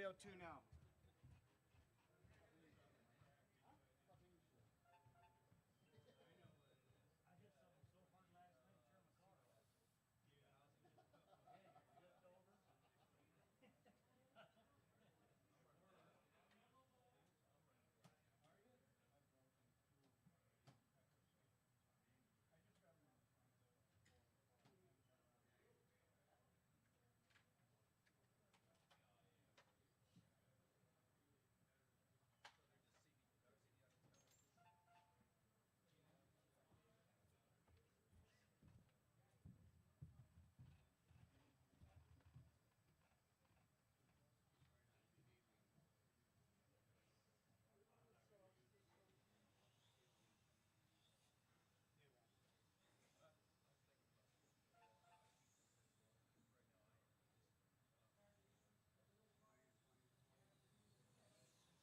302 now.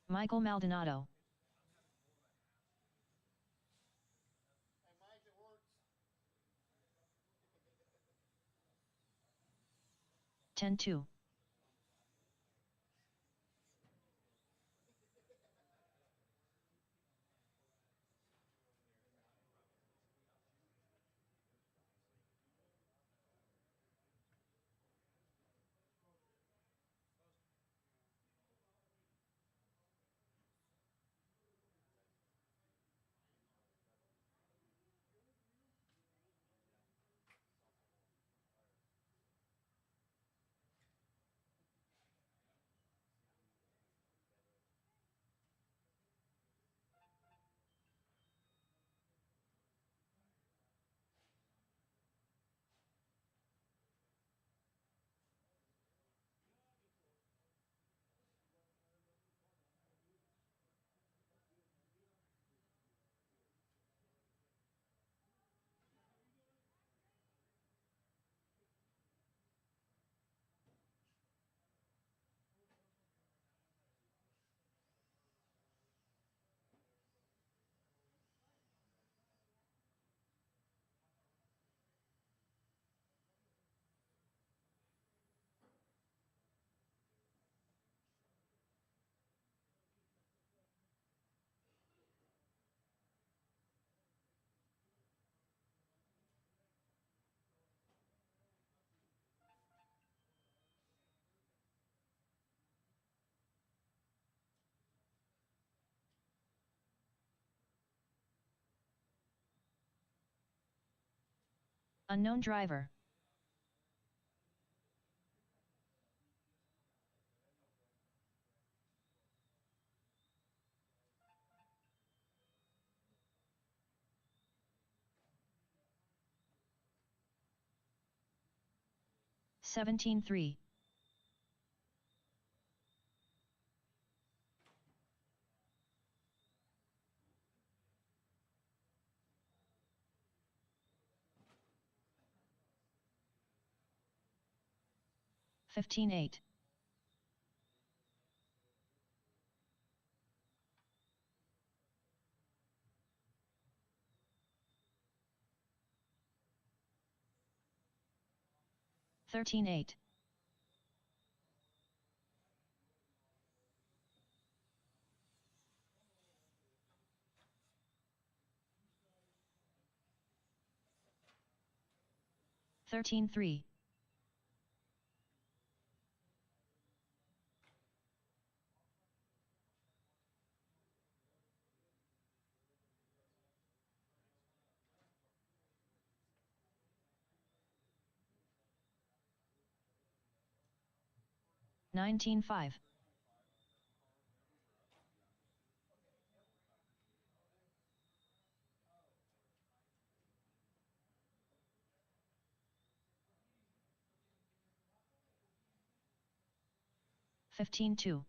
Michael Maldonado. Hey, Mike, it works. 10-2. Unknown driver. Seventeen 3. Fifteen 8. 13 8. 13 3. 19 5. 15 2.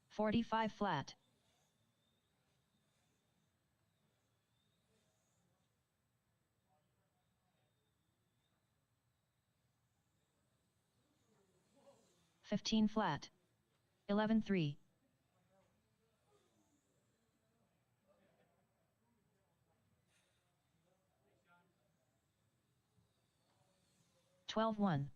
45 flat. 15 flat. 11 3. 12 1.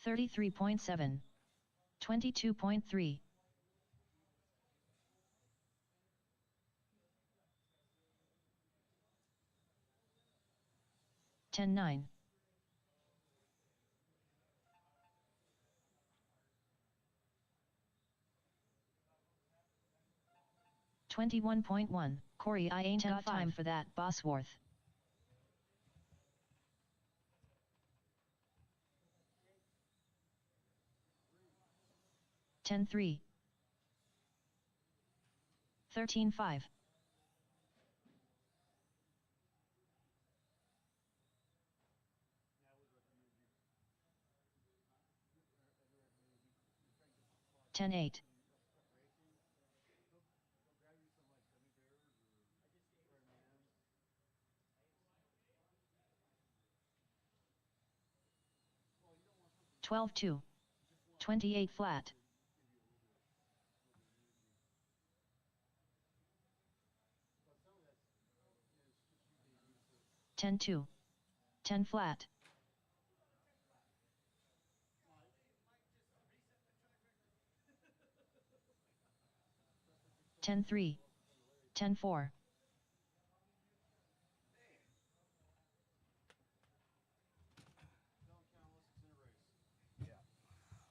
33.7. 22.3. 10.9. 21.1. Corey, I ain't got time for that, Bosworth. 10.3. 13.5. 10.8. 12.2. 28 flat. 10.2. 10 flat. 10.3. 10.4.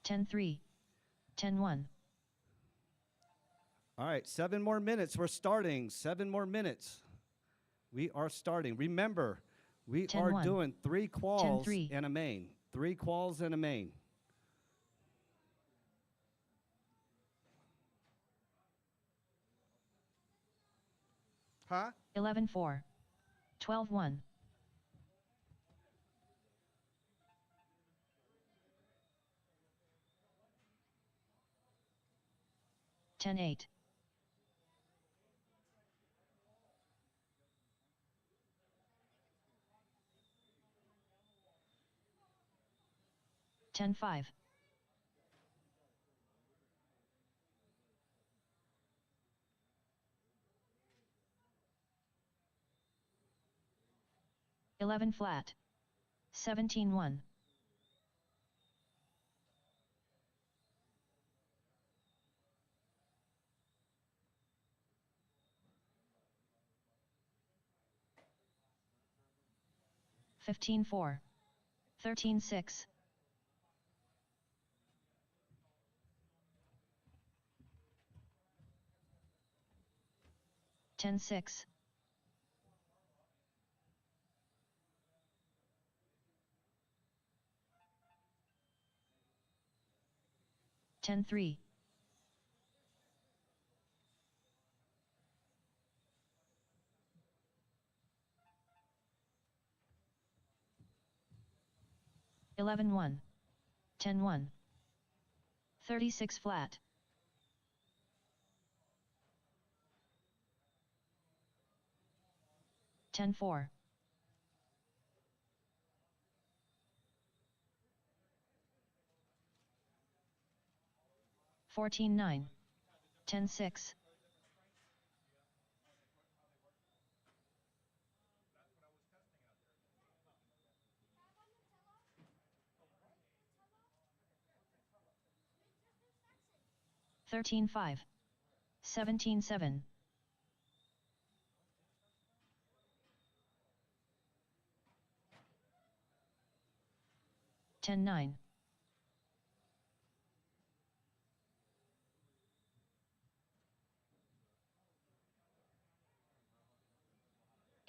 10.3. 10.1. All right, 7 more minutes. We're starting. 7 more minutes. We are starting. Remember, we 10, are 1. doing 3 quals 10, 3. and a main. 3 quals and a main. Huh? 11.4. 12.1. 10.8. 10.5. 11 flat. 17.1. 15.4. 13.6. 10.6. 10.3. 11.1. 10.1. 36 flat. 10.4. 14.9. 10.6. 13.5. 17.7. 10.9.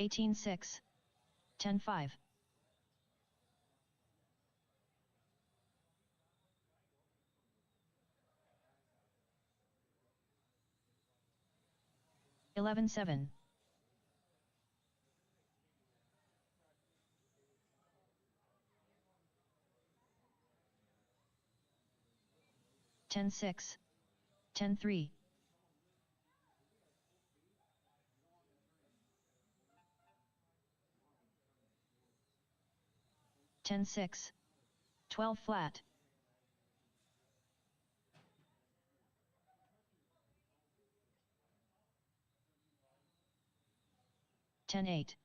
18.6. 10.5. 11.7. 10.6. 10.3. 10.6. 12 flat. 10.8.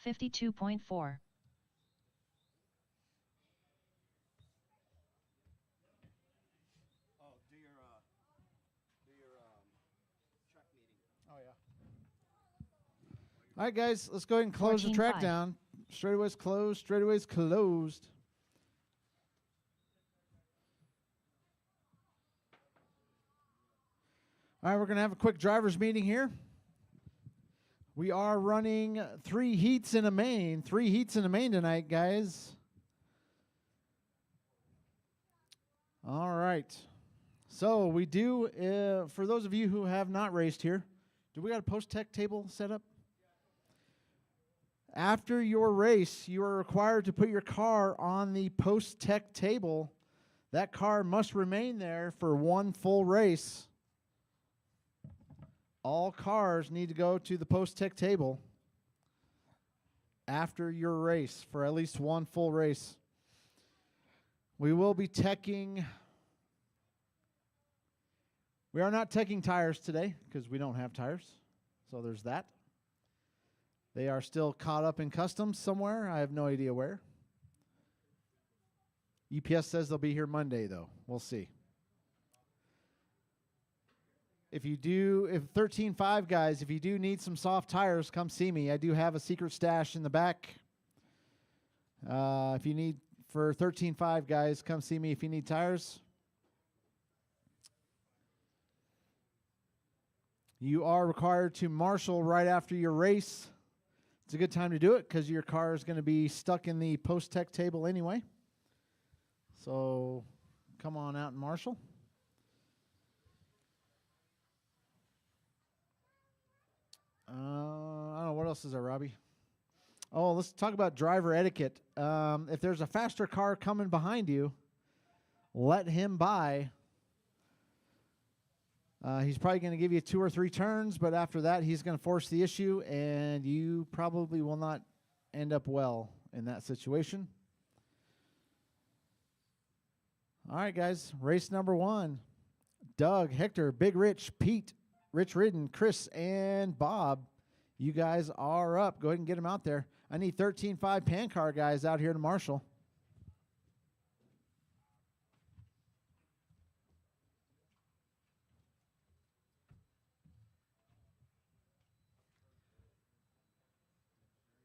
52.4. Oh, do your track meeting. Oh, yeah. All right, guys, let's go ahead and close the 14.5. track down. Straightaway's closed. Straightaway's closed. All right, we're going to have a quick driver's meeting here. We are running 3 heats in a main. 3 heats in a main tonight, guys. All right. So we do, for those of you who have not raced here, do we got a post-tech table set up? After your race, you are required to put your car on the post-tech table. That car must remain there for 1 full race. All cars need to go to the post-tech table after your race for at least 1 full race. We will be teching. We are not teching tires today because we don't have tires. So there's that. They are still caught up in customs somewhere. I have no idea where. UPS says they'll be here Monday, though. We'll see. If 13.5 guys, if you do need some soft tires, come see me. I do have a secret stash in the back. If you need, for 13.5 guys, come see me if you need tires. You are required to marshal right after your race. It's a good time to do it because your car is going to be stuck in the post-tech table anyway. So come on out and marshal. I don't know, what else is there, Robbie? Oh, let's talk about driver etiquette. If there's a faster car coming behind you, let him by. He's probably going to give you 2 or 3 turns, but after that, he's going to force the issue, and you probably will not end up well in that situation. All right, guys, race number 1. Doug, Hector, Big Rich, Pete, Rich Ridden, Chris, and Bob. You guys are up. Go ahead and get them out there. I need 13.5 pan car guys out here to marshal.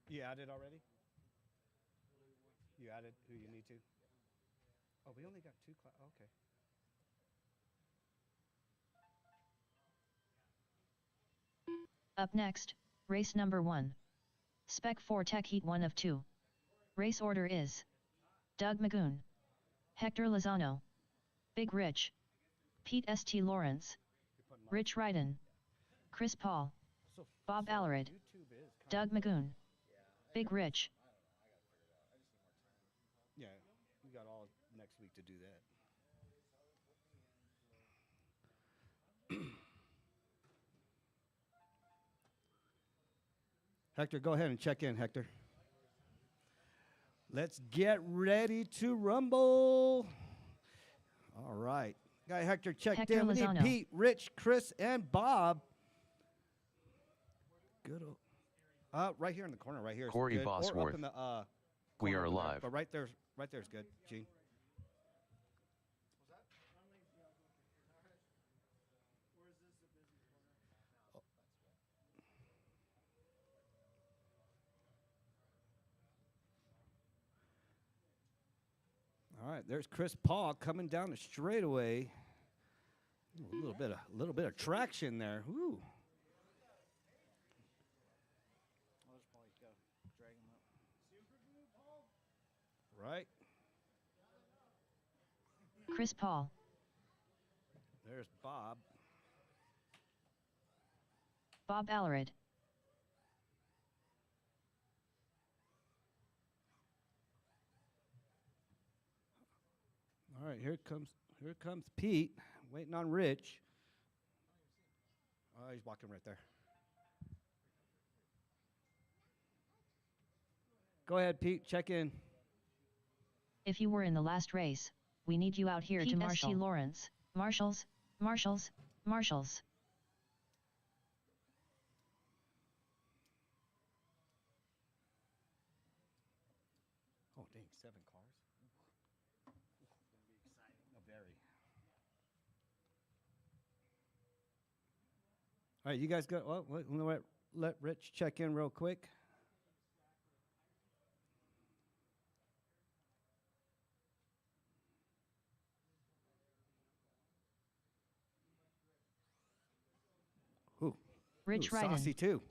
You added already? You added who you need to? Oh, we only got 2 okay. Up next, race number 1. Spec 4 Tech Heat 1 of 2. Race order is Doug Magoon, Hector Lozano, Big Rich, Pete St. Lawrence, Rich Ryden, Chris Paul, Bob Allered, Doug Magoon, Big Rich. Yeah, we got all next week to do that. Hector, go ahead and check in, Hector. Let's get ready to rumble. All right. Got Hector checked Hector in. We need Lozano. Pete, Rich, Chris, and Bob. Good. Right here in the corner, right here. Corey good. Or Bosworth. up in the, We corner are over there. live. But right there's good, Gene. All right, there's Chris Paul coming down the straightaway. A little bit of traction there. Woo. Right. Chris Paul, There's Bob. Bob Allered, All right, here comes Pete, waiting on Rich. Oh, he's walking right there. Go ahead, Pete, check in. if you were in the last race, we need you out here Pete to marshal. St. Lawrence, marshals, marshals, marshals. dang, 7 cars. Oh, very. All right, you guys go. Well, let Rich check in real quick. Ooh, Rich ooh, Ryden. saucy too.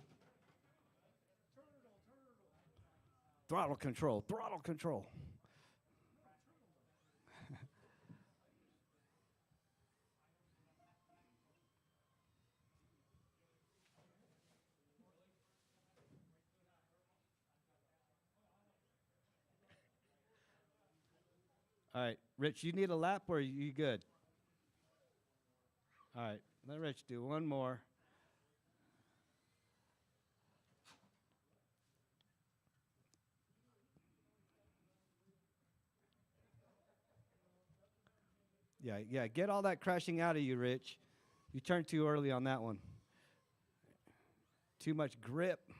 Throttle control, throttle control. All right, Rich, you need a lap or are you good? All right, let Rich do one more. Yeah, get all that crashing out of you, Rich. You turned too early on that one. Too much grip,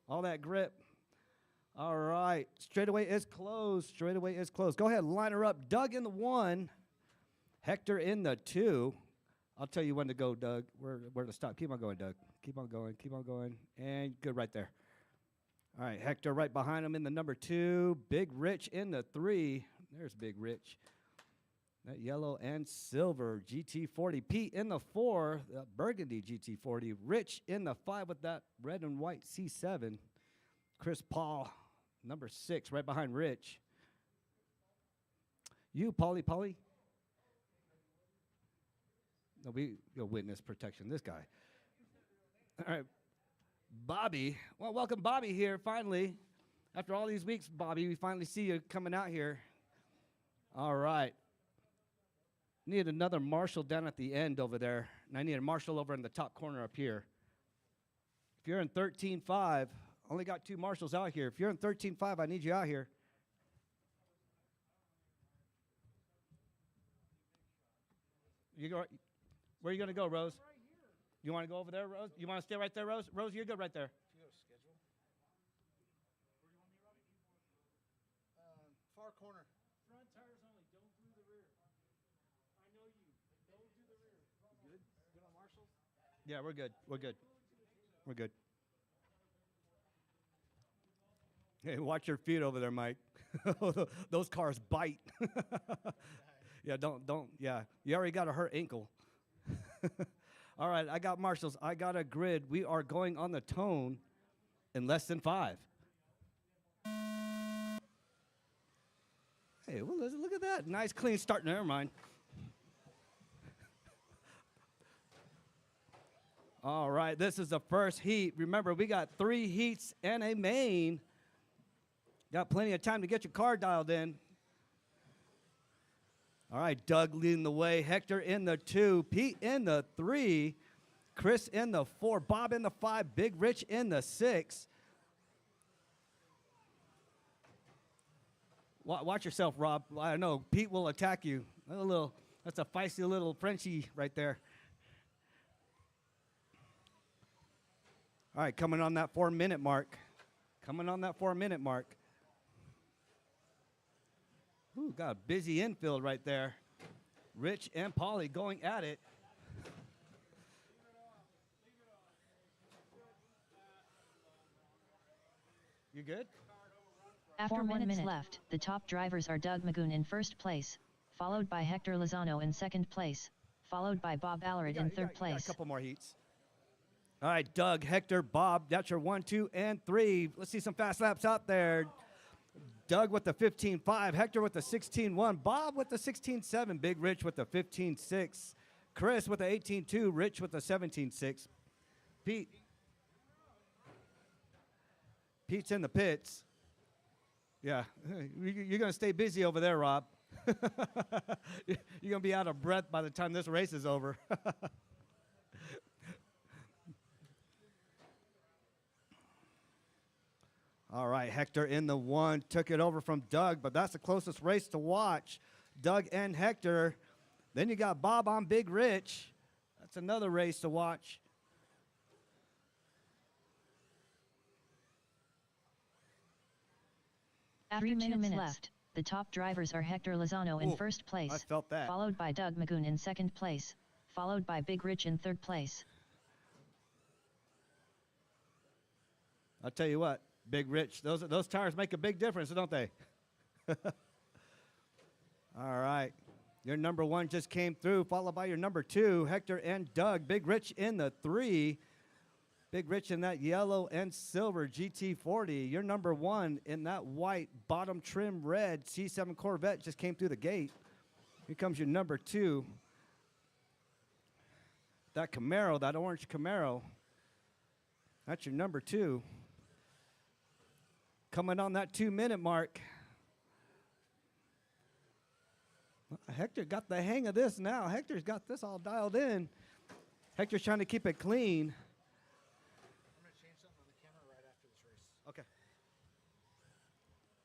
all that grip. All right, straightaway is closed. Straightaway is closed. Go ahead, line her up. Doug in the 1, Hector in the 2. I'll tell you when to go, Doug. Where to stop. Keep on going, Doug. Keep on going. Keep on going. And good right there. All right, Hector right behind him in the number 2. Big Rich in the 3. There's Big Rich. That yellow and silver GT40. Pete in the 4. Burgundy GT40. Rich in the 5 with that red and white C7. Chris Paul, number 6, right behind Rich. You, Paulie. No, you'll witness protection. This guy. All right, Bobby. Well, welcome, Bobby, here finally. After all these weeks, Bobby, we finally see you coming out here. All right. Need another marshal down at the end over there, and I need a marshal over in the top corner up here. If you're in 13.5, only got 2 marshals out here. If you're in 13.5, I need you out here. You go. Where are you going to go, Rose? Right here. You want to go over there, Rose? You want to stay right there, Rose? Rose, you're good right there. You go to schedule. Where do you want me, Robbie? Far corner. Front tires only. Don't do the rear. I know you. Don't do the rear. You good? Good on marshals? Yeah, we're good. We're good. We're good. Hey, watch your feet over there, Mike. Those cars bite. Yeah, don't. Yeah, you already got a hurt ankle. All right, I got marshals. I got a grid. We are going on the tone in less than 5. Hey, well, look at that. Nice, clean start. Never mind. All right, this is the first heat. Remember, we got 3 heats and a main. Got plenty of time to get your car dialed in. All right, Doug leading the way. Hector in the 2. Pete in the 3. Chris in the 4. Bob in the 5. Big Rich in the 6. Watch yourself, Rob. I know Pete will attack you. That's a feisty little Frenchie right there. All right, coming on that 4-minute mark. Ooh, got a busy infield right there. Rich and Polly going at it. You good? After 4 minutes left, the top drivers are Doug Magoon in first place, followed by Hector Lozano in second place, followed by Bob Allred in third place. A couple more heats. All right, Doug, Hector, Bob, that's your 1, 2, and 3. Let's see some fast laps out there. Doug with the 15.5, Hector with the 16.1, Bob with the 16.7, Big Rich with the 15.6, Chris with the 18.2, Rich with the 17.6. Pete's in the pits. Yeah, you're going to stay busy over there, Rob. You're going to be out of breath by the time this race is over. All right, Hector in the 1, took it over from Doug, but that's the closest race to watch. Doug and Hector. Then you got Bob on Big Rich. That's another race to watch. After 3 minutes left, the top drivers are Hector Lozano in Ooh, first place, I felt that. followed by Doug Magoon in second place, followed by Big Rich in third place. I'll tell you what, Big Rich, those tires make a big difference, don't they? All right. Your number 1 just came through, followed by your number 2, Hector and Doug. Big Rich in the 3. Big Rich in that yellow and silver GT40. Your number 1 in that white bottom trim red C7 Corvette just came through the gate. Here comes your number 2. That Camaro, that orange Camaro. That's your number 2. Coming on that 2-minute mark. Hector got the hang of this now. Hector's got this all dialed in. Hector's trying to keep it clean. I'm going to change something on the camera right after this race. Okay.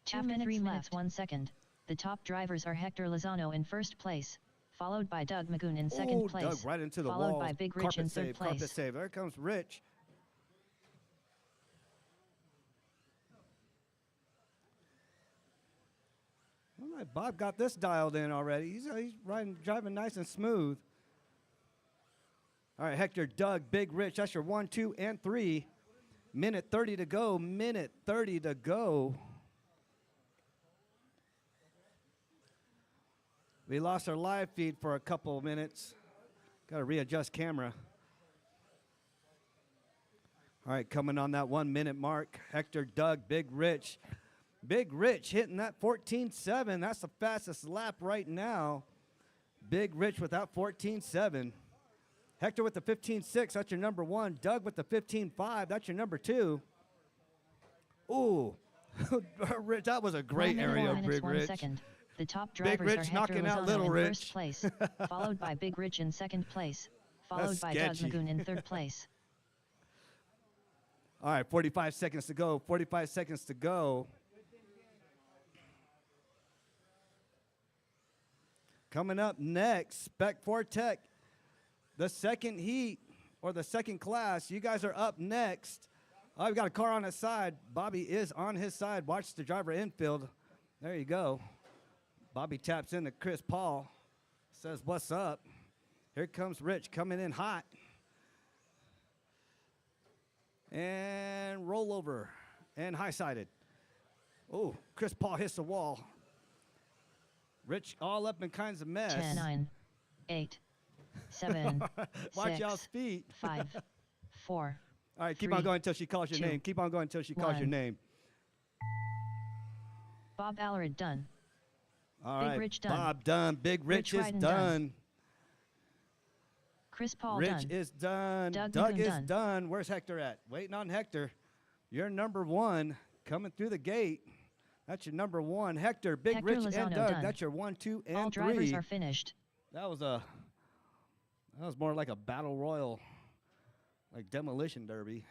2 minutes 3 minutes 1 second. The top drivers are Hector Lozano in first place, followed by Doug Magoon in second place, Doug right into the followed wall. by Big Rich in third place. Carpet save. There comes Rich. All right, Bob got this dialed in already. He's driving nice and smooth. All right, Hector, Doug, Big Rich. That's your 1, 2, and 3. Minute 30 to go. Minute 30 to go. We lost our live feed for a couple of minutes. Got to readjust camera. All right, coming on that 1 minute mark. Hector, Doug, Big Rich. Big Rich hitting that 14.7. That's the fastest lap right now. Big Rich with that 14.7. Hector with the 15.6. That's your number 1. Doug with the 15.5. That's your number 2. Ooh, Rich, that was a great area, Big Rich. 1 second. The top drivers Big Rich are Hector knocking out Lozano Little in Rich. first place, followed by Big Rich in second place, followed That's by sketchy. Doug Magoon in third place. All right, 45 seconds to go. 45 seconds to go. Coming up next, Spec 4 Tech, the second heat or the second class. You guys are up next. Oh, we've got a car on his side. Bobby is on his side. Watch the driver infield. There you go. Bobby taps into Chris Paul. Says, what's up? Here comes Rich coming in hot. And roll over and high-sided. Oh, Chris Paul hits the wall. Rich all up in kinds of mess. 10, 9, 8, 7, Watch 6, y'all's feet. 5, 4. All right, keep 3, on going until she calls your 2, name. Keep on going until she calls your 1. name. Bob Allred done. All Big right, Rich done. Bob done. Big Rich, Rich is Ryden done. Chris Paul Rich done. is done. Doug Doug Magoon is done. done. Where's Hector at? Waiting on Hector. You're number 1 coming through the gate. That's your number 1. Hector, Big Hector Rich, and Lozano Doug. done. That's your 1, 2, and All 3. drivers are finished. That was more like a battle royal, like demolition derby.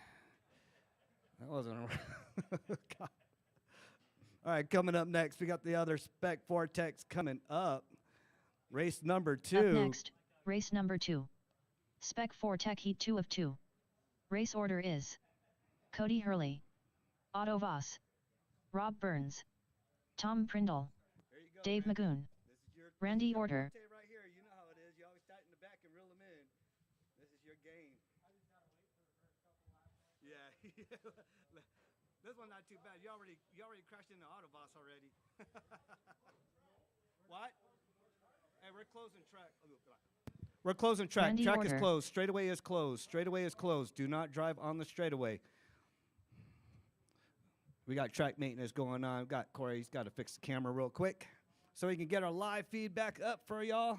That wasn't a God. All right, coming up next, we got the other Spec 4 Techs coming up. Race number 2. Up next, race number 2. Spec 4 Tech Heat 2 of 2. Race order is Cody Hurley, Otto Voss, Rob Burns, Tom Prindle, Dave Magoon, Randy Order. Right here, you know how it is. You always tighten the back and reel them in. This is your game. Yeah. This one's not too bad. You already crashed into Autobots already. What? Hey, we're closing track. We're closing track. Randy Track is Order. closed. Straightaway is closed. Straightaway is closed. Do not drive on the straightaway. We got track maintenance going on. Got Corey. He's got to fix the camera real quick so we can get our live feedback up for y'all.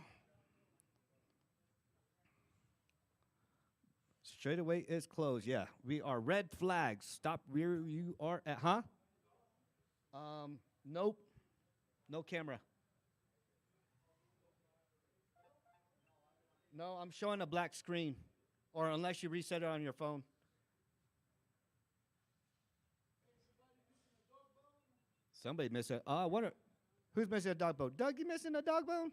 Straightaway is closed. Yeah, we are red flags. Stop where you are at. Huh? Nope. No camera. No, I'm showing a black screen, or unless you reset it on your phone. Somebody missed it. Who's missing a dog bone? Doug, you missing a dog bone?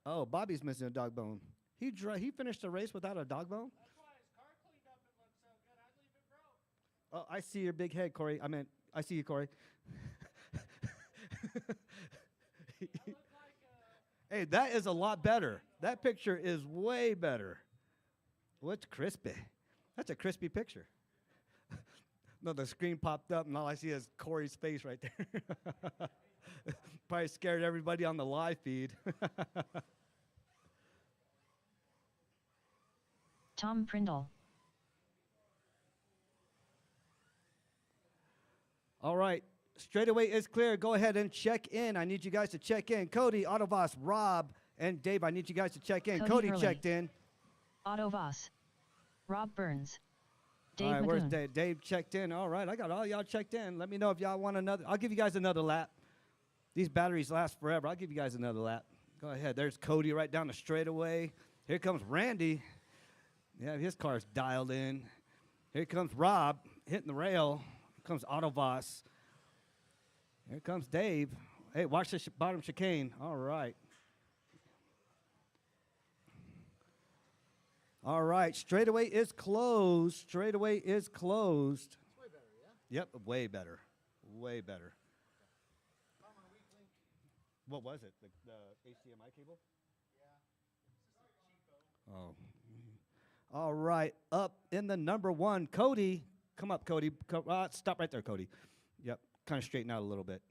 Oh, Bobby's missing a dog bone. He finished the race without a dog bone? That's why his car cleaned up. It looked so good. I'd leave it broke. Oh, I see your big head, Corey. I see you, Corey. Hey, that is a lot better. That picture is way better. What's crispy? That's a crispy picture. No, the screen popped up, and all I see is Corey's face right there. Probably scared everybody on the live feed. Tom Prindle. All right, straightaway is clear. Go ahead and check in. I need you guys to check in. Cody, Autobos, Rob, and Dave, I need you guys to check in. Cody Hurley. checked in. Otto Voss. Rob Burns. Dave All right, where's Magoon. Dave? Dave checked in. All right, I got all y'all checked in. Let me know if y'all want another. I'll give you guys another lap. These batteries last forever. I'll give you guys another lap. Go ahead. There's Cody right down the straightaway. Here comes Randy. Yeah, his car's dialed in. Here comes Rob hitting the rail. Here comes Autobos. Here comes Dave. Hey, watch the bottom chicane. All right. All right, straightaway is closed. Straightaway is closed. It's way better, yeah? Yep, way better. Way better. What was it? The HDMI cable? Yeah. Oh. All right, up in the number one, Cody. Come up, Cody. Stop right there, Cody. Yep, kind of straighten out a little bit.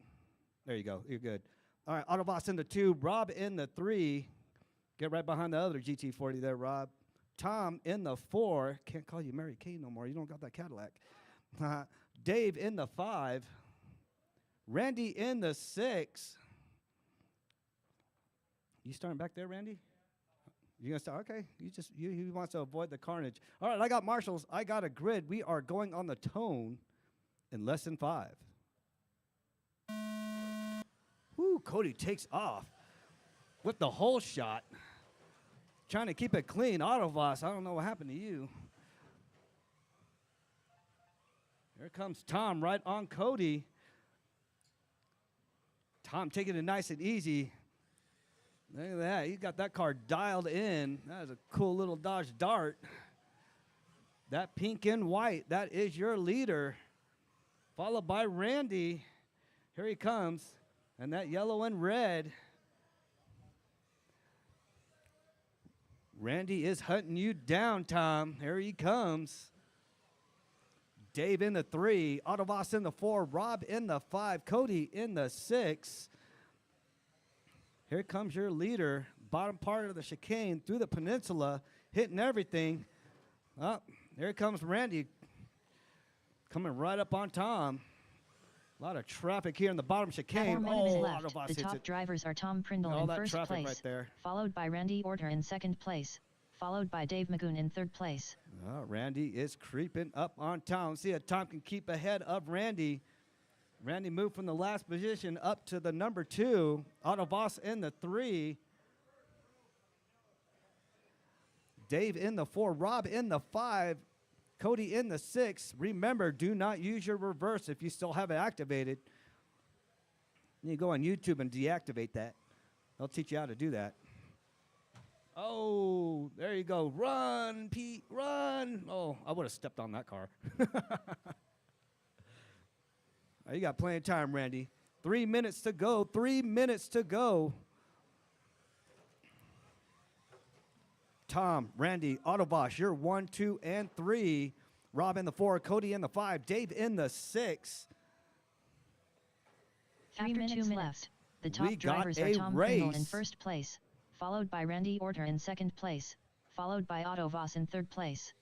There you go. You're good. All right, Autobots in the 2, Rob in the 3. Get right behind the other GT40 there, Rob. Tom in the 4. Can't call you Mary Kay no more. You don't got that Cadillac. Dave in the 5. Randy in the 6. You starting back there, Randy? You gonna start? Okay. He wants to avoid the carnage. All right, I got marshals. I got a grid. We are going on the tone in less than 5. Woo, Cody takes off with the whole shot. Trying to keep it clean. Autovoss, I don't know what happened to you. Here comes Tom right on Cody. Tom taking it nice and easy. Look at that. He's got that car dialed in. That is a cool little Dodge Dart. That pink and white, that is your leader. Followed by Randy. Here he comes. And that yellow and red. Randy is hunting you down, Tom. Here he comes. Dave in the 3. Autobots in the 4. Rob in the 5. Cody in the 6. Here comes your leader. Bottom part of the chicane through the peninsula. Hitting everything. Oh, here comes Randy. Coming right up on Tom. A lot of traffic here in the bottom 4 chicane. minutes Oh, left. Autobots The hits top it. drivers are Tom Prindle All in that first traffic place, right there. followed by Randy Orter in second place, followed by Dave Magoon in third place. Randy is creeping up on Tom. See if Tom can keep ahead of Randy. Randy moved from the last position up to the number 2. Autobots in the 3. Dave in the 4. Rob in the 5. Cody in the 6. Remember, do not use your reverse if you still have it activated. You go on YouTube and deactivate that. They'll teach you how to do that. Oh, there you go. Run, Pete, run. Oh, I would have stepped on that car. You got plenty of time, Randy. 3 minutes to go. 3 minutes to go. Tom, Randy, Autobots, you're 1, 2, and 3. Rob in the 4, Cody in the 5, Dave in the 6. 3 minutes left. The top We got drivers are a Tom Prindle in race. first place, followed by Randy Orter in second place, followed by Otto Voss in third place.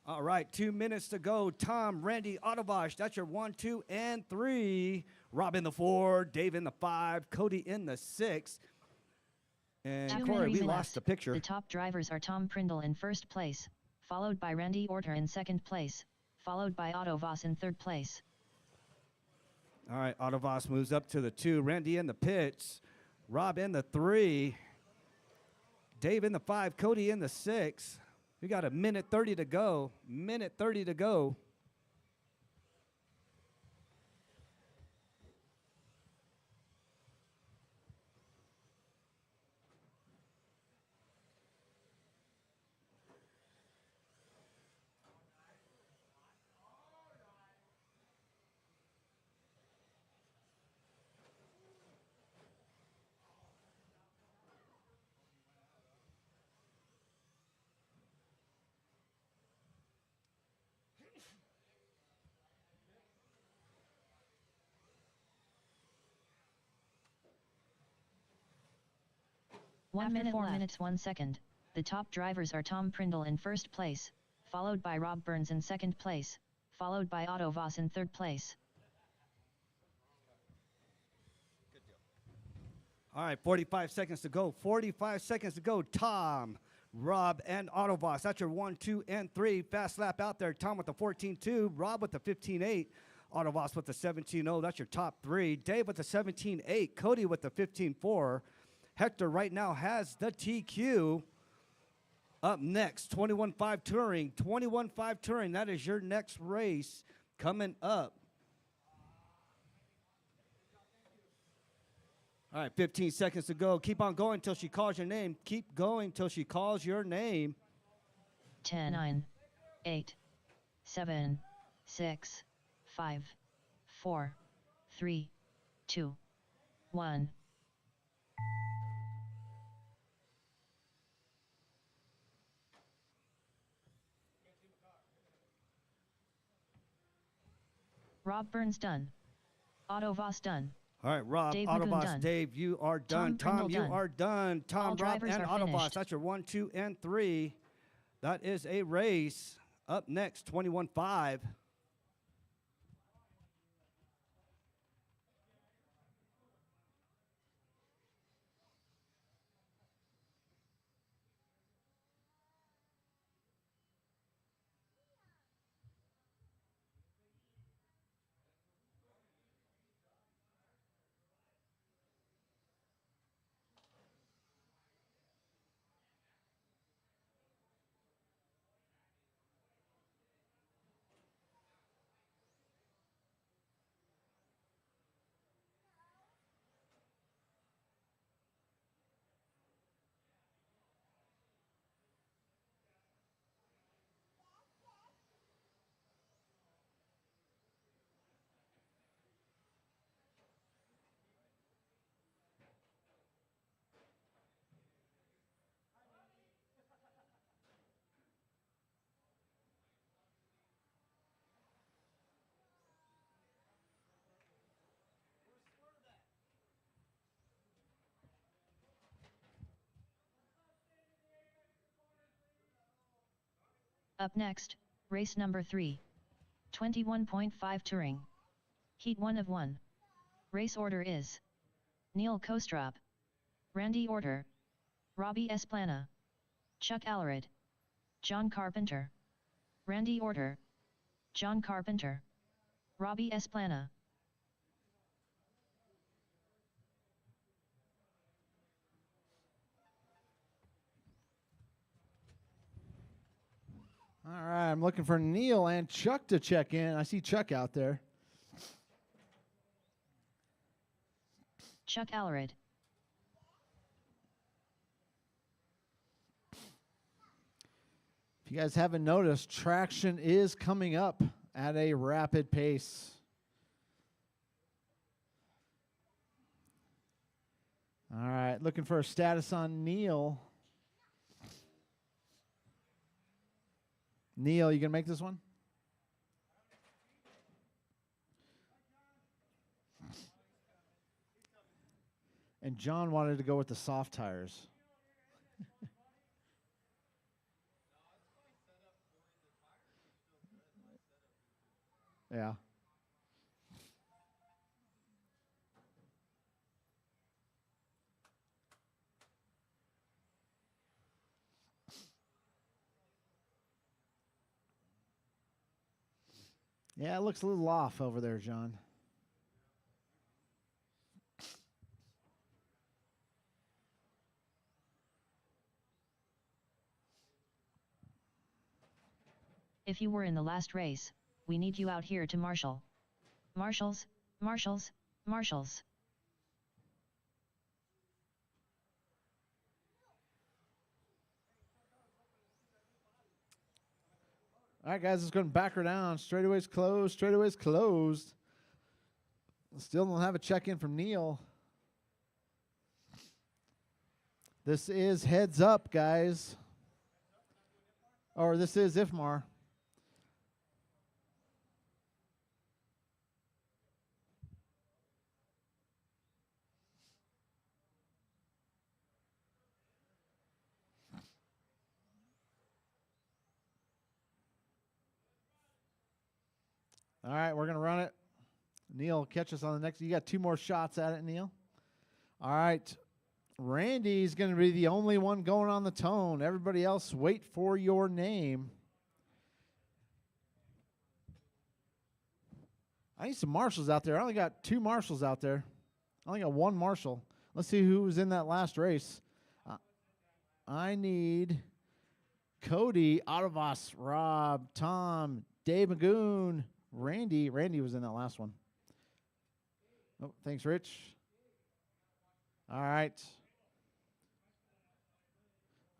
All right, 2 minutes to go. Tom, Randy, Autobots, that's your 1, 2, and 3. Rob in the 4, Dave in the 5, Cody in the 6. And 2 Corey, we minutes lost left. the picture. The top drivers are Tom Prindle in first place, followed by Randy Orter in second place, followed by Otto Voss in third place. All right, Otto Voss moves up to the 2. Randy in the pits. Rob in the 3. Dave in the 5. Cody in the 6. We got a minute 30 to go. Minute 30 to go. One minute 4 minutes 1 second. The top drivers are Tom Prindle in first place, followed by Rob Burns in second place, followed by Otto Voss in third place. All right, 45 seconds to go. 45 seconds to go. Tom, Rob, and Otto Voss. That's your 1, 2, and 3. Fast lap out there. Tom with the 14.2. Rob with the 15.8. Otto Voss with the 17.0. That's your top 3. Dave with the 17.8. Cody with the 15.4. Hector right now has the TQ. Up next, 21.5 Touring. 21.5 Touring. That is your next race coming up. All right, 15 seconds to go. Keep on going until she calls your name. Keep going till she calls your name. 10, 9, 8, 7, 6, 5, 4, 3, 2, 1. Rob Burns done. Otto Voss done. All right, Rob, Dave Otto Magoon Voss, done. Dave, you are done. Tom Tom, Prindle you done. are done. Tom, All Rob, drivers and are Otto Voss. finished. That's your 1, 2, and 3. That is a race. Up next, 21.5. Up next, race number 3. 21.5 Touring. Heat 1 of 1. Race order is Neil Kostrop, Randy Orter, Robbie Esplana, Chuck Allred, John Carpenter, Randy Orter, John Carpenter, Robbie Esplana. All right, I'm looking for Neil and Chuck to check in. I see Chuck out there. Chuck Allred. If you guys haven't noticed, traction is coming up at a rapid pace. All right, looking for a status on Neil. Neil, you gonna make this one? And John wanted to go with the soft tires. Yeah. Yeah, it looks a little off over there, John. If you were in the last race, we need you out here to marshal. Marshals, marshals, marshals. All right, guys, it's going back her down. Straightaway's closed. Straightaway's closed. Still don't have a check-in from Neil. This is heads up, guys. Or this is Ifmar. All right, we're going to run it. Neil, catch us on the next. You got 2 more shots at it, Neil. All right. Randy's going to be the only one going on the tone. Everybody else, wait for your name. I need some marshals out there. I only got 2 marshals out there. I only got 1 marshal. Let's see who was in that last race. I need Cody, Autobos, Rob, Tom, Dave Magoon, Randy. Randy was in that last one. Oh, thanks, Rich. All right.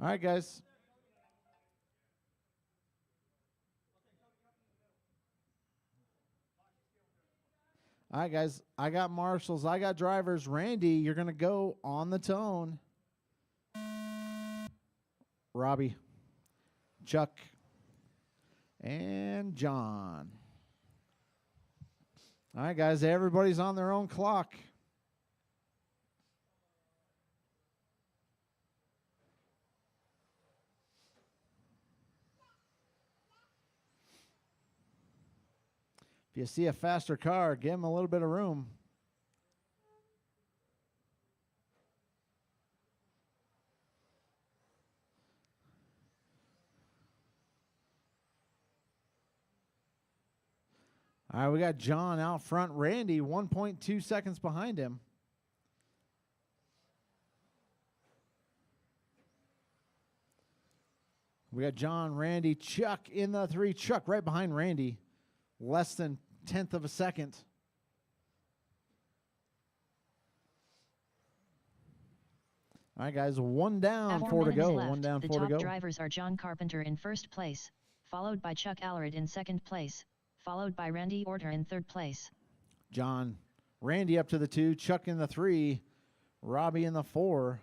All right, guys. All right, guys. I got marshals. I got drivers. Randy, you're going to go on the tone. Robbie, Chuck, and John. All right, guys. Everybody's on their own clock. If you see a faster car, give them a little bit of room. All right, we got John out front. Randy, 1.2 seconds behind him. We got John, Randy, Chuck in the 3. Chuck right behind Randy. Less than 1/10 of a second. All right, guys, 1 down, 4 to go. Left. 1 down, the 4 to top go. drivers are John Carpenter in first place, followed by Chuck Allred in second place, followed by Randy Orter in third place. John, Randy up to the 2, Chuck in the 3, Robbie in the 4.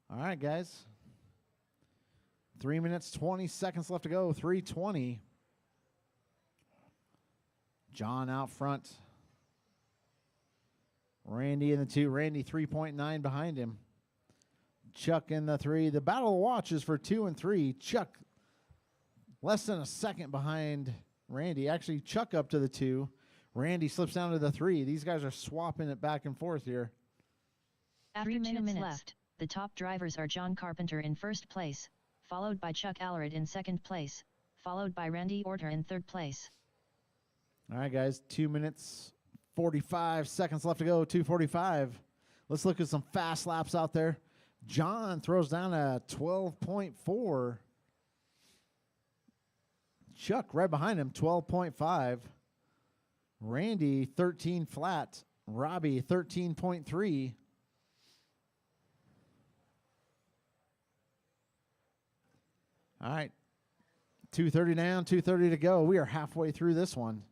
All right, guys. 3 minutes, 20 seconds left to go. 3:20. John out front. Randy in the 2. Randy 3.9 behind him. Chuck in the 3. The battle of the watches for 2 and 3. Chuck less than a second behind Randy. Actually, Chuck up to the 2. Randy slips down to the 3. These guys are swapping it back and forth here. After 2 minutes left, the top drivers are John Carpenter in first place, followed by Chuck Allred in second place, followed by Randy Orter in third place. All right, guys, 2 minutes, 45 seconds left to go, 2:45. Let's look at some fast laps out there. John throws down a 12.4. Chuck right behind him, 12.5. Randy, 13 flat. Robbie, 13.3. All right, 2:30 down, 2:30 to go. We are halfway through this one.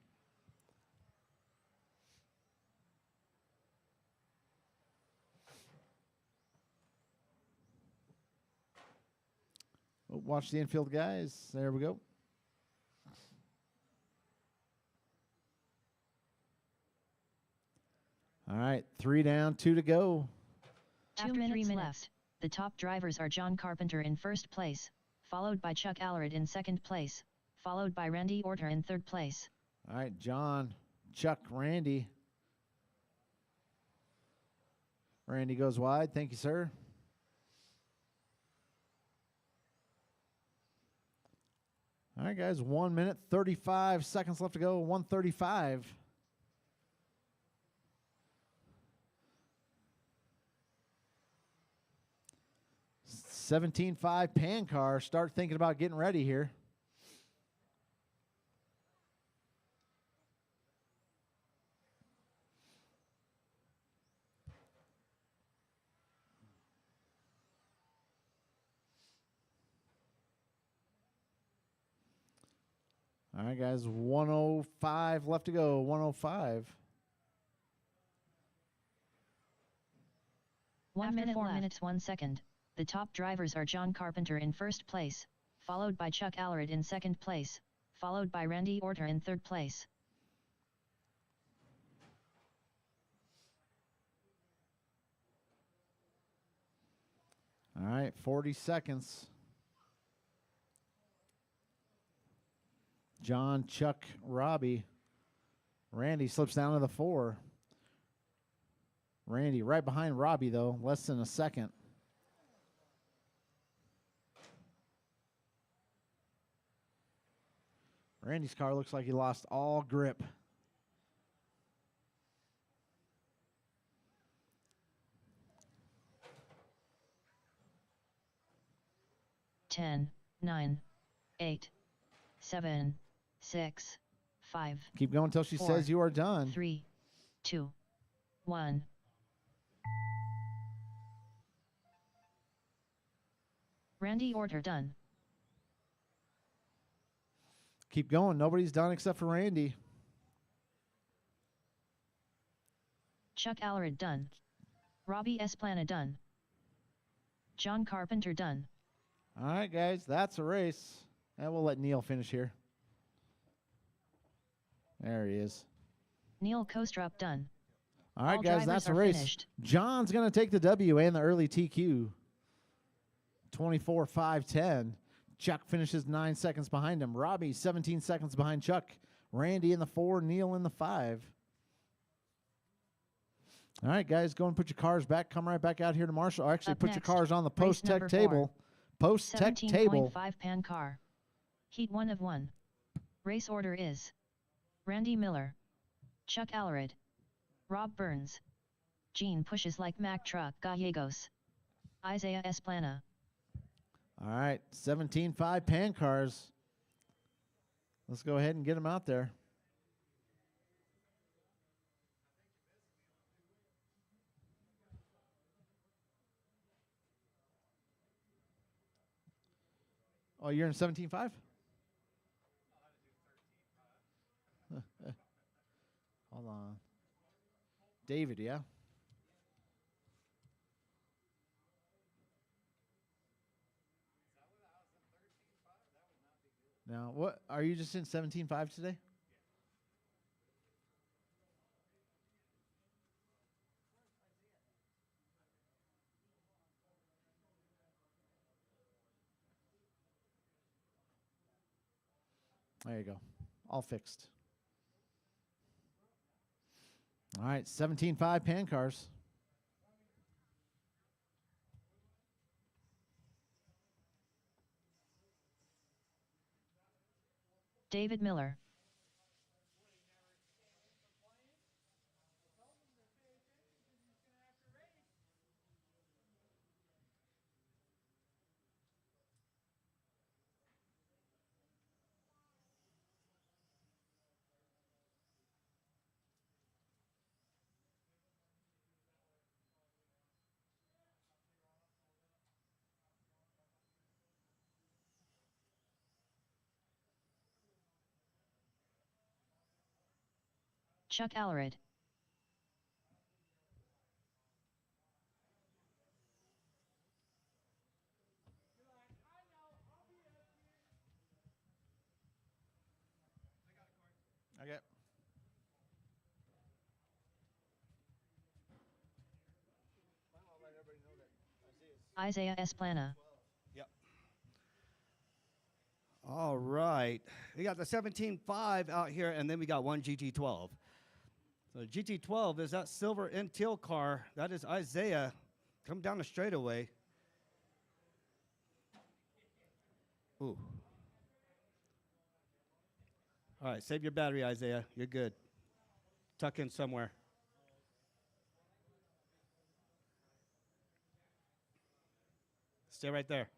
Oh, watch the infield, guys. There we go. All right, 3 down, 2 to go. After 3 minutes left, the top drivers are John Carpenter in first place, followed by Chuck Allred in second place, followed by Randy Orter in third place. All right, John, Chuck, Randy. Randy goes wide. Thank you, sir. All right, guys, 1 minute, 35 seconds left to go. 135. $17.5 pan car. Start thinking about getting ready here. All right, guys, 105 left to go. 105. 1 minute 4 minutes 1 second. The top drivers are John Carpenter in first place, followed by Chuck Allred in second place, followed by Randy Orter in third place. All right, 40 seconds. John, Chuck, Robbie. Randy slips down to the 4. Randy right behind Robbie, though, less than a second. Randy's car looks like he lost all grip. Ten, 9, 8, 7, 6, 5. Keep going until she 4, says you are done. 3, 2, 1. Randy Orter done. Keep going. Nobody's done except for Randy. Chuck Allred done. Robbie Esplana done. John Carpenter done. All right, guys, that's a race. And we'll let Neil finish here. There he is. Neil Kostrup done. All right, All guys, that's drivers a are race. finished. John's going to take the W and the early TQ. 24-5-10. Chuck finishes 9 seconds behind him. Robbie, 17 seconds behind Chuck. Randy in the 4, Neil in the 5. All right, guys, go and put your cars back. Come right back out here to Marshall. Or actually, Up put your next, cars on the race post-tech number table. 4. Post-tech table. 17.5 pan car. Heat 1 of 1. Race order is Randy Miller, Chuck Allred, Rob Burns, Gene Pushes Like Mack Truck Gallegos, Isaiah Esplana. All right, 17.5 pan cars. Let's go ahead and get them out there. Oh, you're in 17.5? Hold on. David, yeah? Now, what are you just in 17.5 today? There you go. All fixed. All right, 17.5 pan cars. David Miller, Chuck Allred, Okay. Isaiah Esplana. Yep. All right. We got the 17.5 out here, and then we got one GT12. So GT12 is that silver and teal car. That is Isaiah. Come down the straightaway. Ooh. All right, save your battery, Isaiah. You're good. Tuck in somewhere. Stay right there.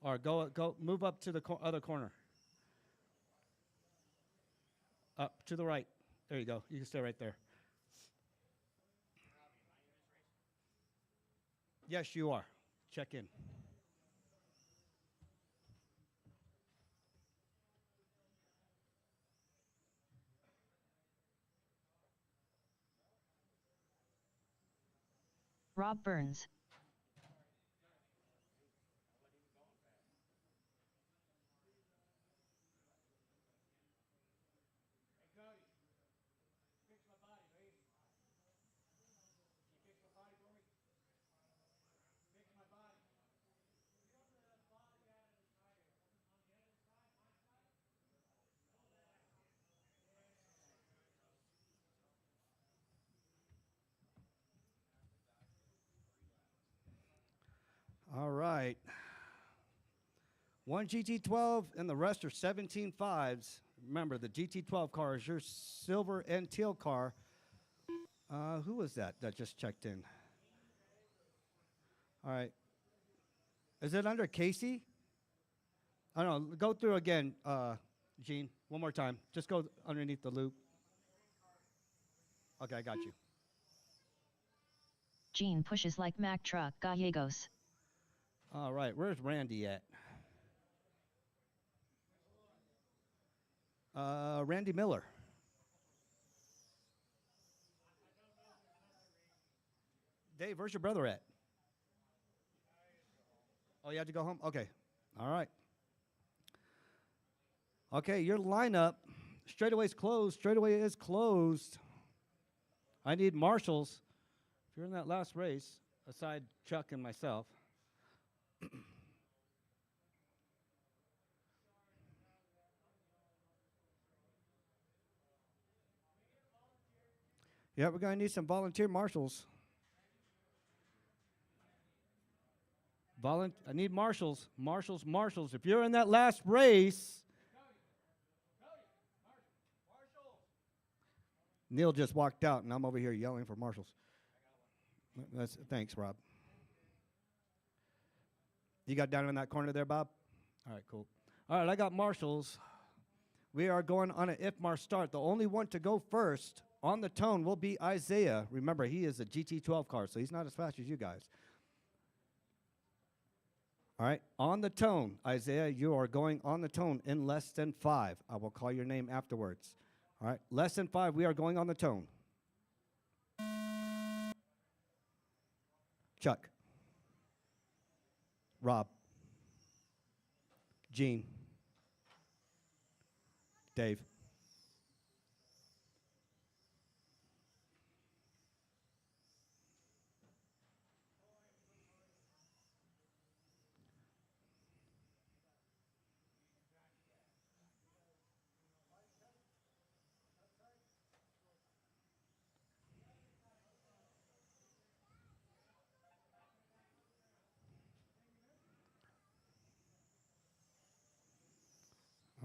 Or go, move up to the other corner. Up to the right. There you go. You can stay right there. Yes, you are. Check in. Rob Burns. All right. One GT12 and the rest are 17.5s. Remember, the GT12 car is your silver and teal car. Who was that just checked in? All right. Is it under Casey? I don't know. Go through again, Gene. One more time. Just go underneath the loop. Okay, I got you. Gene pushes like Mack truck Gallegos. All right. Where's Randy at? Randy Miller. Dave, where's your brother at? Oh, you had to go home? Okay. All right. Okay, your lineup. Straightaway's closed. Straightaway is closed. I need marshals. If you're in that last race, aside Chuck and myself. Yeah, we're going to need some volunteer marshals. I need marshals. Marshals. If you're in that last race. Neil just walked out, and I'm over here yelling for marshals. Thanks, Rob. You got down in that corner there, Bob? All right, cool. All right, I got marshals. We are going on an IFMAR start. The only one to go first on the tone will be Isaiah. Remember, he is a GT12 car, so he's not as fast as you guys. All right, on the tone, Isaiah, you are going on the tone in less than 5. I will call your name afterwards. All right, less than 5, we are going on the tone. Chuck. Rob. Gene. Dave.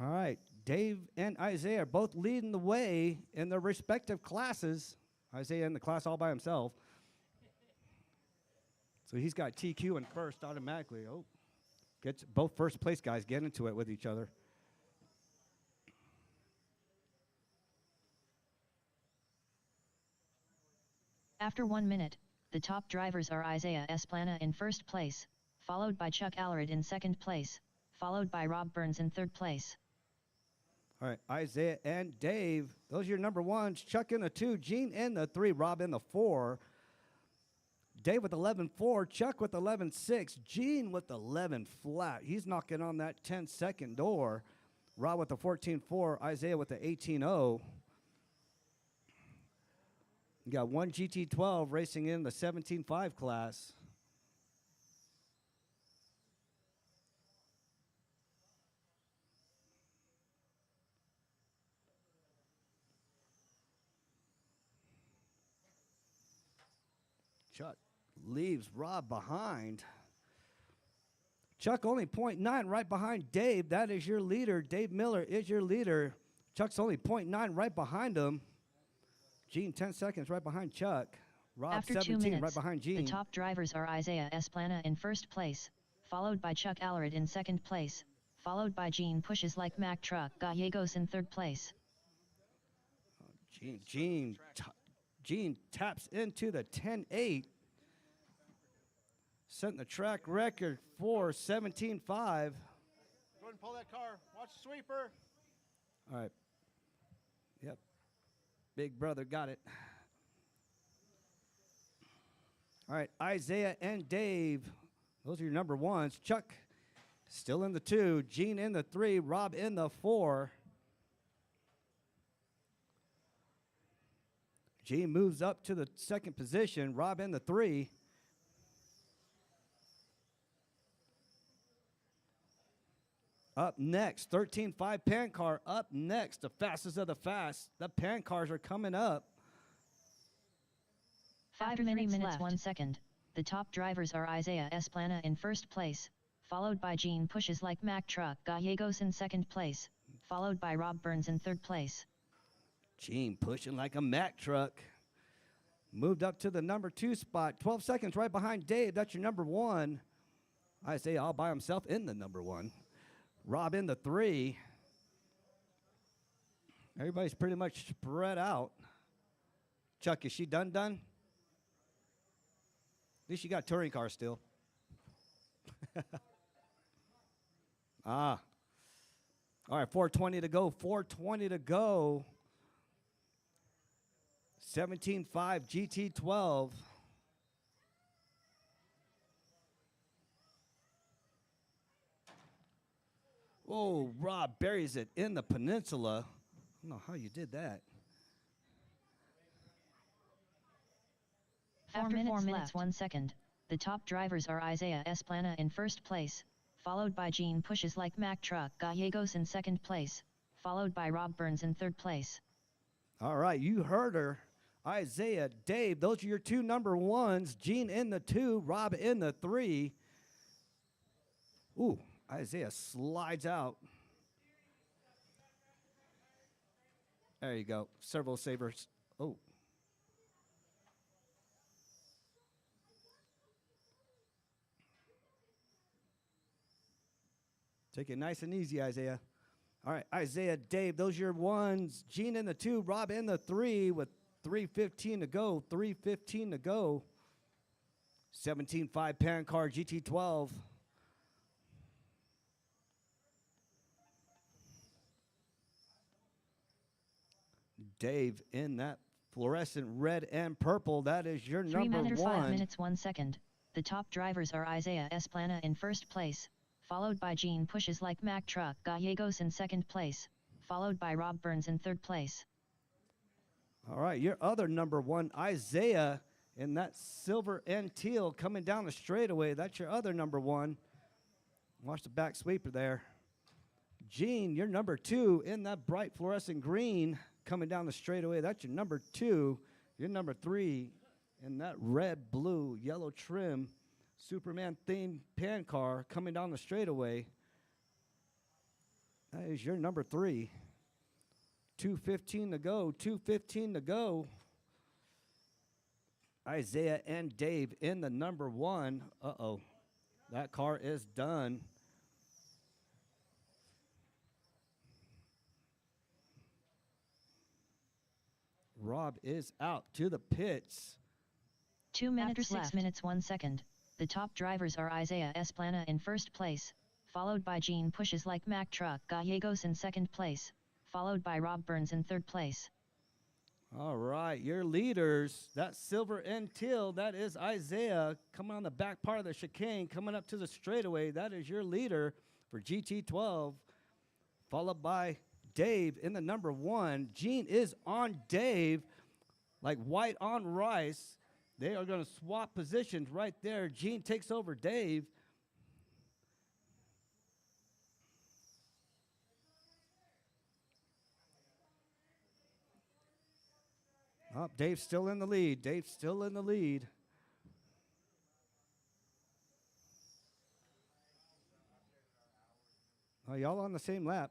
All right, Dave and Isaiah are both leading the way in their respective classes. Isaiah in the class all by himself. So he's got TQ in first automatically. Oh, gets both first place guys get into it with each other. After 1 minute, the top drivers are Isaiah Esplana in first place, followed by Chuck Allred in second place, followed by Rob Burns in third place. All right, Isaiah and Dave, those are your number ones. Chuck in the 2, Gene in the 3, Rob in the 4. Dave with 11.4, Chuck with 11.6, Gene with 11 flat. He's knocking on that 10-second door. Rob with the 14.4, Isaiah with the 18.0. You got one GT12 racing in the 17.5 class. Chuck leaves Rob behind. Chuck only 0.9 right behind Dave. That is your leader. Dave Miller is your leader. Chuck's only 0.9 right behind him. Gene 10 seconds right behind Chuck. Rob After 2 17 minutes, right behind Gene. the top drivers are Isaiah Esplana in first place, followed by Chuck Allred in second place, followed by Gene Pushes Like Mack Truck Gallegos in third place. Gene taps into the 10-8. Setting the track record for 17.5. Go ahead and pull that car. Watch the sweeper. All right. Yep. Big brother got it. All right, Isaiah and Dave. Those are your number ones. Chuck still in the 2. Gene in the 3. Rob in the 4. Gene moves up to the second position. Rob in the 3. Up next, 13.5 pan car. Up next, the fastest of the fast. The pan cars are coming up. 5 minutes 1 second. The top drivers are Isaiah Esplana in first place, followed by Gene Pushes Like Mack Truck Gallegos in second place, followed by Rob Burns in third place. Gene pushing like a Mack truck. Moved up to the number 2 spot. 12 seconds right behind Dave. That's your number 1. Isaiah all by himself in the number 1. Rob in the 3. Everybody's pretty much spread out. Chuck, is she done? At least you got touring car still. All right, 4:20 to go. 4:20 to go. 17.5 GT12. Oh, Rob buries it in the peninsula. I don't know how you did that. After 4 minutes 1 second, the top drivers are Isaiah Esplana in first place, followed by Gene Pushes Like Mack Truck Gallegos in second place, followed by Rob Burns in third place. All right, you heard her. Isaiah, Dave, those are your 2 number 1s. Gene in the 2, Rob in the 3. Ooh, Isaiah slides out. There you go. Servo savers. Oh. Take it nice and easy, Isaiah. All right, Isaiah, Dave, those are your 1s. Gene in the 2, Rob in the 3 with 3:15 to go. 3:15 to go. 17.5 pan car GT12. Dave in that fluorescent red and purple. That is your 3 number 1. 5 minutes 1 second. The top drivers are Isaiah Esplana in first place, followed by Gene Pushes Like Mack Truck Gallegos in second place, followed by Rob Burns in third place. All right, your other number 1, Isaiah, in that silver and teal coming down the straightaway. That's your other number 1. Watch the back sweeper there. Gene, your number 2 in that bright fluorescent green coming down the straightaway. That's your number 2. Your number 3 in that red, blue, yellow trim Superman themed pan car coming down the straightaway. That is your number 3. 2:15 to go. 2:15 to go. Isaiah and Dave in the number 1. Uh-oh. That car is done. Rob is out to the pits. 2 minutes After 6 minutes 1 second, the top drivers are Isaiah Esplana in first place, followed by Gene Pushes Like Mack Truck Gallegos in second place, followed by Rob Burns in third place. All right, your leaders, that silver and teal, that is Isaiah coming on the back part of the chicane, coming up to the straightaway. That is your leader for GT12, followed by Dave in the number 1. Gene is on Dave, like white on rice. They are going to swap positions right there. Gene takes over Dave. Oh, Dave's still in the lead. Dave's still in the lead. Oh, y'all on the same lap.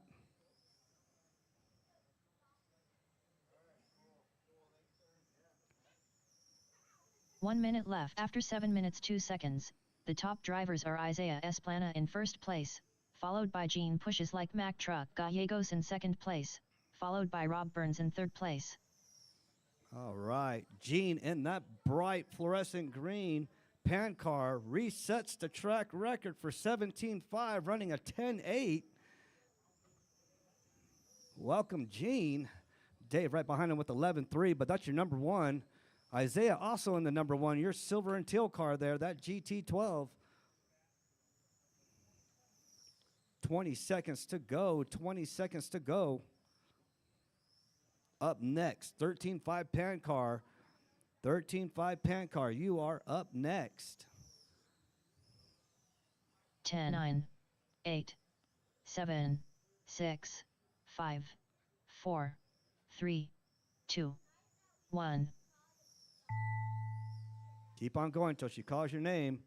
One minute left. After 7 minutes 2 seconds, the top drivers are Isaiah Esplana in first place, followed by Gene Pushes Like Mack Truck Gallegos in second place, followed by Rob Burns in third place. All right. Gene in that bright fluorescent green pan car resets the track record for 17.5, running a 10.8. Welcome, Gene. Dave right behind him with 11.3, but that's your number one. Isaiah also in the number one. Your silver and teal car there, that GT12. 20 seconds to go. 20 seconds to go. Up next, 13.5 pan car. 13.5 pan car. You are up next. 10, 9, 8, 7, 6, 5, 4, 3, 2, 1. Keep on going until she calls your name.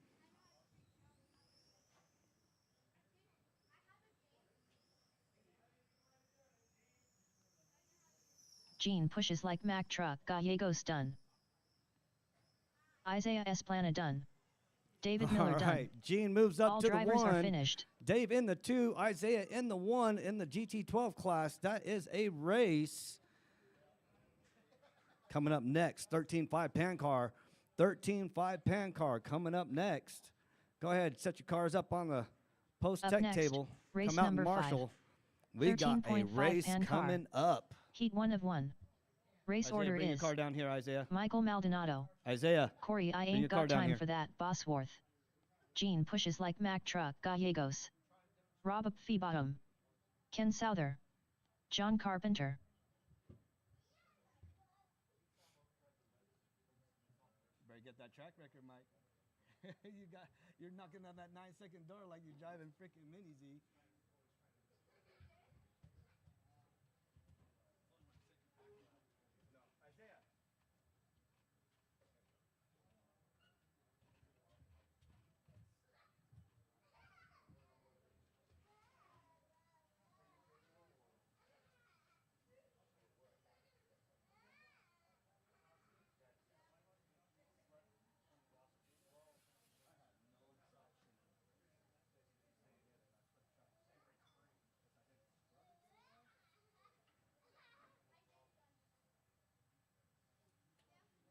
Gene Pushes Like Mack Truck Gallegos done. Isaiah Esplana done. David Miller All done. right, Gene moves up All to the drivers one. are finished. Dave in the 2, Isaiah in the 1 in the GT12 class. That is a race. Coming up next, 13.5 pan car. 13.5 pan car coming up next. Go ahead, set your cars up on the post Up tech next, table. race Come out and number 5. marshal. We got a 13.5 race pan car. coming up. Heat 1 of 1. Race Isaiah, order bring your is car down here, Isaiah. Michael Maldonado. Isaiah, Corey, I bring your ain't car got down time here. for that, Bosworth. Gene Pushes Like Mack Truck Gallegos. Rob Feebottom. Ken Souther. John Carpenter. Better get that track record, Mike. You're knocking on that 9-second door like you're driving freaking Mini Z. Isaiah.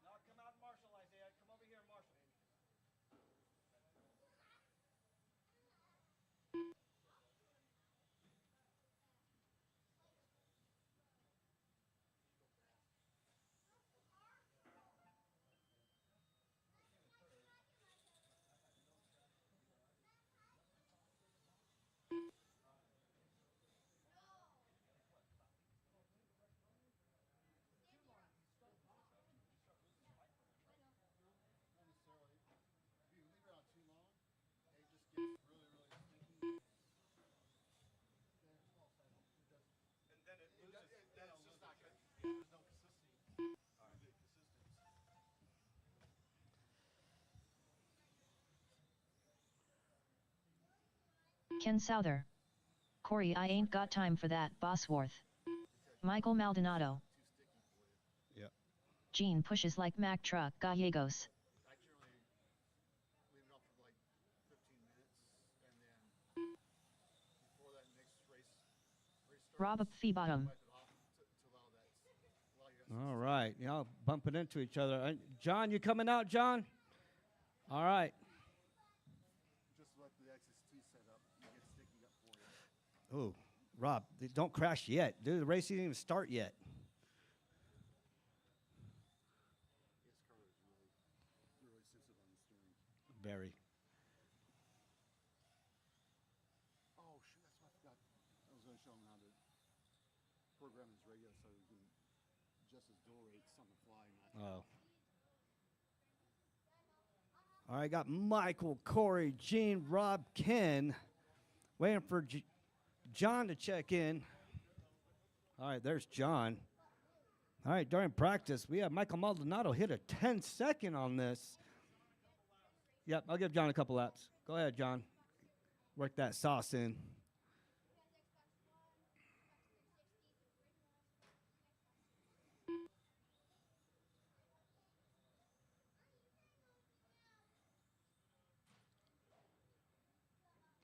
No, come out and marshal, Isaiah. Come over here and marshal. Ken Souther. Corey, I ain't got time for that, Bosworth. Michael Maldonado. Yeah. Gene Pushes Like Mack Truck Gallegos. Rob Feebottom. All right, y'all bumping into each other. John, you coming out, John? All right. Just let the XST set up and get sticky up for you. Ooh, Rob, don't crash yet. Dude, the race didn't even start yet. His car is really sensitive on the steering. Very. Oh, shoot, that's what I forgot. I was going to show him how to program his radio so he can adjust his dual rates on the fly. Oh. All right, got Michael, Corey, Gene, Rob, Ken. Waiting for John to check in. All right, there's John. All right, during practice, we have Michael Maldonado hit a 10-second on this. Yep, I'll give John a couple laps. Go ahead, John. Work that sauce in.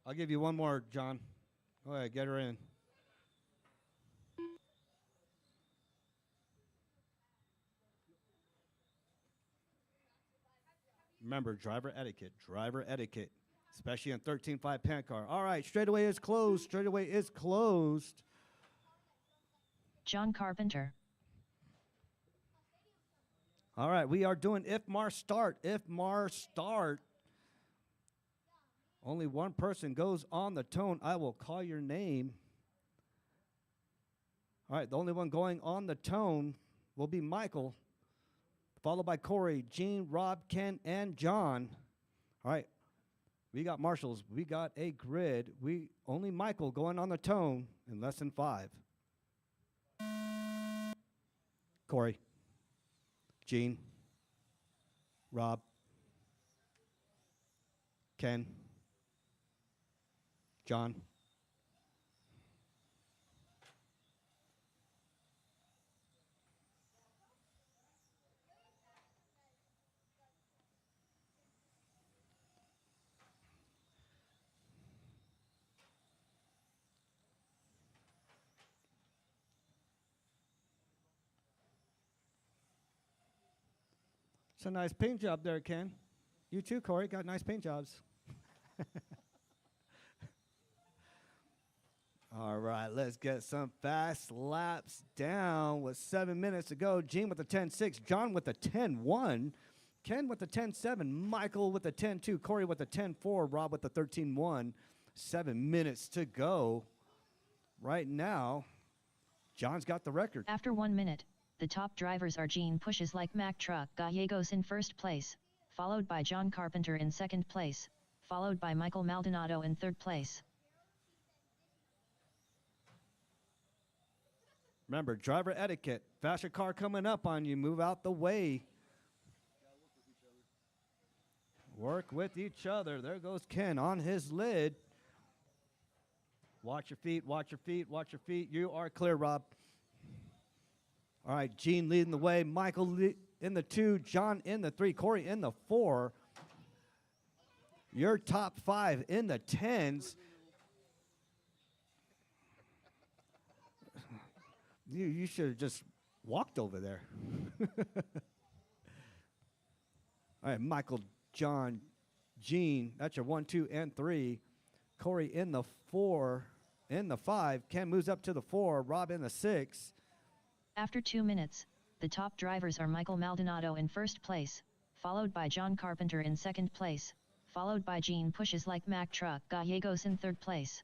I'll give you one more, John. Go ahead, get her in. Remember, driver etiquette, especially in 13.5 pan car. All right, straightaway is closed. Straightaway is closed. John Carpenter. All right, we are doing if Mar start. If Mar start. Only one person goes on the tone. I will call your name. All right, the only one going on the tone will be Michael, followed by Corey, Gene, Rob, Ken, and John. All right, we got marshals. We got a grid. Only Michael going on the tone in less than 5. Corey, Gene, Rob, Ken, John. It's a nice paint job there, Ken. You too, Corey, got nice paint jobs. All right, let's get some fast laps down with 7 minutes to go. Gene with the 10.6, John with the 10.1, Ken with the 10.7, Michael with the 10.2, Corey with the 10.4, Rob with the 13.1. 7 minutes to go. Right now, John's got the record. After 1 minute, the top drivers are Gene Pushes Like Mack Truck Gallegos in first place, followed by John Carpenter in second place, followed by Michael Maldonado in third place. Remember, driver etiquette. Faster car coming up on you. Move out the way. Work with each other. There goes Ken on his lid. Watch your feet, watch your feet, watch your feet. You are clear, Rob. All right, Gene leading the way. Michael in the 2, John in the 3, Corey in the 4. Your top 5 in the 10s. You should have just walked over there. All right, Michael, John, Gene. That's your 1, 2, and 3. Corey in the 4, in the 5. Ken moves up to the 4. Rob in the 6. After 2 minutes, the top drivers are Michael Maldonado in first place, followed by John Carpenter in second place, followed by Gene Pushes Like Mack Truck Gallegos in third place.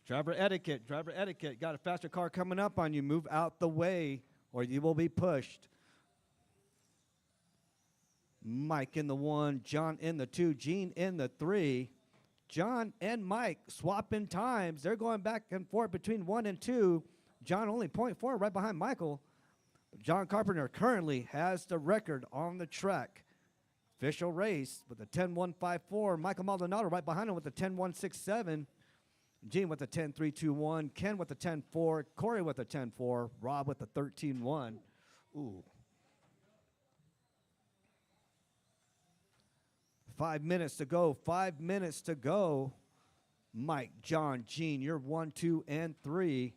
Driver etiquette, driver etiquette. Got a faster car coming up on you. Move out the way or you will be pushed. Mike in the 1, John in the 2, Gene in the 3. John and Mike swapping times. They're going back and forth between 1 and 2. John only 0.4 right behind Michael. John Carpenter currently has the record on the track. Official race with a 10.154. Michael Maldonado right behind him with a 10.167. Gene with a 10.321. Ken with a 10.4. Corey with a 10.4. Rob with a 13.1. Ooh. 5 minutes to go. 5 minutes to go. Mike, John, Gene, you're 1, 2, and 3.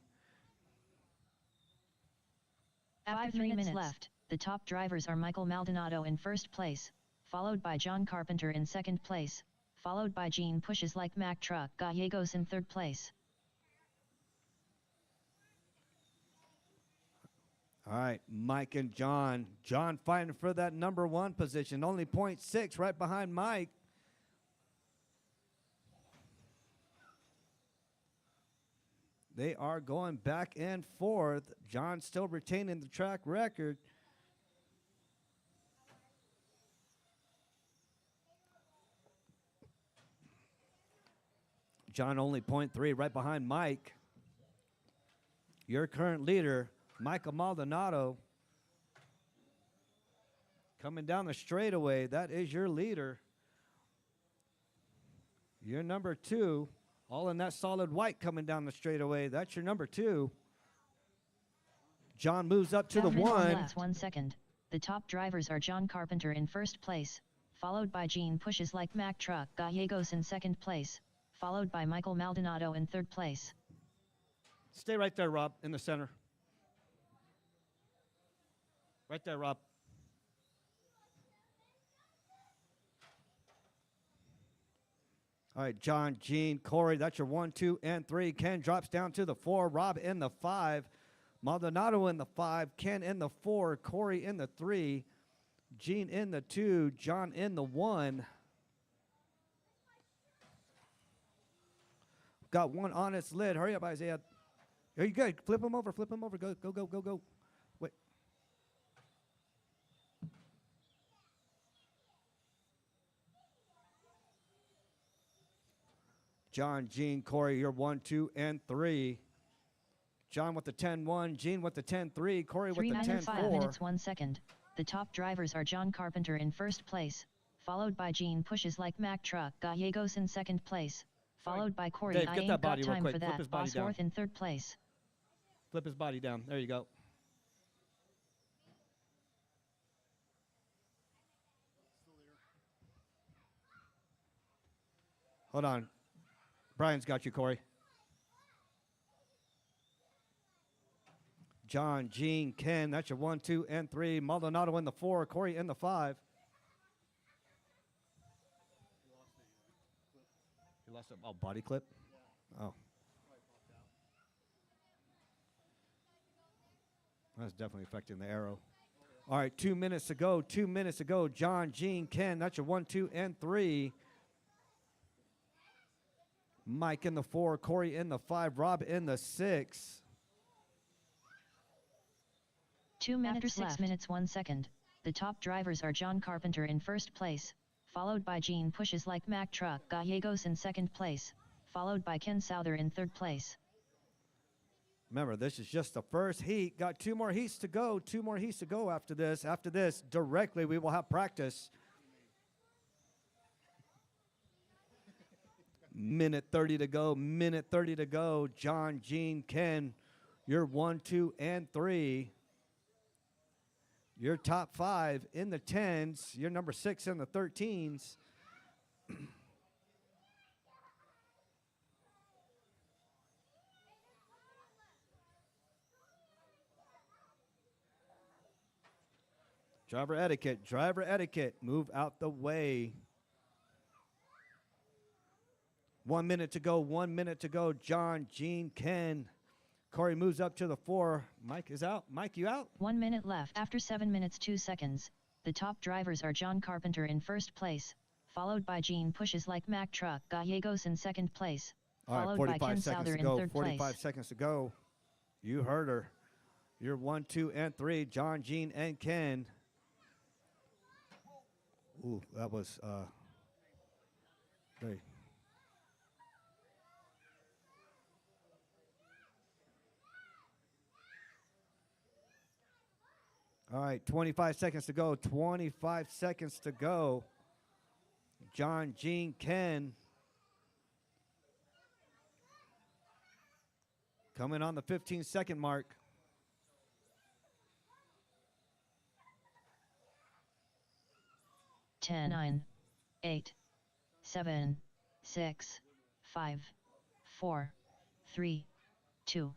After 3 minutes left, the top drivers are Michael Maldonado in first place, followed by John Carpenter in second place, followed by Gene Pushes Like Mack Truck Gallegos in third place. All right, Mike and John. John fighting for that number 1 position. Only 0.6 right behind Mike. They are going back and forth. John still retaining the track record. John only 0.3 right behind Mike. Your current leader, Michael Maldonado, coming down the straightaway. That is your leader. Your number 2, all in that solid white coming down the straightaway. That's your number 2. John moves up to the 1. Last 1 second. The top drivers are John Carpenter in first place, followed by Gene Pushes Like Mack Truck Gallegos in second place, followed by Michael Maldonado in third place. Stay right there, Rob, in the center. Right there, Rob. All right, John, Gene, Corey, that's your 1, 2, and 3. Ken drops down to the 4. Rob in the 5. Maldonado in the 5. Ken in the 4. Corey in the 3. Gene in the 2. John in the 1. Got one on its lid. Hurry up, Isaiah. Are you good? Flip him over. Flip him over. Go, go, go, go, go. Wait. John, Gene, Corey, you're 1, 2, and 3. John with the 10-1. Gene with the 10-3. Corey with 3 the 10-4. 5 minutes 1 second. The top drivers are John Carpenter in first place, followed by Gene Pushes Like Mack Truck Gallegos in second place, followed by Corey Dave, I get Ain't that Got body real Time quick. for Flip his That body down. Bosworth in third place. Flip his body down. There you go. Hold on. Brian's got you, Corey. John, Gene, Ken, that's your 1, 2, and 3. Maldonado in the 4. Corey in the 5. You lost a body clip? Oh. That's definitely affecting the arrow. All right, 2 minutes to go. 2 minutes to go. John, Gene, Ken, that's your 1, 2, and 3. Mike in the 4. Corey in the 5. Rob in the 6. 2 minutes After 6 minutes 1 second, the top drivers are John Carpenter in first place, followed by Gene Pushes Like Mack Truck Gallegos in second place, followed by Ken Souther in third place. Remember, this is just the first heat. Got 2 more heats to go. 2 more heats to go after this. After this, directly, we will have practice. Minute 30 to go. Minute 30 to go. John, Gene, Ken, you're 1, 2, and 3. Your top 5 in the 10s. You're number 6 in the 13s. Driver etiquette. Driver etiquette. Move out the way. 1 minute to go. 1 minute to go. John, Gene, Ken. Corey moves up to the 4. Mike is out. Mike, you out? 1 minute left. After 7 minutes 2 seconds, the top drivers are John Carpenter in first place, followed by Gene Pushes Like Mack Truck Gallegos in second place, followed by Ken Souther in third 45 place. seconds to go. You heard her. You're 1, 2, and 3. John, Gene, and Ken. Ooh, that was very. All right, 25 seconds to go. 25 seconds to go. John, Gene, Ken. Coming on the 15-second mark. 10, 9, 8, 7, 6, 5, 4, 3, 2,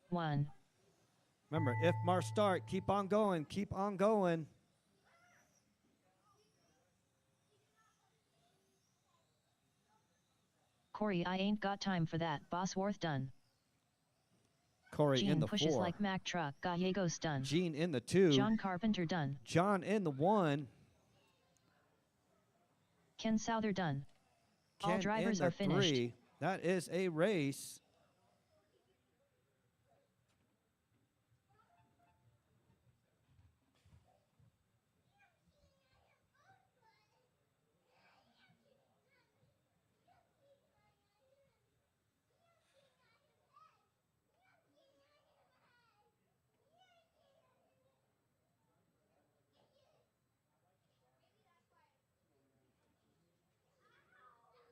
1. Remember, if Mars start, keep on going, keep on going. Corey, I ain't got time for that. Bosworth done. Corey Gene in the Pushes 4. Like Mack Truck Gallegos done. Gene in the 2. John Carpenter done. John in the 1. Ken Souther done. All Ken drivers in the are finished. 3. That is a race.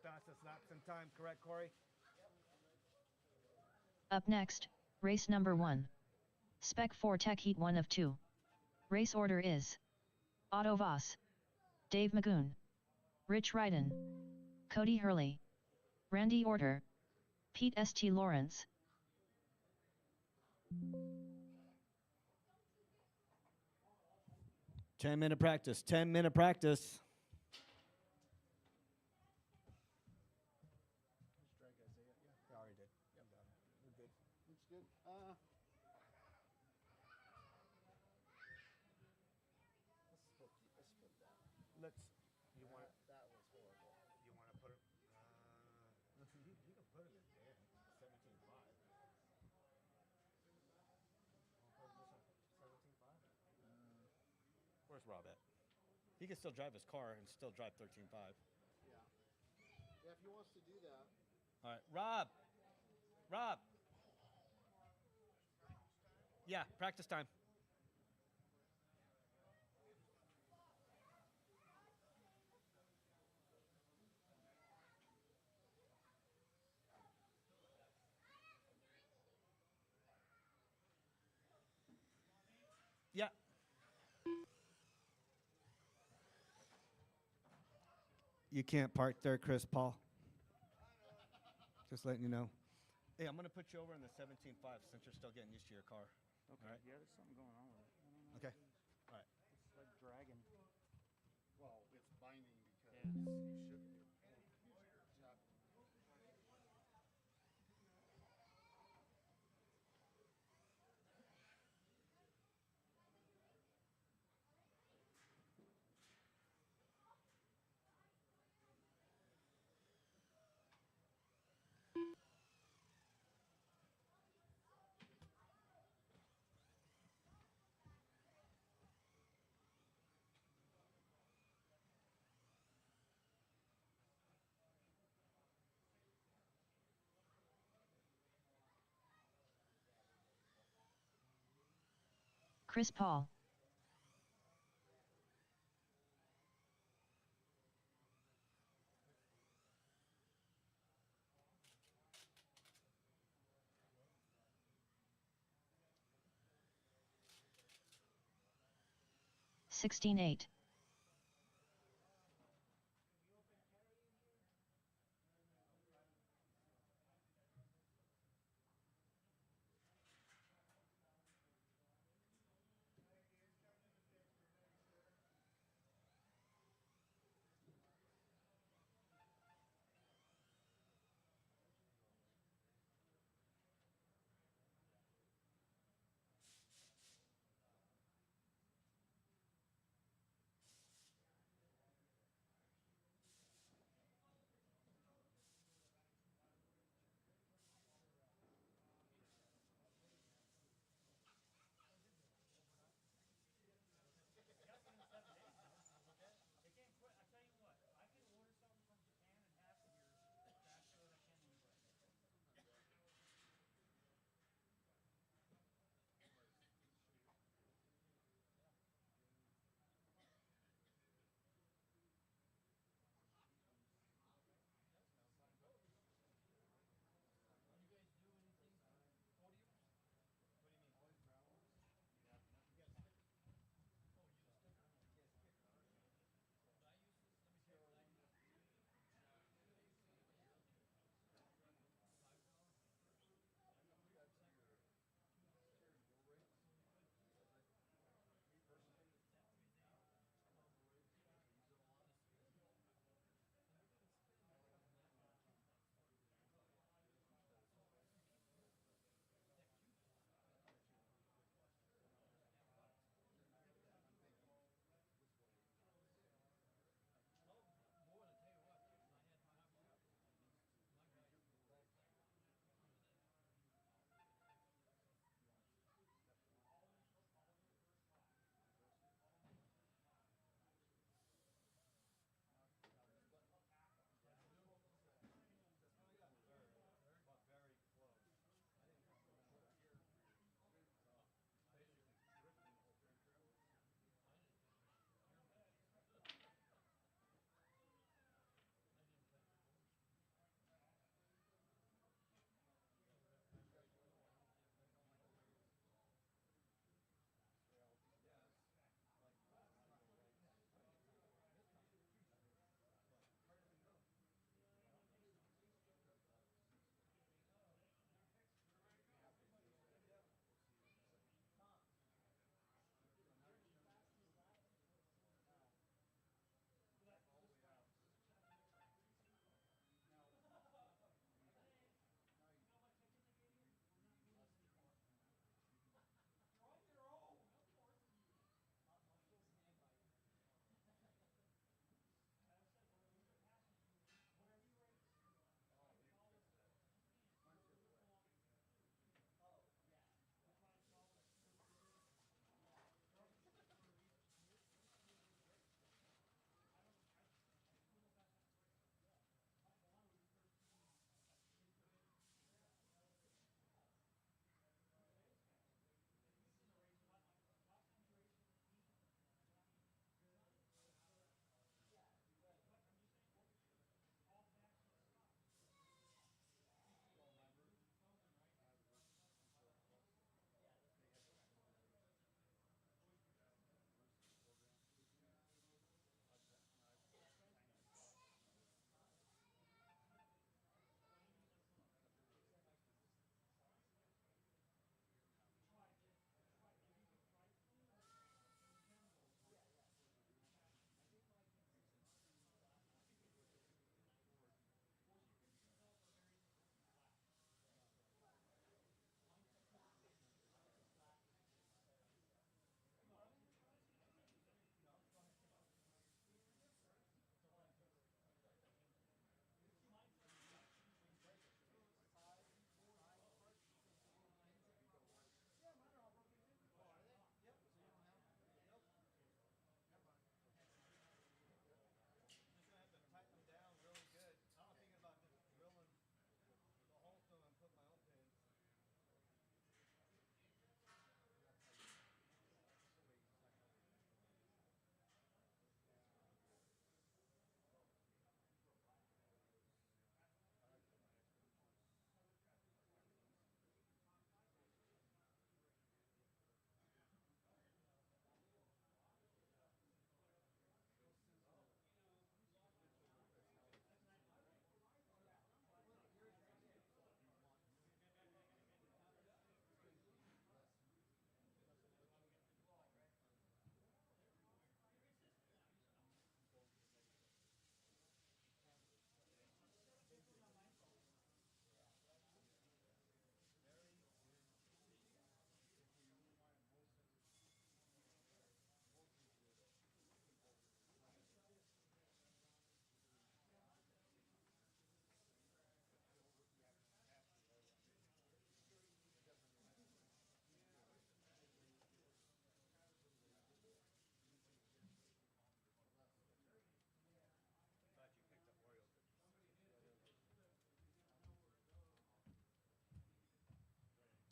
Fastest laps in time, correct, Corey? Up next, race number 1. Spec 4 Tech Heat 1 of 2. Race order is Otto Voss, Dave Magoon, Rich Ryden, Cody Hurley, Randy Order. Pete St. Lawrence. Ten-minute practice. 10-minute practice. Strike Isaiah. Yeah. I already did. Yep. We're good. Looks good. Let's split that. Let's. You want That was horrible. You want to put it? You can put it in 17.5. Where's Rob at? He can still drive his car and still drive 13.5. Yeah. Yeah, if he wants to do that. All right, Rob. Rob. Yeah, practice time. Yeah. You can't park there, Chris Paul. Just letting you know. Hey, I'm going to put you over in the 17.5 since you're still getting used to your car. Okay. All right. Yeah, there's something going on with it. I don't know. Okay. All right. It's like dragging. Well, it's binding because Yeah. you should. Yeah. Chris Paul. $16.8.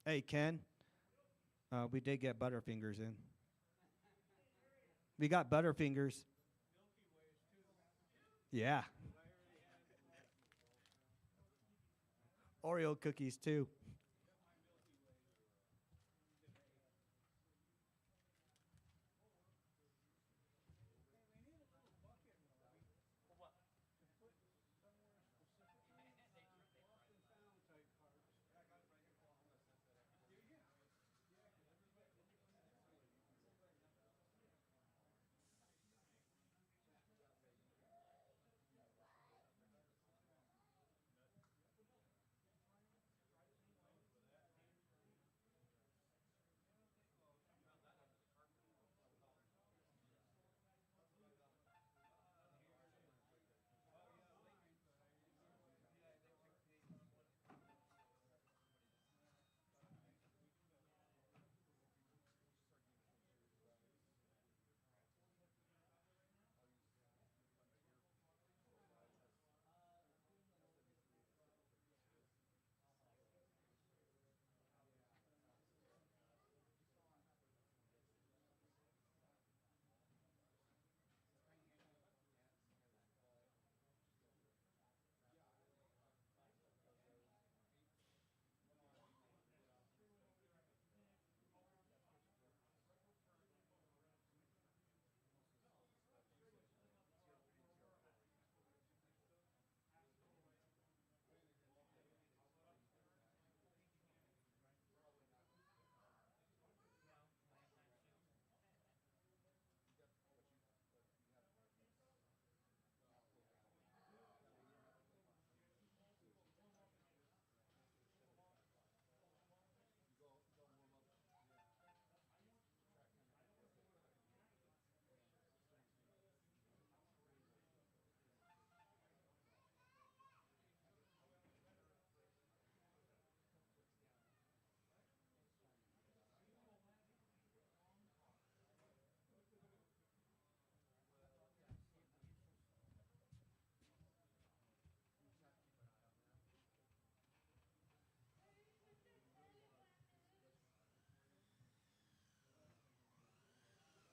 Hey, Ken, we did get Butterfingers in. We got Butterfingers. Yeah. Oreo cookies, too.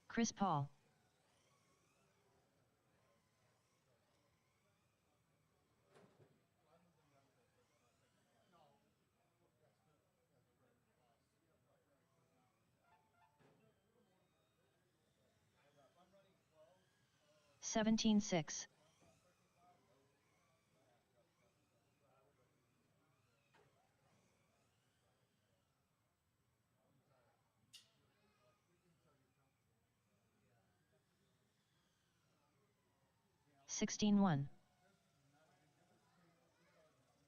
Chris Paul. Seventeen six. Sixteen one. Physically, the warmer's going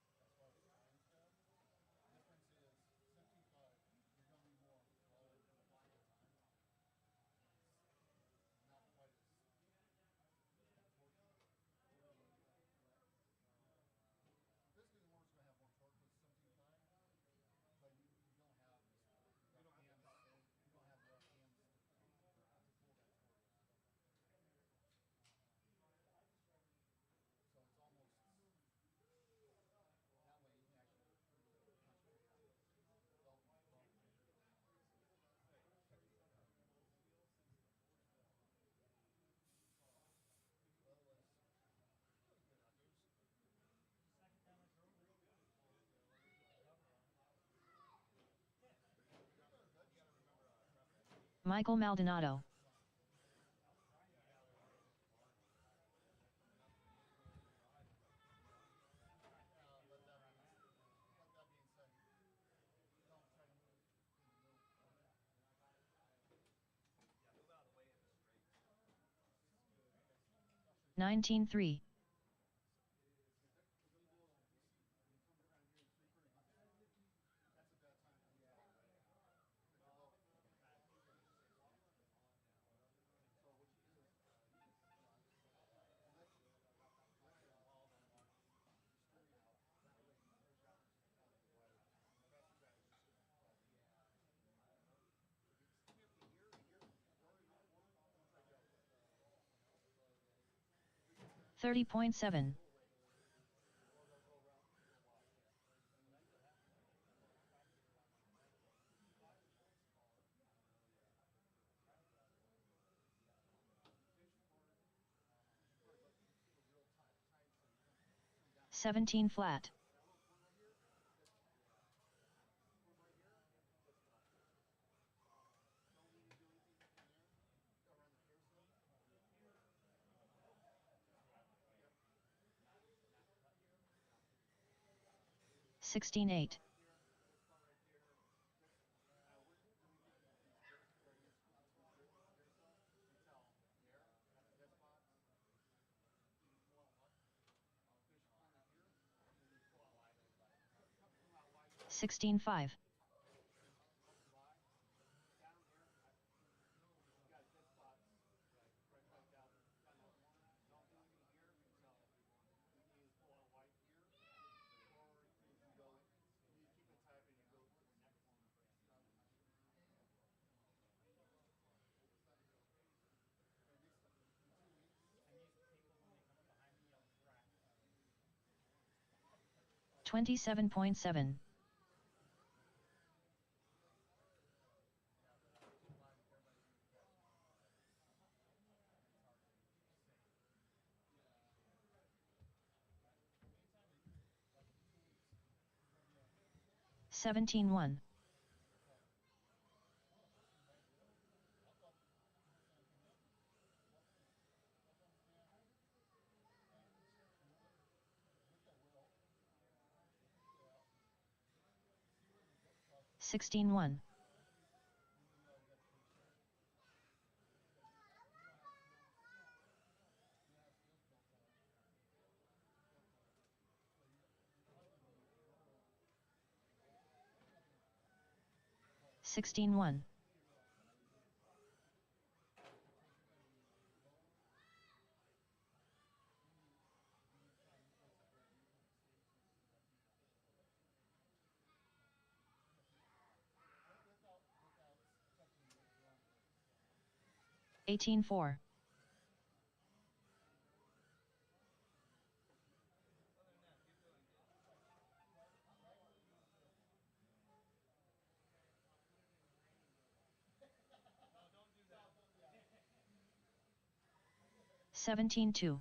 to have more torque with 17.5, but you don't have you don't have enough hams to pull that torque. So it's almost that way you can actually really concentrate on developing the car. Well, it was really good outdoors. Michael Maldonado. But that being said, don't try to move in the middle. 19-3. That's a bad time to lose ball, right? Like you're both bad finishes. So what you do is, let your steering out. That way you push out the wire. That's the strategy. 30.7. Or they'll go around, go wide. 17 flat. 16-8. 16-5. 27.7. 17-1. 16-1. 16-1. 18-4. 17-2.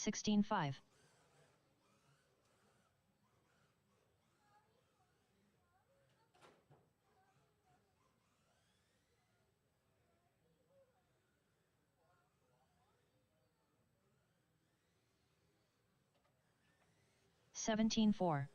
16-5. 17-4.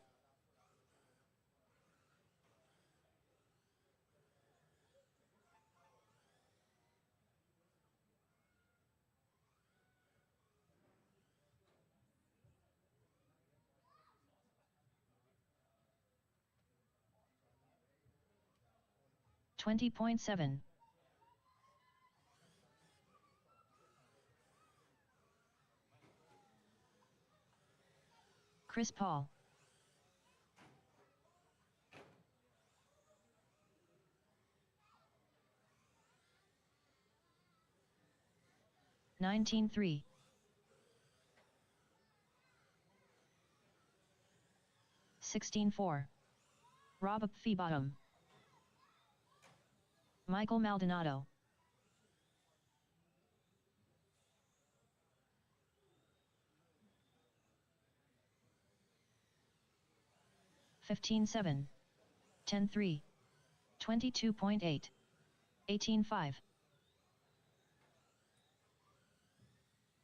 20.7. Chris Paul. Nineteen three. 16-4. Rob Feebottom. Michael Maldonado. 15-7. 10-3. 22.8. 18-5.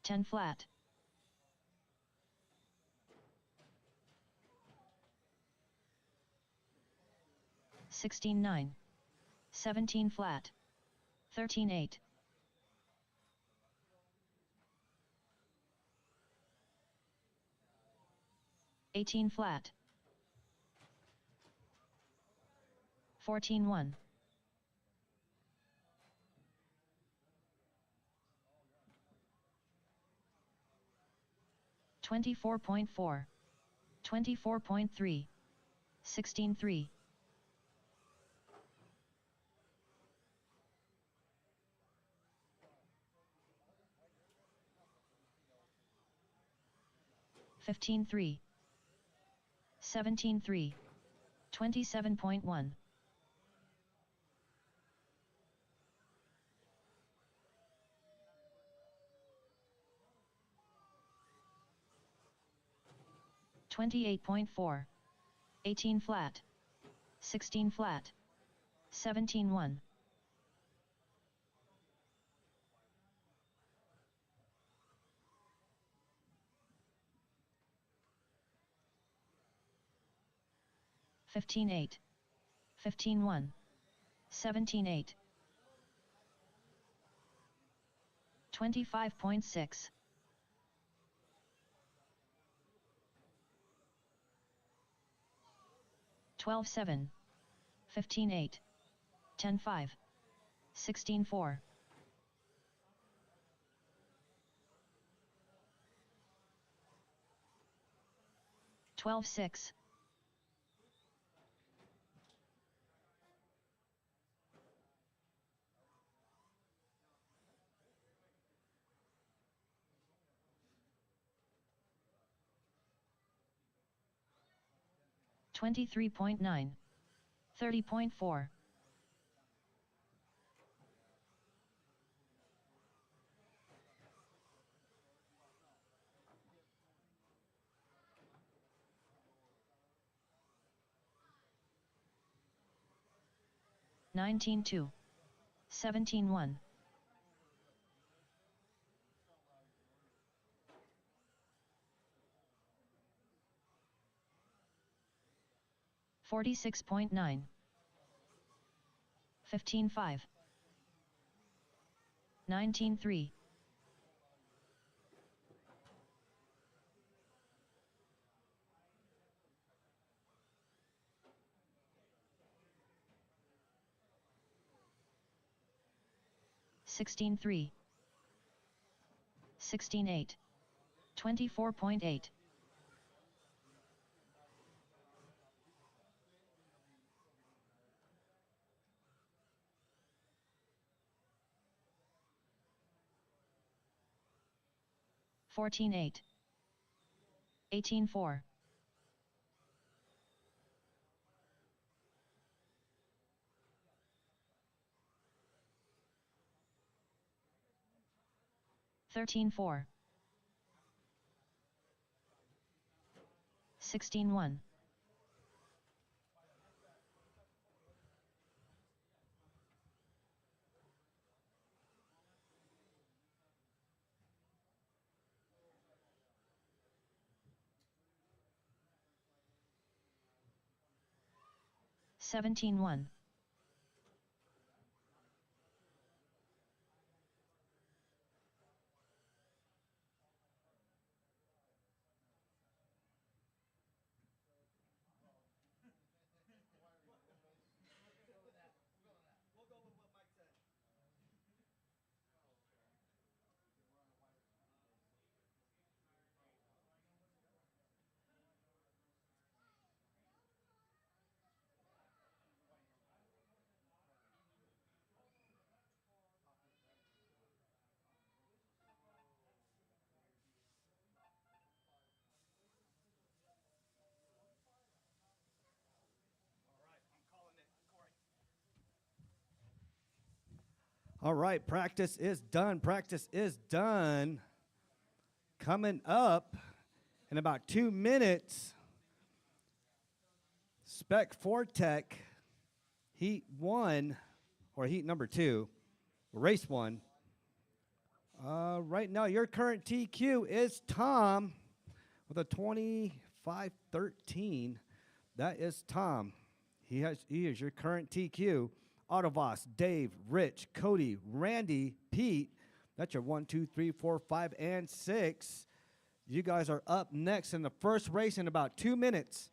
10 flat. 16-9. 17 flat. 13-8. 18 flat. 14-1. 24.4. 24.3. 16-3. 15-3. 17-3. 27.1. $28.4. 18 flat. 16 flat. 17-1. $15.8. 15-1. 17-8. 25.6. $12.7. 15.8. 10.5. 16.4. 12.6. 23.9. 30.4. 19-2. 17-1. 46.9. 15-5. 19-3. 16-3. 16-8. 24.8. 14-8. 18-4. 13-4. 16-1. 17-1. All right, practice is done. Practice is done. Coming up in about 2 minutes, Spec 4 Tech, Heat 1, or Heat number 2, Race 1. Right now, your current TQ is Tom with a 25-13. That is Tom. He is your current TQ. Autovoss, Dave, Rich, Cody, Randy, Pete. That's your 1, 2, 3, 4, 5, and 6. You guys are up next in the first race in about 2 minutes.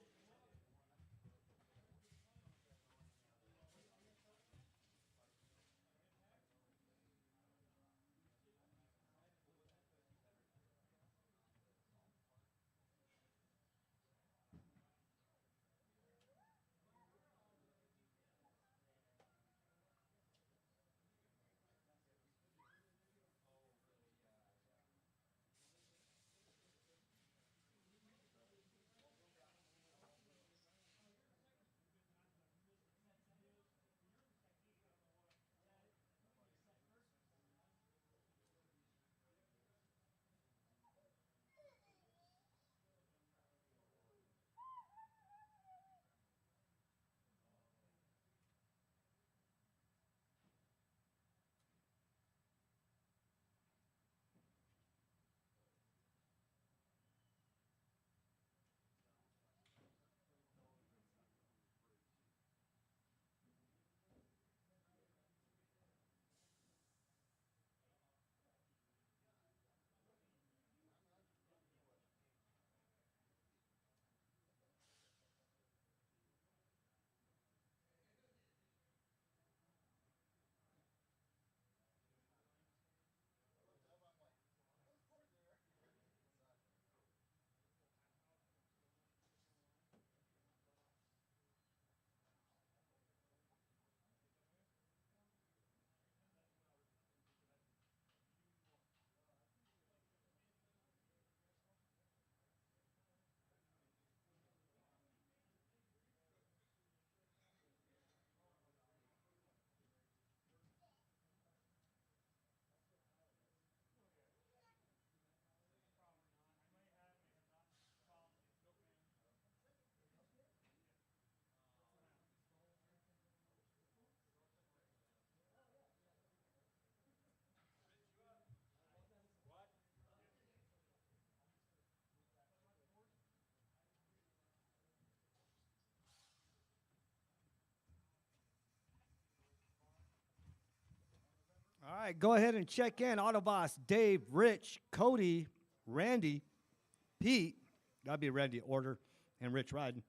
right, go ahead and check in. Autoboss, Dave, Rich, Cody, Randy, Pete. Gotta be Randy order, and Rich riding.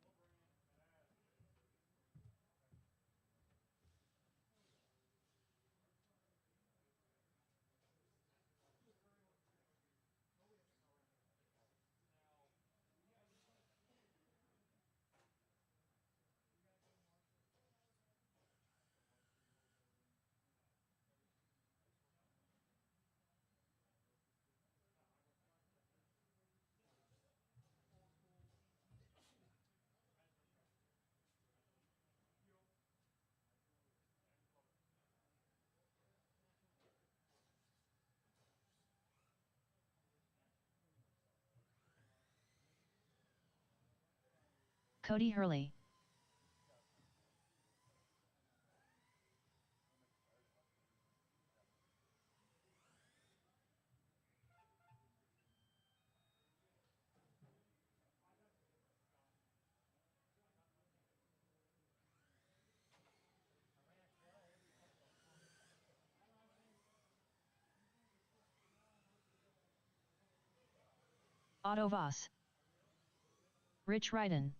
Cody Hurley. Otto Voss. Rich Ryden.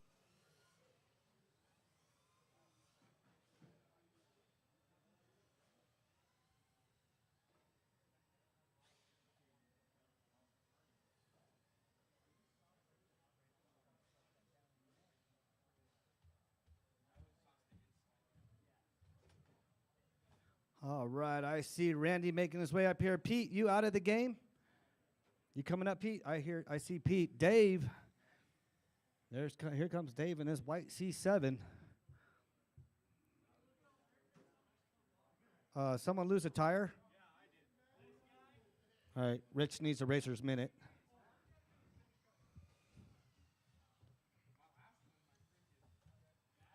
All right, I see Randy making his way up here. Pete, you out of the game? You coming up, Pete? I see Pete. Dave. Here comes Dave in his white C7. Someone lose a tire? All right, Rich needs a racer's minute.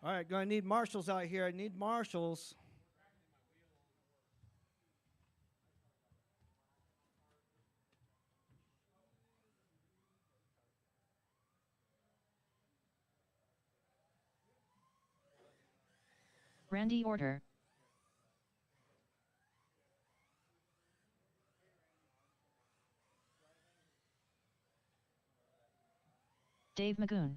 All right, gonna need marshals out here. I need marshals. Randy Order. Dave Magoon.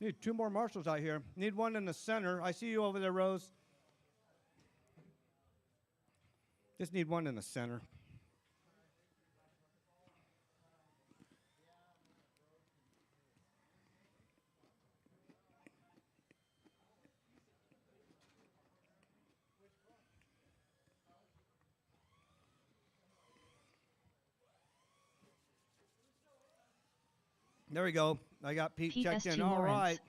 Need two more marshals out here. Need one in the center. I see you over there, Rose. Just need one in the center. There we go. I got Pete Pete checked in. S2 All Lawrence. right.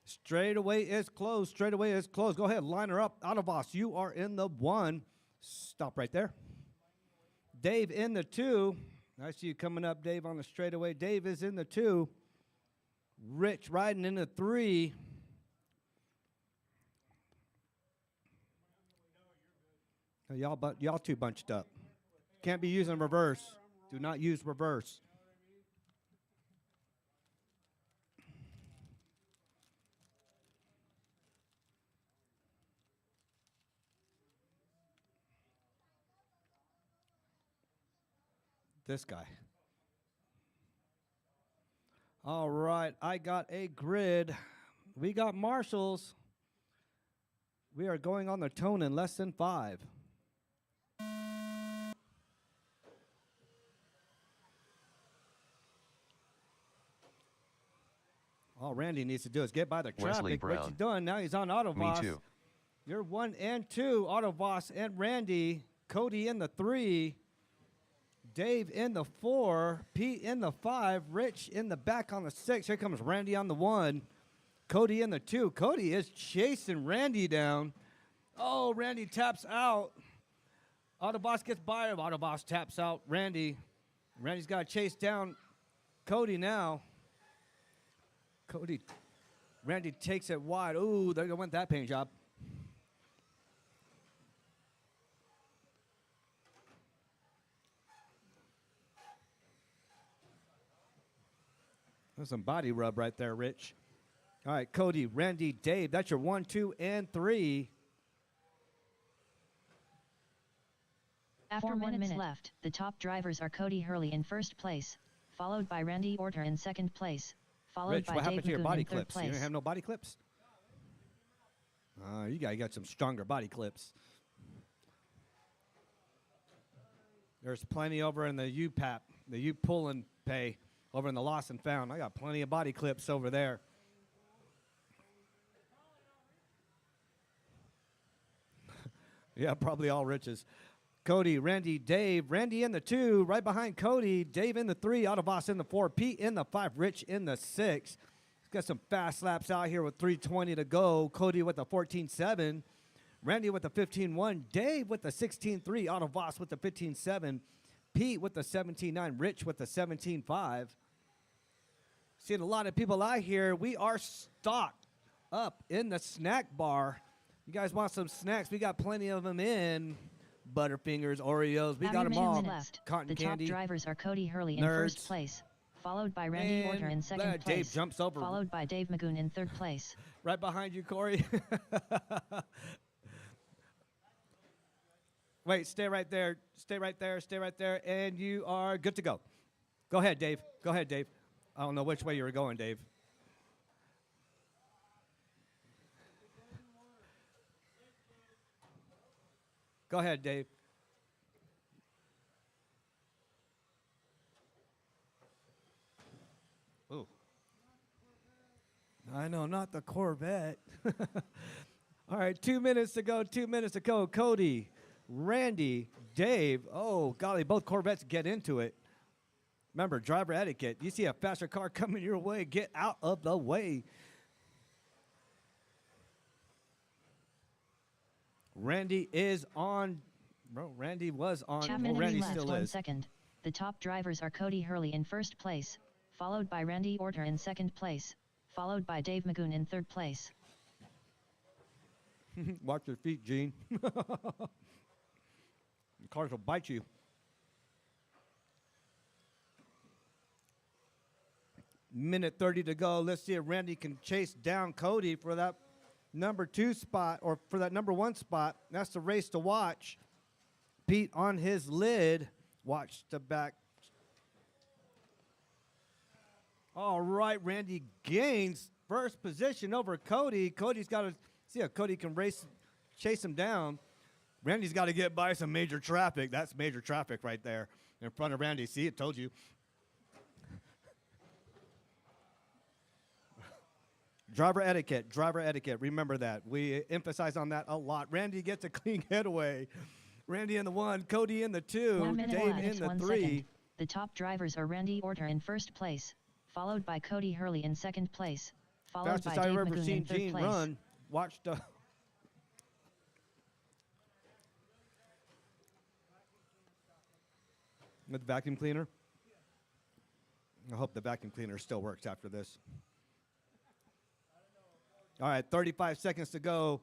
Straightaway is closed. Straightaway is closed. Go ahead. Line her up. Autoboss, you are in the 1. Stop right there. Dave in the 2. I see you coming up, Dave, on the straightaway. Dave is in the 2. Rich riding in the 3. Y'all two bunched up. Can't be using reverse. Do not use reverse. This guy. All right, I got a grid. We got marshals. We are going on the tone in less than 5. All Randy needs to do is get by the Wesley traffic. What's he Brown. doing? Now he's on Autoboss. Me too. You're 1 and 2, Autoboss and Randy. Cody in the 3. Dave in the 4, Pete in the 5, Rich in the back on the 6. Here comes Randy on the 1, Cody in the 2. Cody is chasing Randy down. Oh, Randy taps out. Autoboss gets by him. Autoboss taps out Randy. Randy's got to chase down Cody now. Randy takes it wide. Ooh, there went that paint job. There's some body rub right there, Rich. All right, Cody, Randy, Dave. That's your 1, 2, and 3. After 1 minute left, the top drivers are Cody Hurley in first place, followed by Randy Orter in second place, followed Rich, by what Dave happened to your Magoon body in third clips? You place. don't have no body clips? You got some stronger body clips. There's plenty over in the U-PAP, the U-Pull and Pay, over in the Lost and Found. I got plenty of body clips over there. Yeah, probably all Rich's. Cody, Randy, Dave. Randy in the 2, right behind Cody. Dave in the 3, Autoboss in the 4, Pete in the 5, Rich in the 6. He's got some fast laps out here with 3:20 to go. Cody with a 14.7. Randy with a 15.1. Dave with the 16.3. Autoboss with the 15.7. Pete with the 17.9. Rich with the 17.5. Seeing a lot of people out here. We are stocked up in the snack bar. You guys want some snacks? We got plenty of them in. Butterfingers, Oreos, we got them 2 all. minutes left. Cotton The candy. top drivers are Cody Hurley in Nerds. first place, followed by Randy Orter in second Dave place, jumps over followed by Dave Magoon in third place. right behind you, Corey. Wait, stay right there. Stay right there. Stay right there. And you are good to go. Go ahead, Dave. Go ahead, Dave. I don't know which way you were going, Dave. Go ahead, Dave. Ooh. I know, not the Corvette. All right, 2 minutes to go. 2 minutes to go. Cody, Randy, Dave. Oh, golly, both Corvettes get into it. Remember, driver etiquette. You see a faster car coming your way, get out of the way. Randy is on. Bro, Randy was on. 2 Well, minutes Randy left. still 1 is. second. The top drivers are Cody Hurley in first place, followed by Randy Orter in second place, followed by Dave Magoon in third place. Watch your feet, Gene. The cars will bite you. Minute 30 to go. Let's see if Randy can chase down Cody for that number 2 spot or for that number 1 spot. That's the race to watch. Pete on his lid. Watch the back. All right, Randy gains first position over Cody. Cody's got to see if Cody can chase him down. Randy's got to get by some major traffic. That's major traffic right there in front of Randy. See, it told you. Driver etiquette, driver etiquette. Remember that. We emphasize on that a lot. Randy gets a clean getaway. Randy in the 1, Cody in the 2, 1 minute Dave left. in the 1 3. second. The top drivers are Randy Orter in first place, followed by Cody Hurley in second place, followed Fastest by I've Dave ever Magoon in seen third Gene place. run. Watch the. With the vacuum cleaner. I hope the vacuum cleaner still works after this. All right, 35 seconds to go.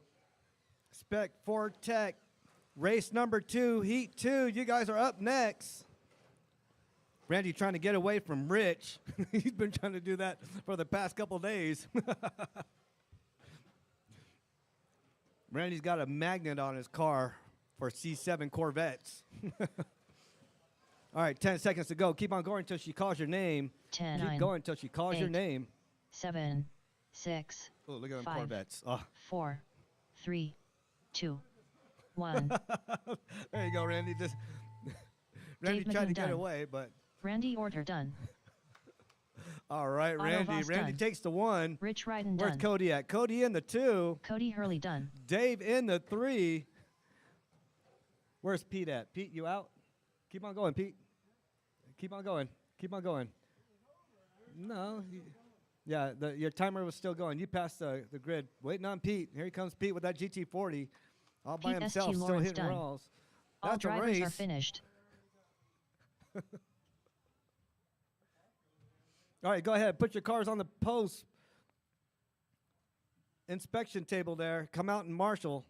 Spec 4 Tech, race number 2, heat 2. You guys are up next. Randy trying to get away from Rich. He's been trying to do that for the past couple days. Randy's got a magnet on his car for C7 Corvettes. All right, 10 seconds to go. Keep on going until she calls your name. 10, Keep 9, going until she calls your 8. name. 7, 6, Oh, look at them 5, Corvettes. Oh. 4, 3, 2, 1. There you go, Randy. Just Randy Dave tried to Magoon get done. away, but Randy Orter done. all right, Randy. Autoboss Randy done. takes the 1. Rich Ryden Where's done. Cody at? Cody in the 2. Cody Hurley done. Dave in the 3. Where's Pete at? Pete, you out? Keep on going, Pete. Keep on going. Keep on going. No. Yeah, your timer was still going. You passed the grid. Waiting on Pete. Here he comes, Pete, with that GT40. All by Pete himself, ST still Lawrence hitting done. rolls. All That's a drivers are race. finished. All right, go ahead. Put your cars on the post inspection table there. Come out and marshal.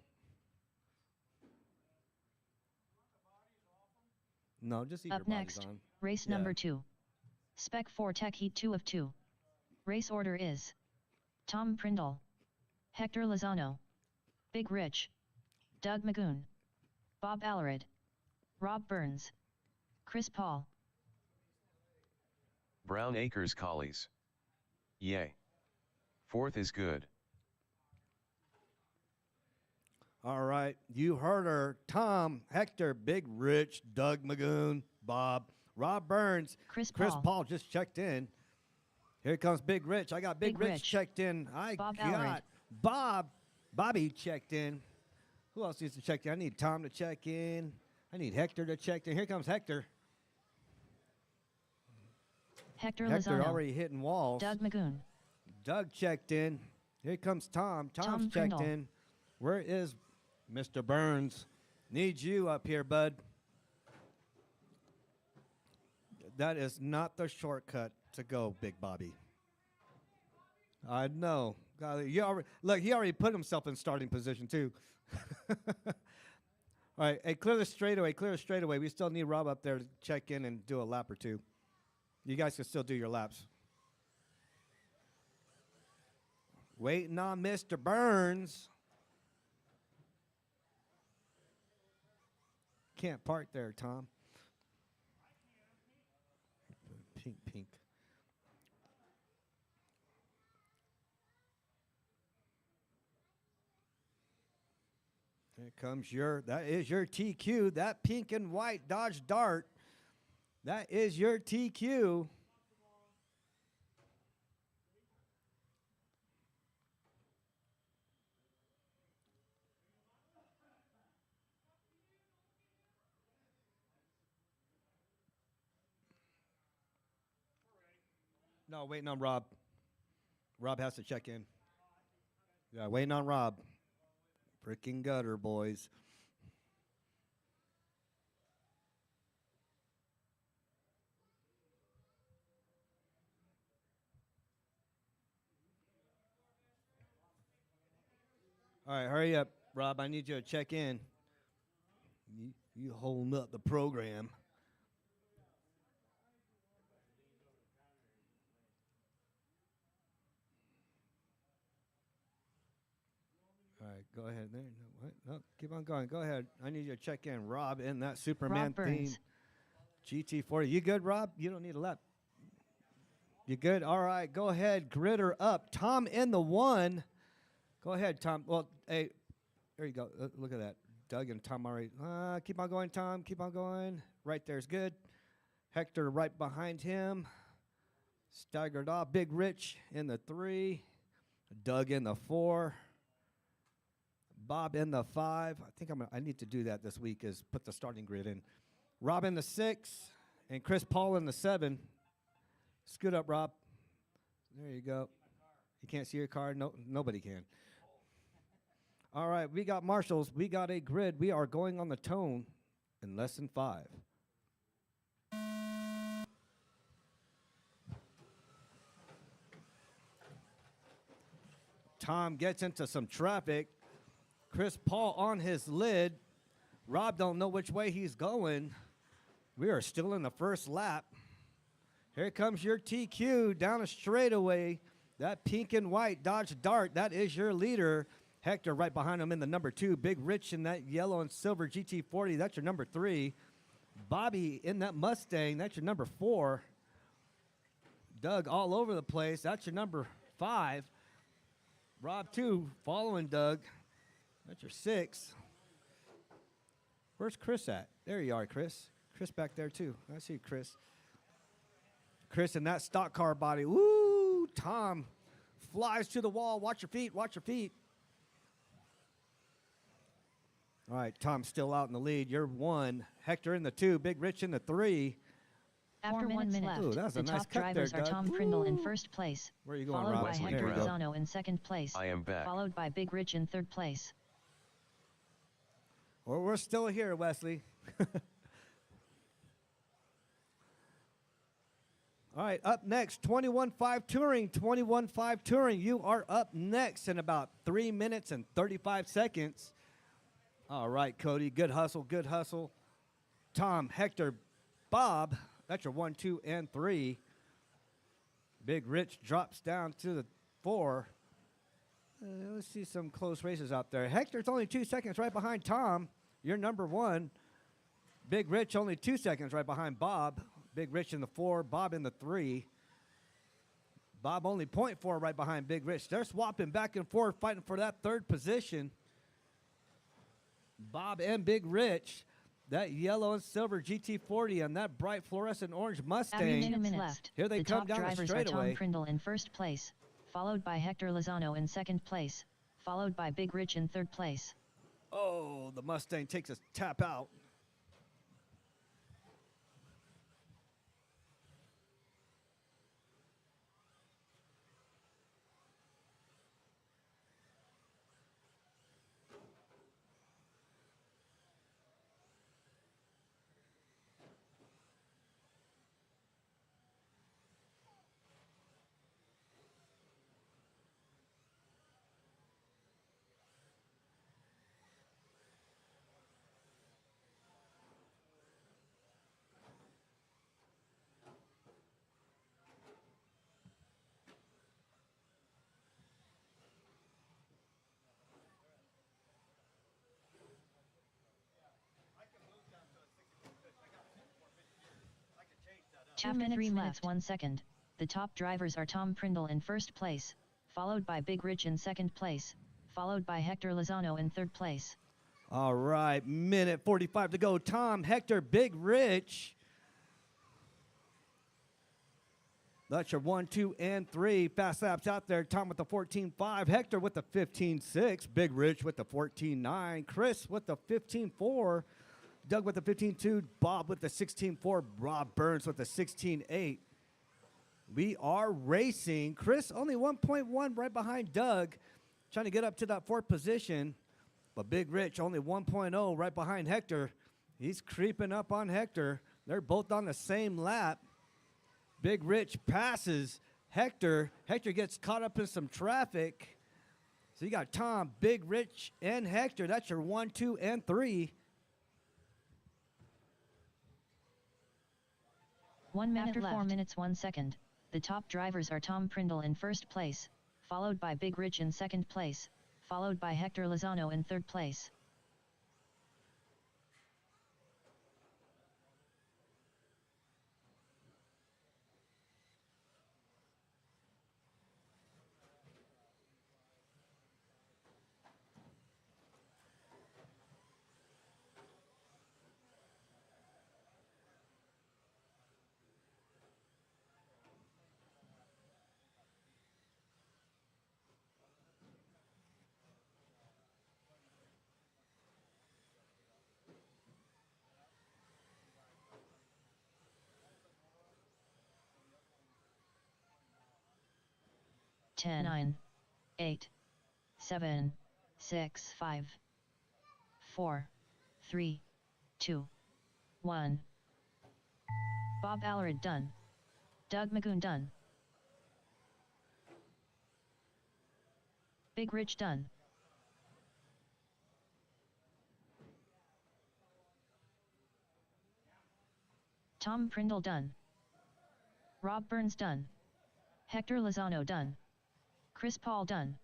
No, just leave Up your bodies next, on. race Yeah. number 2. Spec 4 Tech Heat 2 of 2. Race order is Tom Prindle, Hector Lozano, Big Rich, Doug Magoon, Bob Allred, Rob Burns, Chris Paul. Brown Acres Collies. Yay. 4th is good. All right, you heard her. Tom, Hector, Big Rich, Doug Magoon, Bob, Rob Burns, Chris Paul. Paul. Just checked in. Here comes Big Rich. I got Big Big Rich Rich. checked in. I Bob got Bobby checked in. Who else needs to check in? I need Tom to check in. I need Hector to check in. Here comes Hector. Hector Hector Lozano, already hitting walls. Doug Magoon, Doug checked in. Here comes Tom. Tom's Tom checked Prindle. in. Where is Mr. Burns? Need you up here, bud. That is not the shortcut to go, Big Bobby. I know. God, look, he already put himself in starting position, too. All right, hey, clear the straightaway. Clear the straightaway. We still need Rob up there to check in and do a lap or two. You guys can still do your laps. Waiting on Mr. Burns. Can't park there, Tom. Pink. There comes that is your TQ. That pink and white Dodge Dart. That is your TQ. No, waiting on Rob. Rob has to check in. Yeah, waiting on Rob. Freaking gutter, boys. All right, hurry up, Rob. I need you to check in. You holding up the program. All right, go ahead there. No, what? No, keep on going. Go ahead. I need you to check in, Rob, in that Superman Rob Burns. theme GT40. You good, Rob? You don't need a lap. You good? All right, go ahead. Gritter up. Tom in the 1. Go ahead, Tom. Well, hey, there you go. Look at that. Doug and Tom already. Keep on going, Tom. Keep on going. Right there's good. Hector right behind him. Staggered off. Big Rich in the 3. Doug in the 4. Bob in the 5. I think I need to do that this week is put the starting grid in. Rob in the 6. And Chris Paul in the 7. Scoot up, Rob. There you go. You can't see your car? No, nobody can. All right, we got marshals. We got a grid. We are going on the tone in less than 5. Tom gets into some traffic. Chris Paul on his lid. Rob don't know which way he's going. We are still in the first lap. Here comes your TQ down a straightaway. That pink and white Dodge Dart, that is your leader. Hector right behind him in the number 2. Big Rich in that yellow and silver GT40, that's your number 3. Bobby in that Mustang, that's your number 4. Doug all over the place, that's your number 5. Rob 2 following Doug, that's your 6. Where's Chris at? There you are, Chris. Chris back there too. I see Chris. Chris in that stock car body. Woo! Tom flies to the wall. Watch your feet. Watch your feet. All right, Tom's still out in the lead. You're 1. Hector in the 2. Big Rich in the 3. After 1 minutes minute left. Ooh, that was a the nice top cut there, drivers are Doug. Tom Prindle in first place, Where are you going, followed Rob? by Wesley Hector Graham. Lozano in second place, I am back. followed by Big Rich in third place. Well, we're still here, Wesley. All right, up next, 21.5 Touring. 21.5 Touring, you are up next in about 3 minutes and 35 seconds. All right, Cody, good hustle, good hustle. Tom, Hector, Bob, that's your 1, 2, and 3. Big Rich drops down to the 4. Let's see some close races out there. Hector's only 2 seconds right behind Tom. You're number 1. Big Rich only 2 seconds right behind Bob. Big Rich in the 4, Bob in the 3. Bob only 0.4 right behind Big Rich. They're swapping back and forth, fighting for that third position. Bob and Big Rich, that yellow and silver GT40 and that bright fluorescent orange After Mustang. 2 minutes left, Here they the come top down the drivers are straightaway. Tom Prindle in first place, followed by Hector Lozano in second place, followed by Big Rich in third place. Oh, the Mustang takes a tap out. After 3 minutes 1 second, the top drivers are Tom Prindle in first place, followed by Big Rich in second place, followed by Hector Lozano in third place. All right, minute 45 to go. Tom, Hector, Big Rich. That's your 1, 2, and 3. Fast laps out there. Tom with the 14.5. Hector with the 15.6. Big Rich with the 14.9. Chris with the 15.4. Doug with the 15.2. Bob with the 16.4. Rob Burns with the 16.8. We are racing. Chris only 1.1 right behind Doug, trying to get up to that 4th position. But Big Rich only 1.0 right behind Hector. He's creeping up on Hector. They're both on the same lap. Big Rich passes Hector. Hector gets caught up in some traffic. So you got Tom, Big Rich, and Hector. That's your 1, 2, and 3. 1 minute After left. 4 minutes 1 second, the top drivers are Tom Prindle in first place, followed by Big Rich in second place, followed by Hector Lozano in third place. Ten, 9, 8, 7, 6, 5, 4, 3, 2, 1. Bob Allred done. Doug Magoon done. Big Rich done. Tom Prindle done. Rob Burns done. Hector Lozano done. Chris Paul done.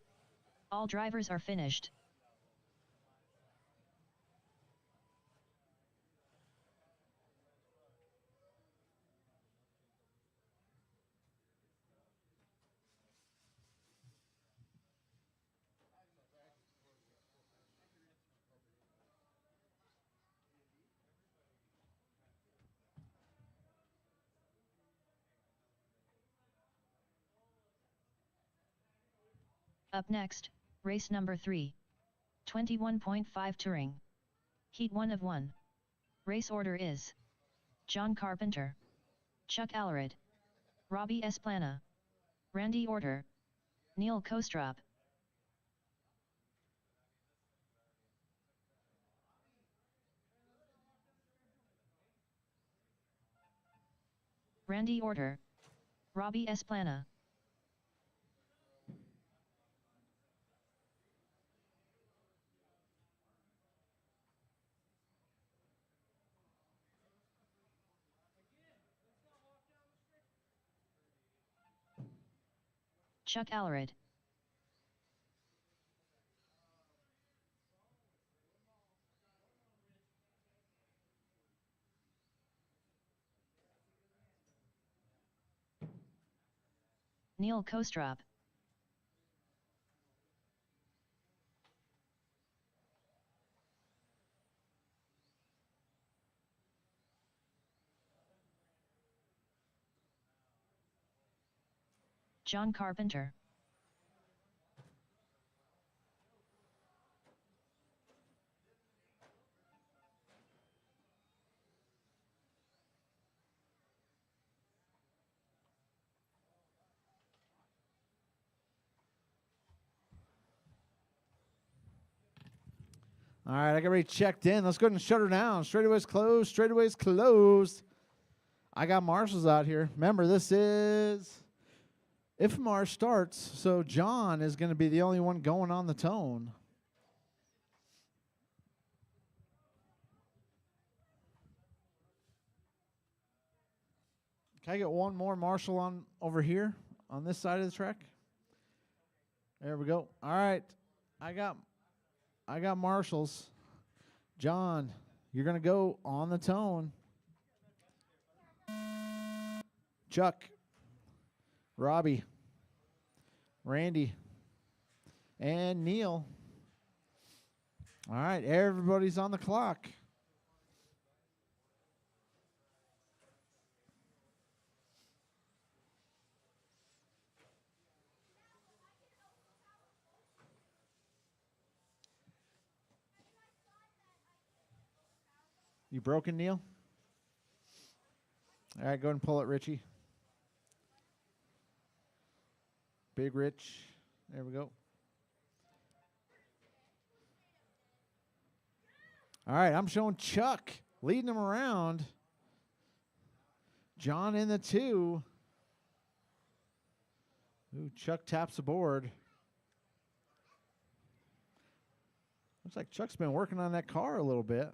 All drivers are finished. Up next, race number 3. 21.5 Touring. Heat 1 of 1. Race order is John Carpenter, Chuck Allered, Robbie Esplana, Randy Orter, Neil Kostrop. Randy Orter, Robbie Esplana. Chuck Allered. Neil Kostrop. John Carpenter. All right, I got everybody checked in. Let's go ahead and shut her down. Straightaway's closed. Straightaway's closed. I got marshals out here. Remember, this is if Marsh starts, so John is going to be the only one going on the tone. Can I get one more marshal on over here on this side of the track? There we go. All right, I got marshals. John, you're going to go on the tone. Chuck, Robbie, Randy, and Neil. All right, everybody's on the clock. You broken, Neil? All right, go ahead and pull it, Richie. Big Rich. There we go. All right, I'm showing Chuck leading him around. John in the 2. Ooh, Chuck taps the board. Looks like Chuck's been working on that car a little bit.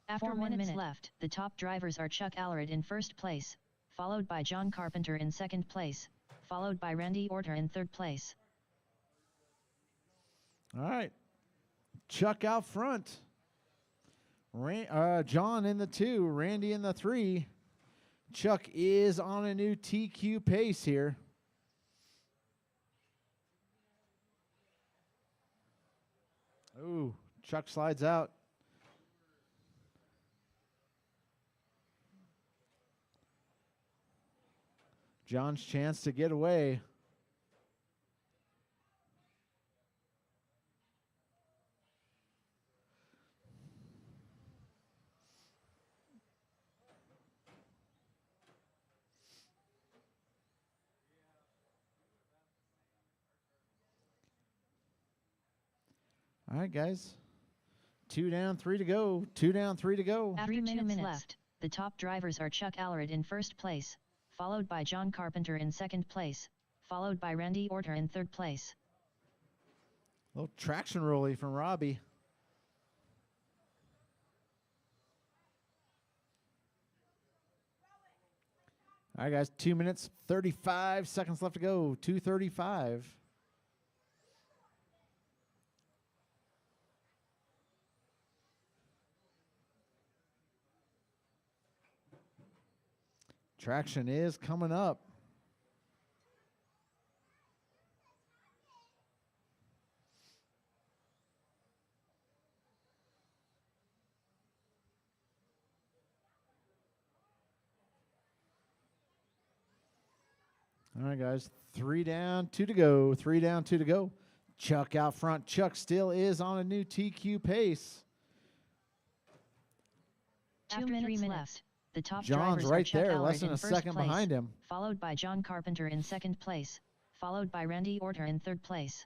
After 1 minute left, the top drivers are Chuck Allered in first place, followed by John Carpenter in second place, followed by Randy Orter in third place. All right. Chuck out front. John in the 2, Randy in the 3. Chuck is on a new TQ pace here. Ooh, Chuck slides out. John's chance to get away. All right, guys. 2 down, 3 to go. 2 down, 3 to go. After 2 minutes left, the top drivers are Chuck Allered in first place, followed by John Carpenter in second place, followed by Randy Orter in third place. A little traction rolly from Robbie. All right, guys. 2 minutes, 35 seconds left to go. 2:35. Traction is coming up. All right, guys. 3 down, 2 to go. 3 down, 2 to go. Chuck out front. Chuck still is on a new TQ pace. 2 After minutes left. The top John's drivers right are Chuck there, Allred less than in a first second place, behind him. followed by John Carpenter in second place, followed by Randy Orter in third place.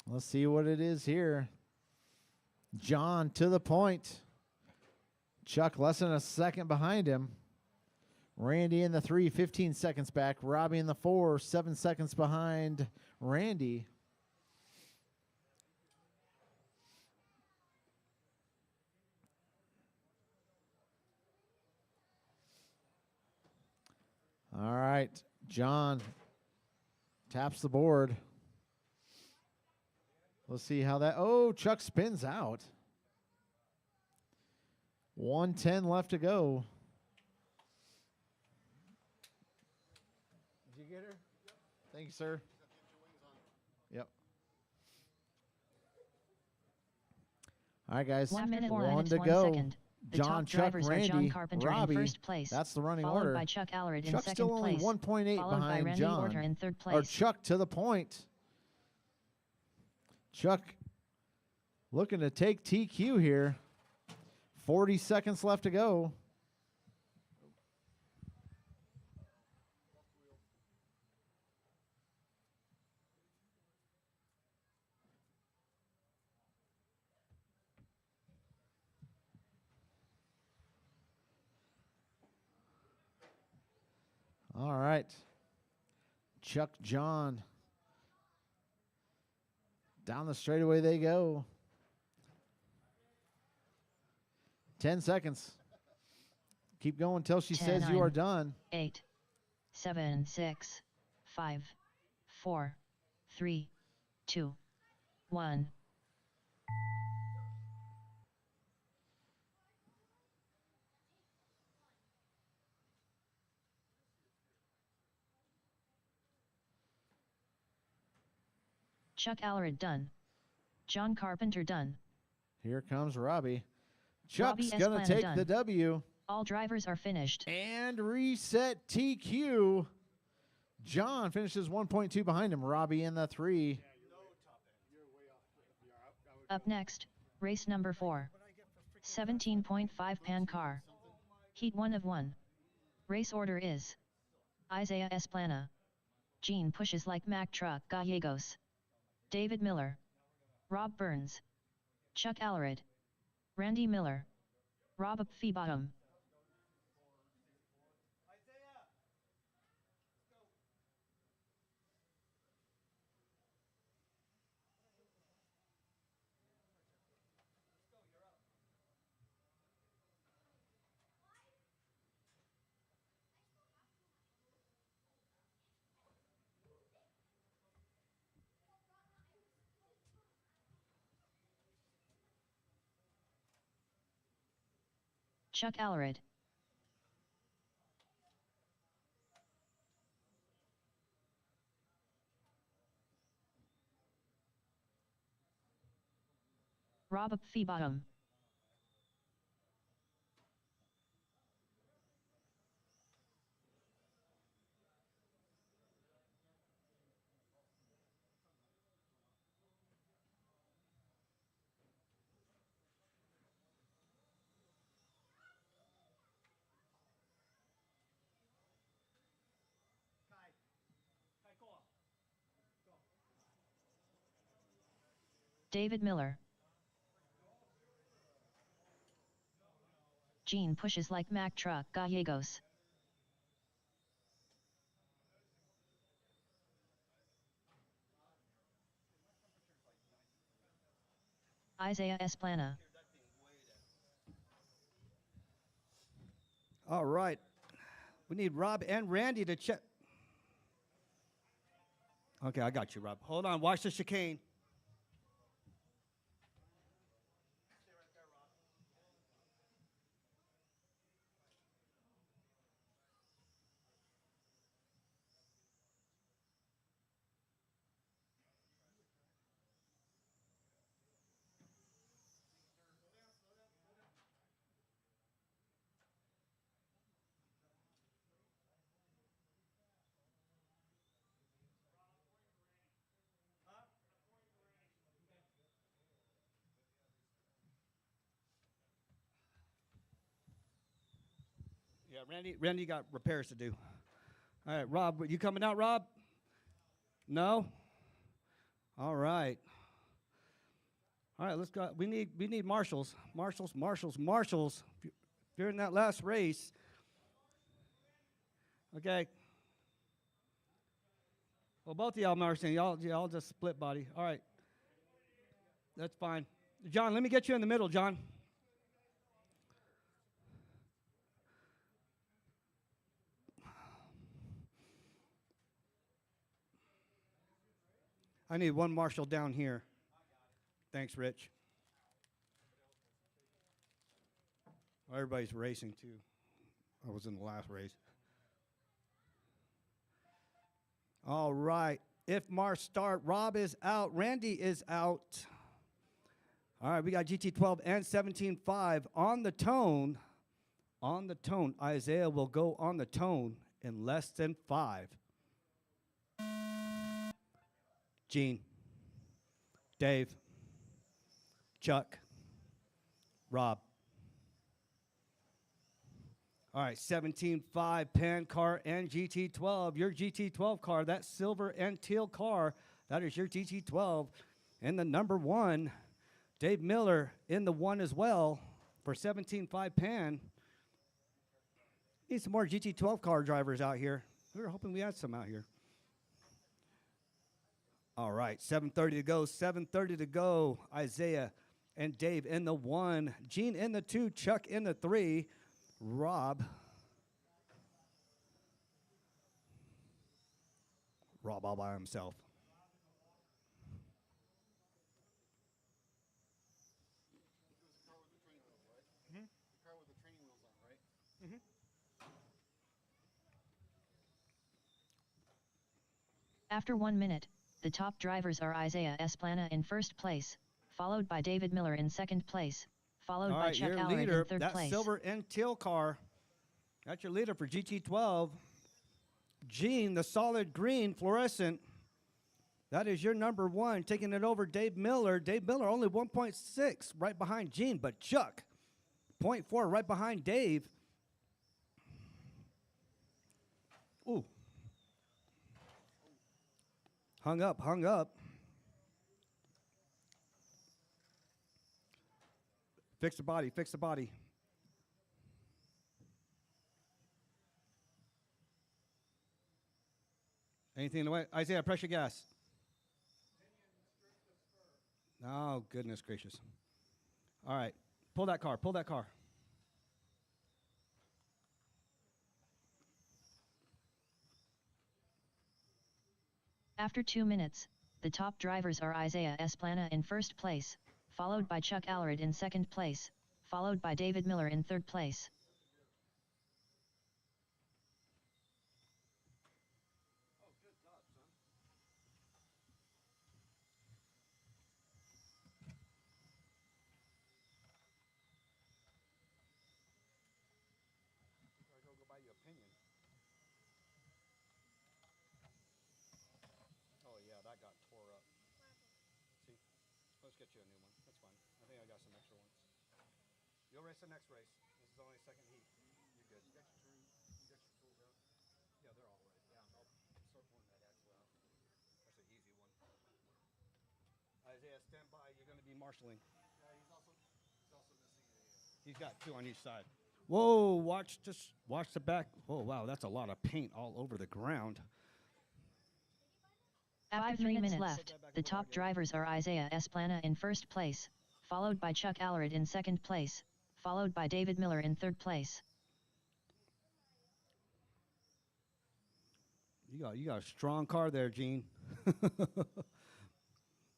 Let's see what it is here. John to the point. Chuck less than a second behind him. Randy in the 3, 15 seconds back. Robbie in the 4, 7 seconds behind Randy. All right, John taps the board. Let's see how that. Oh, Chuck spins out. 1:10 left to go. Did you get her? Thank you, sir. Yep. All right, guys. 1 minute, 4 one minutes, to 1 go. second. The John, top Chuck, drivers Randy, are John Carpenter Robbie. in first place, That's the running followed order. by Chuck Allred in Chuck's second still only place, 1.8 followed by behind Randy John. Orter in third Or place. Chuck to the point. Chuck looking to take TQ here. 40 seconds left to go. All right. Chuck, John. Down the straightaway they go. 10 seconds. Keep going until she 10, says you are 9, done. 8, 7, 6, 5, 4, 3, 2, 1. Chuck Allred done. John Carpenter done. Here comes Robbie. Chuck's Robbie going to Esplana take done. the W. All drivers are finished. And reset TQ. John finishes 1.2 behind him. Robbie in the 3. Up next, race number 4. 17.5 pan car. Heat 1 of 1. Race order is Isaiah Esplana. Gene pushes like Mack Truck Gallegos. David Miller. Rob Burns. Chuck Allred. Randy Miller. Rob Feebottom. Chuck Allred. Rob Feebottom. David Miller. Gene pushes like Mack Truck Gallegos. Isaiah Esplana. All right. We need Rob and Randy to check. Okay, I got you, Rob. Hold on. Watch the chicane. Randy, you got repairs to do. All right, Rob, you coming out, Rob? No? All right. All right, let's go. We need marshals. Marshals. If you're in that last race, okay. Well, both of y'all marshing. Y'all just split body. All right. That's fine. John, let me get you in the middle, John. I need one marshal down here. Thanks, Rich. Well, everybody's racing, too. I was in the last race. All right. If Mars start, Rob is out. Randy is out. All right, we got GT12 and 17.5 on the tone. On the tone. Isaiah will go on the tone in less than 5. Gene, Dave, Chuck, Rob. All right, 17.5 Pan car and GT12. Your GT12 car, that silver and teal car, that is your GT12. And the number 1, Dave Miller in the 1 as well for 17.5 Pan. Need some more GT12 car drivers out here. We were hoping we had some out here. All right, 7:30 to go. 7:30 to go. Isaiah and Dave in the 1. Gene in the 2. Chuck in the 3. Rob all by himself. It was a car with the training wheels, right? Mm-hmm. The car with the training wheels on, right? Mm-hmm. After 1 minute, the top drivers are Isaiah Esplana in first place, followed by David Miller in second place, followed All by right, Chuck your Allred leader, in third that place. silver and teal car, that's your leader for GT12. Gene, the solid green fluorescent, that is your number 1, taking it over Dave Miller. Dave Miller only 1.6 right behind Gene, but Chuck, 0.4 right behind Dave. Ooh. Hung up. Fix the body. Anything in the way? Isaiah, pressure gas. Oh, goodness gracious. All right. Pull that car. After 2 minutes, the top drivers are Isaiah Esplana in first place, followed by Chuck Allred in second place, followed by David Miller in third place. Oh, yeah, that got tore up. See? Let's get you a new one. That's fine. I think I got some extra ones. You'll race the next race. This is only second heat. You're good. You got your tools out. Yeah, they're all right. Yeah, I'll start pulling that axle out. That's an easy one. Isaiah, stand by. You're going to be marshaling. Yeah, he's also missing a. He's got 2 on each side. Whoa, watch the back. Oh, wow, that's a lot of paint all over the ground. After 3 minutes left, the top drivers are Isaiah Esplana in first place, followed by Chuck Allred in second place, followed by David Miller in third place. You got a strong car there, Gene.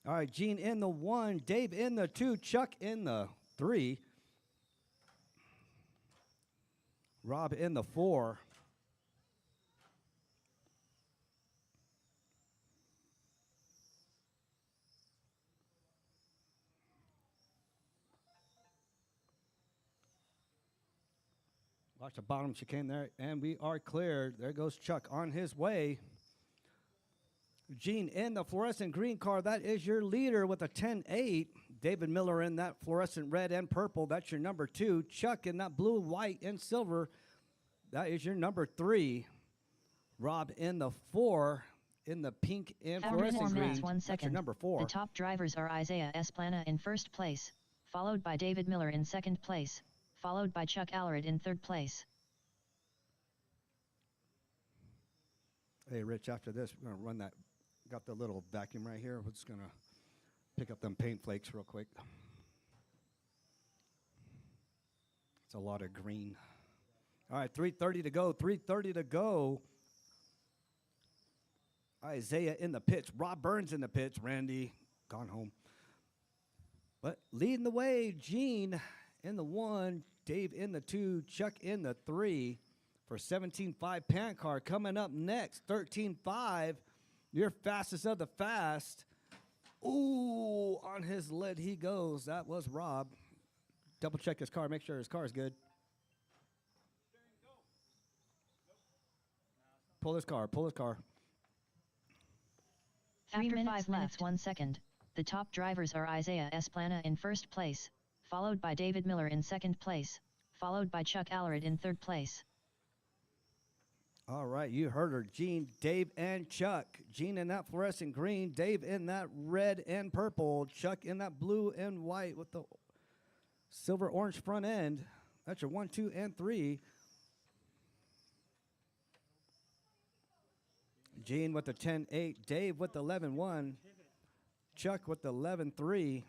All right, Gene in the 1, Dave in the 2, Chuck in the 3, Rob in the 4. Watch the bottom chicane there, and we are cleared. There goes Chuck on his way. Gene in the fluorescent green car. That is your leader with a 10.8. David Miller in that fluorescent red and purple. That's your number 2. Chuck in that blue, white, and silver. That is your number 3. Rob in the 4 in the pink and After 4 fluorescent green. minutes 1 That's your second, number 4. the top drivers are Isaiah Esplana in first place, followed by David Miller in second place, followed by Chuck Allred in third place. Hey, Rich, after this, we're going to run that. Got the little vacuum right here. We're just going to pick up them paint flakes real quick. It's a lot of green. All right, 3:30 to go. 3:30 to go. Isaiah in the pits. Rob Burns in the pits. Randy gone home. But leading the way, Gene in the 1, Dave in the 2, Chuck in the 3 for 17.5 pan car. Coming up next, 13.5. Your fastest of the fast. Ooh, on his lid he goes. That was Rob. Double check his car. Make sure his car is good. Pull his car. Pull his car. After 5 minutes 1 second, the top drivers are Isaiah Esplana in first place, followed by David Miller in second place, followed by Chuck Allred in third place. All right, you heard her. Gene, Dave, and Chuck. Gene in that fluorescent green. Dave in that red and purple. Chuck in that blue and white with the silver orange front end. That's your 1, 2, and 3. Gene with the 10-8. Dave with the 11-1. Chuck with the 11-3.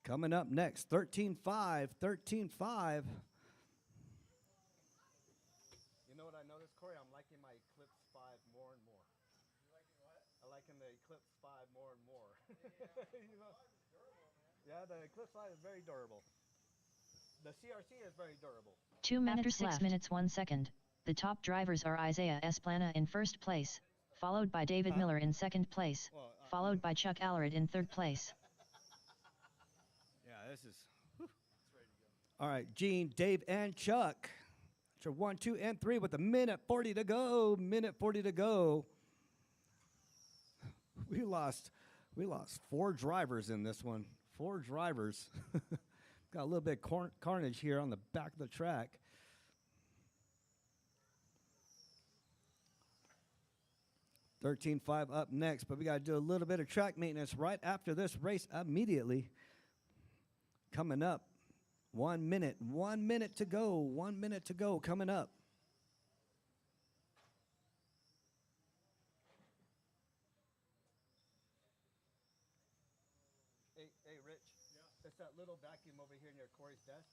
Coming up next, 13.5. 13.5. You know what I noticed, Corey? I'm liking my Eclipse 5 more and more. You liking what? I liking the Eclipse 5 more and more. You know? Yeah, the Eclipse 5 is very durable. The CRC is very durable. 2 minutes After 6 minutes 1 second, the top drivers are Isaiah Esplana in first place, followed by David Miller in second place, followed by Chuck Allred in third place. Yeah, this is. Whew. All right, Gene, Dave, and Chuck. So 1, 2, and 3 with a minute 40 to go. Minute 40 to go. We lost 4 drivers in this one. 4 drivers. Got a little bit of carnage here on the back of the track. $13.5 up next, but we got to do a little bit of track maintenance right after this race immediately. Coming up, 1 minute to go, 1 minute to go, coming up. Hey, Rich. Yeah. It's that little vacuum over here near Corey's desk.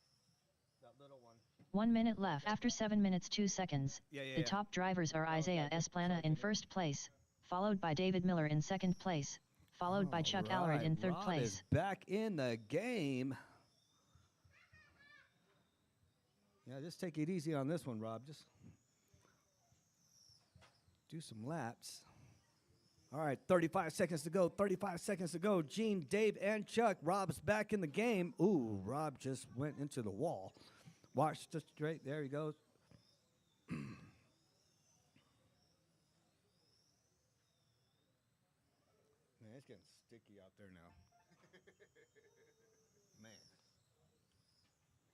That little one. 1 minute left. After 7 minutes 2 seconds, the top drivers are Isaiah Esplana in first place, followed by David Miller in second place, followed by Chuck Allred in third Rob place. is back in the game. Yeah, just take it easy on this one, Rob. Just do some laps. All right, 35 seconds to go. 35 seconds to go. Gene, Dave, and Chuck. Rob's back in the game. Ooh, Rob just went into the wall. Watch just straight. There he goes. Man, it's getting sticky out there now. Man.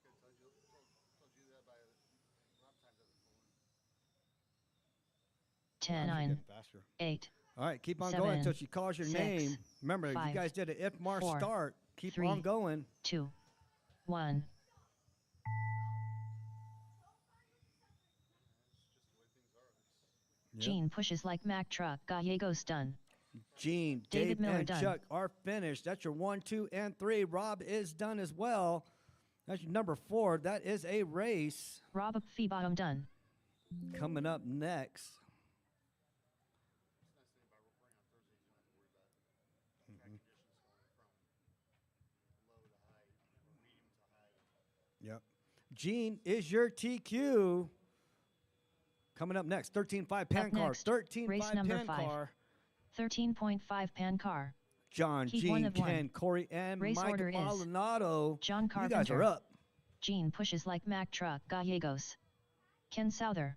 I told you that by Rob times it for 10, Rob's 9, getting faster. 8. All right, keep on 7, going until she calls your 6, name. Remember, 5, you guys did an if-Mar 4, start. Keep 3, on going. 2, 1. Yep. Gene pushes like Mack truck. Gallegos done. Gene, David Dave, Miller and done. Chuck are finished. That's your 1, 2, and 3. Rob is done as well. That's your number 4. That is a race. Rob up fee bottom done. Coming up next. Yep. Gene is your TQ. Coming up next, 13.5 pan Up car. next, 13.5 race number pan 5. car. 13.5 pan car. John, Heat Gene, 1 of 1. Ken, Corey, and Race Mike order is Maldonado. John You guys Carpenter. are up. Gene pushes like Mack truck. Gallegos. Ken Souther.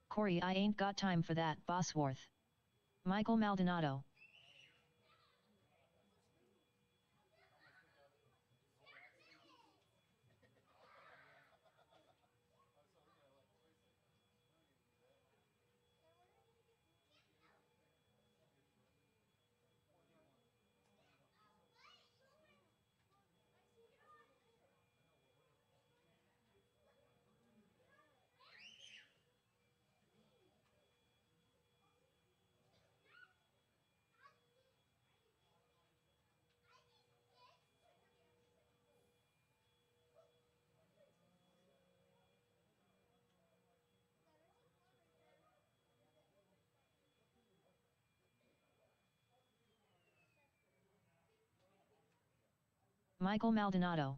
Corey, I ain't got time for that. Bosworth. Michael Maldonado. Michael Maldonado.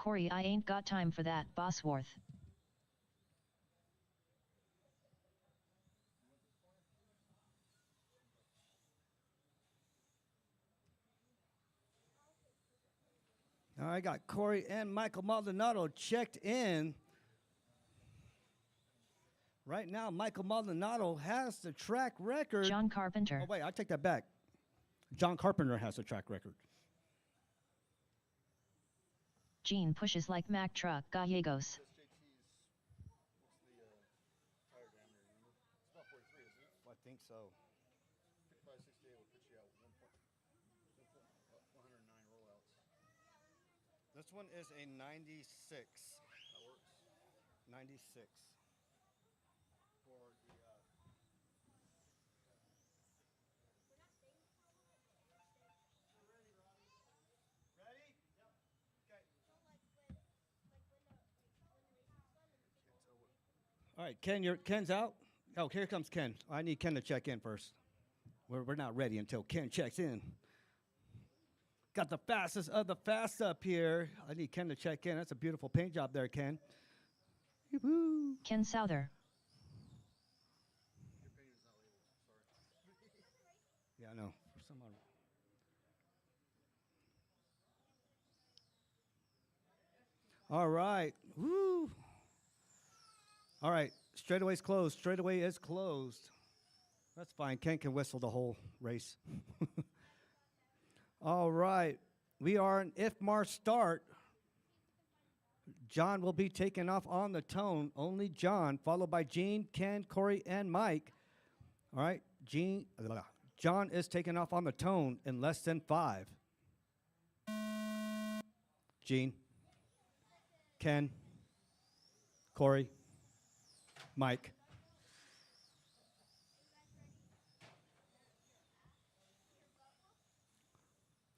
Corey, I ain't got time for that, Bosworth. All right, got Corey and Michael Maldonado checked in. Right now, Michael Maldonado has the track record. John Carpenter. Oh, wait, I take that back. John Carpenter has the track record. Gene pushes like Mack truck, Gallegos. What's the tire diameter, remember? It's not 43, is it? I think so. 55, 68 will put you out 109 rollouts. This one is a 96. That works. 96. For the, Ready? Yep. Okay. All right, Ken, Ken's out. Oh, here comes Ken. I need Ken to check in first. We're not ready until Ken checks in. Got the fastest of the fast up here. I need Ken to check in. That's a beautiful paint job there, Ken. Woo. Ken Souther. your paint is not labeled. Sorry. Yeah, I know. For some odd- All right. Woo. All right. Straightaway's closed. Straightaway is closed. That's fine. Ken can whistle the whole race. All right. We are an IFMAR start. John will be taking off on the tone. Only John, followed by Gene, Ken, Corey, and Mike. All right. John is taking off on the tone in less than 5. Gene, Ken, Corey, Mike.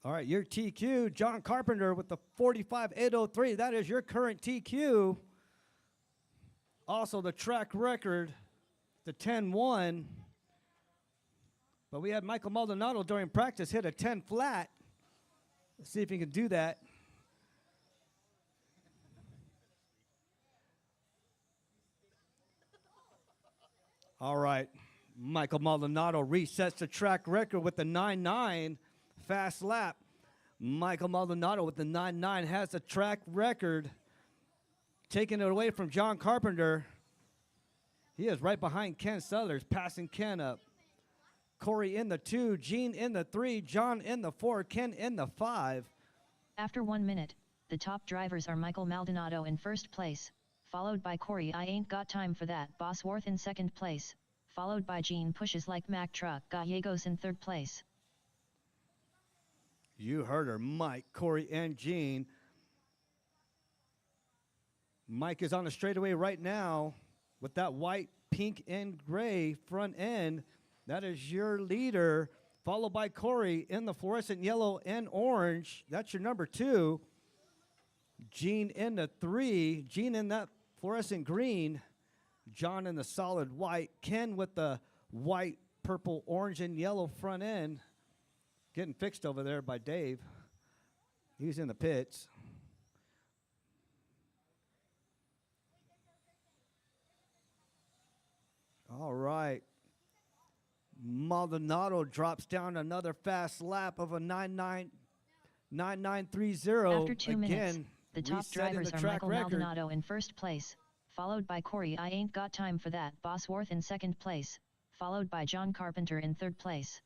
All right, your TQ, John Carpenter with the 45.803. That is your current TQ. Also, the track record, the 10-1. But we had Michael Maldonado during practice hit a 10 flat. Let's see if he can do that. All right, Michael Maldonado resets the track record with the 9-9 fast lap. Michael Maldonado with the 9-9 has the track record, taking it away from John Carpenter. He is right behind Ken Sellers, passing Ken up. Corey in the 2, Gene in the 3, John in the 4, Ken in the 5. After 1 minute, the top drivers are Michael Maldonado in first place, followed by Corey I ain't got time for that Bosworth in second place, followed by Gene pushes like Mack truck Gallegos in third place. You heard her, Mike, Corey, and Gene. Mike is on the straightaway right now with that white, pink, and gray front end. That is your leader, followed by Corey in the fluorescent yellow and orange. That's your number 2. Gene in the 3. Gene in that fluorescent green. John in the solid white. Ken with the white, purple, orange, and yellow front end. Getting fixed over there by Dave. He's in the pits. All right. Maldonado drops down another fast lap of a 9.9930. After 2 minutes, the top resetting drivers the are track Michael record. Maldonado in first place, followed by Corey I ain't got time for that Bosworth in second place, followed by John Carpenter in third place.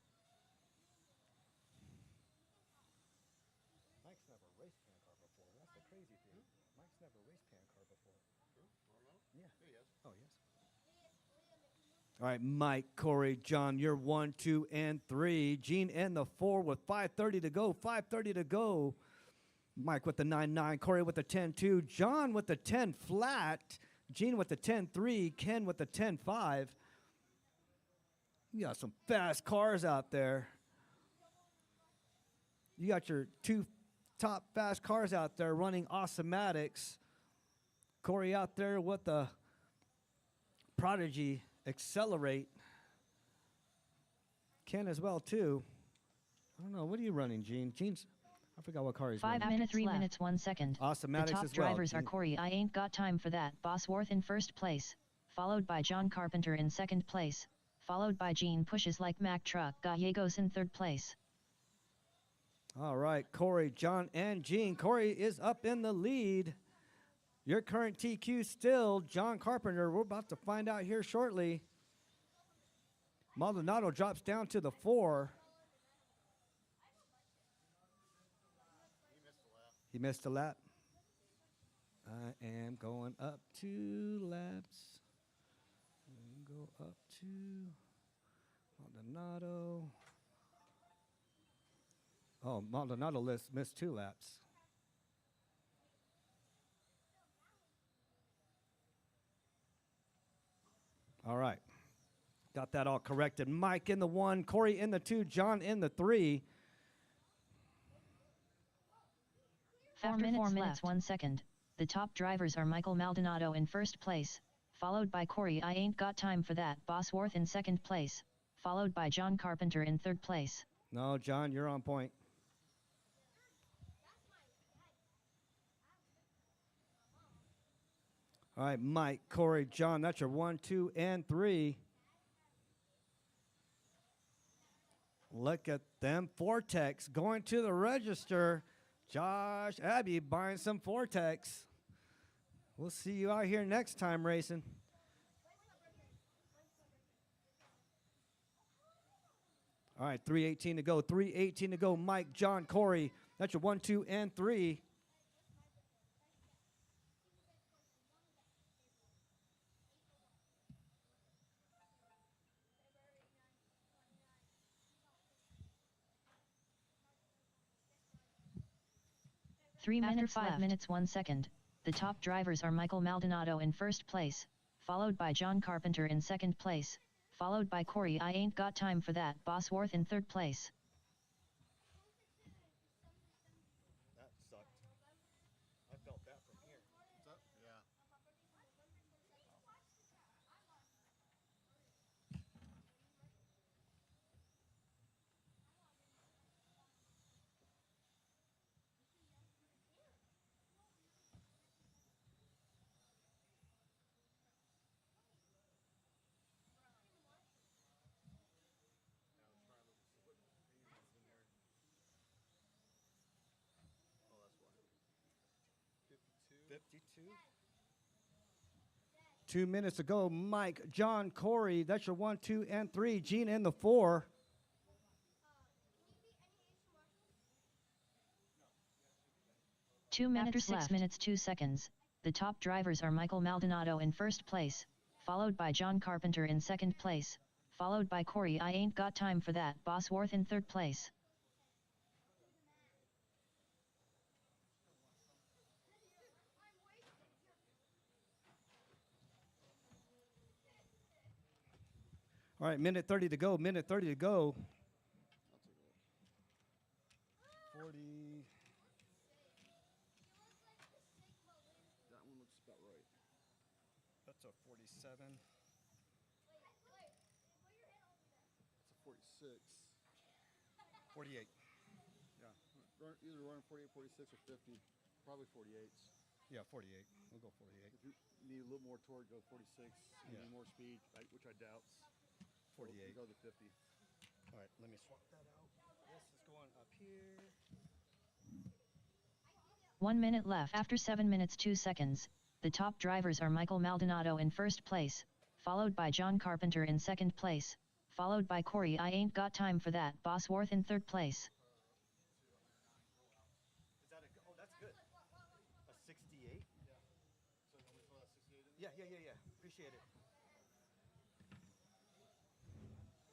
Mike's never raced pan car before. That's the crazy thing. Mike's never raced pan car before. Yeah. Oh, yes. All right, Mike, Corey, John, you're 1, 2, and 3. Gene in the 4 with 5:30 to go. 5:30 to go. Mike with the 9-9. Corey with the 10-2. John with the 10 flat. Gene with the 10-3. Ken with the 10-5. You got some fast cars out there. You got your 2 top fast cars out there running Awesomatics. Corey out there with the Prodigy Accelerate. Ken as well, too. I don't know. What are you running, Gene? Gene's, I forgot what car he's 5 running. minutes 3 minutes 1 second. Awesomatics The top as well. drivers are Gene. Corey I Ain't Got Time for That, Bosworth in first place, followed by John Carpenter in second place, followed by Gene Pushes Like Mack Truck Gallegos in third place. All right, Corey, John, and Gene. Corey is up in the lead. Your current TQ still John Carpenter. We're about to find out here shortly. Maldonado drops down to the 4. He missed a lap. I am going up 2 laps. And go up to Maldonado. Oh, Maldonado missed 2 laps. All right. Got that all corrected. Mike in the 1, Corey in the 2, John in the 3. After 4 minutes 1 second, the top drivers are Michael Maldonado in first place, followed by Corey I Ain't Got Time for That, Bosworth in second place, followed by John Carpenter in third place. No, John, you're on point. All right, Mike, Corey, John, that's your 1, 2, and 3. Look at them Vortex going to the register. Josh Abbey buying some Vortex. We'll see you out here next time racing. All right, 3:18 to go. 3:18 to go. Mike, John, Corey. That's your 1, 2, and 3. After 5 minutes 1 second, the top drivers are Michael Maldonado in first place, followed by John Carpenter in second place, followed by Corey I Ain't Got Time for That, Bosworth in third place. That sucked. I felt that from here. Yeah. Oh, that's why. 52. 2 minutes to go. Mike, John, Corey. That's your 1, 2, and 3. Gene in the 4. After 6 minutes 2 seconds, the top drivers are Michael Maldonado in first place, followed by John Carpenter in second place, followed by Corey I Ain't Got Time for That, Bosworth in third place. All right, minute 30 to go. Minute 30 to go. 40. That one looks about right. That's a 47. It's a 46. 48. Yeah. Either running 48, 46, or 50. Probably 48s. Yeah, 48. We'll go 48. If you need a little more torque, go 46. If you Yeah. need more speed, which I doubt. 48. Go to 50. All right, let me swap that out. This is going up here. 1 minute left. After 7 minutes 2 seconds, the top drivers are Michael Maldonado in first place, followed by John Carpenter in second place, followed by Corey I Ain't Got Time for That Bosworth in third place. Is that oh, that's good. A 68? So then we throw that 68 in? Yeah. Appreciate it.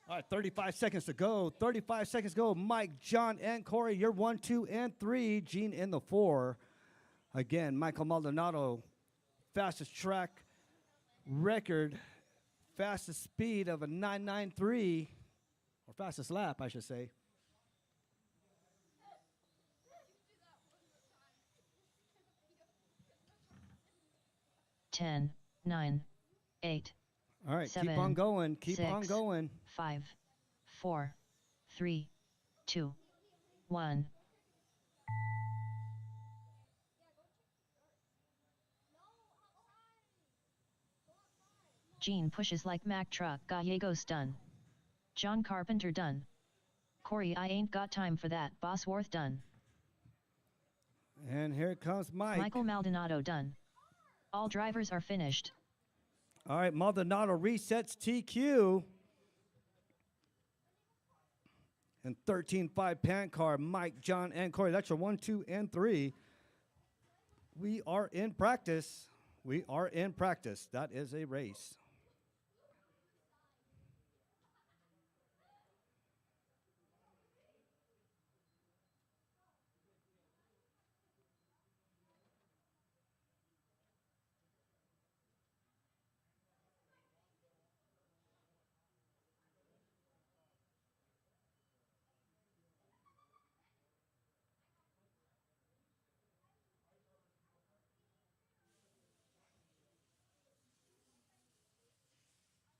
All right, 35 seconds to go. 35 seconds to go. Mike, John, and Corey, you're 1, 2, and 3. Gene in the 4. Again, Michael Maldonado, fastest track record, fastest speed of a 993, or fastest lap, I should say. Ten, 9, 8. All right, keep 7, on going. Keep on 6, going. 5, 4, 3, 2, 1. Gene pushes like Mack truck. Gallegos done. John Carpenter done. Corey I Ain't Got Time for That Bosworth done. And here comes Mike. Michael Maldonado done. All drivers are finished. All right, Maldonado resets TQ. And 13-5 pan car, Mike, John, and Corey. That's your 1, 2, and 3. We are in practice. We are in practice. That is a race.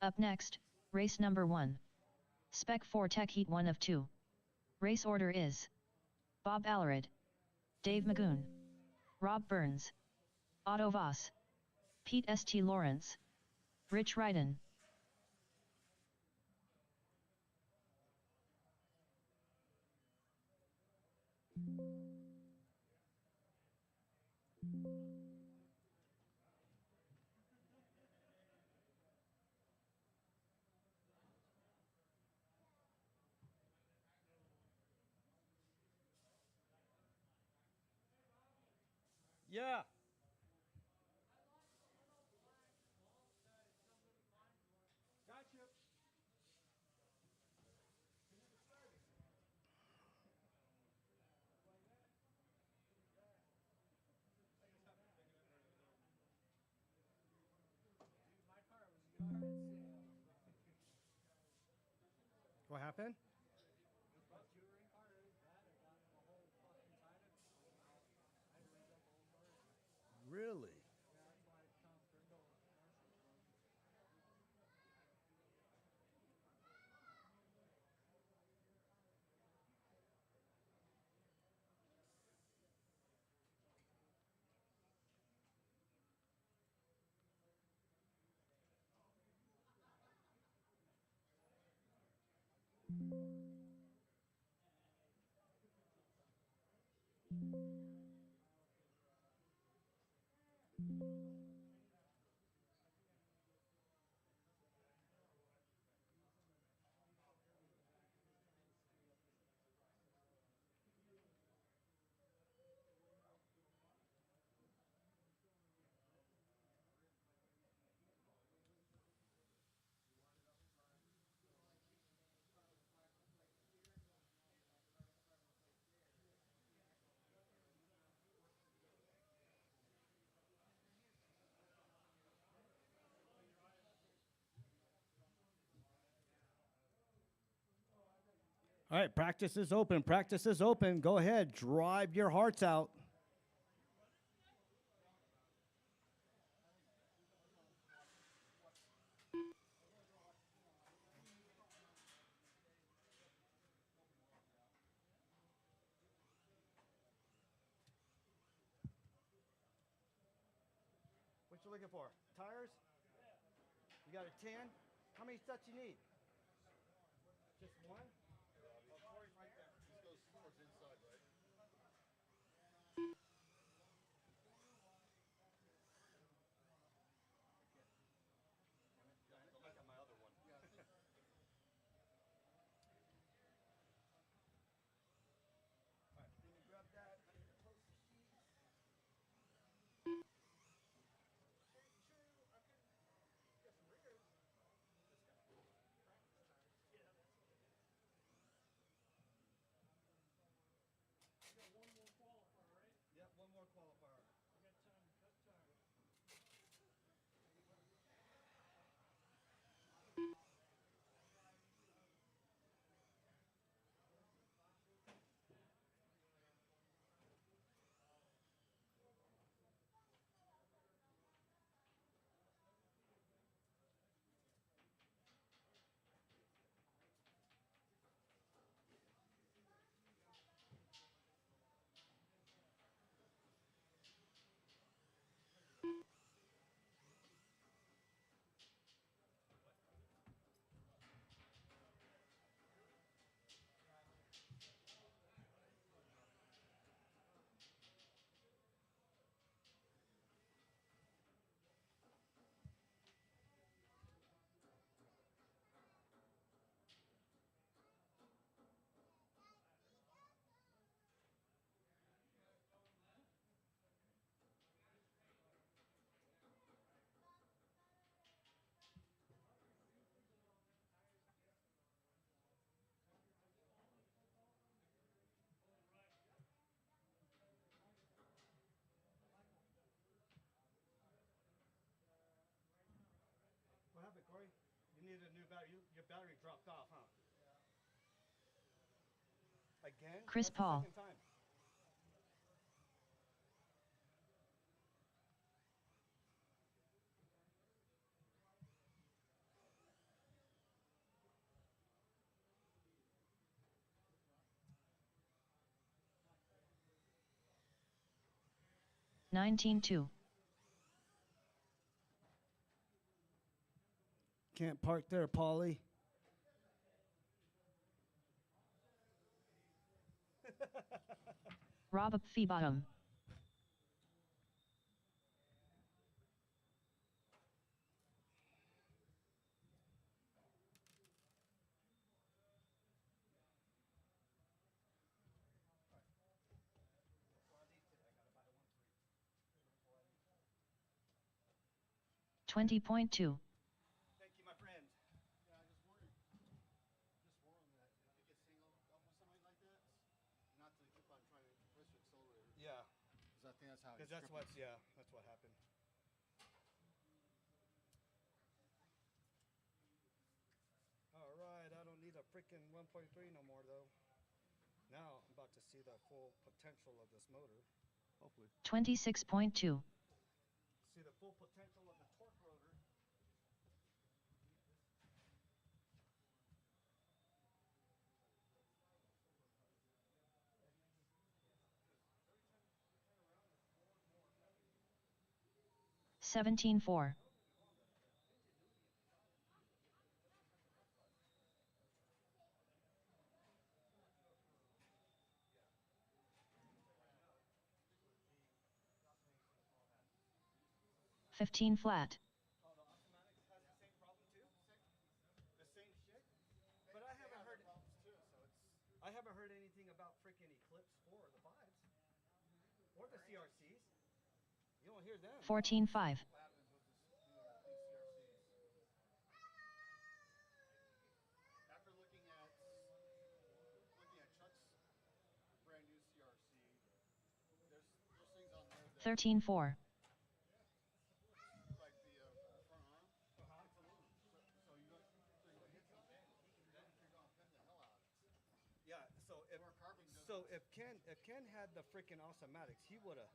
Up next, race number 1. Spec 4 Tech Heat 1 of 2. Race order is Bob Alarid, Dave Magoon, Rob Burns, Otto Voss, Pete St. Lawrence, Rich Ryden. Yeah. Gotcha. What happened? Really? All right, practice is open. Practice is open. Go ahead. Drive your hearts out. What you looking for? Tires? You got a 10? How many sets you need? Just one? This goes towards the inside, right? need a new battery. Your battery dropped off, huh? Again? Chris That's the Paul. second time. Nineteen two. Can't park there, Polly. Rob up fee bottom. $20.2. Thank you, my friend. Yeah, I just worry that if it gets singled up with somebody like that, not to keep on trying to push the accelerator. Yeah, Because I think that's how. because that's what happened. All right, I don't need a freaking 1.3 no more though. Now I'm about to see the full potential of this motor. Hopefully. 26.2. See the full potential of the torque rotor. $17.4. $15 flat. Oh, the Automatics has the same problem too? The same shit? But I haven't heard problems too, so it's. I haven't heard anything about freaking Eclipse 4 or the 5s. Or the CRCs. You don't hear them. 14.5. What happens with these CRCs? After looking at Chuck's brand new CRC, there's things on there that 13.4. like the front arm. It's aluminum, so you're gonna hit something, you're gonna bend the hell out of it. Yeah, so if Where carbon doesn't. if Ken had the freaking Automatics, he would have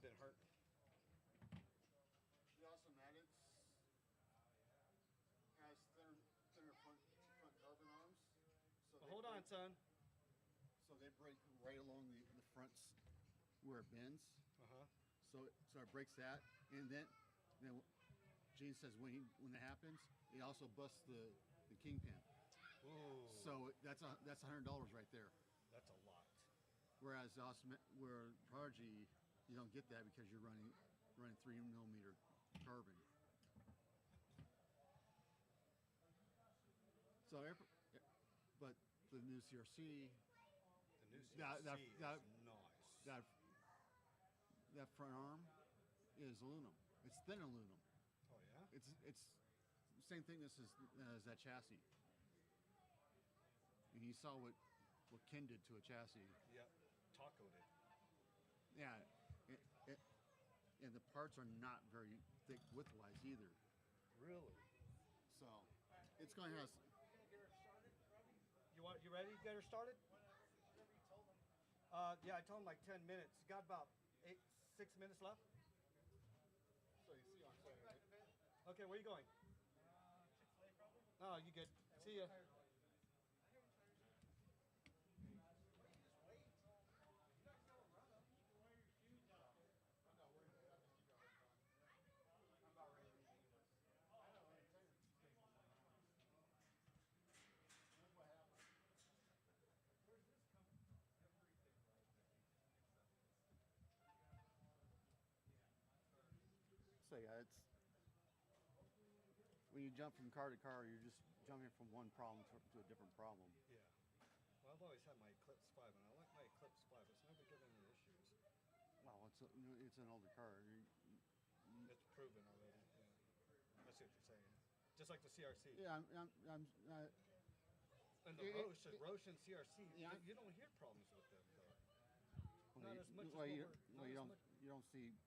been hurt. The Automatics has thinner front carbon arms. So Well, hold on, son. So they break right along the fronts where it bends. Uh-huh. So it breaks that, and then Gene says when that happens, it also busts the kingpin. Ooh. So that's $100 right there. That's a lot. Whereas where Prodigy, you don't get that because you're running 3mm carbon. So, but the new CRC, The new CRC that- is nice. that front arm is aluminum. It's thin aluminum. Oh yeah. It's same thickness as that chassis. And you saw what Ken did to a chassis. Yep. Tacoed it. Yeah, and the parts are not very thick width-wise either. Really? So it's going to have. You ready? Get her started? Yeah, I told him like 10 minutes. You got about 6 minutes left. So you see, I'm saying, right? Okay, where you going? Oh, you good. See ya. So yeah, it's when you jump from car to car, you're just jumping from one problem to a different problem. Yeah. Well, I've always had my Eclipse 5, and I like my Eclipse 5. It's never given me issues. Well, it's an older car. It's proven already. Yeah. I see what you're saying. Just like the CRC. Yeah, And the Roche and CRC, Yeah. you don't hear problems with them though. well, Not as much as well, what you, we're- well, not you as don't much- you don't see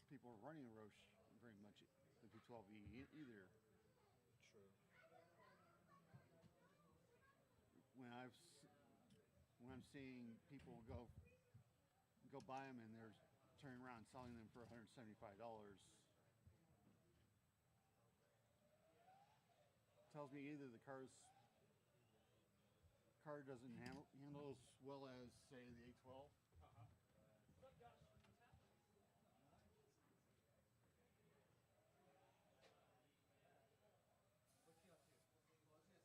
people running a Roche very much, the 212E either. True. when I'm seeing people go buy them and they're turning around and selling them for $175, tells me either the car doesn't handle as well as say the A12. Pretty much all A12s. You get some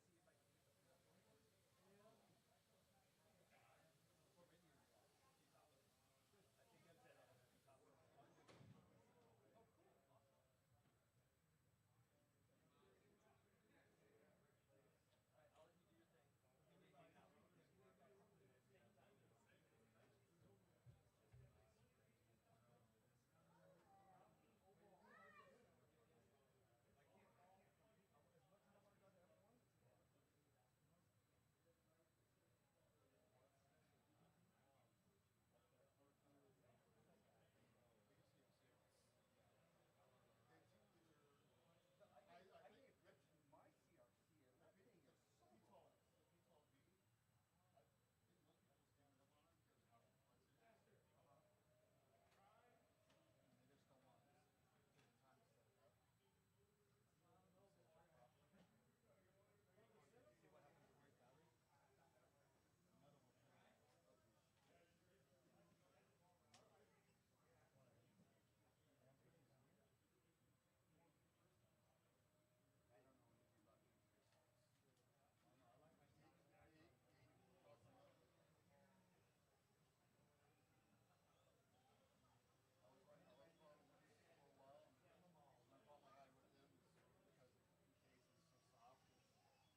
X-ray here and there.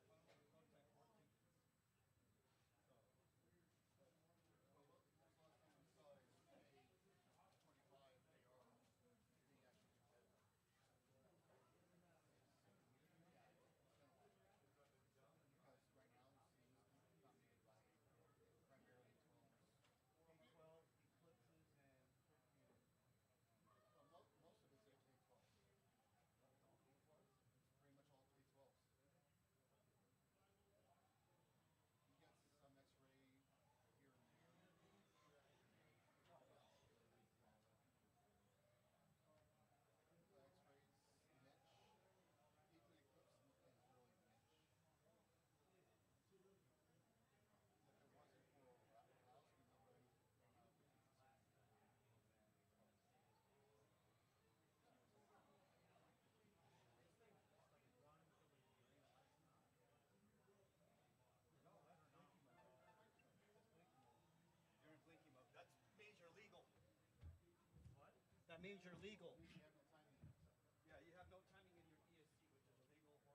X-rays niche. Even the Eclipse is really niche. If it wasn't for Rowski, nobody would have the You're in blinky mode. That means you're legal. What? That means you're legal. You have no timing. Yeah, you have no timing in your ESC, which is a legal horn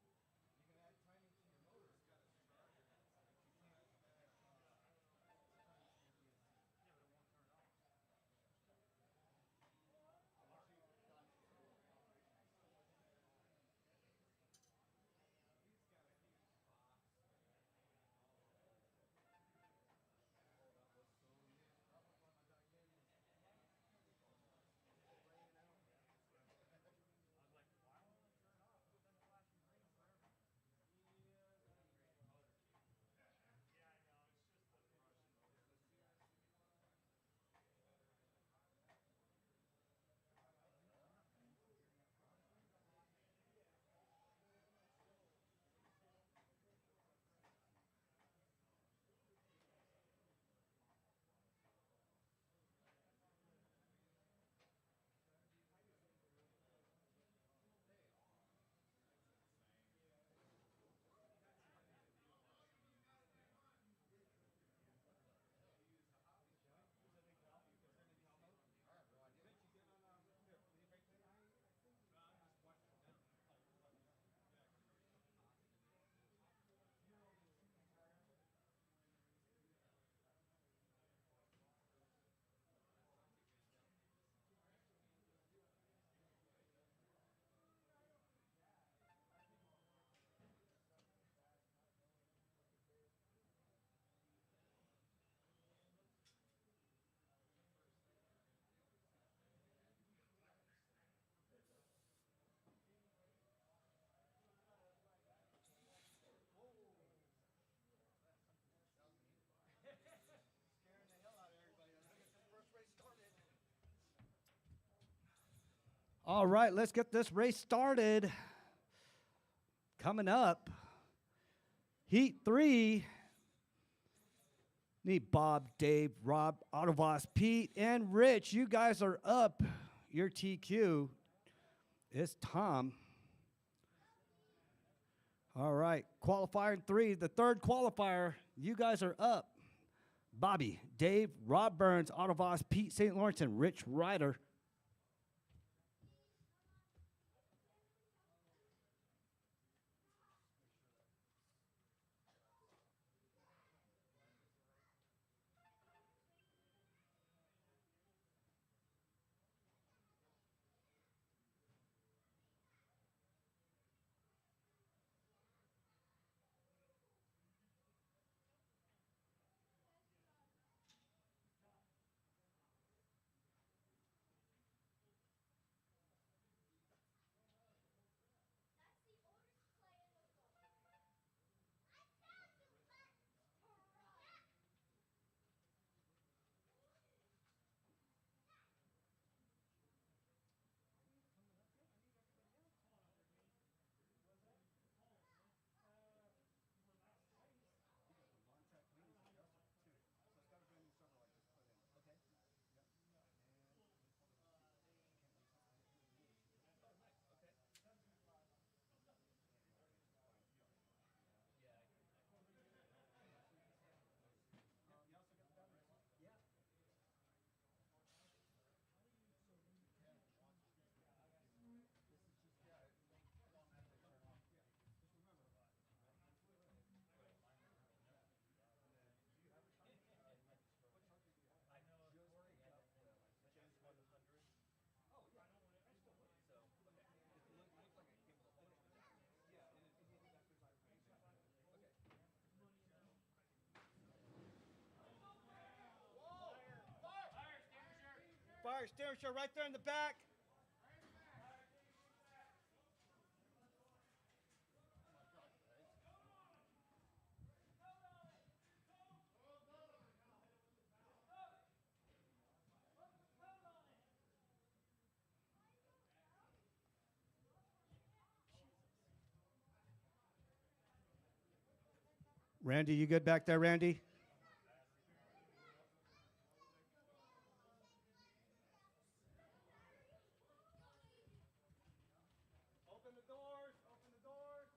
boost. You can add timing to your motor. It's got a start. But you can't add timing to your ESC. Yeah, but it won't turn off. All right, let's get this race started. Coming up, Heat 3. Need Bob, Dave, Rob, Autovoss, Pete, and Rich. You guys are up. Your TQ is Tom. All right, qualifier 3, the third qualifier. You guys are up. Bobby, Dave, Rob Burns, Autovoss, Pete St. Lawrence, and Rich Ryder. Fire extinguisher right there in the back. Randy, you good back there, Randy? Open the doors, open the doors.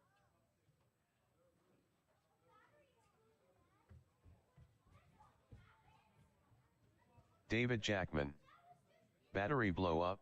David Jackman. Battery blow up?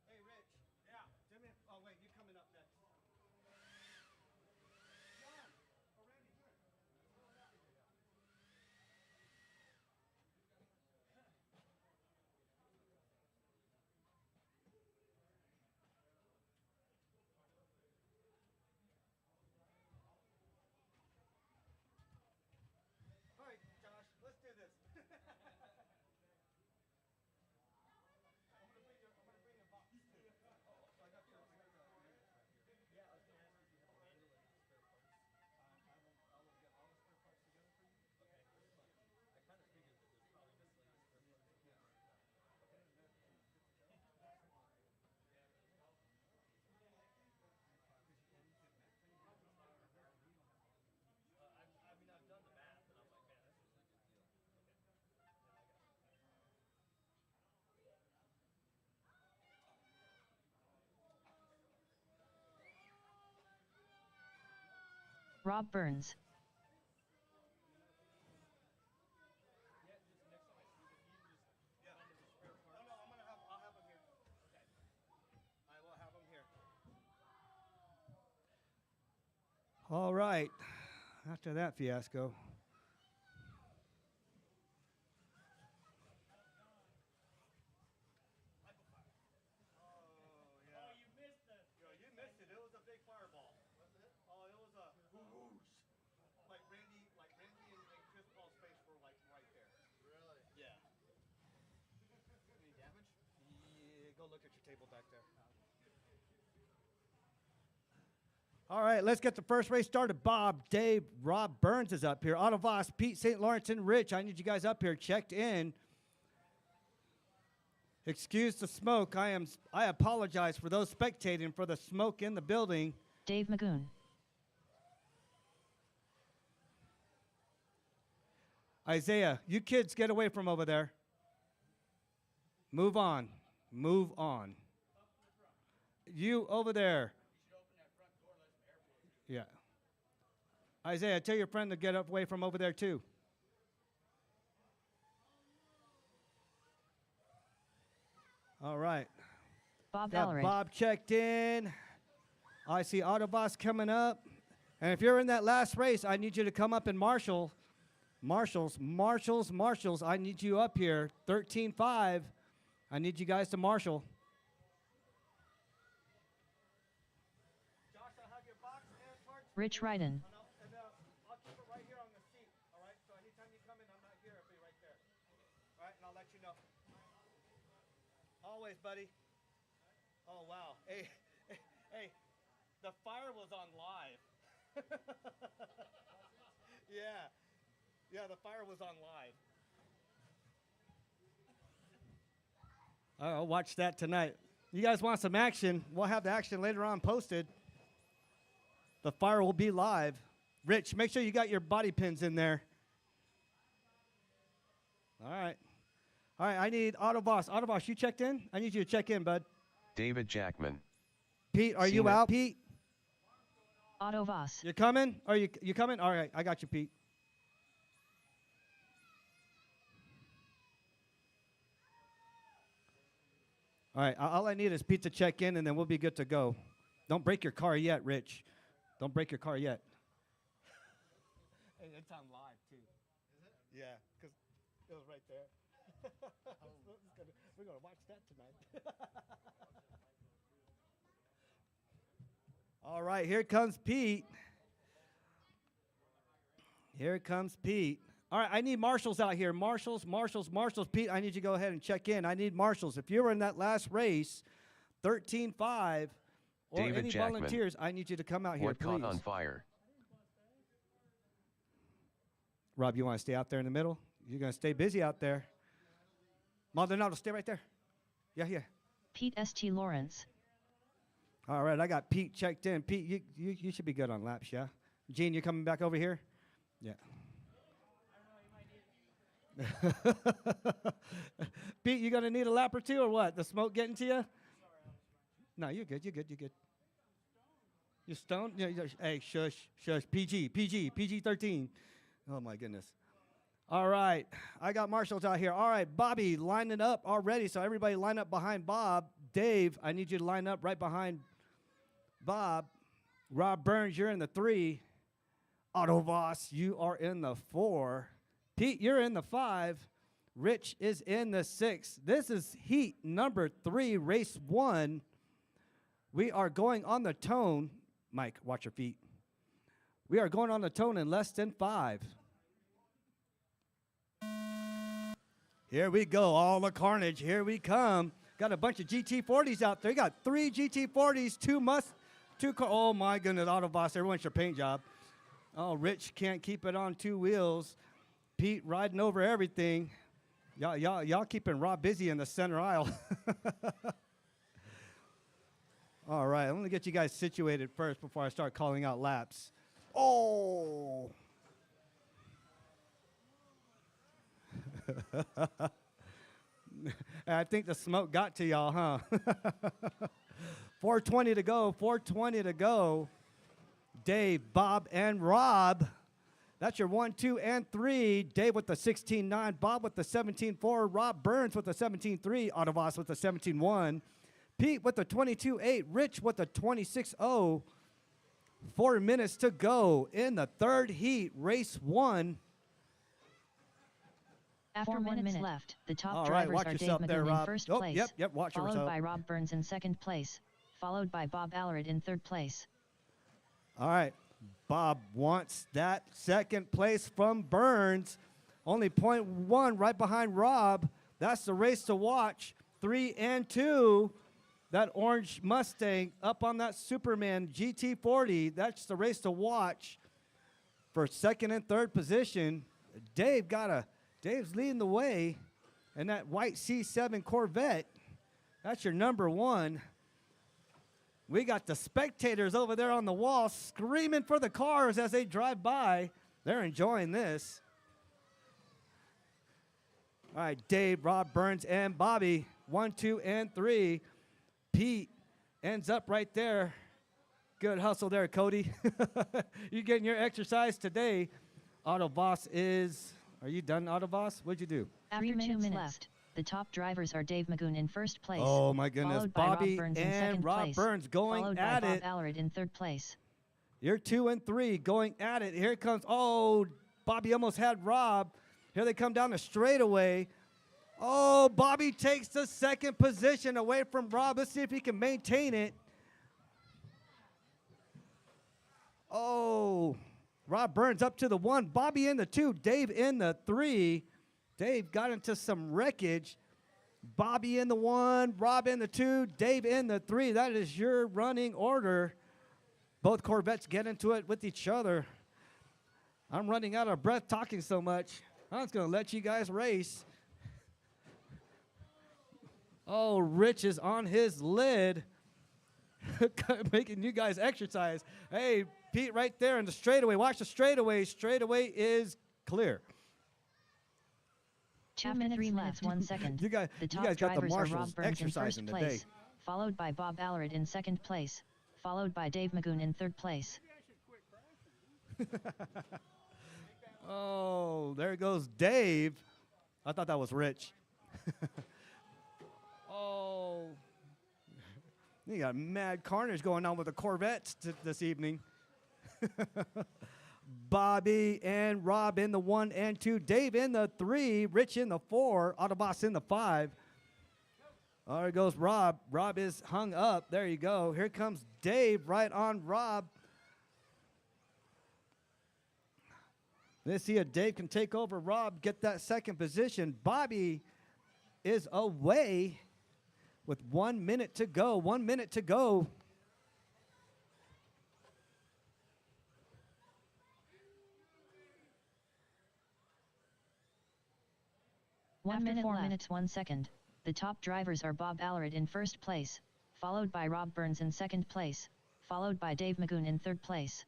Hey, Rich. Yeah. Jimmy. Oh, wait, you're coming up next. John. Oh, Randy, here. All right, Josh, let's do this. Rob Burns. All right. After that fiasco. Oh, you missed it. Yo, you missed it. It was a big fireball. Was it? Oh, it was a whoosh. Like Randy and Chris Paul's face were like right there. Really? Yeah. Any damage? Yeah, go look at your table back there. All right, let's get the first race started. Bob, Dave, Rob Burns is up here. Otto Voss, Pete St. Lawrence, and Rich. I need you guys up here, checked in. Excuse the smoke. I apologize for those spectating for the smoke in the building. Dave Magoon. Isaiah, you kids get away from over there. Move on. Move on. You over there. Yeah. Isaiah, tell your friend to get away from over there too. All right. Bob Got Valerie. Bob checked in. I see Autobots coming up. And if you're in that last race, I need you to come up and marshals. I need you up here. 13-5. I need you guys to marshal. Josh, I'll have your box and parts. Rich Ryden. And I'll keep it right here on the seat. All right? So anytime you come in, I'm not here. I'll be right there. All right? And I'll let you know. Always, buddy. Oh, wow. Hey, hey, the fire was on live. Yeah. Yeah, the fire was on live. I'll watch that tonight. You guys want some action? We'll have the action later on posted. The fire will be live. Rich, make sure you got your body pins in there. All right. All right, I need Autobots. Autobots, you checked in? I need you to check in, bud. David Jackman. Pete, are you Seen it. out? Pete, Otto Voss. you coming? Are you coming? All right, I got you, Pete. All right, all I need is Pete to check in, and then we'll be good to go. Don't break your car yet, Rich. Don't break your car yet. Hey, it's on live, too. Is it? Yeah, because it was right there. We're going to watch that tonight. All right, here comes Pete. Here comes Pete. All right, I need marshals out here. Marshals. Pete, I need you to go ahead and check in. I need marshals. If you were in that last race, 13-5, or David any Jackman. volunteers, I need you to come out here, What please. caught on fire? Rob, you want to stay out there in the middle? You're going to stay busy out there. Maldonado, stay right there. Yeah. Pete St. Lawrence. All right, I got Pete checked in. Pete, you should be good on laps, yeah? Gene, you coming back over here? Yeah. Pete, you gonna need a lap or two or what? The smoke getting to you? No, you're good. You stoned? Yeah, hey, shush. PG 13. Oh my goodness. All right, I got marshals out here. All right, Bobby lining up already, so everybody line up behind Bob. Dave, I need you to line up right behind Bob. Rob Burns, you're in the 3. Otto Voss, you are in the 4. Pete, you're in the 5. Rich is in the 6. This is heat number 3, race 1. We are going on the tone. Mike, watch your feet. We are going on the tone in less than 5. Here we go, all the carnage. Here we come. Got a bunch of GT40s out there. You got 3 GT40s, 2 car. Oh my goodness, Otto Voss, everyone's your paint job. Oh, Rich can't keep it on 2 wheels. Pete riding over everything. Y'all keeping Rob busy in the center aisle. All right, I'm gonna get you guys situated first before I start calling out laps. Oh. I think the smoke got to y'all, huh? 420 to go. Dave, Bob, and Rob. That's your 1, 2, and 3. Dave with the 16.9, Bob with the 17.4, Rob Burns with the 17.3, Otto Voss with the 17.1, Pete with the 22.8, Rich with the 26.0, 4 minutes to go in the third heat, race 1. After 4 1 minutes minute left, the top All right, drivers watch are Dave yourself there, Magoon in Rob. first Oh, place, yep, watch followed yourself. by Rob Burns in second place, followed by Bob Allred in third place. All right, Bob wants that second place from Burns. Only .1 right behind Rob. That's the race to watch. 3 and 2. That orange Mustang up on that Superman GT40. That's the race to watch for second and third position. Dave's leading the way in that white C7 Corvette. That's your number 1. We got the spectators over there on the wall screaming for the cars as they drive by. They're enjoying this. All right, Dave, Rob, Burns, and Bobby, 1, 2, and 3. Pete ends up right there. Good hustle there, Cody. You getting your exercise today. Autoboss is, are you done, Autoboss? What'd you do? After 2 minutes left, the top drivers are Dave Magoon in first place. Oh, my goodness. Followed by Bobby Rob Burns in and second Rob place, Burns going followed at by it. Bob Allred in third place. You're 2 and 3 going at it. Here comes, oh, Bobby almost had Rob. Here they come down the straightaway. Oh, Bobby takes the second position away from Rob. Let's see if he can maintain it. Oh, Rob Burns up to the 1. Bobby in the 2. Dave in the 3. Dave got into some wreckage. Bobby in the 1. Rob in the 2. Dave in the 3. That is your running order. Both Corvettes get into it with each other. I'm running out of breath talking so much. I'm just going to let you guys race. Oh, Rich is on his lid, making you guys exercise. Hey, Pete, right there in the straightaway. Watch the straightaway. Straightaway is clear. 2 minutes 3 minutes 1 second. You guys, the top got the drivers are marshals Rob Burns in first exercising today. place, followed by Bob Allred in second place, followed by Dave Magoon in third place. Oh, there goes Dave. I thought that was Rich. Oh, you got mad carnage going on with the Corvettes this evening. Bobby and Rob in the 1 and 2. Dave in the 3. Rich in the 4. Autoboss in the 5. Oh, there goes Rob. Rob is hung up. There you go. Here comes Dave right on Rob. Let's see if Dave can take over Rob, get that second position. Bobby is away with 1 minute to go. 1 minute to go. After 4 minutes 1 second, the top drivers are Bob Allred in first place, followed by Rob Burns in second place, followed by Dave Magoon in third place.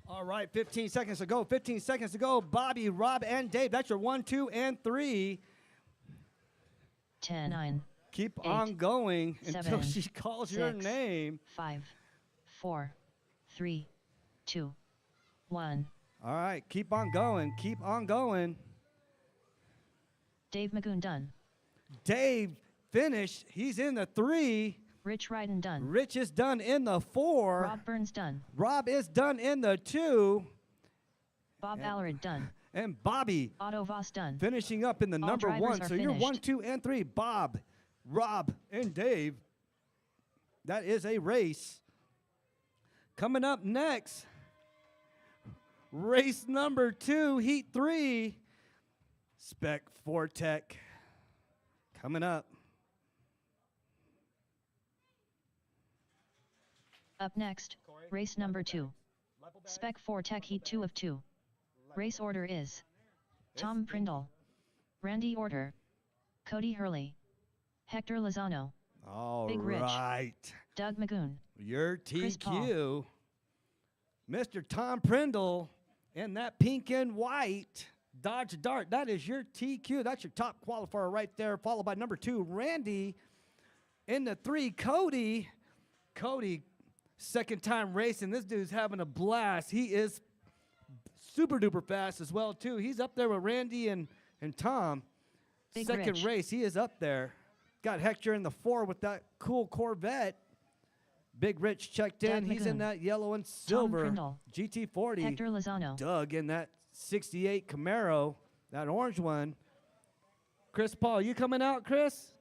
All right, 15 seconds to go. 15 seconds to go. Bobby, Rob, and Dave. That's your 1, 2, and 3. 10, 9, Keep 8, on going until 7, she calls your 6, name. 5, 4, 3, 2, 1. All right, keep on going. Keep on going. Dave Magoon done. Dave finished. He's in the 3. Rich Ryden done. Rich is done in the 4. Rob Burns done. Rob is done in the 2. Bob Allred done. And Bobby Otto Voss done. finishing up in the All number drivers 1. are So you're 1, finished. 2, and 3. Bob, Rob, and Dave. That is a race. Coming up next, race number 2, heat 3. Spec 4 Tech. Coming up. Up next, race number 2. Spec 4 Tech Heat 2 of 2. Race order is Tom Prindle, Randy Orter, Cody Hurley, Hector Lozano, All Big Rich. right. Doug Magoon. Your Chris Paul. TQ, Mr. Tom Prindle, and that pink and white Dodge Dart. That is your TQ. That's your top qualifier right there, followed by number 2, Randy. In the 3, Cody. Cody, second time racing. This dude's having a blast. He is super duper fast as well, too. He's up there with Randy and Tom. Big Second Rich. race, he is up there. Got Hector in the 4 with that cool Corvette. Big Rich checked in. Doug He's in Magoon. that yellow and Tom silver Prindle. GT40. Hector Lozano. Doug in that 68 Camaro, that orange one. Chris Paul, you coming out, Chris?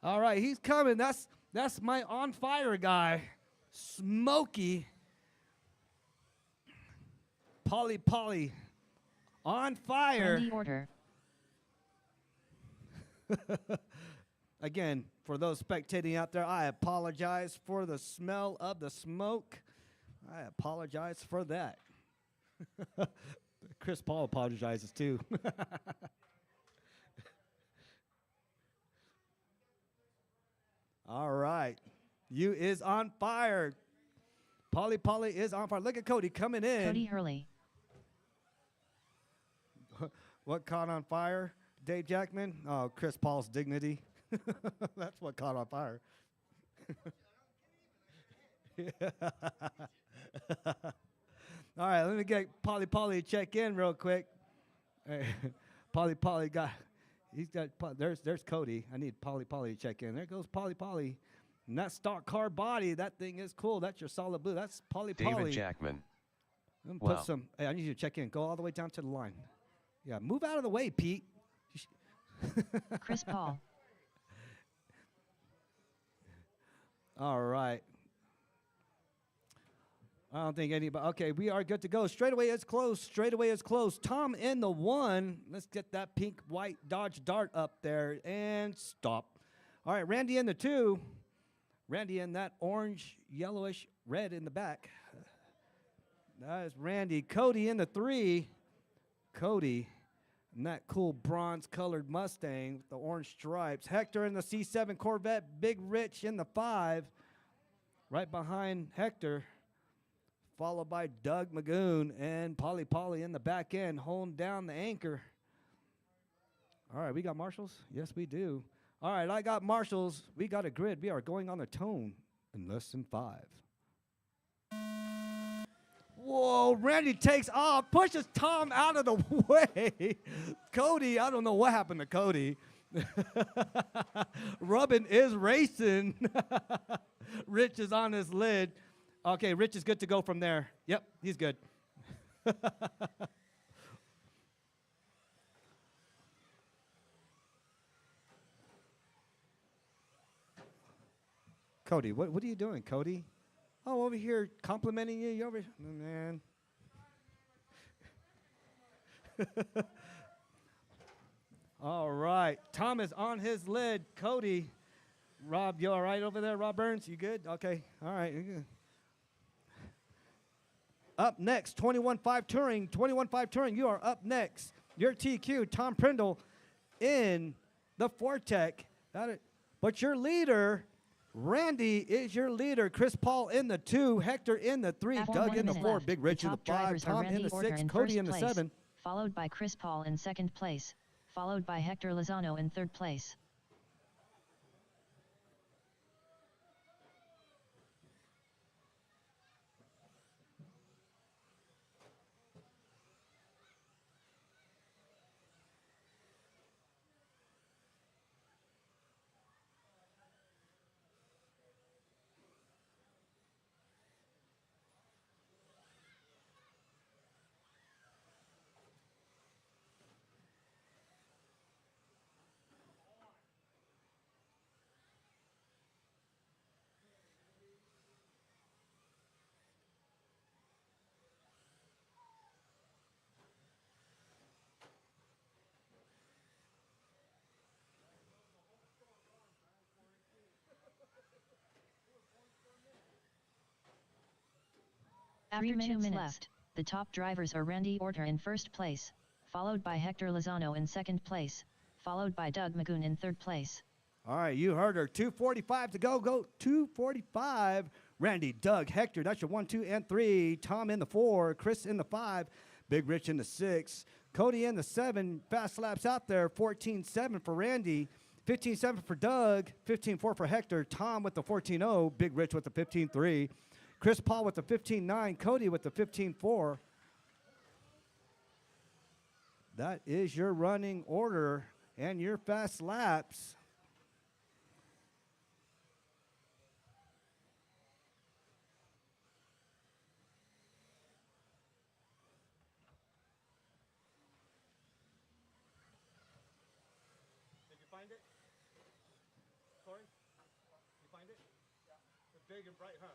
All right, he's coming. That's my on fire guy, Smokey. Polly, on fire. Randy Order. Again, for those spectating out there, I apologize for the smell of the smoke. I apologize for that. Chris Paul apologizes too. All right. You is on fire. Polly is on fire. Look at Cody coming in. Cody Hurley. What caught on fire? Dave Jackman? Oh, Chris Paul's dignity. That's what caught on fire. All right, let me get Polly to check in real quick. Hey, Polly there's Cody. I need Polly to check in. There goes Polly. And that stock car body, that thing is cool. That's your solid blue. That's Polly. David Jackman. Let me Wow. put some. Hey, I need you to check in. Go all the way down to the line. Yeah, move out of the way, Pete. Chris Paul. All right. I don't think anybody. Okay, we are good to go. Straightaway is closed. Tom in the 1. Let's get that pink, white Dodge Dart up there and stop. All right, Randy in the 2. Randy in that orange, yellowish, red in the back. That is Randy. Cody in the 3. Cody in that cool bronze-colored Mustang with the orange stripes. Hector in the C7 Corvette. Big Rich in the 5. Right behind Hector. Followed by Doug Magoon and Polly in the back end, holding down the anchor. All right, we got marshals? Yes, we do. All right, I got marshals. We got a grid. We are going on the tone in less than 5. Whoa, Randy takes off, pushes Tom out of the way. Cody, I don't know what happened to Cody. Rubbin is racing. Rich is on his lid. Okay, Rich is good to go from there. Yep, he's good. Cody, what are you doing, Cody? Oh, over here complimenting you. You over here? Oh, man. All right. Tom is on his lid. Cody. Rob, you all right over there? Rob Burns, you good? Okay. All right. You're good. Up next, 21.5 Touring. 21.5 Touring, you are up next. Your TQ, Tom Prindle, in the Fortec. But your leader, Randy, is your leader. Chris Paul in the 2, Hector in the 3, After Doug 1 in the minute 4, left, Big Rich in the top 5, drivers are Tom in Randy the Order 6, in Cody first in the place, 7. Followed by Chris Paul in second place, followed by Hector Lozano in third place. After 2 minutes left, the top drivers are Randy Orter in first place, followed by Hector Lozano in second place, followed by Doug Magoon in third place. All right, you heard her. 2:45 to go. Go 2:45. Randy, Doug, Hector. That's your 1, 2, and 3. Tom in the 4. Chris in the 5. Big Rich in the 6. Cody in the 7. Fast laps out there. 14-7 for Randy. 15-7 for Doug. 15-4 for Hector. Tom with the 14-0. Big Rich with the 15-3. Chris Paul with the 15-9. Cody with the 15-4. That is your running order and your fast laps. Did you find it? Corey? You find it? Yeah. It's big and bright, huh?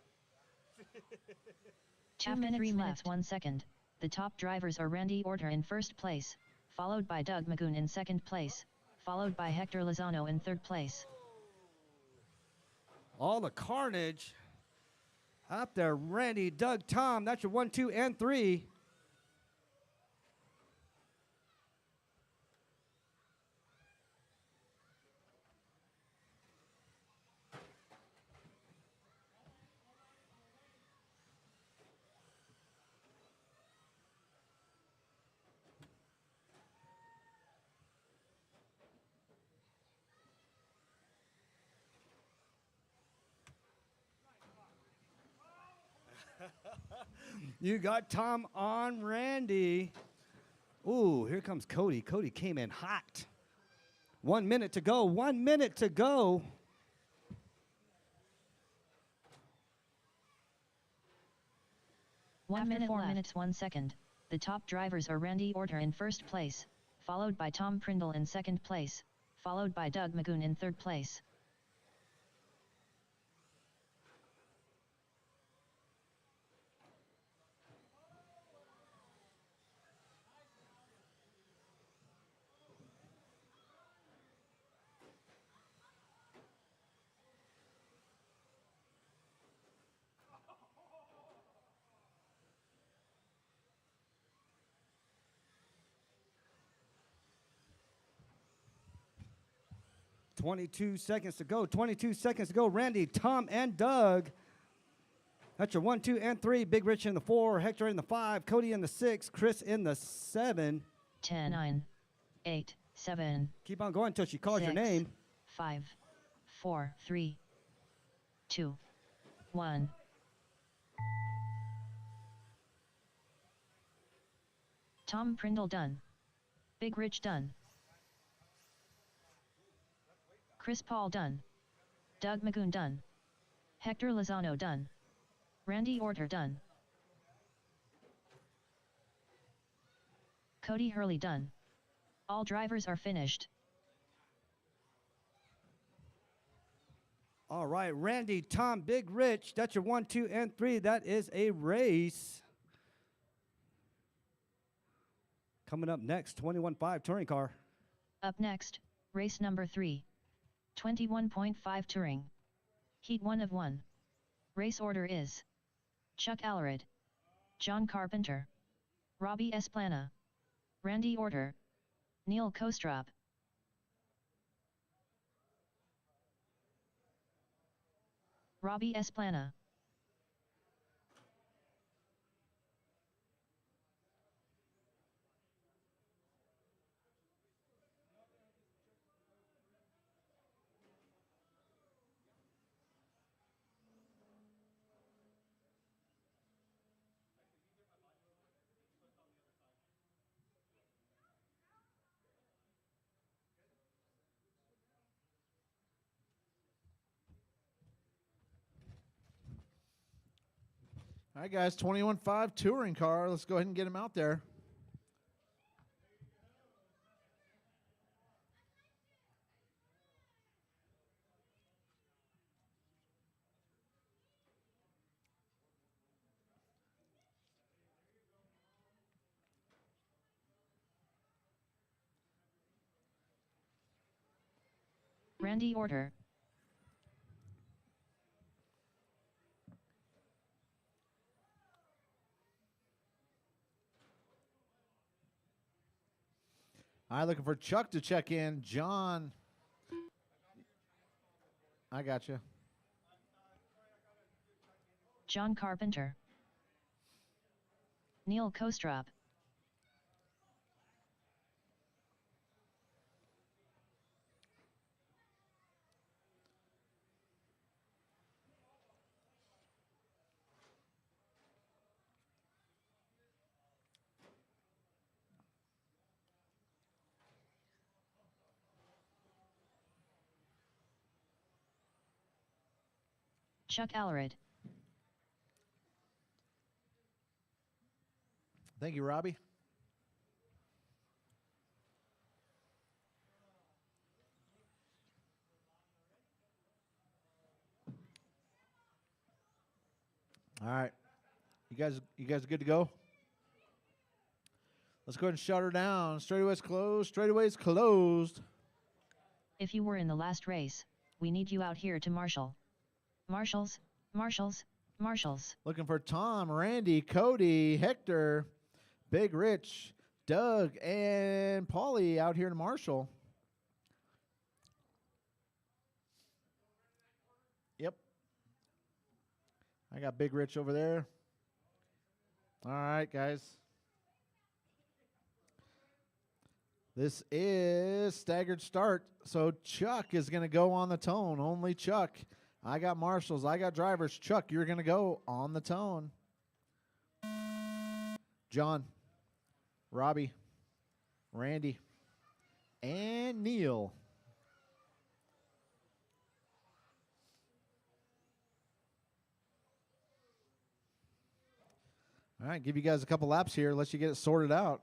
2 minutes 3 minutes 1 second. The top drivers are Randy Orter in first place, followed by Doug Magoon in second place, followed by Hector Lozano in third place. All the carnage out there. Randy, Doug, Tom. That's your 1, 2, and 3. You got Tom on Randy. Ooh, here comes Cody. Cody came in hot. 1 minute to go. 1 minute to go. One minute 4 minutes 1 second. The top drivers are Randy Orter in first place, followed by Tom Prindle in second place, followed by Doug Magoon in third place. $22 seconds to go. 22 seconds to go. Randy, Tom, and Doug. That's your 1, 2, and 3. Big Rich in the 4. Hector in the 5. Cody in the 6. Chris in the 7. 10, 9, 8, 7. Keep on going until she calls your 6, name. 5, 4, 3, 2, 1. Tom Prindle done. Big Rich done. Chris Paul done. Doug Magoon done. Hector Lozano done. Randy Orter done. Cody Hurley done. All drivers are finished. All right, Randy, Tom, Big Rich. That's your 1, 2, and 3. That is a race. Coming up next, 21.5 touring car. Up next, race number 3. 21.5 touring. Heat 1 of 1. Race order is Chuck Allred, John Carpenter, Robbie Esplana, Randy Orter, Neil Kostrop. Robbie Esplana. All right, guys, 21.5 touring car. Let's go ahead and get him out there. Randy Orter. All right, looking for Chuck to check in. John. I got you. John Carpenter. Neil Kostrop. Chuck Allred. Thank you, Robbie. All right. You guys good to go? Let's go ahead and shut her down. Straightaway's closed. Straightaway's closed. If you were in the last race, we need you out here to marshal. Marshals, marshals, marshals. Looking for Tom, Randy, Cody, Hector, Big Rich, Doug, and Paulie out here to marshal. Yep. I got Big Rich over there. All right, guys. This is staggered start. So Chuck is going to go on the tone. Only Chuck. I got marshals. I got drivers. Chuck, you're going to go on the tone. John, Robbie, Randy, and Neil. All right, give you guys a couple laps here. Let you get it sorted out.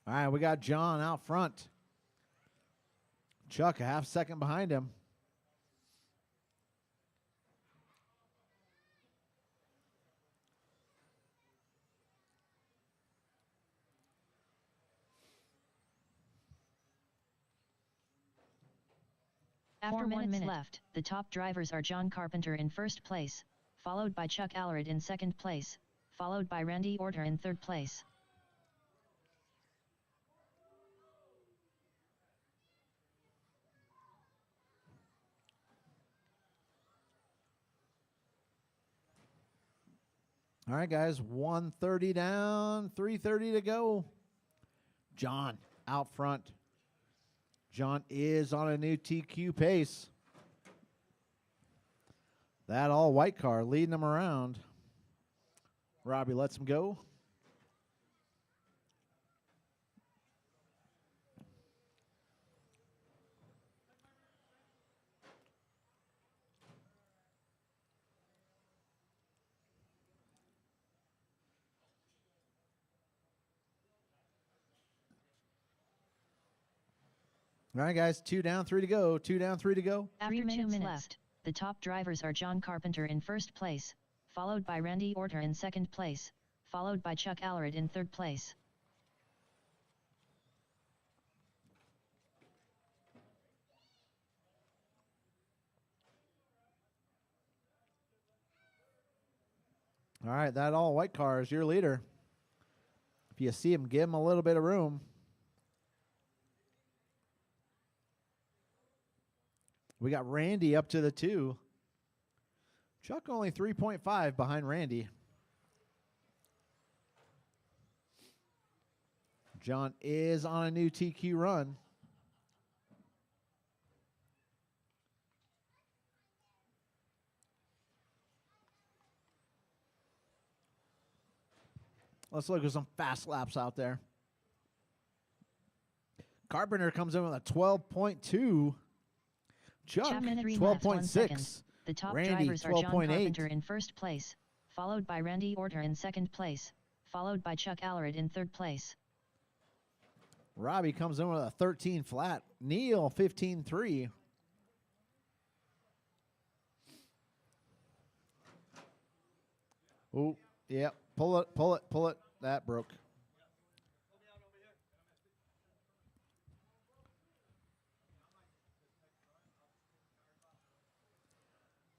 All right, we got John out front. Chuck a half second behind him. After 4 minutes left, the top drivers are John Carpenter in first place, followed by Chuck Allred in second place, followed by Randy Orter in third place. All right, guys, 130 down, 330 to go. John out front. John is on a new TQ pace. That all white car leading him around. Robbie lets him go. All right, guys, 2 down, 3 to go. 2 down, 3 to go. After 2 minutes left, the top drivers are John Carpenter in first place, followed by Randy Orter in second place, followed by Chuck Allred in third place. All right, that all white car is your leader. If you see him, give him a little bit of room. We got Randy up to the 2. Chuck only 3.5 behind Randy. John is on a new TQ run. Let's look at some fast laps out there. Carpenter comes in with a 12.2. Chuck, 12.6. The top Randy, drivers are John 12.8. Carpenter in first place, followed by Randy Orter in second place, followed by Chuck Allred in third place. Robbie comes in with a 13 flat. Neil, 15.3. Oh, yeah. Pull it, pull it, pull it. That broke.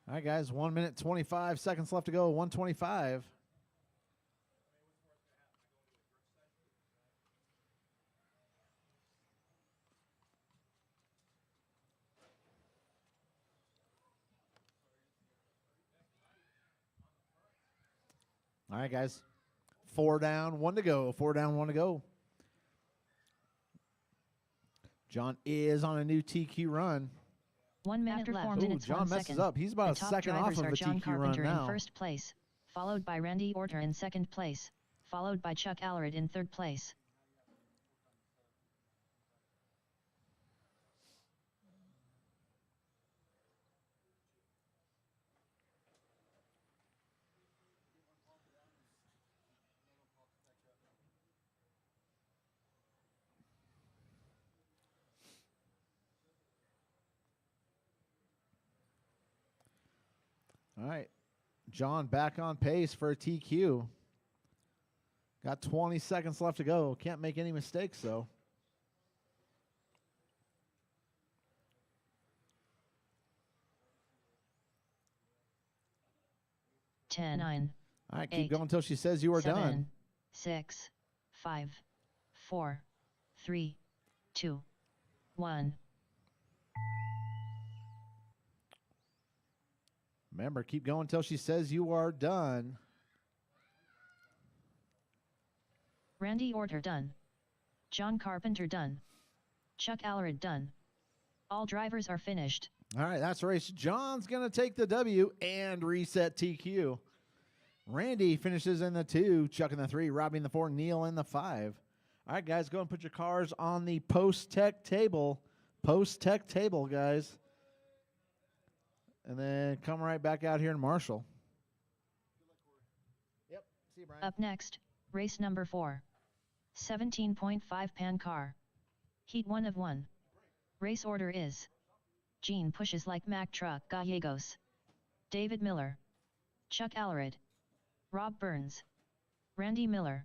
All right, guys, 1 minute, 25 seconds left to go. 125. All right, guys. 4 down, 1 to go. 4 down, 1 to go. John is on a new TQ run. 1 minute After left. 4 Ooh, minutes, John 1 messes second. up. He's about The a top second off drivers of are a John TQ run Carpenter now. in first place, followed by Randy Orter in second place, followed by Chuck Allred in third place. All right. John back on pace for a TQ. Got 20 seconds left to go. Can't make any mistakes, though. Ten, 9. All right, keep 8, going until she says you are 7, done. 6, 5, 4, 3, 2, 1. Remember, keep going until she says you are done. Randy Orter done. John Carpenter done. Chuck Allred done. All drivers are finished. All right, that's the race. John's going to take the W and reset TQ. Randy finishes in the 2, Chuck in the 3, Robbie in the 4, Neil in the 5. All right, guys, go and put your cars on the post-tech table. Post-tech table, guys. And then come right back out here in Marshall. Yep, see you, Brian. Up next, race number 4. 17.5 pan car. Heat 1 of 1. Race order is: Gene pushes like Mack truck Gallegos, David Miller, Chuck Allred, Rob Burns, Randy Miller,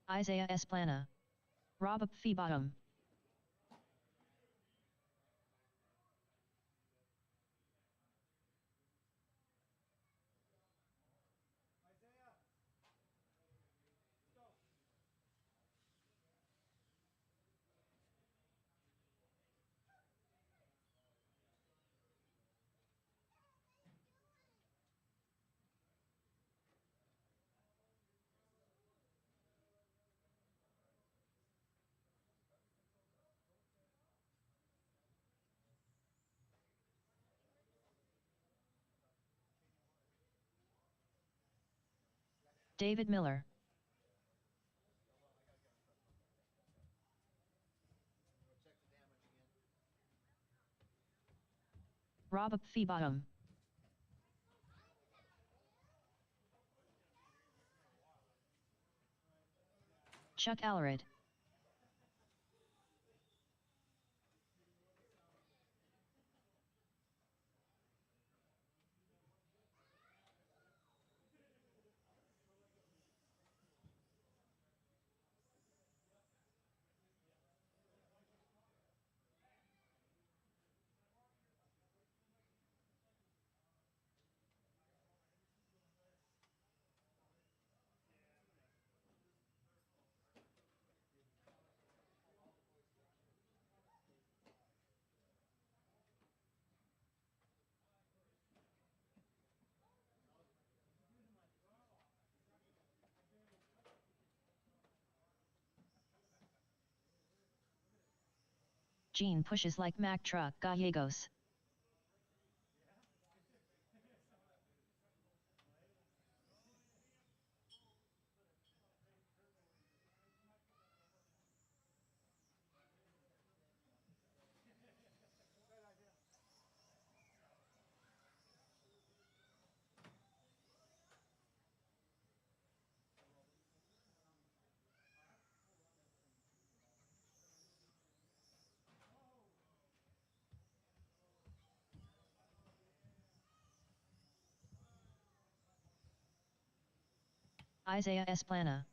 Isaiah Esplana, Rob Feebottom. David Miller, Rob Feebottom, Chuck Allred, Gene pushes like Mack truck Gallegos. Isaiah Esplana.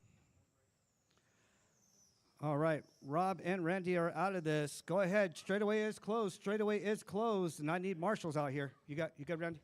All right, Rob and Randy are out of this. Go ahead. Straightaway is closed. Straightaway is closed, and I need marshals out here. You got Randy?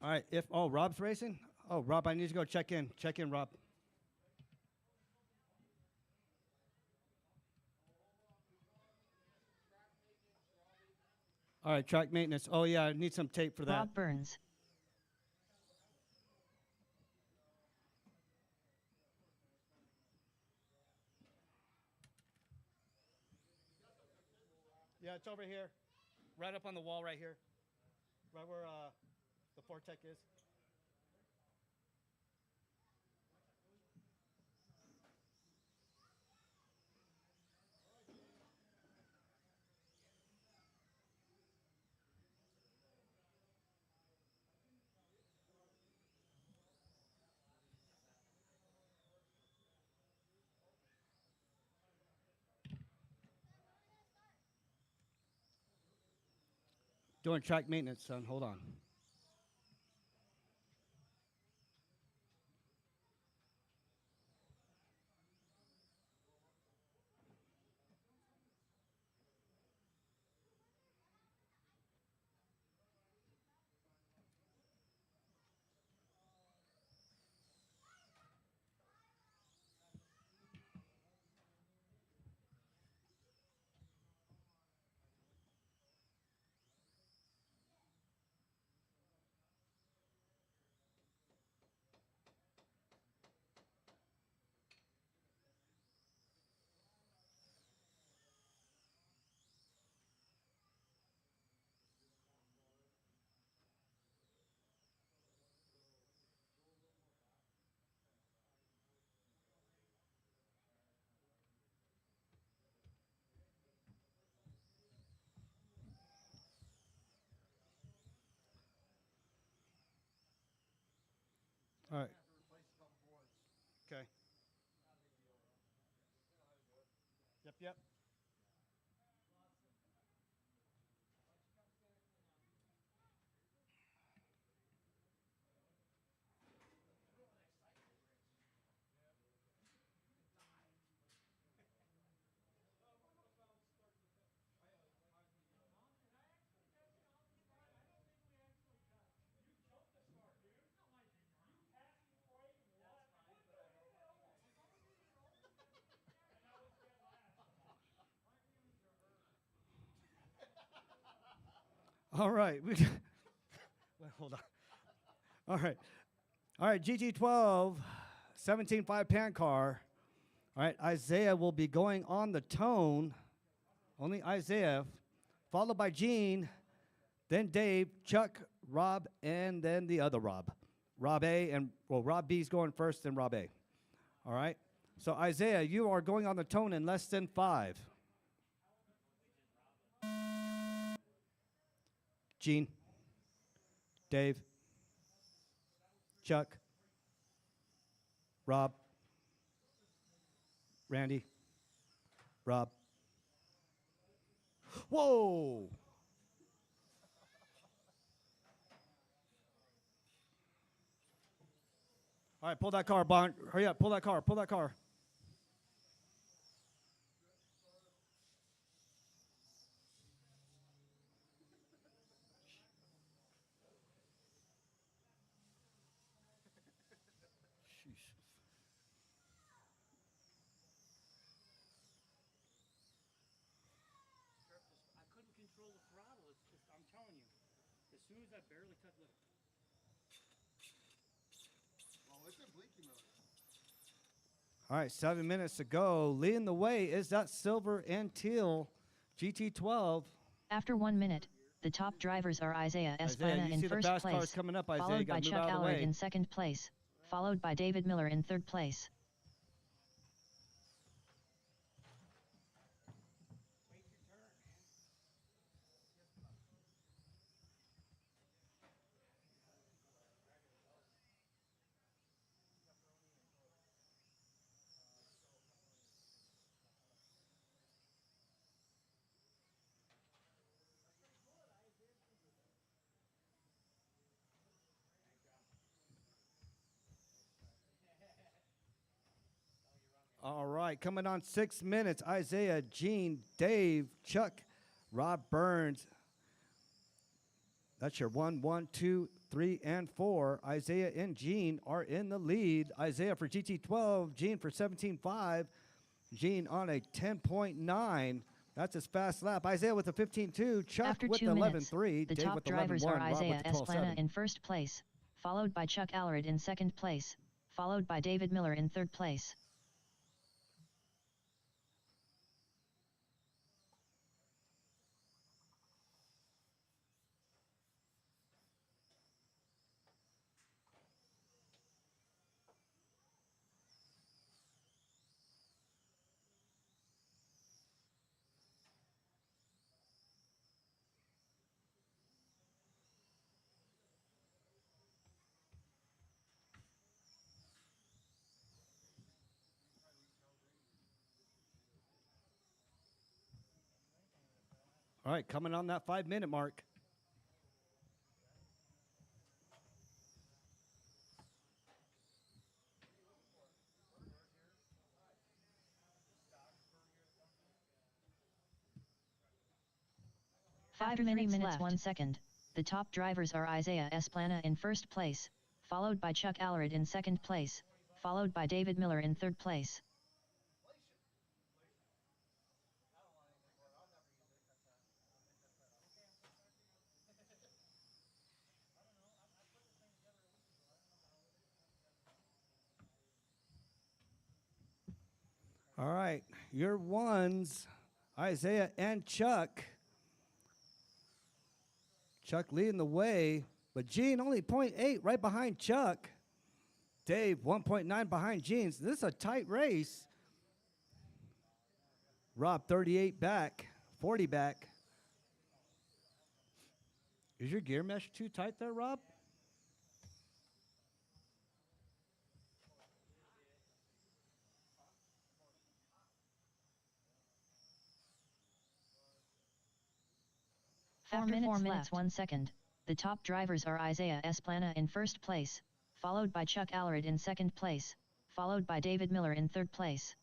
All right. Rob's racing? Oh, Rob, I need to go check in. Check in, Rob. All right, track maintenance. Oh, yeah, I need some tape for that. Rob Burns. Yeah, it's over here. Right up on the wall right here. Right where the Fortec is. Doing track maintenance, son. Hold on. All right. Okay. Yep. All right. Wait, hold on. All right. All right, GT12, 17.5 pan car. All right, Isaiah will be going on the tone. Only Isaiah, followed by Gene, then Dave, Chuck, Rob, and then the other Rob. Rob A, and, well, Rob B's going first, then Rob A. All right? So, Isaiah, you are going on the tone in less than 5. Gene, Dave, Chuck, Rob, Randy, Rob. Whoa! All right, pull that car, Bond. Hurry up, pull that car, pull that car. I couldn't control the throttle. It's just, I'm telling you, as soon as I barely touched the. All right, 7 minutes to go. Leading the way is that silver and teal GT12. After 1 minute, the top drivers are Isaiah Isaiah, Espina you in see the first fast cars place, coming up, Isaiah. You followed by gotta move Chuck out of the Allard way. in second place, followed by David Miller in third place. All right, coming on 6 minutes. Isaiah, Gene, Dave, Chuck, Rob Burns. That's your 1, 1, 2, 3 and 4. Isaiah and Gene are in the lead. Isaiah for GT12, Gene for 17.5. Gene on a 10.9. That's his fast lap. Isaiah with a 15.2. Chuck After with 2 minutes, 11.3. the Dave top with drivers 11.1. are Rob Isaiah with the Esplana 12.7. in first place, followed by Chuck Allred in second place, followed by David Miller in third place. All right, coming on that 5-minute mark. After 3 minutes 1 second, the top drivers are Isaiah Esplana in first place, followed by Chuck Allred in second place, followed by David Miller in third place. All right, your ones, Isaiah and Chuck. Chuck leading the way, but Gene only 0.8 right behind Chuck. Dave 1.9 behind Gene. So this is a tight race. Rob 38 back, 40 back. Is your gear mesh too tight there, Rob? After 4 minutes 1 second, the top drivers are Isaiah Esplana in first place, followed by Chuck Allred in second place, followed by David Miller in third place.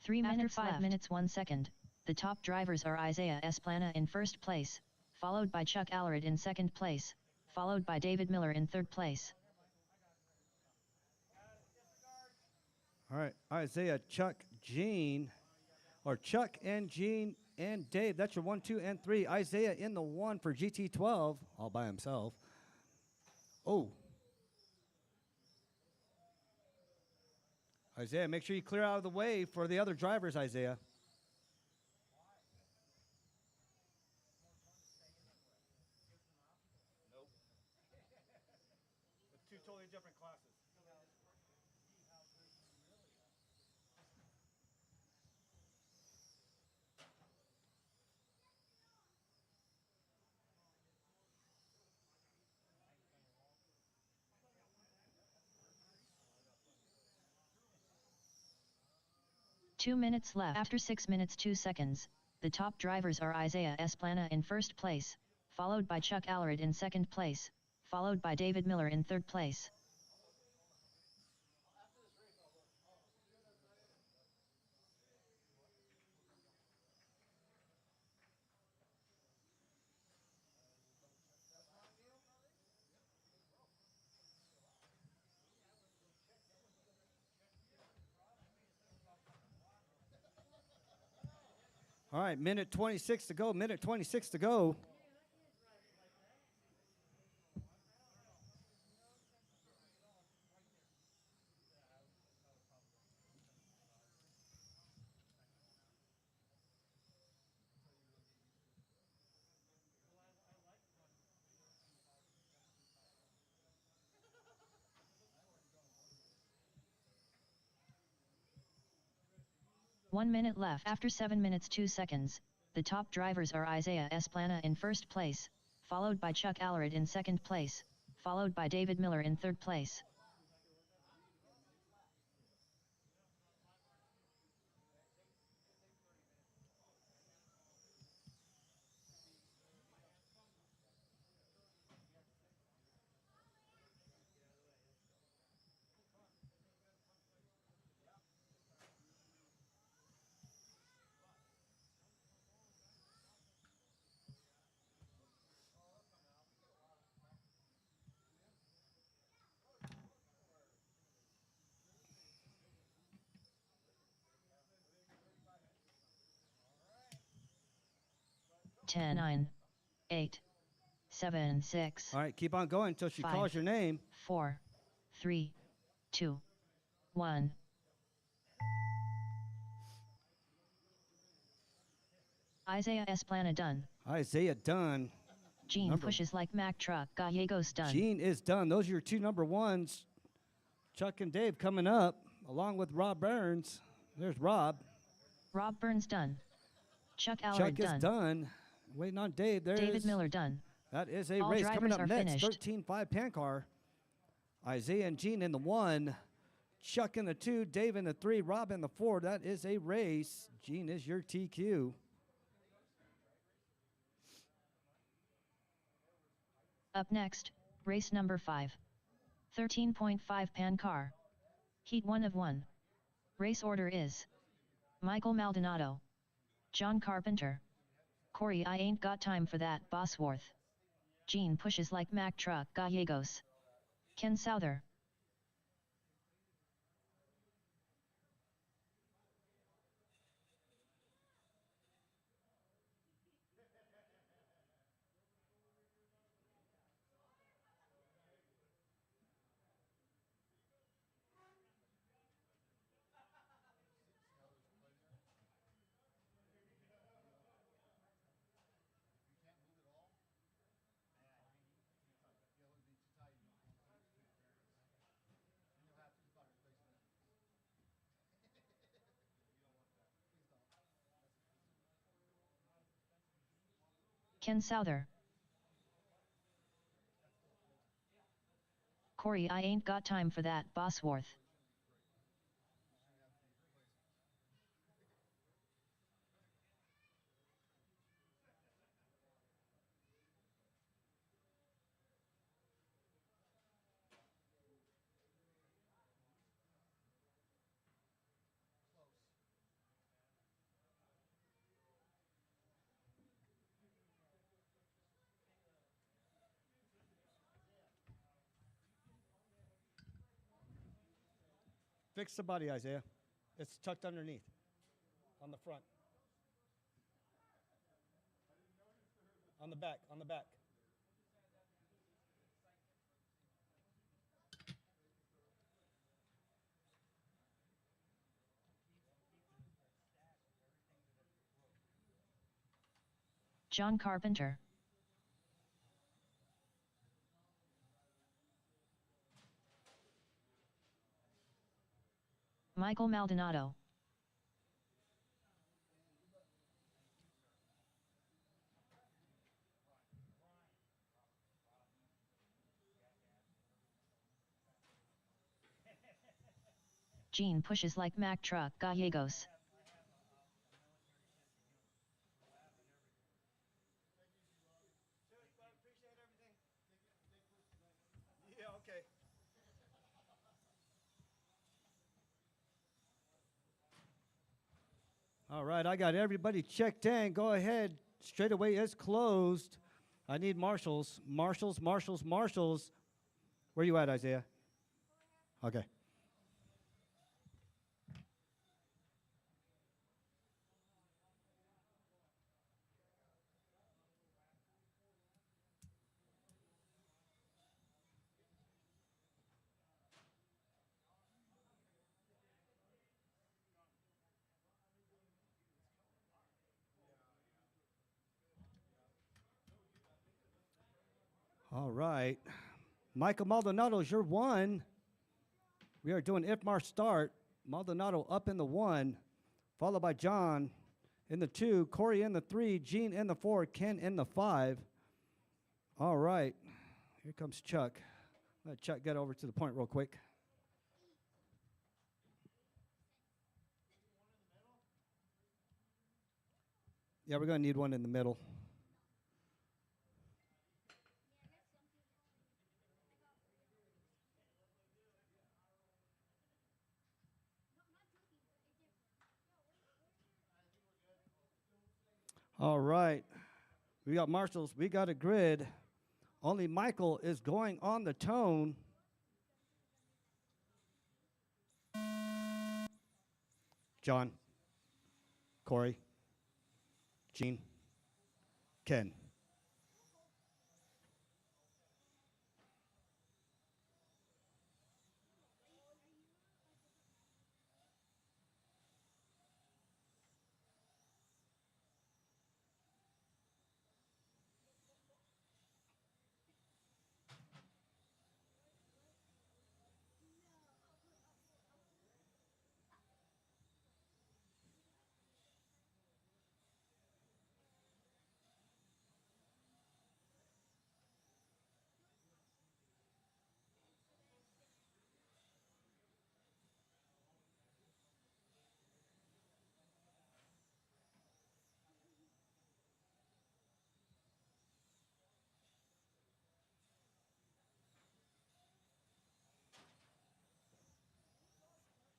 After 5 minutes 1 second, the top drivers are Isaiah Esplana in first place, followed by Chuck Allred in second place, followed by David Miller in third place. All right, Isaiah, Chuck, Gene, or Chuck and Gene and Dave. That's your 1, 2, and 3. Isaiah in the 1 for GT12, all by himself. Oh. Isaiah, make sure you clear out of the way for the other drivers, Isaiah. Nope. It's two totally different classes. Two minutes left. After 6 minutes 2 seconds, the top drivers are Isaiah Esplana in first place, followed by Chuck Allred in second place, followed by David Miller in third place. All right, minute 26 to go. Minute 26 to go. 1 minute left. After 7 minutes 2 seconds, the top drivers are Isaiah Esplana in first place, followed by Chuck Allred in second place, followed by David Miller in third place. Ten, 9, 8, 7, 6, All right, keep on going until she 5, calls your name. 4, 3, 2, 1. Isaiah Esplana done. Isaiah done. Gene Number- pushes like Mack truck. Gallegos done. Gene is done. Those are your two number ones. Chuck and Dave coming up, along with Rob Burns. There's Rob. Rob Burns done. Chuck Allred Chuck is done. done. Waiting on Dave. There's David Miller done. That is a All race coming drivers up are next. finished. 13-5 pan car. Isaiah and Gene in the 1. Chuck in the 2. Dave in the 3. Rob in the 4. That is a race. Gene is your TQ. Up next, race number 5. 13.5 pan car. Heat 1 of 1. Race order is Michael Maldonado, John Carpenter, Corey I ain't got time for that Bosworth, Gene pushes like Mack truck. Gallegos, Ken Souther. Ken Souther. Corey I ain't got time for that Bosworth. Fix the body, Isaiah. It's tucked underneath. On the front. On the back, on the back. John Carpenter. Michael Maldonado. Gene pushes like Mack truck. Gallegos. Appreciate everything. Yeah, okay. All right, I got everybody checked in. Go ahead. Straightaway is closed. I need marshals. Marshals, marshals, marshals. Where you at, Isaiah? Okay. All right. Michael Maldonado's your 1. We are doing IFMAR start. Maldonado up in the 1. followed by John in the 2, Corey in the 3, Gene in the 4, Ken in the 5. All right, here comes Chuck. Let Chuck get over to the point real quick. Yeah, we're going to need one in the middle. All right. We got marshals. We got a grid. Only Michael is going on the tone. John, Corey, Gene, Ken.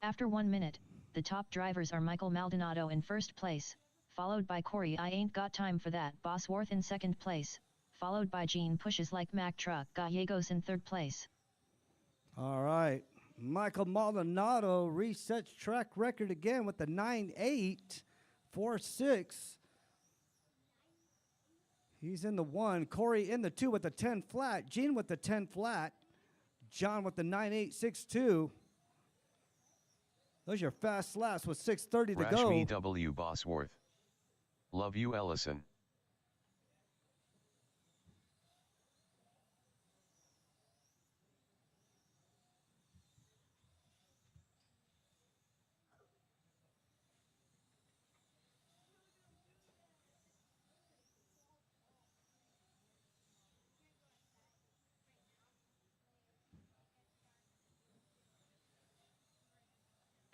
After 1 minute, the top drivers are Michael Maldonado in first place, followed by Corey I Ain't Got Time For That Bosworth in second place, followed by Gene Pushes Like Mack Truck Gallegos in third place. All right. Michael Maldonado resets track record again with the 9.846. He's in the 1. Corey in the 2 with the 10 flat. Gene with the 10 flat. John with the 9.862. Those are your fast laps with 6:30 to go. Rashmi W. Bosworth. Love you, Ellison.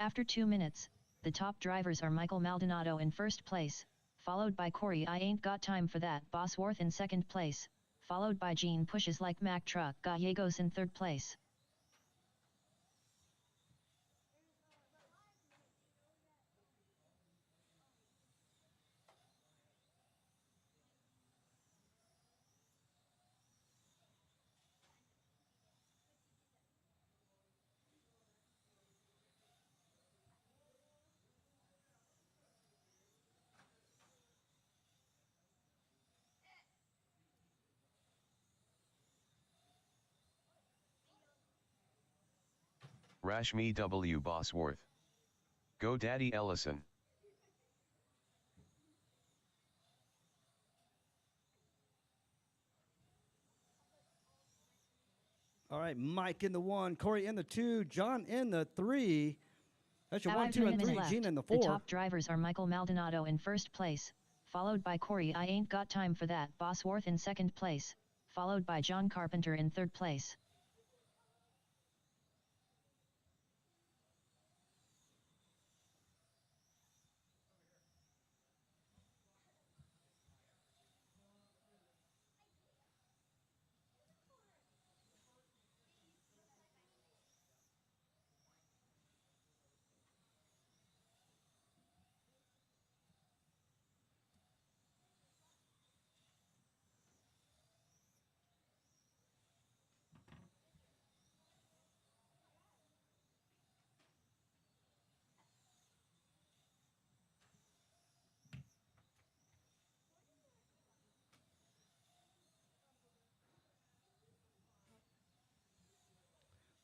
After 2 minutes, the top drivers are Michael Maldonado in first place, followed by Corey I Ain't Got Time For That Bosworth in second place, followed by Gene Pushes Like Mack Truck Gallegos in third place. Rashmi W. Bosworth. Go Daddy Ellison. All right, Mike in the 1, Corey in the 2, John in the 3. That's your 1, 2, and 3. Left. Gene in the 4. The top drivers are Michael Maldonado in first place, followed by Corey I Ain't Got Time For That Bosworth in second place, followed by John Carpenter in third place.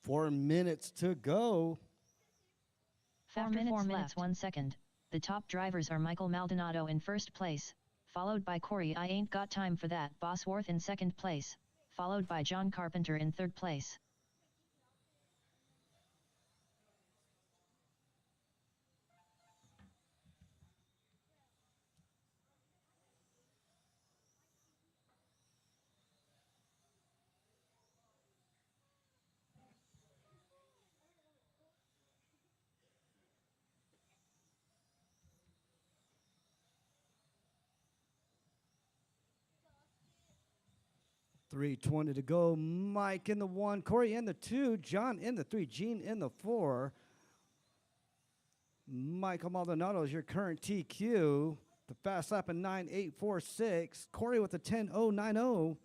Four minutes to go. After 4 minutes 1 second, the top drivers are Michael Maldonado in first place, followed by Corey I Ain't Got Time For That Bosworth in second place, followed by John Carpenter in third place. 3:20 to go. Mike in the 1, Corey in the 2, John in the 3, Gene in the 4. Michael Maldonado is your current TQ. The fast lap in 9.846. Corey with the 10.090.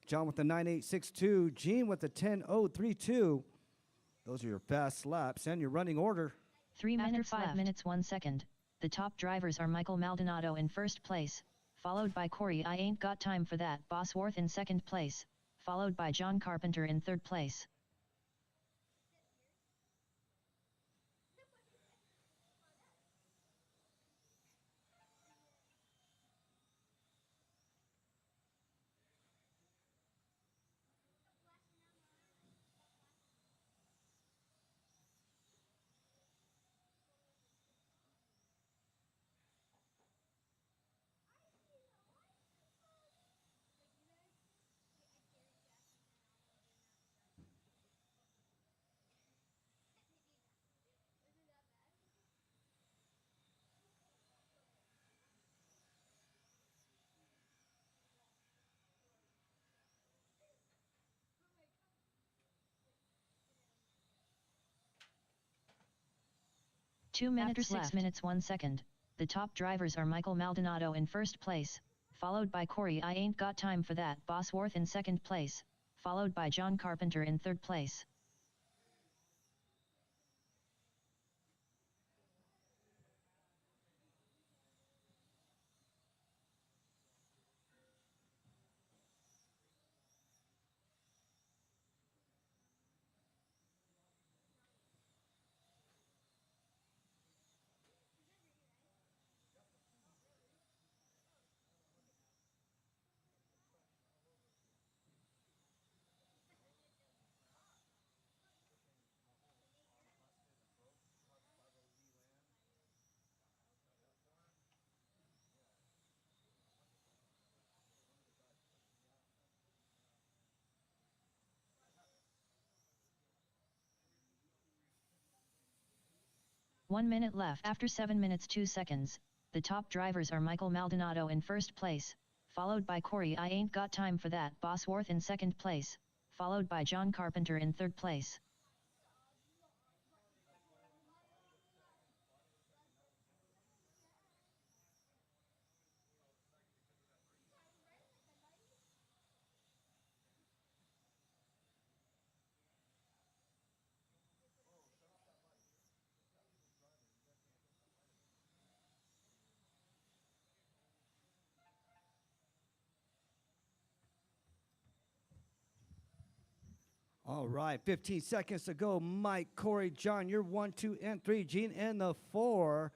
John with the 9.862. Gene with the 10.032. Those are your fast laps and your running order. 3 After minutes 5 left. minutes 1 second, The top drivers are Michael Maldonado in first place, followed by Corey I Ain't Got Time for That Bosworth in second place, followed by John Carpenter in third place. Two minutes After 6 left. minutes 1 second. The top drivers are Michael Maldonado in first place, followed by Corey I Ain't Got Time for That Bosworth in second place, followed by John Carpenter in third place. One minute left. After 7 minutes 2 seconds, the top drivers are Michael Maldonado in first place, followed by Corey I Ain't Got Time for That Bosworth in second place, followed by John Carpenter in third place. All right, 15 seconds to go. Mike, Corey, John, you're 1, 2, and 3. Gene in the 4.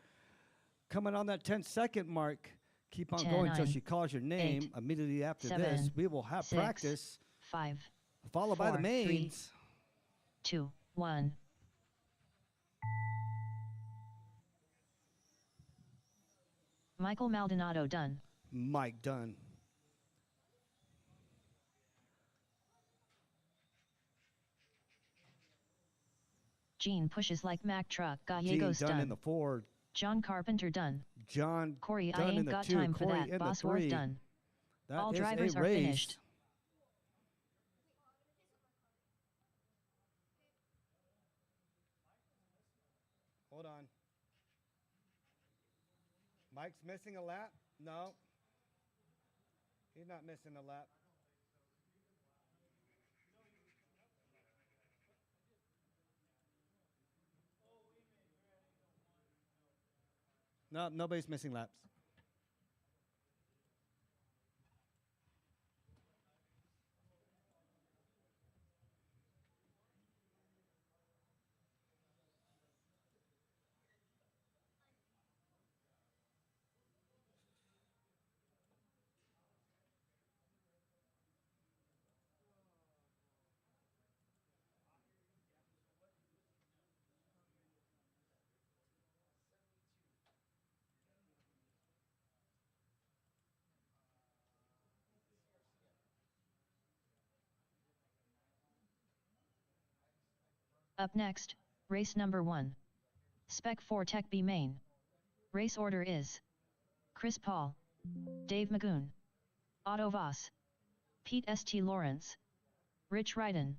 Coming on that 10-second mark. Keep on 10, going until 9, she calls your name. 8, Immediately after 7, this, we will have 6, practice, 5, followed by the 4, 3, mains. 2, 1. Michael Maldonado done. Mike done. Gene pushes like Mack truck. Gene Gallegos done in done. the 4. John Carpenter done. John Corey I done in Ain't the Got 2. Time for Corey That in the Bosworth 3. done. That All is drivers a are race. finished. Hold on. Mike's missing a lap? No. He's not missing a lap. No, nobody's missing laps. Up next, race number 1. Spec 4 Tech B main. Race order is Chris Paul, Dave Magoon, Otto Voss, Pete St. Lawrence. Rich Ryden.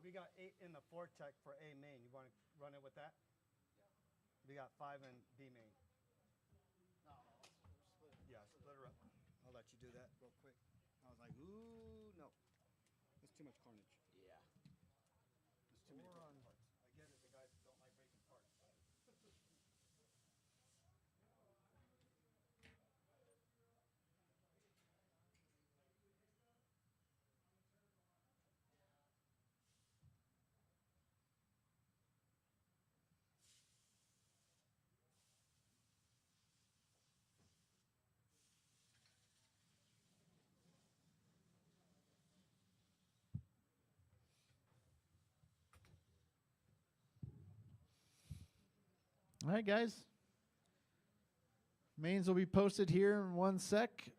We got 8 in the Fortec for A main. You want to run it with that? Yeah. We got 5 in B main. No, split it. Yeah, split her up. I'll let you do that real quick. I was like, ooh, no. That's too much carnage. Yeah. There's too many broken parts. I get it. The guys don't like breaking parts. All right, guys. Mains will be posted here in 1 sec.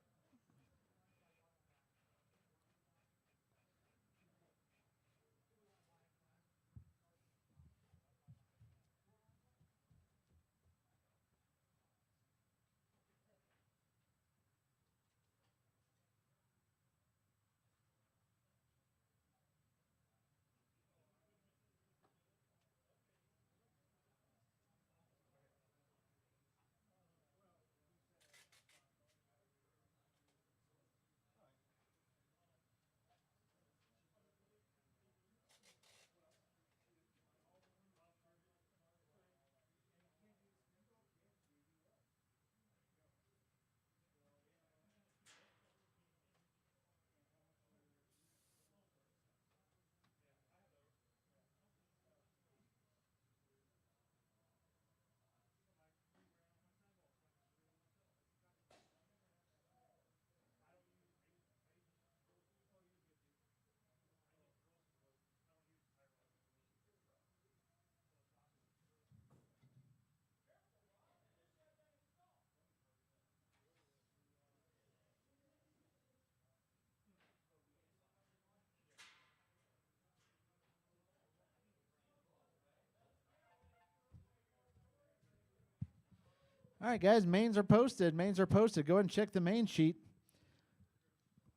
All right, guys. Mains are posted. Mains are posted. Go ahead and check the main sheet.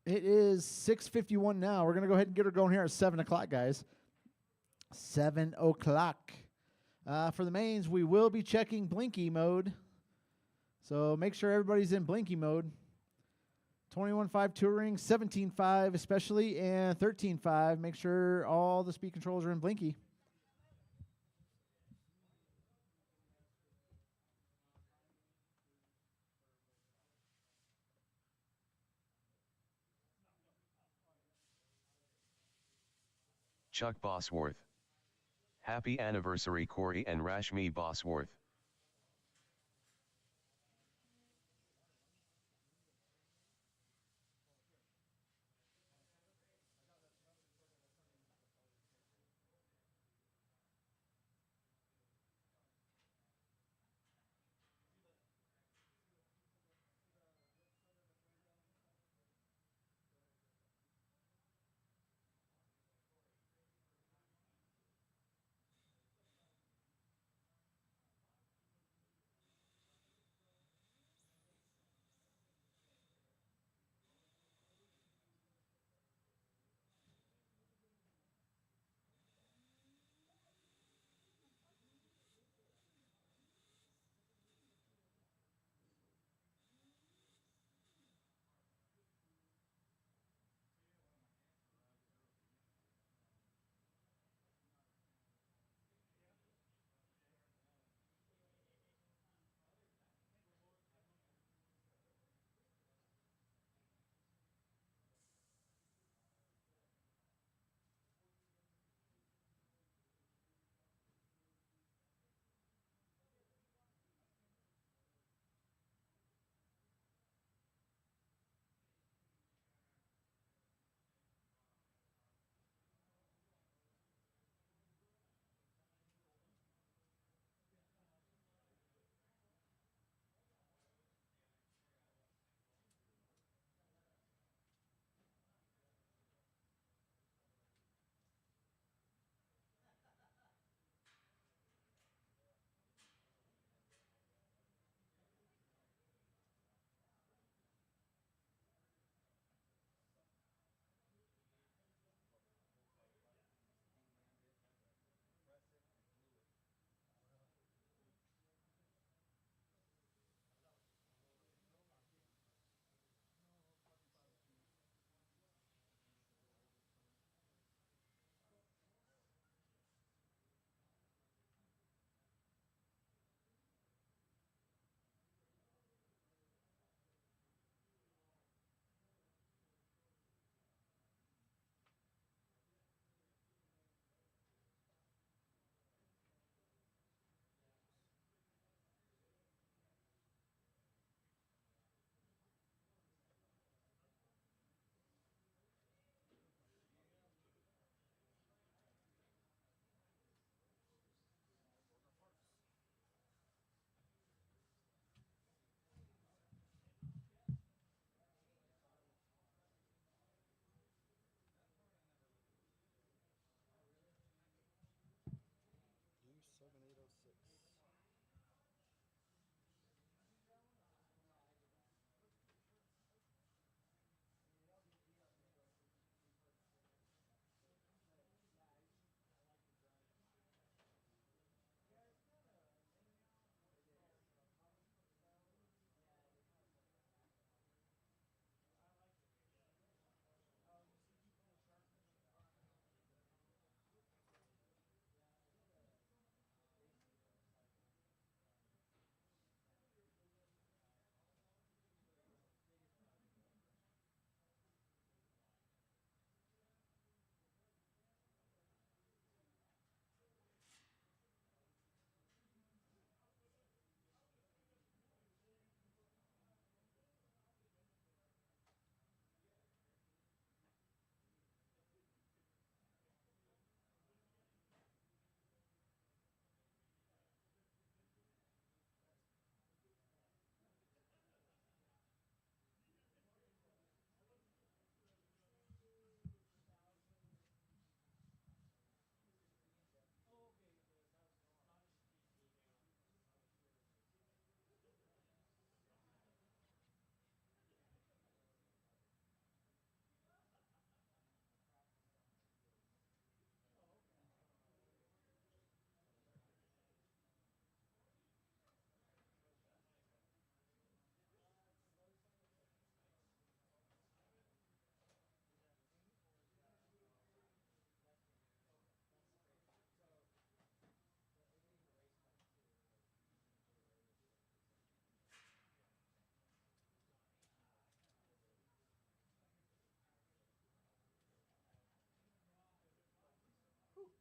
It is 6:51 now. We're going to go ahead and get her going here at 7 o'clock, guys. 7 o'clock. For the mains, we will be checking blinky mode. So make sure everybody's in blinky mode. 21.5 touring, 17.5 especially, and 13.5. Make sure all the speed controls are in blinky. Chuck Bosworth. Happy anniversary Corey and Rashmi Bosworth.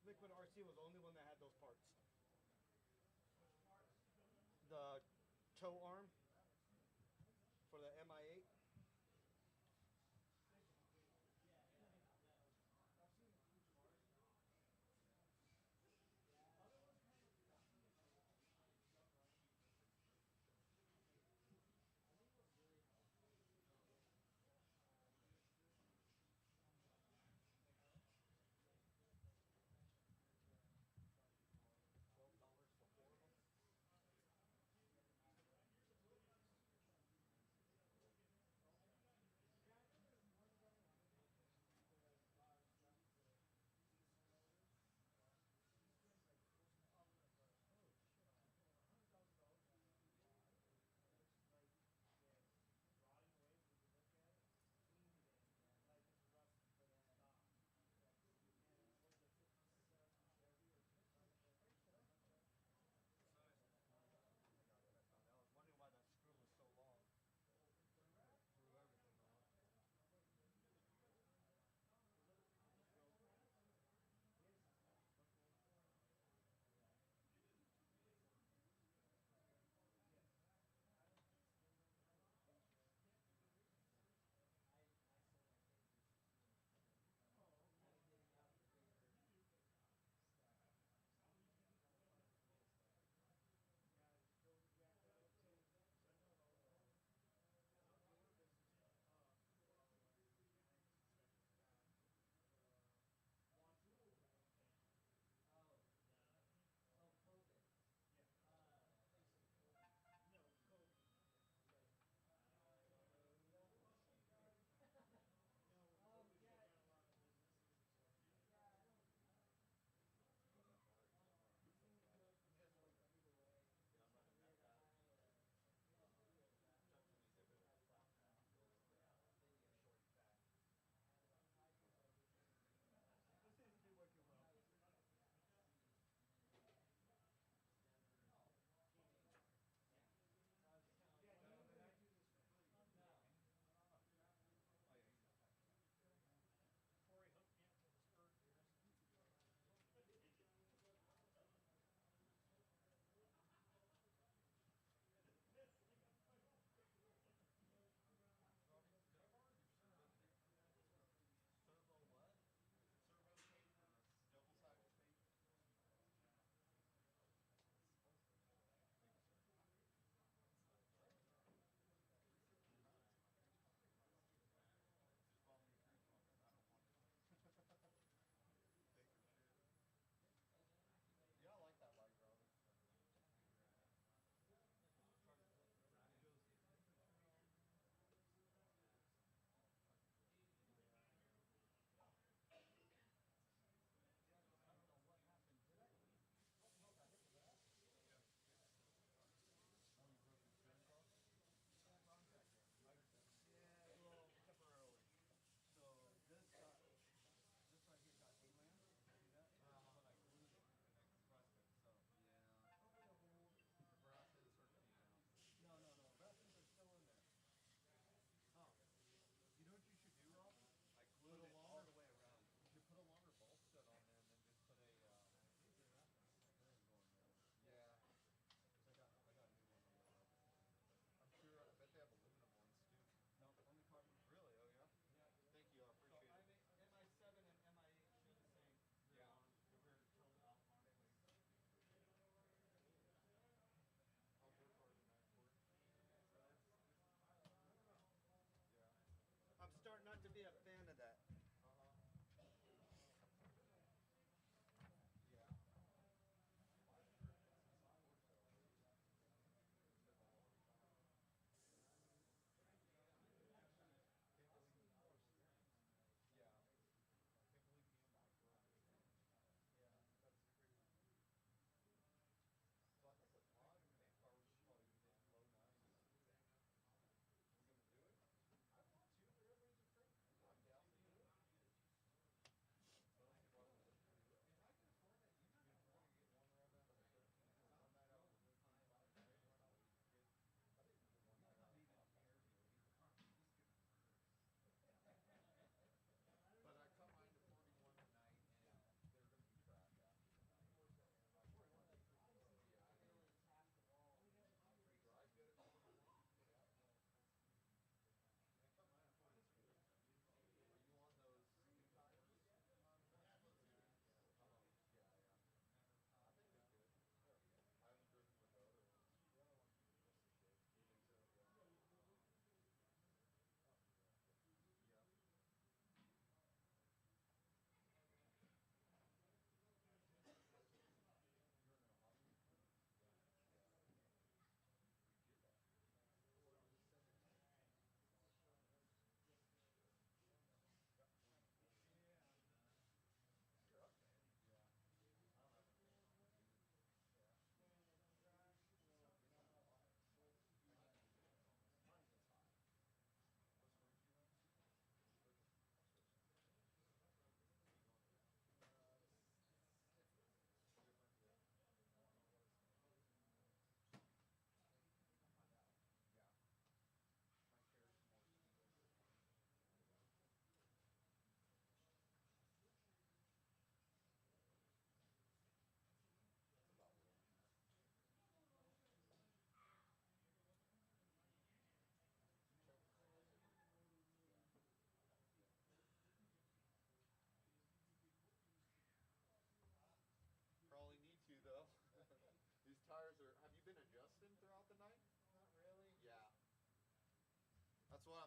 Liquid RC was the only one that had those parts. The toe arm for the MI8.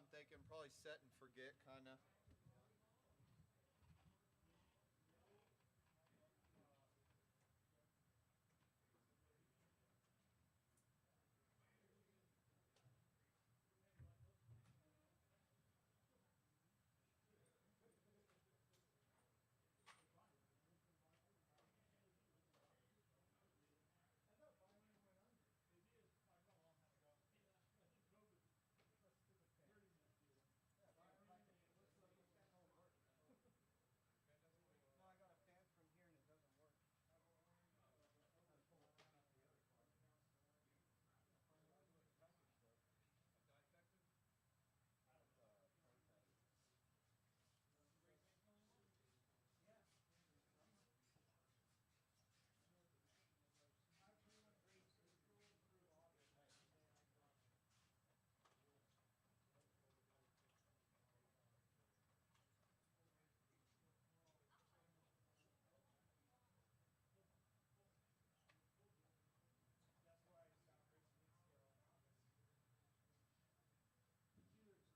I'm thinking. Probably set and forget, kind of. No, I got a fan from here and it doesn't work.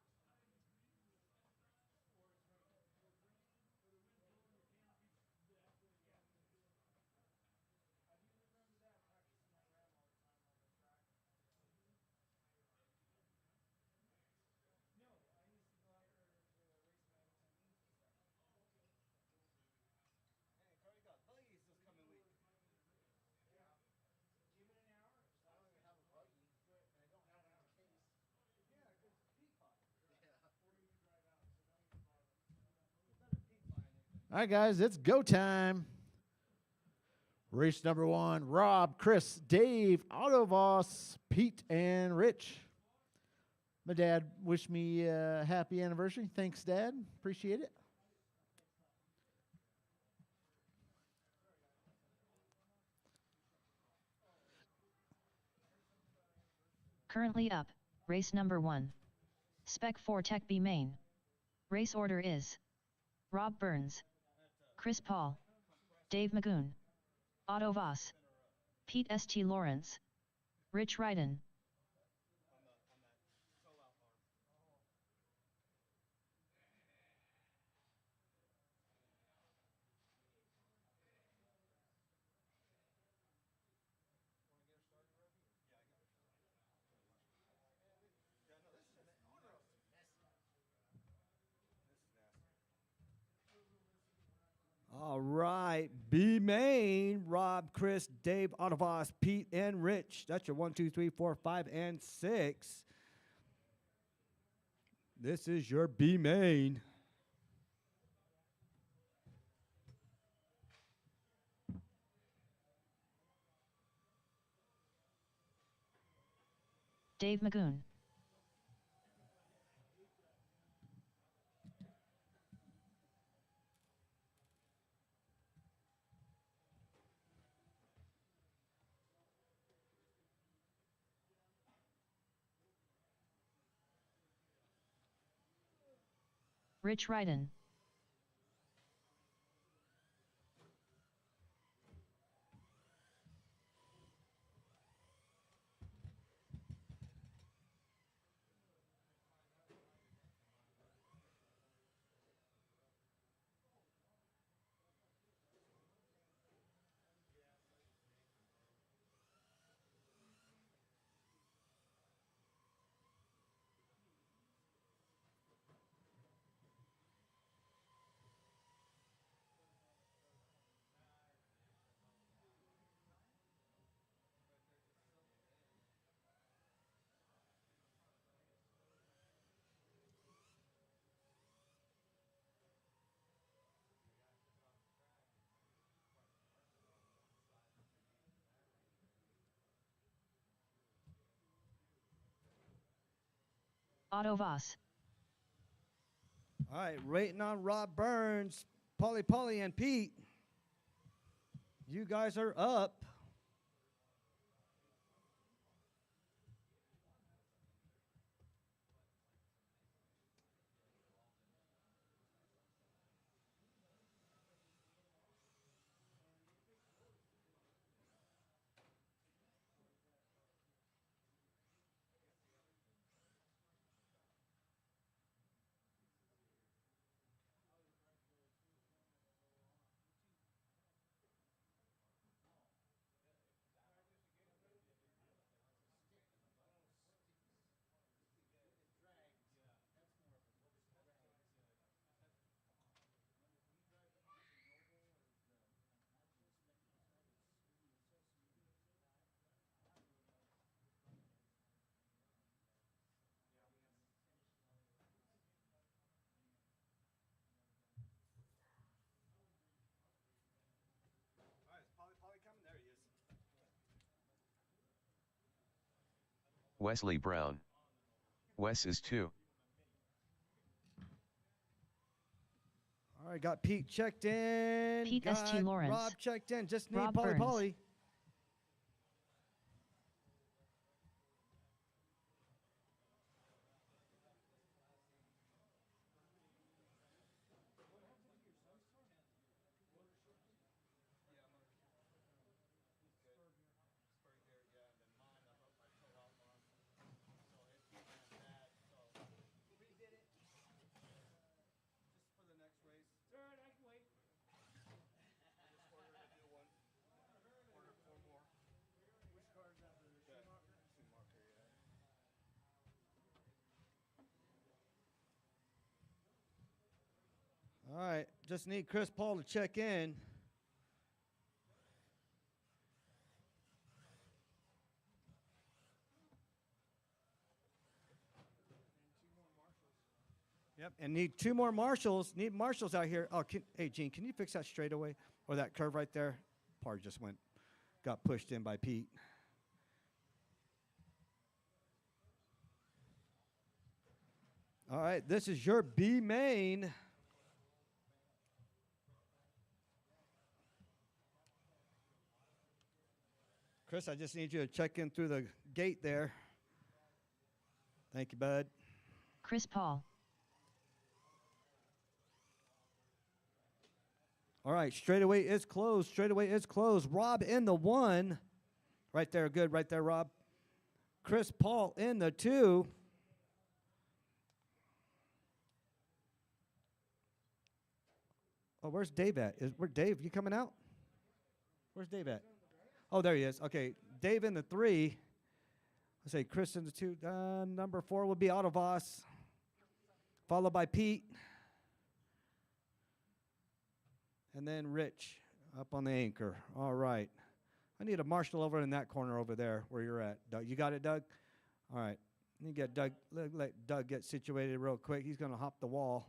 Hey, Cardi got buggies this coming week. I don't even have a buggy, and I don't have one in case. Yeah, because Pete bought it. Yeah. You better Pete buy anything. All right, guys, it's go time. Race number 1, Rob, Chris, Dave, Autovoss, Pete, and Rich. My dad wished me a happy anniversary. Thanks, Dad. Appreciate it. Currently up, race number 1. Spec 4 Tech B main. Race order is Rob Burns, Chris Paul, Dave Magoon, Otto Voss, Pete St. Lawrence, Rich Ryden. All right, B main, Rob, Chris, Dave, Autovoss, Pete, and Rich. That's your 1, 2, 3, 4, 5, and 6. This is your B main. Dave Magoon. Rich Ryden. Otto Voss. All right, rating on Rob Burns, Polly, and Pete. You guys are up. Wesley Brown. Wes is 2. All right, got Pete checked in. Pete got S.T. Lawrence. Rob checked in. Just need Rob Polly Burns. Polly. Third, I can wait. All right, just need Chris Paul to check in. Yep, and need 2 more marshals. Need marshals out here. Oh, hey, Gene, can you fix that straightaway or that curve right there? Part just got pushed in by Pete. All right, this is your B main. Chris, I just need you to check in through the gate there. Thank you, bud. Chris Paul. All right, straightaway is closed. Straightaway is closed. Rob in the 1. Right there, good. Right there, Rob. Chris Paul in the 2. Oh, where's Dave at? Where Dave? You coming out? Where's Dave at? Oh, there he is. Okay, Dave in the 3. Let's say Chris in the 2. Number 4 will be Autovoss, followed by Pete. And then Rich up on the anchor. All right. I need a marshal over in that corner over there where you're at. Doug, you got it, Doug? All right. You get Doug. Let Doug get situated real quick. He's going to hop the wall.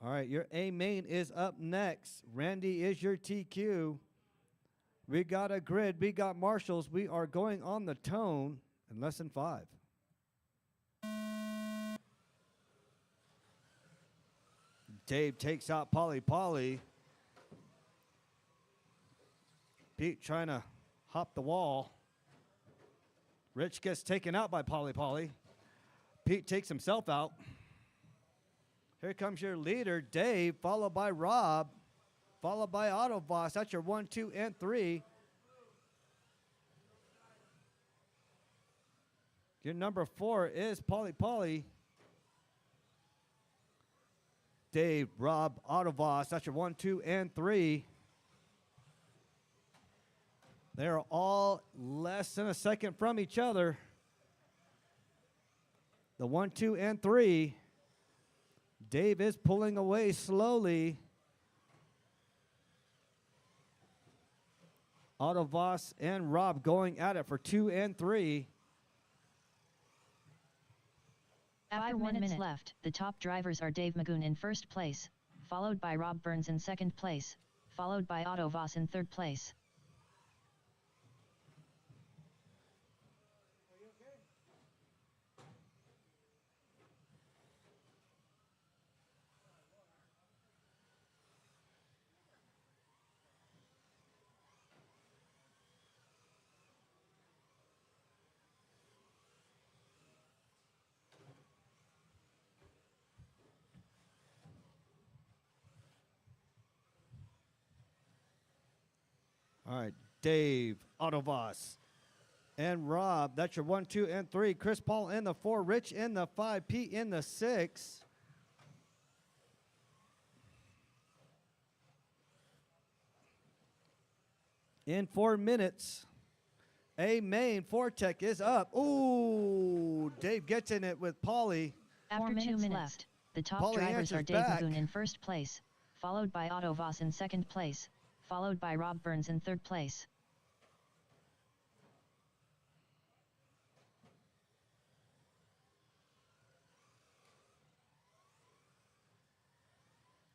All right, your A main is up next. Randy is your TQ. We got a grid. We got marshals. We are going on the tone in less than 5. Dave takes out Polly Polly. Pete trying to hop the wall. Rich gets taken out by Polly Polly. Pete takes himself out. Here comes your leader, Dave, followed by Rob, followed by Autoboss. That's your 1, 2, and 3. Your number 4 is Polly Polly. Dave, Rob, Autoboss. That's your 1, 2, and 3. They're all less than a second from each other. The 1, 2, and 3. Dave is pulling away slowly. Autovoss and Rob going at it for 2 and 3. After 1 minute left, the top drivers are Dave Magoon in first place, followed by Rob Burns in second place, followed by Autovoss in third place. All right, Dave, Autovoss, and Rob. That's your 1, 2, and 3. Chris Paul in the 4. Rich in the 5. Pete in the 6. In 4 minutes, A main Fortec is up. Ooh, Dave gets in it with Pauly. After 2 minutes left, the top Pauly drivers are answers Dave back. Magoon in first place, followed by Autovoss in second place, followed by Rob Burns in third place.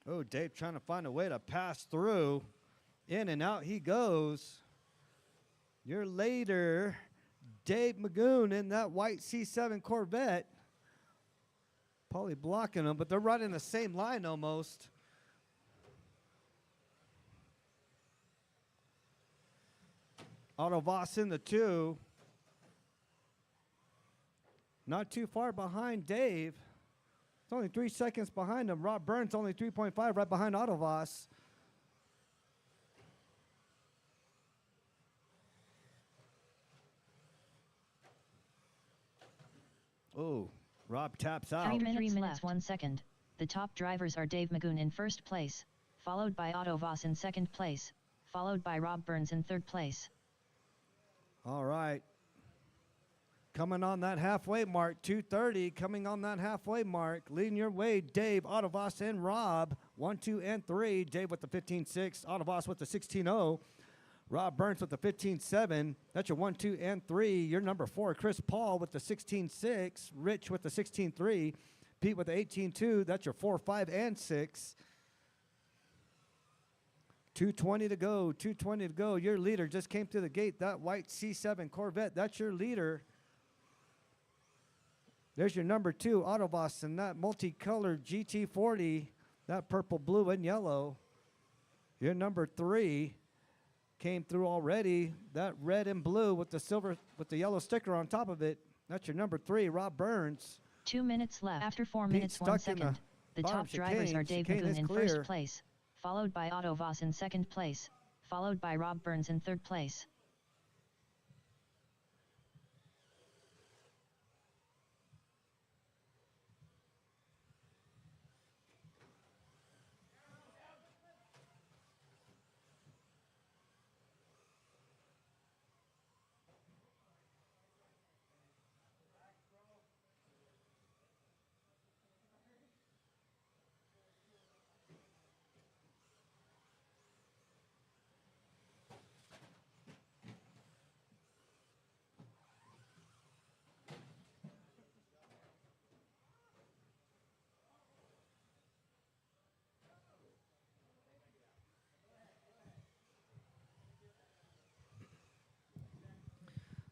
Oh, Dave trying to find a way to pass through. In and out he goes. Your later, Dave Magoon in that white C7 Corvette. Probably blocking them, but they're right in the same line almost. Otto Voss in the 2. Not too far behind Dave. It's only 3 seconds behind him. Rob Burns only 3.5 right behind Otto Voss. Oh, Rob taps out. 3 minutes 1 second. The top drivers are Dave Magoon in first place, followed by Otto Voss in second place, followed by Rob Burns in third place. All right. Coming on that halfway mark, 2:30, coming on that halfway mark, leading your way, Dave, Otto Voss, and Rob, 1, 2, and 3. Dave with the 15.6, Otto Voss with the 16.0, Rob Burns with the 15.7. That's your 1, 2, and 3. Your number 4, Chris Paul with the 16.6, Rich with the 16.3, Pete with the 18.2. That's your 4, 5, and 6. 2:20 to go, 2:20 to go. Your leader just came through the gate, that white C7 Corvette. That's your leader. There's your number 2, Otto Voss, and that multicolored GT40, that purple, blue, and yellow. Your number 3 came through already, that red and blue with the silver, with the yellow sticker on top of it. That's your number 3, Rob Burns. 2 minutes left. After 4 Pete minutes 1 stuck in second, the bottom top drivers are Dave chicane Magoon is in clear. first place, followed by Otto Voss in second place, followed by Rob Burns in third place.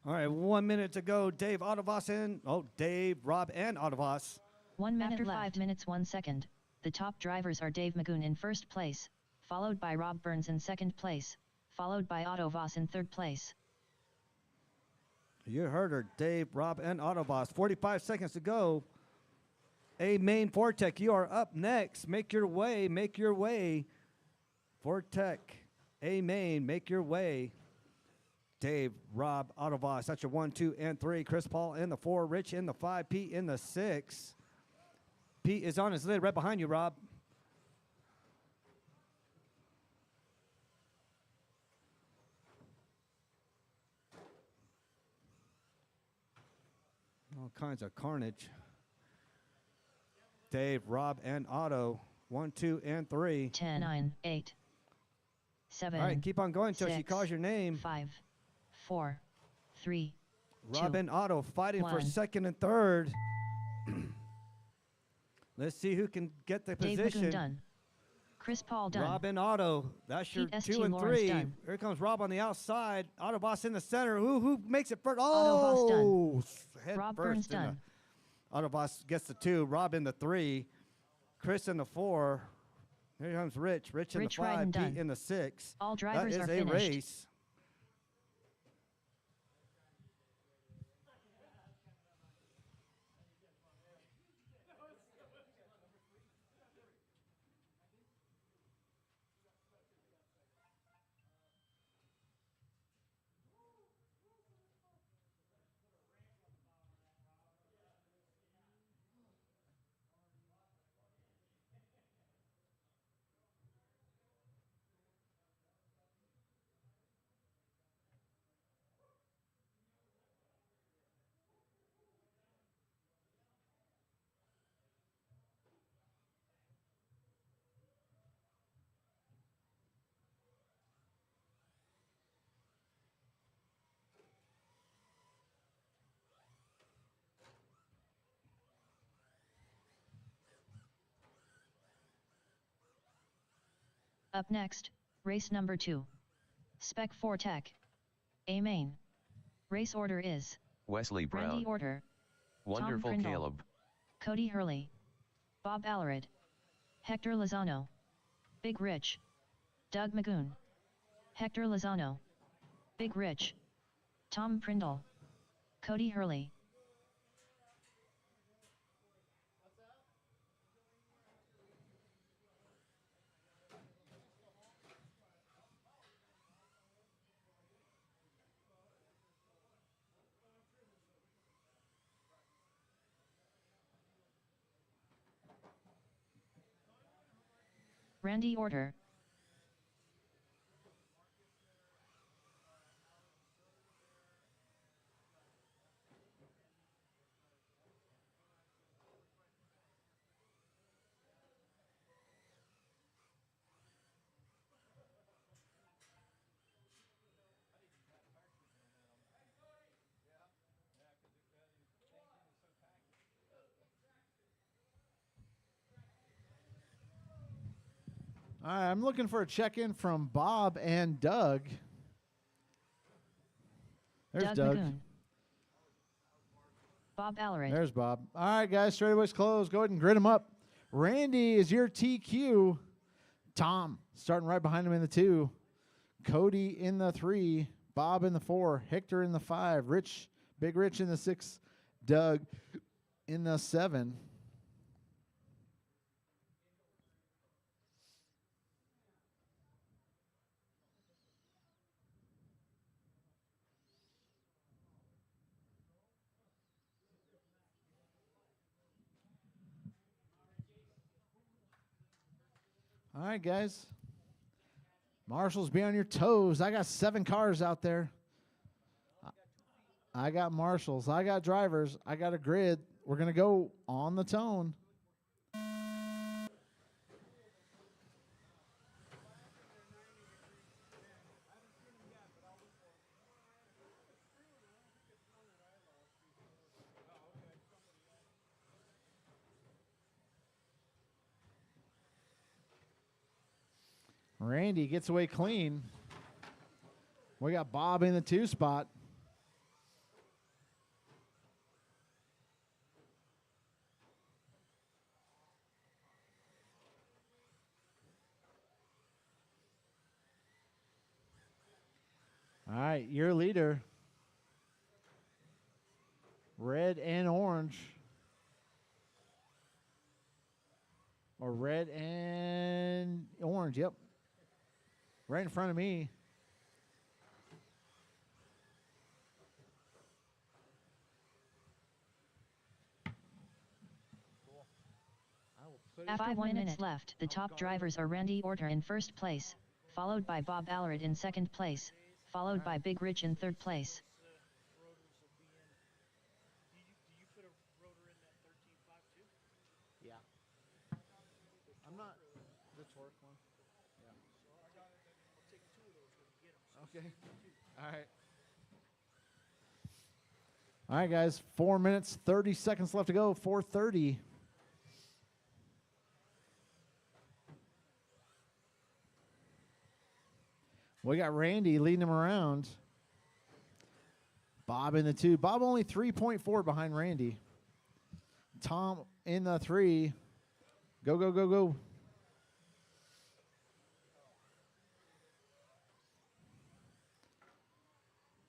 All right, 1 minute to go. Dave, Otto Voss in. Oh, Dave, Rob, and Otto Voss. 1 minute After left. 5 minutes 1 second, the top drivers are Dave Magoon in first place, followed by Rob Burns in second place, followed by Otto Voss in third place. You heard her, Dave, Rob, and Otto Voss. 45 seconds to go. A Main Fortec, you are up next. Make your way, make your way. Fortec, A Main, make your way. Dave, Rob, Otto Voss, that's your 1, 2, and 3. Chris Paul in the 4, Rich in the 5, Pete in the 6. Pete is on his lid right behind you, Rob. All kinds of carnage. Dave, Rob, and Otto, 1, 2, and 3. 10, 9, 8, 7. All right, keep on going until she 6, calls your name. 5, 4, 3. Rob 2, and Otto fighting for 1. second and third. Let's see who can get the Dave position. Magoon done. Chris Paul done. Rob and Otto. That's your Pete 2 ST and Lawrence 3. done. Here comes Rob on the outside. Otto Voss in the center. Who makes it first? Otto Voss done. Oh, head Rob first Burns in the- done. Otto Voss gets the 2. Rob in the 3. Chris in the 4. Here comes Rich. Rich in Rich the riding 5. Pete done. in the 6. All That drivers is are a finished. race. Up next, Race number 2. Spec 4 Tech. A main. Race order is Wesley Brown. Randy Orter, Wonderful Prindle. Caleb. Cody Hurley, Bob Allred, Hector Lozano, Big Rich, Doug Magoon, Hector Lozano, Big Rich, Tom Prindle, Cody Hurley. Randy Orter. All right, I'm looking for a check-in from Bob and Doug. There's Doug. Magoon. Bob Allred. There's Bob. All right, guys, straightaways closed. Go ahead and grid them up. Randy is your TQ. Tom starting right behind him in the 2. Cody in the 3. Bob in the 4. Hector in the 5. Rich, Big Rich in the 6. Doug in the 7. All right, guys. Marshals, be on your toes. I got 7 cars out there. I got marshals. I got drivers. I got a grid. We're going to go on the tone. Randy gets away clean. We got Bob in the 2 spot. All right, your leader. Red and orange. Or red and orange, yep. Right in front of me. After 1 minute left, the top drivers are Randy Orter in first place, followed by Bob Allred in second place, followed by Big Rich in third place. Rotors will be in. Do you put a rotor in that 13.5 too? Yeah. I'm not the torque one. Yeah. I'll take 2 of those when you get them. Okay. All right. All right, guys. 4 minutes, 30 seconds left to go. 4:30. We got Randy leading him around. Bob in the 2. Bob only 3.4 behind Randy. Tom in the 3. Go, go, go, go.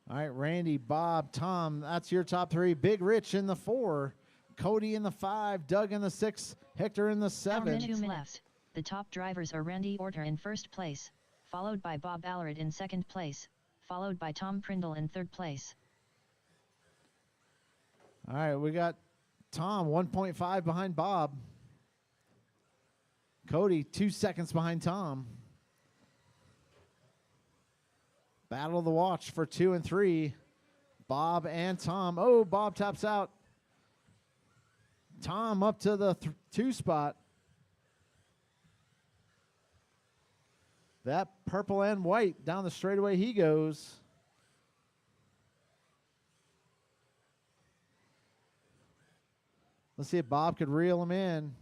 All right, Randy, Bob, Tom, that's your top 3. Big Rich in the 4. Cody in the 5. Doug in the 6. Hector in the 7. 2 minutes left. The top drivers are Randy Orter in first place, followed by Bob Allred in second place, followed by Tom Prindle in third place. All right, we got Tom 1.5 behind Bob. Cody 2 seconds behind Tom. Battle of the watch for 2 and 3. Bob and Tom. Oh, Bob taps out. Tom up to the 2 spot. That purple and white down the straightaway he goes. Let's see if Bob could reel him in.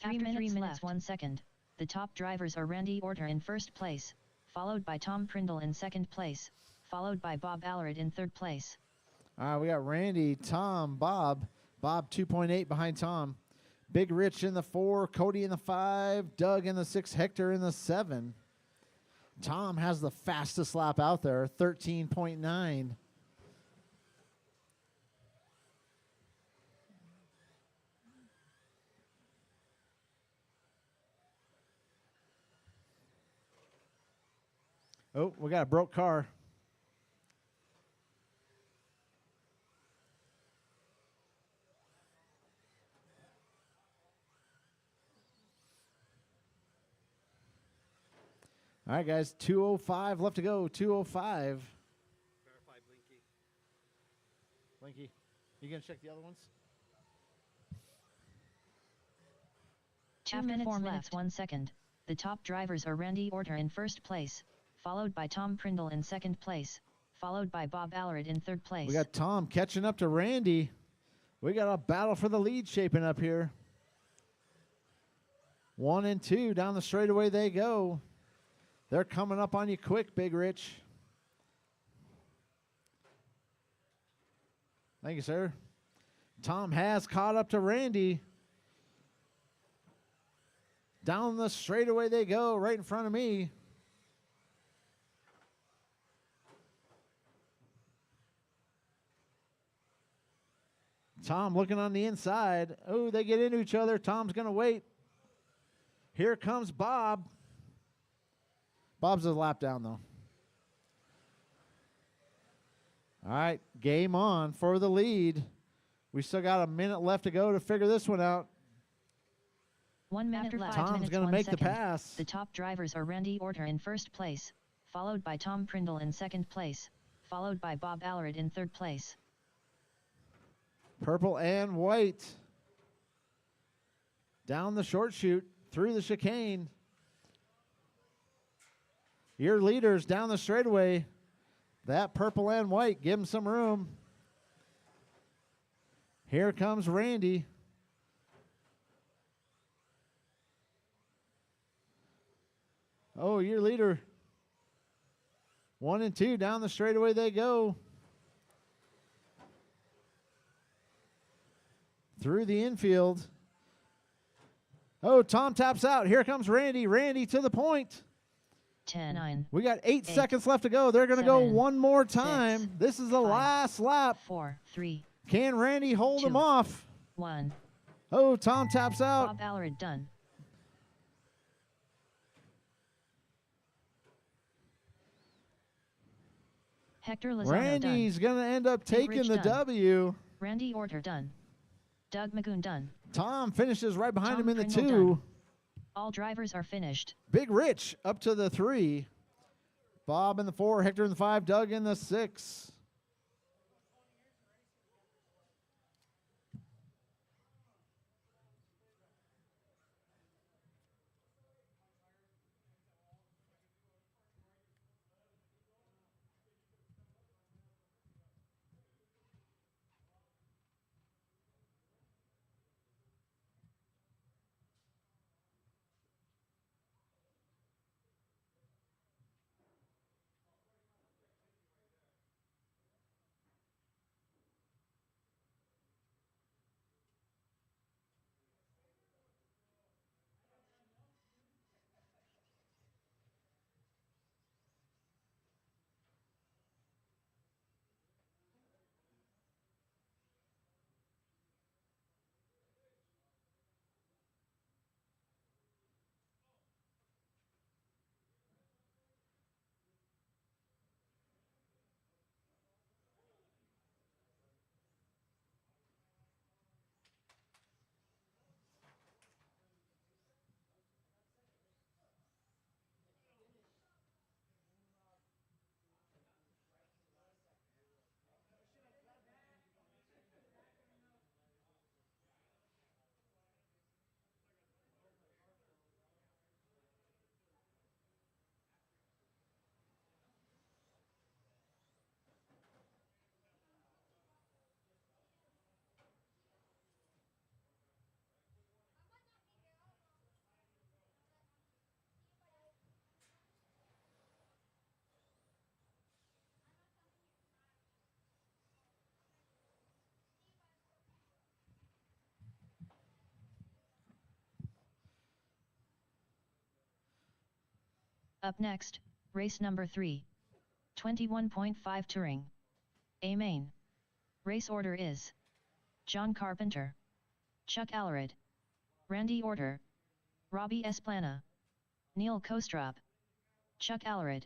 After 3 minutes 1 second, the top drivers are Randy Orter in first place, followed by Tom Prindle in second place, followed by Bob Allred in third place. All right, we got Randy, Tom, Bob. Bob 2.8 behind Tom. Big Rich in the 4, Cody in the 5, Doug in the 6, Hector in the 7. Tom has the fastest lap out there, 13.9. Oh, we got a broke car. All right, guys, 2:05 left to go. 2:05. Verify Blinky. Blinky, you gonna check the other ones? After 4 minutes 1 second, the top drivers are Randy Orter in first place, followed by Tom Prindle in second place, followed by Bob Allred in third place. We got Tom catching up to Randy. We got a battle for the lead shaping up here. 1 and 2 down the straightaway they go. They're coming up on you quick, Big Rich. Thank you, sir. Tom has caught up to Randy. Down the straightaway they go, right in front of me. Tom looking on the inside. Oh, they get into each other. Tom's going to wait. Here comes Bob. Bob's a lap down, though. All right, game on for the lead. We still got a minute left to go to figure this one out. 1 minute left. Tom's going to make the pass. The top drivers are Randy Orter in first place, followed by Tom Prindle in second place, followed by Bob Allred in third place. Purple and white. Down the short chute, through the chicane. Your leaders down the straightaway. That purple and white, give them some room. Here comes Randy. Oh, your leader. 1 and 2 down the straightaway they go. Through the infield. Oh, Tom taps out. Here comes Randy. Randy to the point. 10, 9. We got 8 seconds left to go. They're going to go 7, one more time. 6, This is the 5, last lap. 4, 3, Can Randy hold 2, him off? 1. Oh, Tom taps out. Bob Allred done. Hector Lozano Randy's done. going to end up Big taking Rich the done. W. Randy Orter done. Doug Magoon done. Tom finishes right behind Tom him in the Prindle 2. done. All drivers are finished. Big Rich up to the 3. Bob in the 4, Hector in the 5, Doug in the 6. Up next, race number 3. 21.5 Touring. A main. Race order is John Carpenter, Chuck Allred, Randy Orter, Robbie Esplana, Neil Kostrop, Chuck Allred,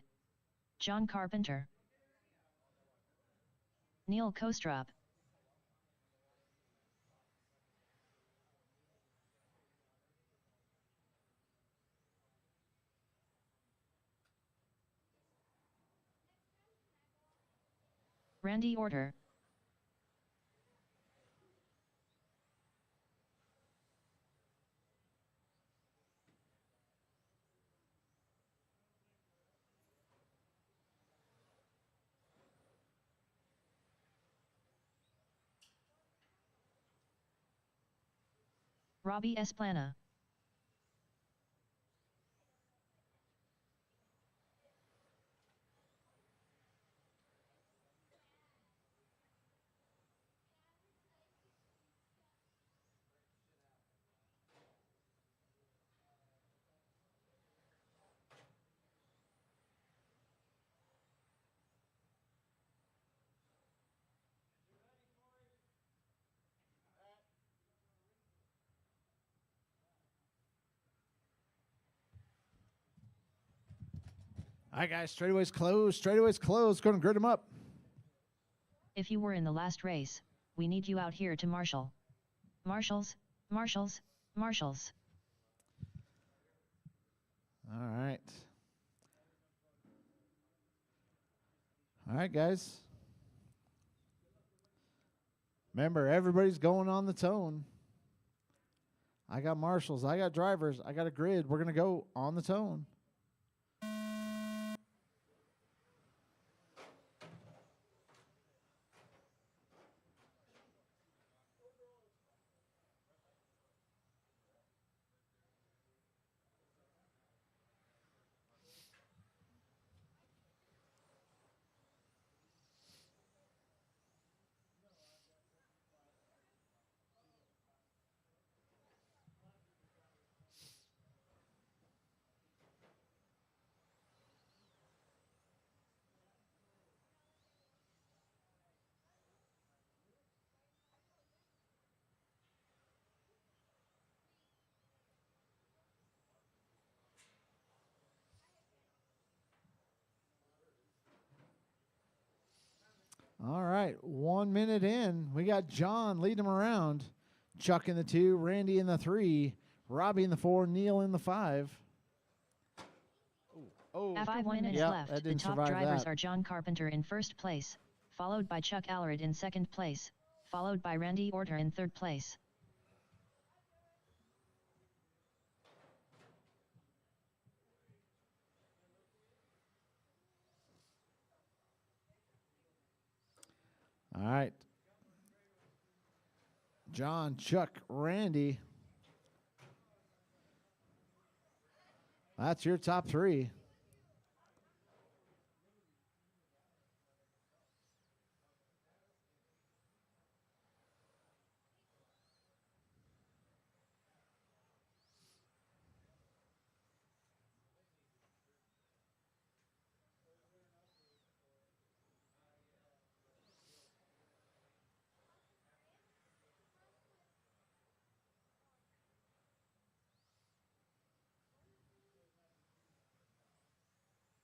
John Carpenter, Neil Kostrop. Randy Orter. Robbie Esplana. All right, guys, straightaway's closed. Straightaway's closed. Going to grid them up. If you were in the last race, we need you out here to marshal. Marshals, marshals, marshals. All right. All right, guys. Remember, everybody's going on the tone. I got marshals. I got drivers. I got a grid. We're going to go on the tone. All right, 1 minute in. We got John leading them around. Chuck in the 2, Randy in the 3, Robbie in the 4, Neil in the 5. After 1 minute Yep, left, that the didn't top survive drivers that. are John Carpenter in first place, followed by Chuck Allred in second place, followed by Randy Orter in third place. All right. John, Chuck, Randy. That's your top 3.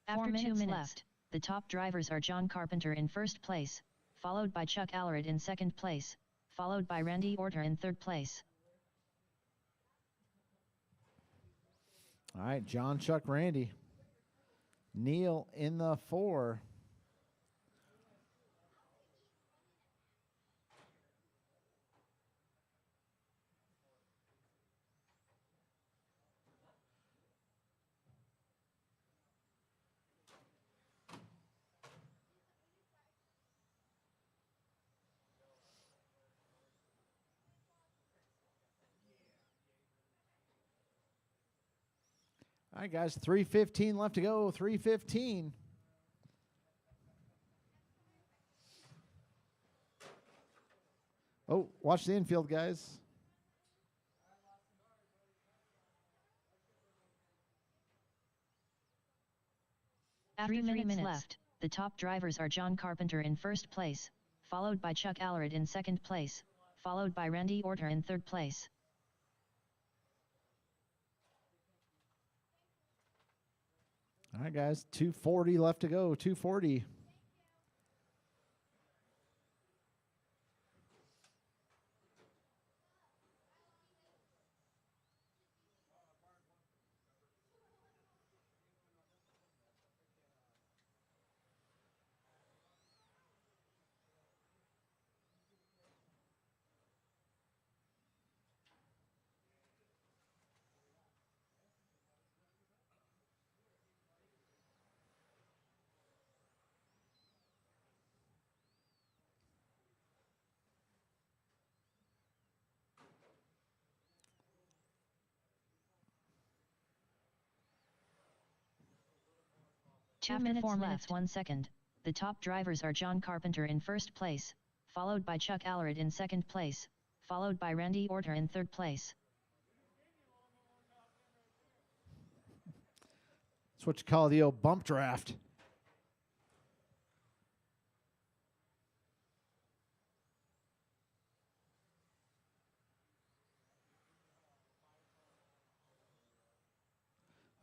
After 2 minutes left, the top drivers are John Carpenter in first place, followed by Chuck Allred in second place, followed by Randy Orter in third place. All right, John, Chuck, Randy. Neil in the 4. All right, guys, 3:15 left to go. 3:15. Oh, watch the infield, guys. After 3 minutes left, the top drivers are John Carpenter in first place, followed by Chuck Allred in second place, followed by Randy Orter in third place. All right, guys, 240 left to go. 240. After 4 minutes 1 second, the top drivers are John Carpenter in first place, followed by Chuck Allred in second place, followed by Randy Orter in third place. That's what you call the old bump draft.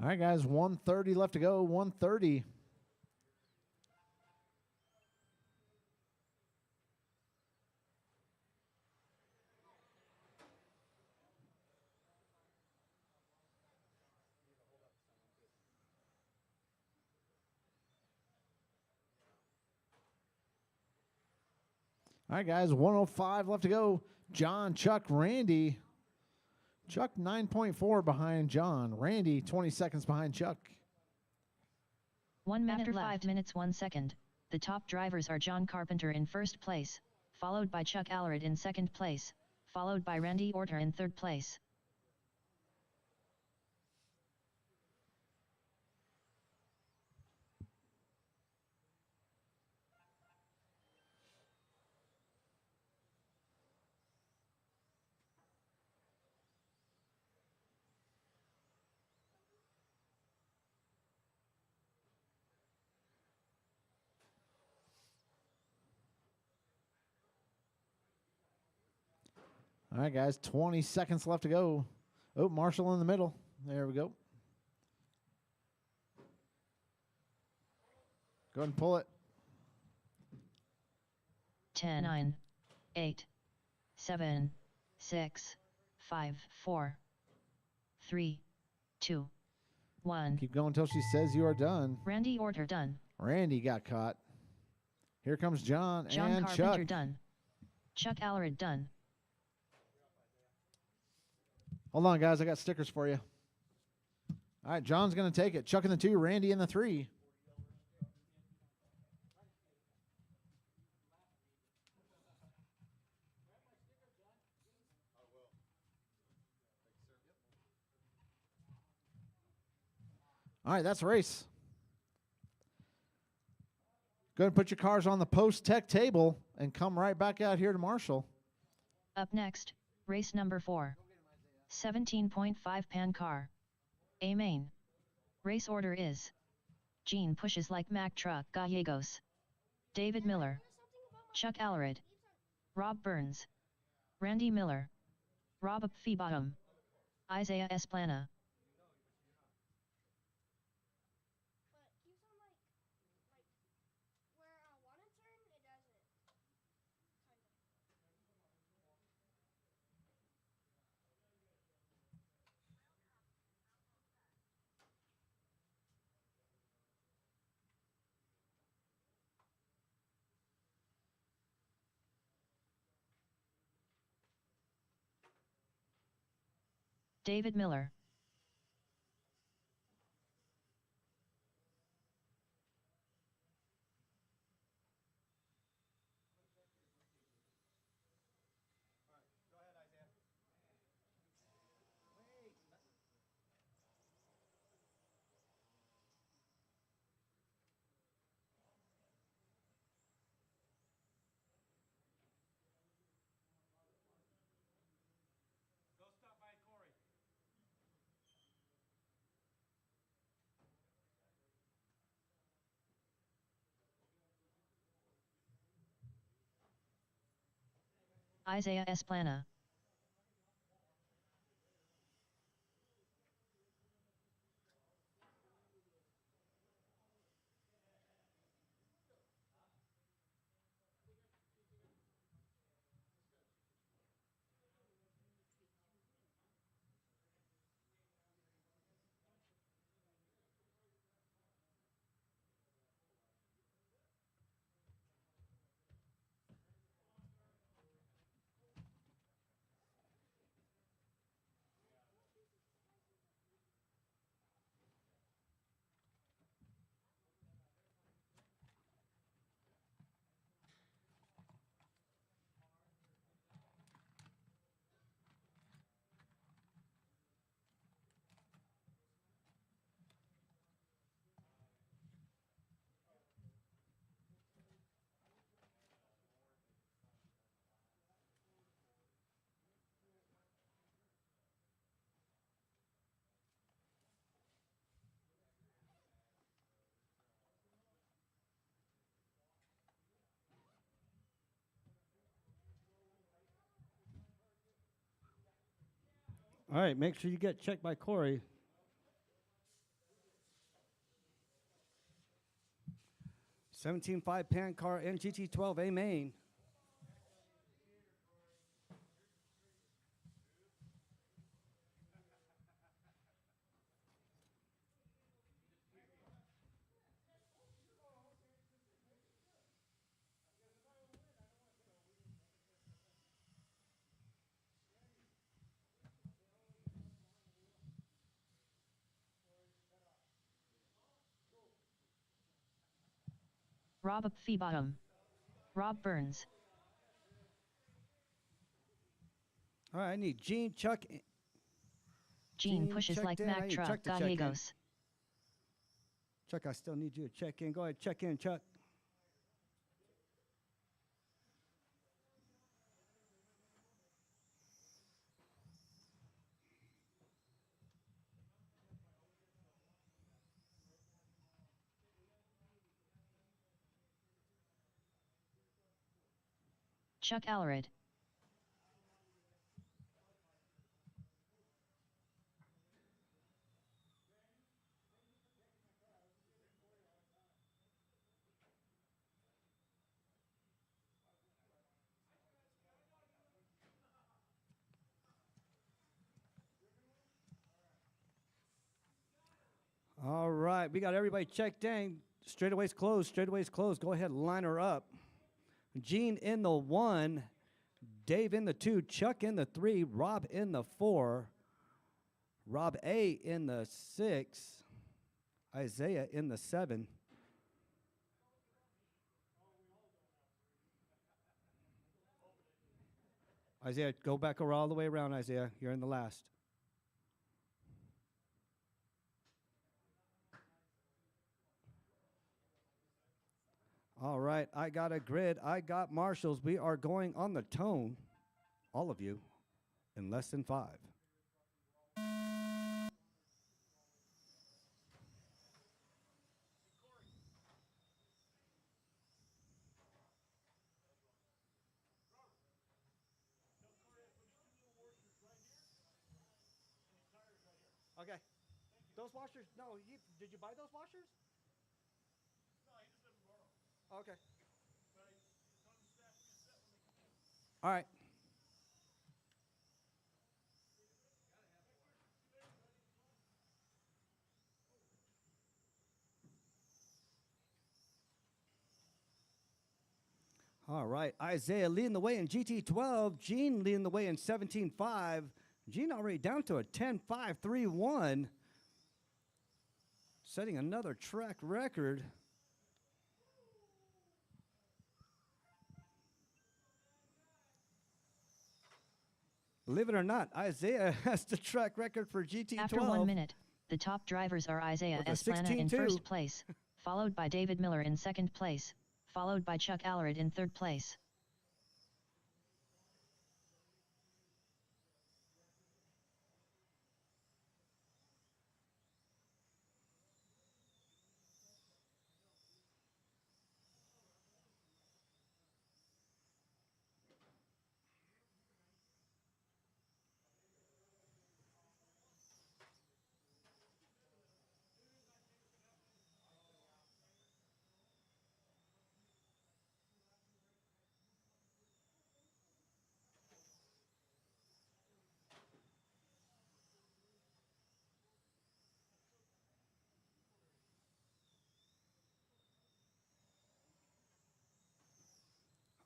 All right, guys, 130 left to go. 130. All right, guys, 105 left to go. John, Chuck, Randy. Chuck 9.4 behind John. Randy 20 seconds behind Chuck. 1 minute After left. 5 minutes 1 second, the top drivers are John Carpenter in first place, followed by Chuck Allred in second place, followed by Randy Orter in third place. All right, guys, 20 seconds left to go. Oh, Marshall in the middle. There we go. Go ahead and pull it. 10, 9, 8, 7, 6, 5, 4, 3, 2, 1. Keep going until she says you are done. Randy Orter done. Randy got caught. Here comes John and Carpenter Chuck. done. Chuck Allred done. Hold on, guys. I got stickers for you. All right, John's going to take it. Chuck in the 2, Randy in the 3. All right, that's a race. Go ahead and put your cars on the post-tech table and come right back out here to Marshall. Up next, race number 4. 17.5 pan car. A main. Race order is: Gene pushes like Mack truck Gallegos, David Miller, Chuck Allred, Rob Burns, Randy Miller, Rob Feebottom, Isaiah Esplana. David Miller. Isaiah Esplana. All right, make sure you get checked by Corey. 17.5 pan car and GT12A main. Rob Feebottom. Rob Burns. All right, I need Gene, Chuck. Gene pushes checked like in. I Mack need Truck Chuck to check in. Gallegos. Chuck, I still need you to check in. Go ahead, check in, Chuck. Chuck Allred. All right, we got everybody checked in. Straightaway's closed. Straightaway's closed. Go ahead, line her up. Gene in the 1, Dave in the 2, Chuck in the 3, Rob in the 4, Rob A in the 6, Isaiah in the 7. Isaiah, go back all the way around, Isaiah. You're in the last. All right, I got a grid. I got marshals. We are going on the tone, all of you, in less than 5. Okay. Those washers, no, did you buy those washers? No, he just let them borrow. Okay. All right. All right. Isaiah leading the way in GT12. Gene leading the way in 17.5. Gene already down to a 10.531. Setting another track record. Believe it or not, Isaiah has the track record for GT12. After 1 minute, the top drivers are Isaiah With a Esplana in 16.2. first place, followed by David Miller in second place, followed by Chuck Allred in third place.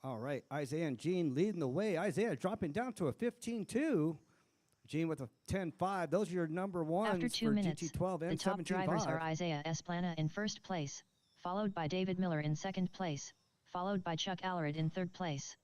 All right, Isaiah and Gene leading the way. Isaiah dropping down to a 15-2. Gene with a 10-5. Those are your number ones After 2 for minutes, GT12 and the top 17-5. drivers are Isaiah Esplana in first place, followed by David Miller in second place, followed by Chuck Allred in third place.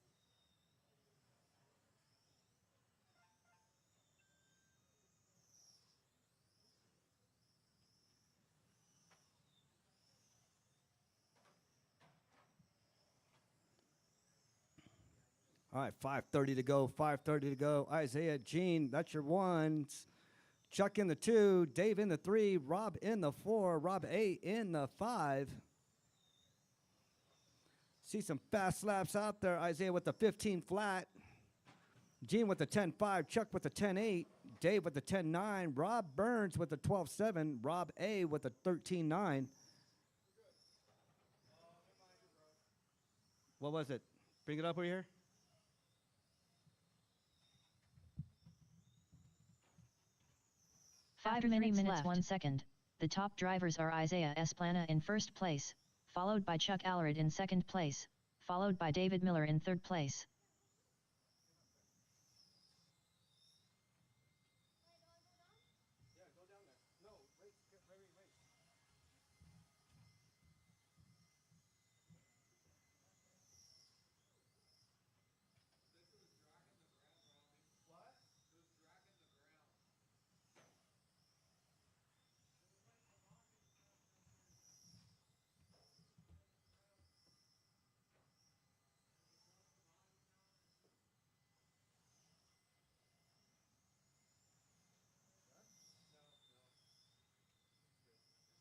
All right, 5:30 to go. 5:30 to go. Isaiah, Gene, that's your ones. Chuck in the 2, Dave in the 3, Rob in the 4, Rob A in the 5. See some fast laps out there. Isaiah with the 15 flat. Gene with the 10-5, Chuck with the 10-8, Dave with the 10-9, Rob Burns with the 12-7, Rob A with the 13-9. What was it? Bring it up over here. After 3 minutes 1 second, the top drivers are Isaiah Esplana in first place, followed by Chuck Allred in second place, followed by David Miller in third place.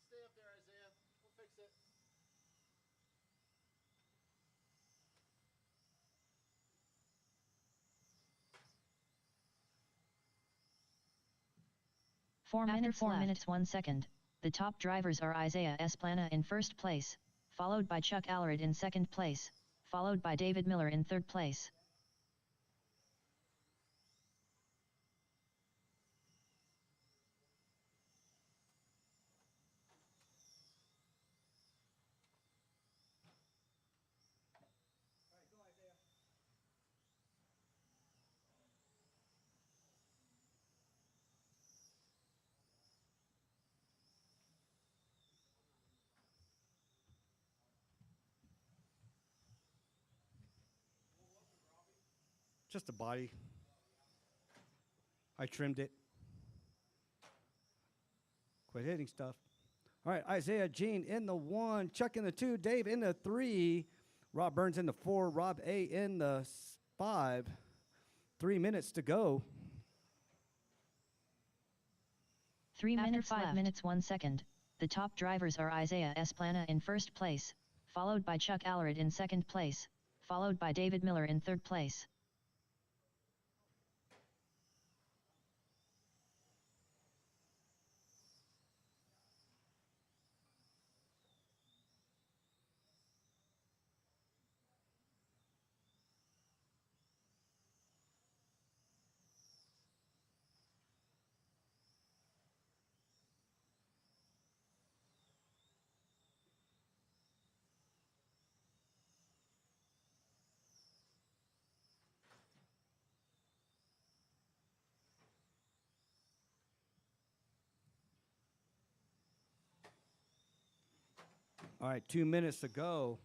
Stay up there, Isaiah. We'll fix it. After 4 minutes 1 second, the top drivers are Isaiah Esplana in first place, followed by Chuck Allred in second place, followed by David Miller in third place. Just the body. I trimmed it. Quit hitting stuff. All right, Isaiah, Gene in the 1, Chuck in the 2, Dave in the 3, Rob Burns in the 4, Rob A in the 5. 3 minutes to go. 3 minutes 5 minutes 1 second, the top drivers are Isaiah Esplana in first place, followed by Chuck Allred in second place, followed by David Miller in third place. All right, 2 minutes to go.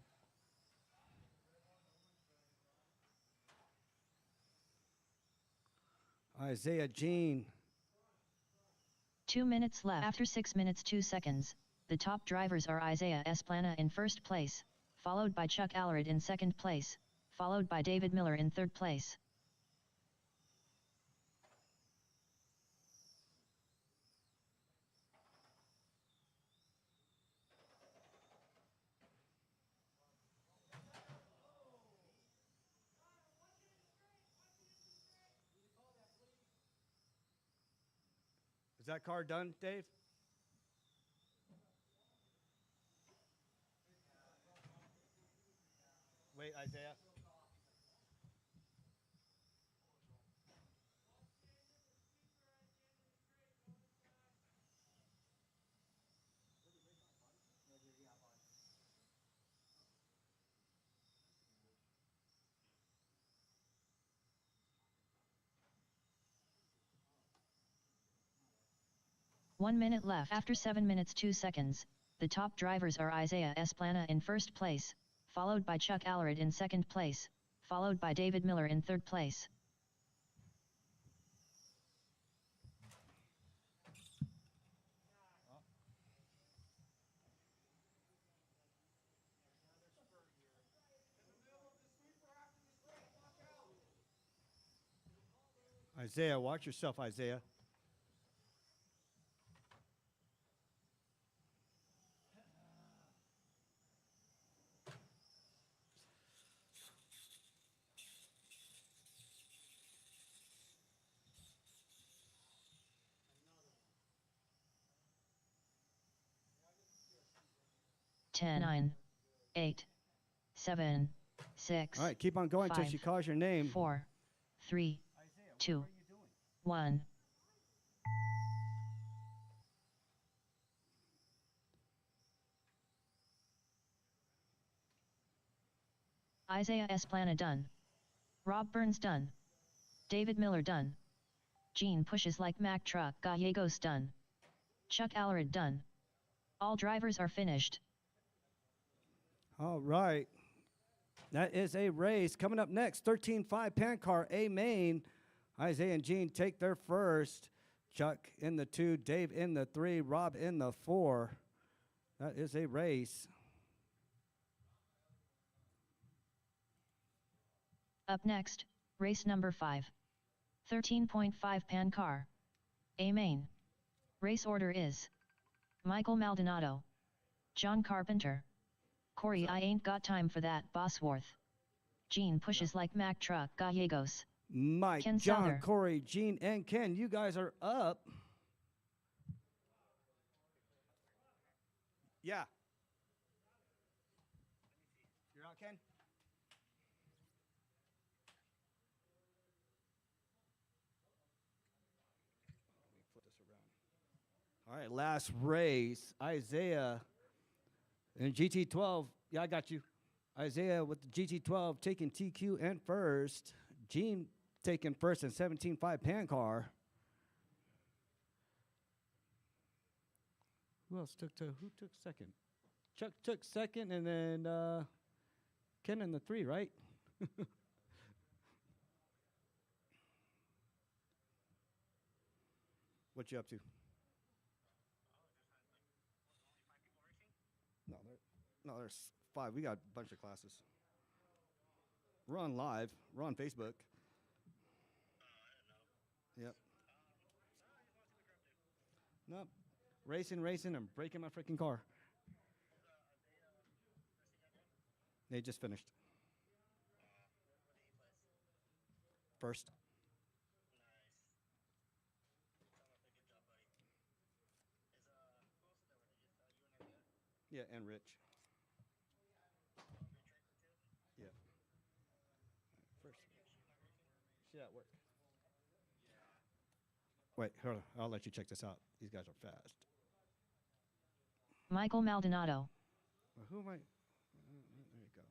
Isaiah, Gene. 2 minutes left. After 6 minutes 2 seconds, the top drivers are Isaiah Esplana in first place, followed by Chuck Allred in second place, followed by David Miller in third place. Is that car done, Dave? Wait, Isaiah. 1 minute left. After 7 minutes 2 seconds, the top drivers are Isaiah Esplana in first place, followed by Chuck Allred in second place, followed by David Miller in third place. Isaiah, watch yourself, Isaiah. Ten, 9, 8, 7, 6. All right, keep on going until 5, she calls your name. 4, 3, 2, 1. Isaiah Esplana done. Rob Burns done. David Miller done. Gene pushes like Mack Truck Gallegos done. Chuck Allred done. All drivers are finished. All right. That is a race. Coming up next, 13.5 Pan Car A main. Isaiah and Gene take their first. Chuck in the 2, Dave in the 3, Rob in the 4. That is a race. Up next, race number 5. 13.5 Pan Car A main. Race order is Michael Maldonado, John Carpenter, Corey I ain't got time for that Bosworth, Gene pushes like Mack Truck Gallegos, Mike, Ken John, Souther. Corey, Gene, and Ken, you guys are up. Yeah. You're out, Ken? Let me flip this around. All right, last race. Isaiah in GT12. Yeah, I got you. Isaiah with the GT12 taking TQ and first. Gene taking first in 17.5 Pan Car. Who took second? Chuck took second, and then Ken in the 3, right? What you up to? No, there's 5. We got a bunch of classes. We're on live. We're on Facebook. Yep. Nope. Racing, and breaking my freaking car. They just finished. First. Yeah, and Rich. Yeah. First. She's at work. Wait, hold on. I'll let you check this out. These guys are fast. Michael Maldonado, Well, who am I? There you go.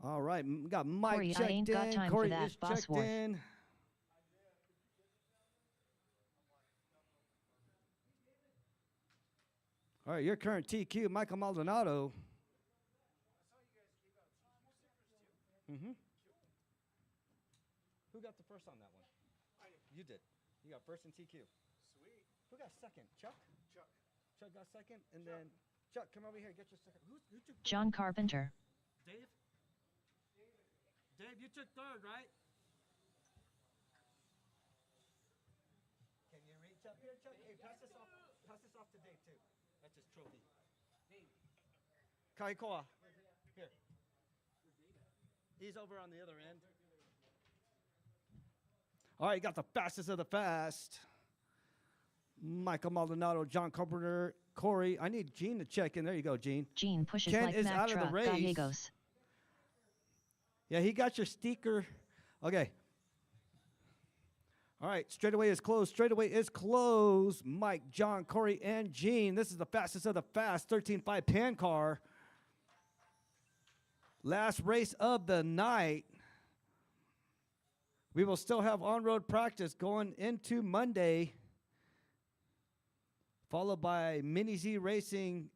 All right, we got Mike Corey, I checked ain't in. got time for Corey that, is checked Bosworth. in. All right, your current TQ, Michael Maldonado. Mm-hmm. Who got the first on that one? You did. You got first in TQ. Sweet. Who got second? Chuck? Chuck. Chuck got second, and then Chuck, come over here, get your second. Who took third? John Carpenter, Dave? Dave, you took third, right? Can you reach up here, Chuck? Hey, pass this off to Dave too. That's his trophy. Dave. Kaikoa. Here. He's over on the other end. All right, got the fastest of the fast. Michael Maldonado, John Carpenter, Corey. I need Gene to check in. There you go, Gene. Gene pushes Ken like is Mack out of the Truck race. Gallegos. Yeah, he got your sticker. Okay. All right, straightaway is closed. Straightaway is closed. Mike, John, Corey, and Gene. This is the fastest of the fast. 13.5 Pan Car. Last race of the night. We will still have on-road practice going into Monday, followed by Mini Z racing,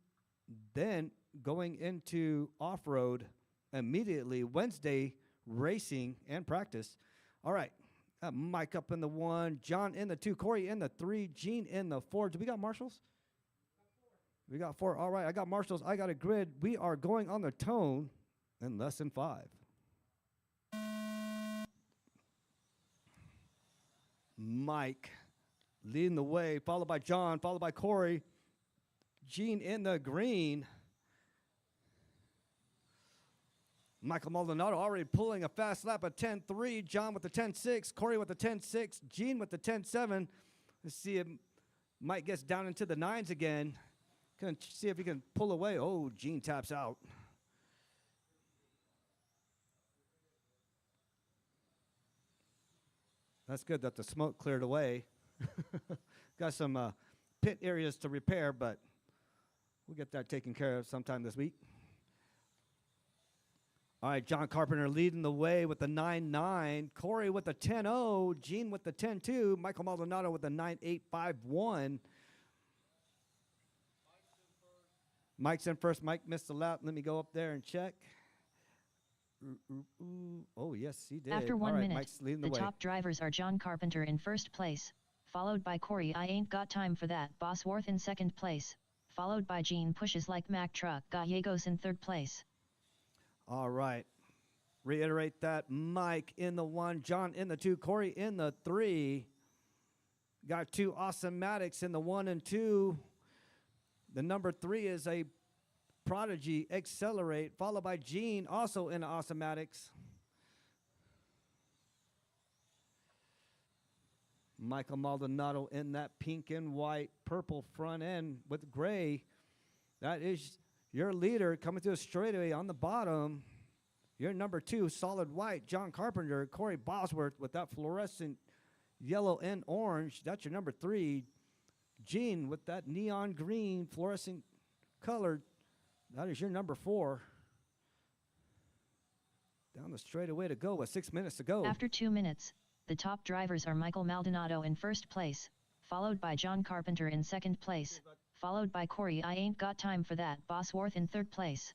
then going into off-road immediately. Wednesday, racing and practice. All right. Mike up in the 1, John in the 2, Corey in the 3, Gene in the 4. Do we got marshals? We got 4. All right, I got marshals. I got a grid. We are going on the tone in less than 5. Mike leading the way, followed by John, followed by Corey. Gene in the green. Michael Maldonado already pulling a fast lap at 10.3. John with the 10.6. Corey with the 10.6. Gene with the 10.7. Let's see if Mike gets down into the 9s again. Gonna see if he can pull away. Oh, Gene taps out. That's good that the smoke cleared away. Got some pit areas to repair, but we'll get that taken care of sometime this week. All right, John Carpenter leading the way with the 9.9. Corey with the 10.0. Gene with the 10.2. Michael Maldonado with the 9.851. Mike's in first. Mike missed the lap. Let me go up there and check. Oh, yes, he did. After 1 All right, minute, Mike's leading the the way. top drivers are John Carpenter in first place, followed by Corey I Ain't Got Time For That Bosworth in second place, followed by Gene Pushes Like Mack Truck Gallegos in third place. All right. Reiterate that. Mike in the 1, John in the 2, Corey in the 3. Got 2 Awesomatics in the 1 and 2. The number 3 is a Prodigy Accelerate, followed by Gene, also in Awesomatics. Michael Maldonado in that pink and white, purple front end with gray. That is your leader coming through a straightaway on the bottom. Your number 2, solid white, John Carpenter. Corey Bosworth with that fluorescent yellow and orange. That's your number 3. Gene with that neon green fluorescent color. That is your number 4. Down the straightaway to go with 6 minutes to go. After 2 minutes, the top drivers are Michael Maldonado in first place, followed by John Carpenter in second place, followed by Corey I Ain't Got Time For That Bosworth in third place.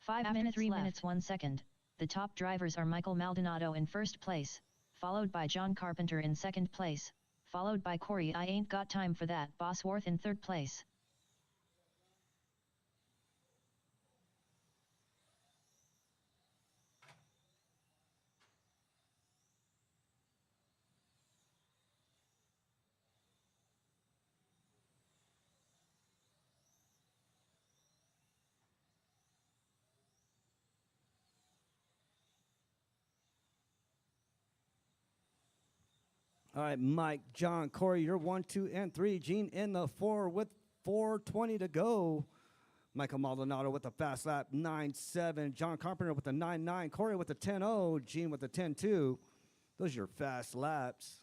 After 3 minutes 1 second, the top drivers are Michael Maldonado in first place, followed by John Carpenter in second place, followed by Corey I Ain't Got Time For That Bosworth in third place. All right, Mike, John, Corey, you're 1, 2, and 3. Gene in the 4 with 4:20 to go. Michael Maldonado with a fast lap, 9.7. John Carpenter with a 9.9. Corey with a 10.0. Gene with a 10.2. Those are your fast laps.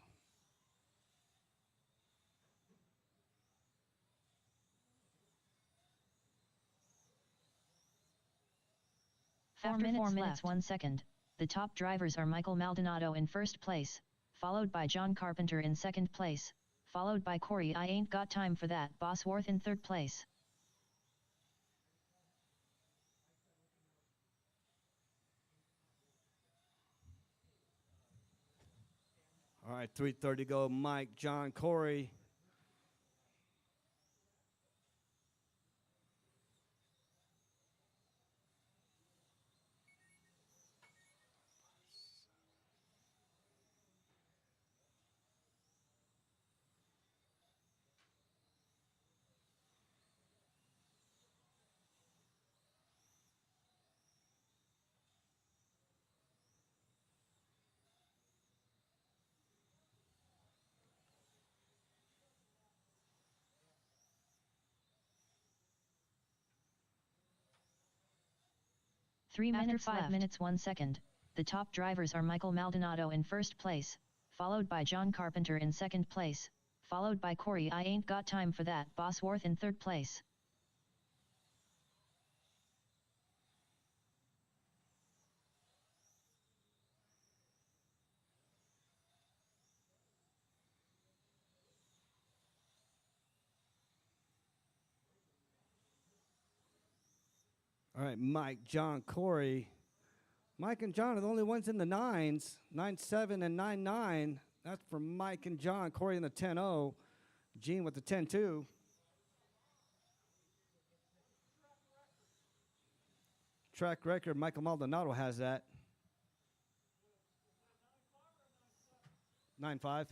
After 4 minutes 1 second, the top drivers are Michael Maldonado in first place, followed by John Carpenter in second place, followed by Corey I Ain't Got Time For That Bosworth in third place. All right, 3:30 to go. Mike, John, Corey. 3 After minutes 5 5 minutes, minutes 1 second. The top drivers are Michael Maldonado in first place, followed by John Carpenter in second place, followed by Corey I Ain't Got Time for That Bosworth in third place. All right, Mike, John, Corey. Mike and John are the only ones in the nines, 9-7 and 9-9. That's for Mike and John. Corey in the 10-0. Gene with the 10-2. Track record, Michael Maldonado has that. 9-5.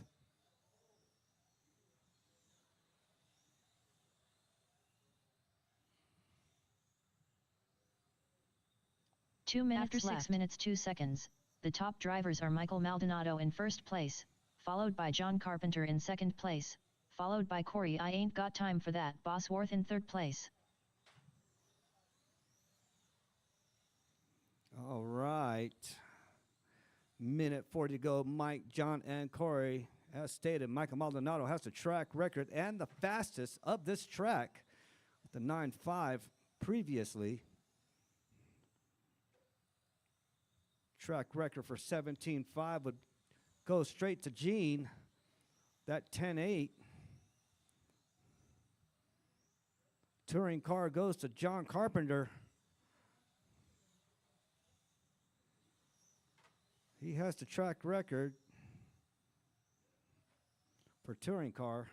Two minutes After 6 left. minutes, 2 seconds. The top drivers are Michael Maldonado in first place, followed by John Carpenter in second place, followed by Corey I Ain't Got Time for That Bosworth in third place. All right. Minute 40 to go. Mike, John, and Corey. As stated, Michael Maldonado has the track record and the fastest of this track with the 9-5 previously. Track record for 17.5 would go straight to Gene. That 10.8. Touring car goes to John Carpenter. He has the track record for touring car.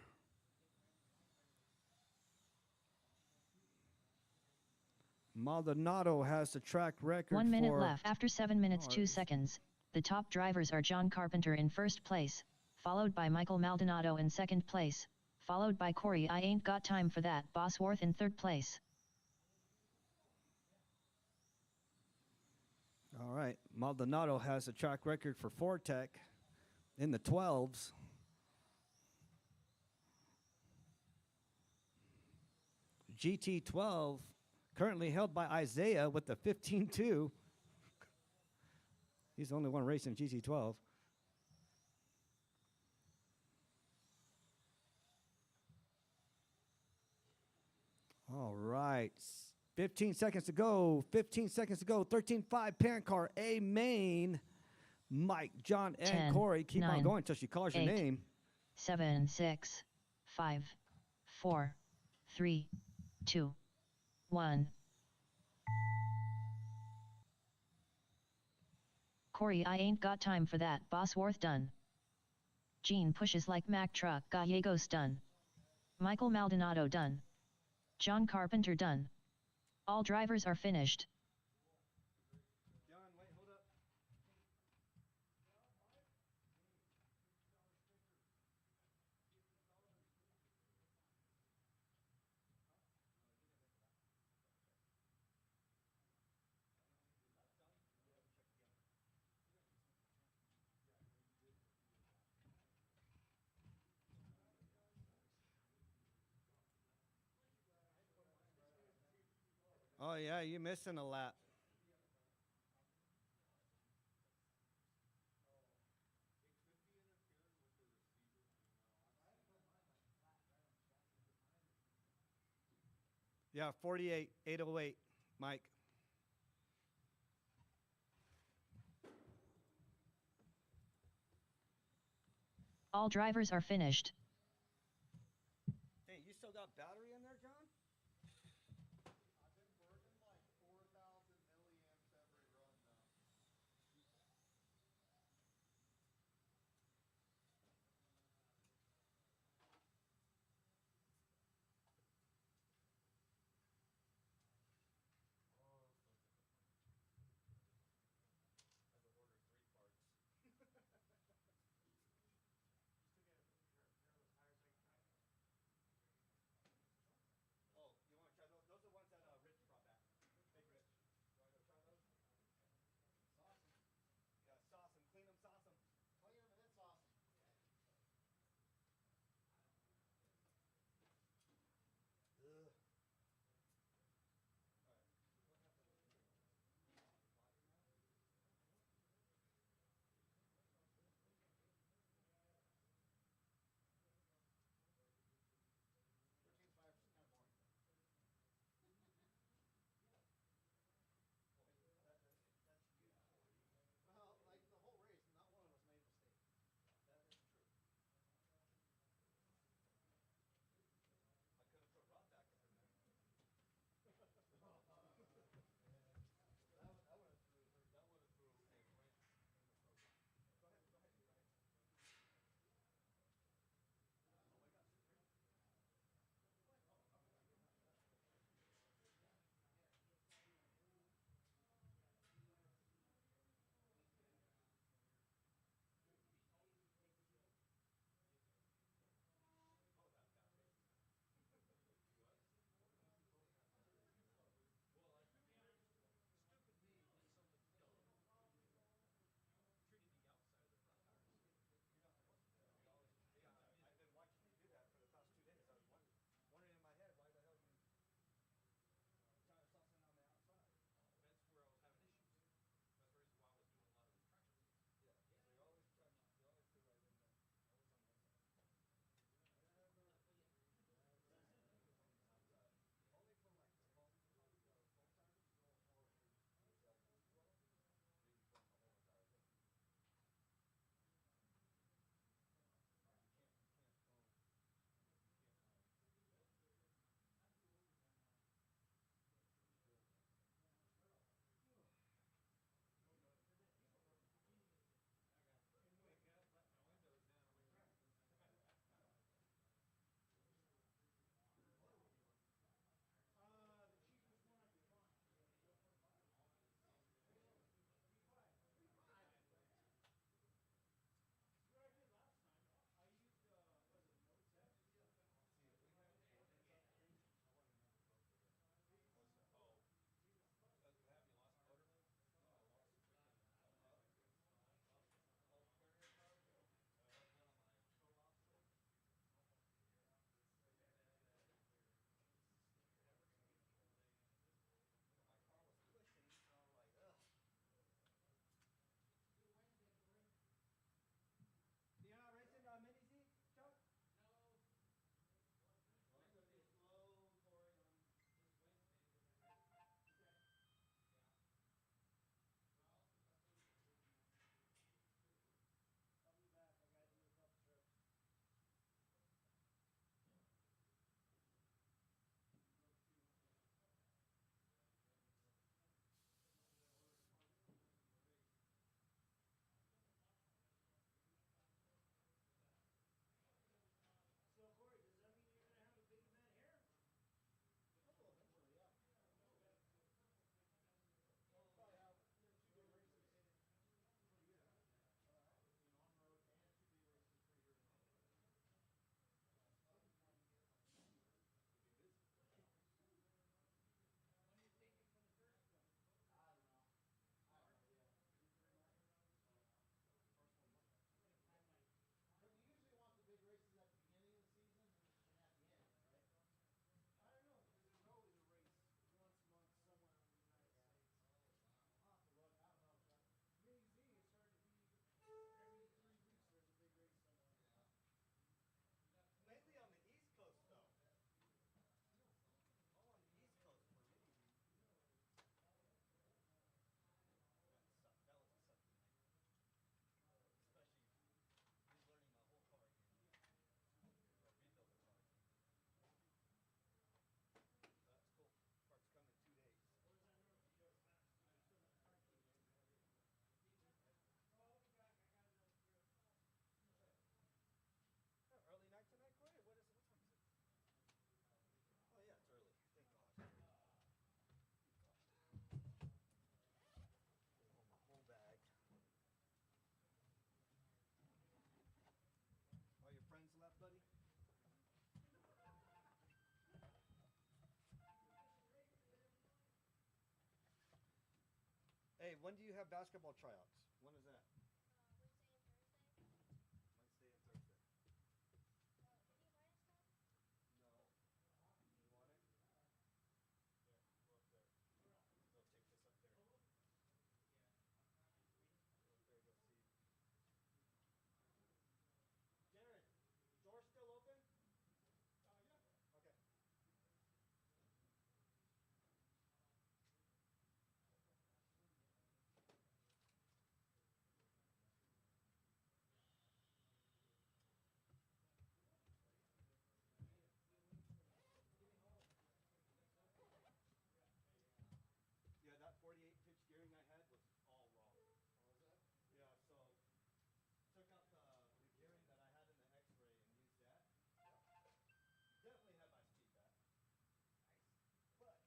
Maldonado has the track record 1 minute for left. After 7 minutes Oh, 2 it's- seconds. The top drivers are John Carpenter in first place, followed by Michael Maldonado in second place, followed by Corey I Ain't Got Time for That Bosworth in third place. All right. Maldonado has a track record for Fortec in the 12s. GT12 currently held by Isaiah with the 15-2. He's the only one racing GT12. All right. 15 seconds to go. 15 seconds to go. 13.5 parent car A main. Mike, John, and 10, Corey keep on 9, going until she calls your 8. name. 7 6 5 4 3 2 1. Corey I Ain't Got Time for That Bosworth done. Gene pushes like Mack truck Gallegos done. Michael Maldonado done. John Carpenter done. All drivers are finished. John, wait, hold up. Oh, yeah, you're missing a lap. Yeah, 48, 808, Mike. All drivers are finished. Hey, you still got battery in there, John? I've been burning like 4,000 milliamps every run now. Oh, when do you have basketball tryouts? When is that? Wednesday and Thursday. Wednesday and Thursday. Any harness club? No. You want it? Here, go up there. They'll take this up there. Go up there, go see. Jared, door still open? Yeah. Okay. Yeah, that 48 pitch gearing I had was all wrong. What was that? Yeah, so took out the gearing that I had in the X-ray and used that. Definitely had my speed back.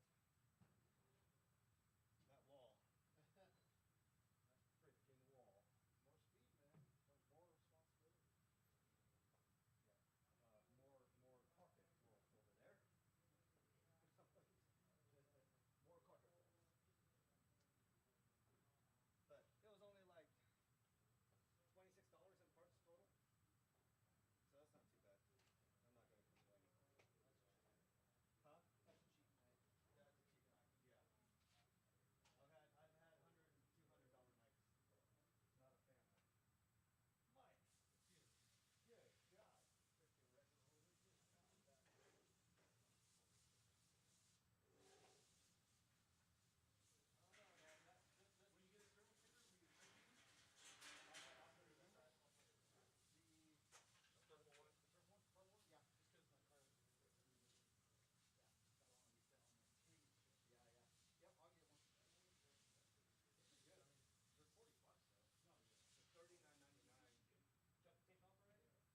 Nice. But that wall, that freaking wall. More speed, man. Comes more responsibility. Yeah. More carpet rolls over there. More carpet rolls. But it was only like $26 in parts total. So that's not too bad. I'm not gonna complain. Huh? That's a cheap night. Yeah, it's a cheap knife. Yeah. I've had $100 and $200 knives before. Not a fan of. Mike. Good God. Freaking record holder. Good God. I don't know, man. When you get a thermal sticker, will you trade me? I'll put it in that. I'll put it in that. The purple one? The purple one? Purple one? Yeah. Just because my car is yeah. I don't want to be set on my cage. Yeah, yeah. Yep, I'll get one. This is good. I mean, They're $40 though. No, yeah. it's $39.99. Cut the tape off already? Yeah. It's got my phone.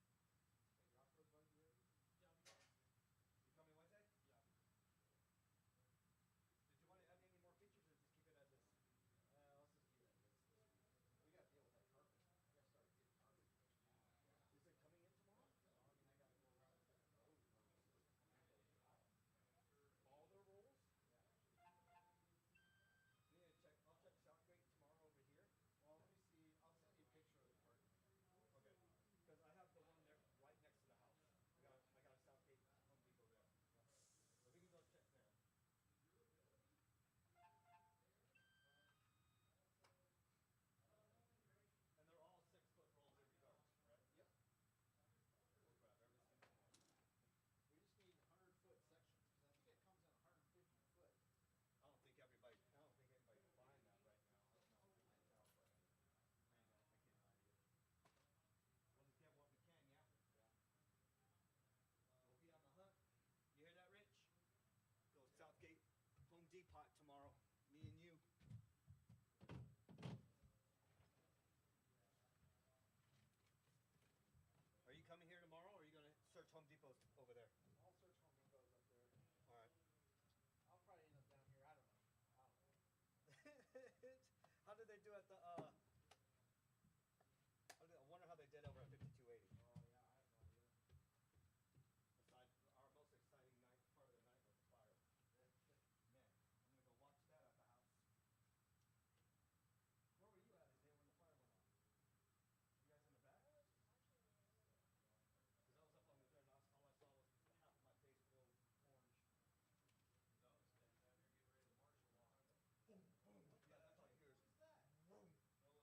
Hey, your off-road buggy ready? Yeah, I'll be back. You coming Wednesday? Yeah. Did you want to add any more features or just keep it as is? Let's just keep it as this week. We gotta deal with that carpet. We gotta start getting carpet. Is it coming in tomorrow? I mean, I gotta go around and look at those rolls. All the rolls? Yeah. We need to check. I'll check Southgate tomorrow over here. Well, let me see. I'll send you a picture of the carpet. Okay. Because I have the one there right next to the house. I got a Southgate Home Depot there. So we can go check there. And they're all 6-foot rolls regardless, right? Yep. We'll grab every single one. We just need 100-foot sections because I think it comes in 150 foot. I don't think anybody's buying that right now. I don't know. I know, but I can't buy it. We'll just get what we can, yeah? yeah. We'll be on the hunt. You hear that, Rich? Go Southgate Home Depot tomorrow. Me and you. Are you coming here tomorrow, or are you going to search Home Depots over there? I'll search Home Depots up there. All right. I'll probably end up down here. I don't know. How did they do at the? I wonder how they did over at 5280. Oh yeah, I have no idea. Besides, our most exciting part of the night was the fire. Man, I'm gonna go watch that at the house. Where were you at the day when the fire went off? You guys in the back? Because I was up on the third, and all I saw was half of my face glow orange. I was standing down there getting ready to martial law. Boom, boom. Yeah, that's all you hear is boom. No,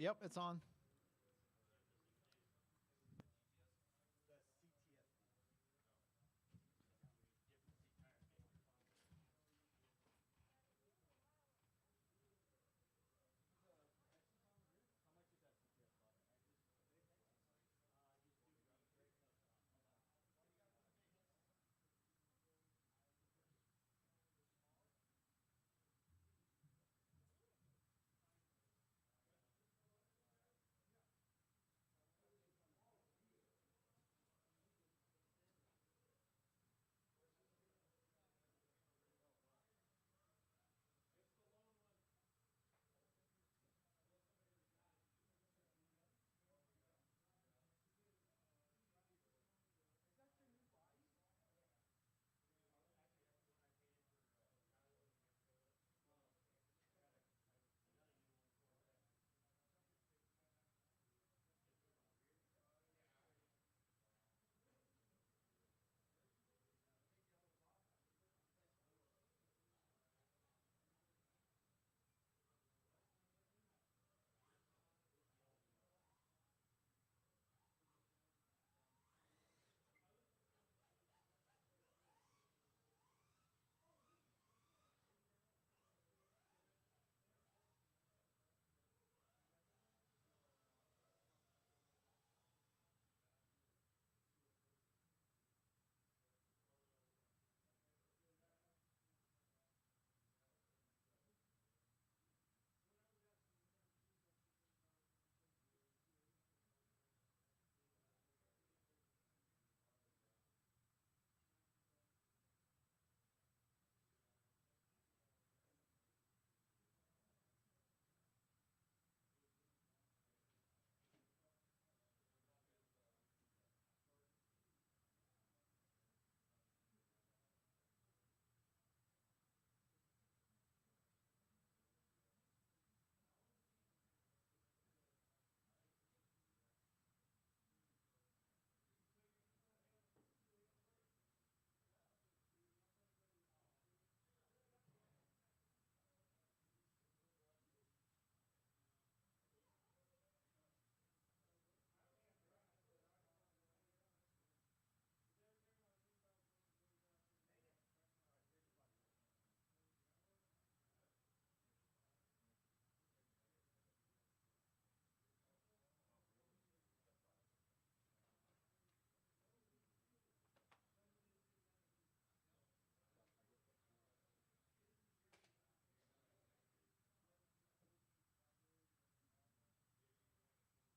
Yep, it's on.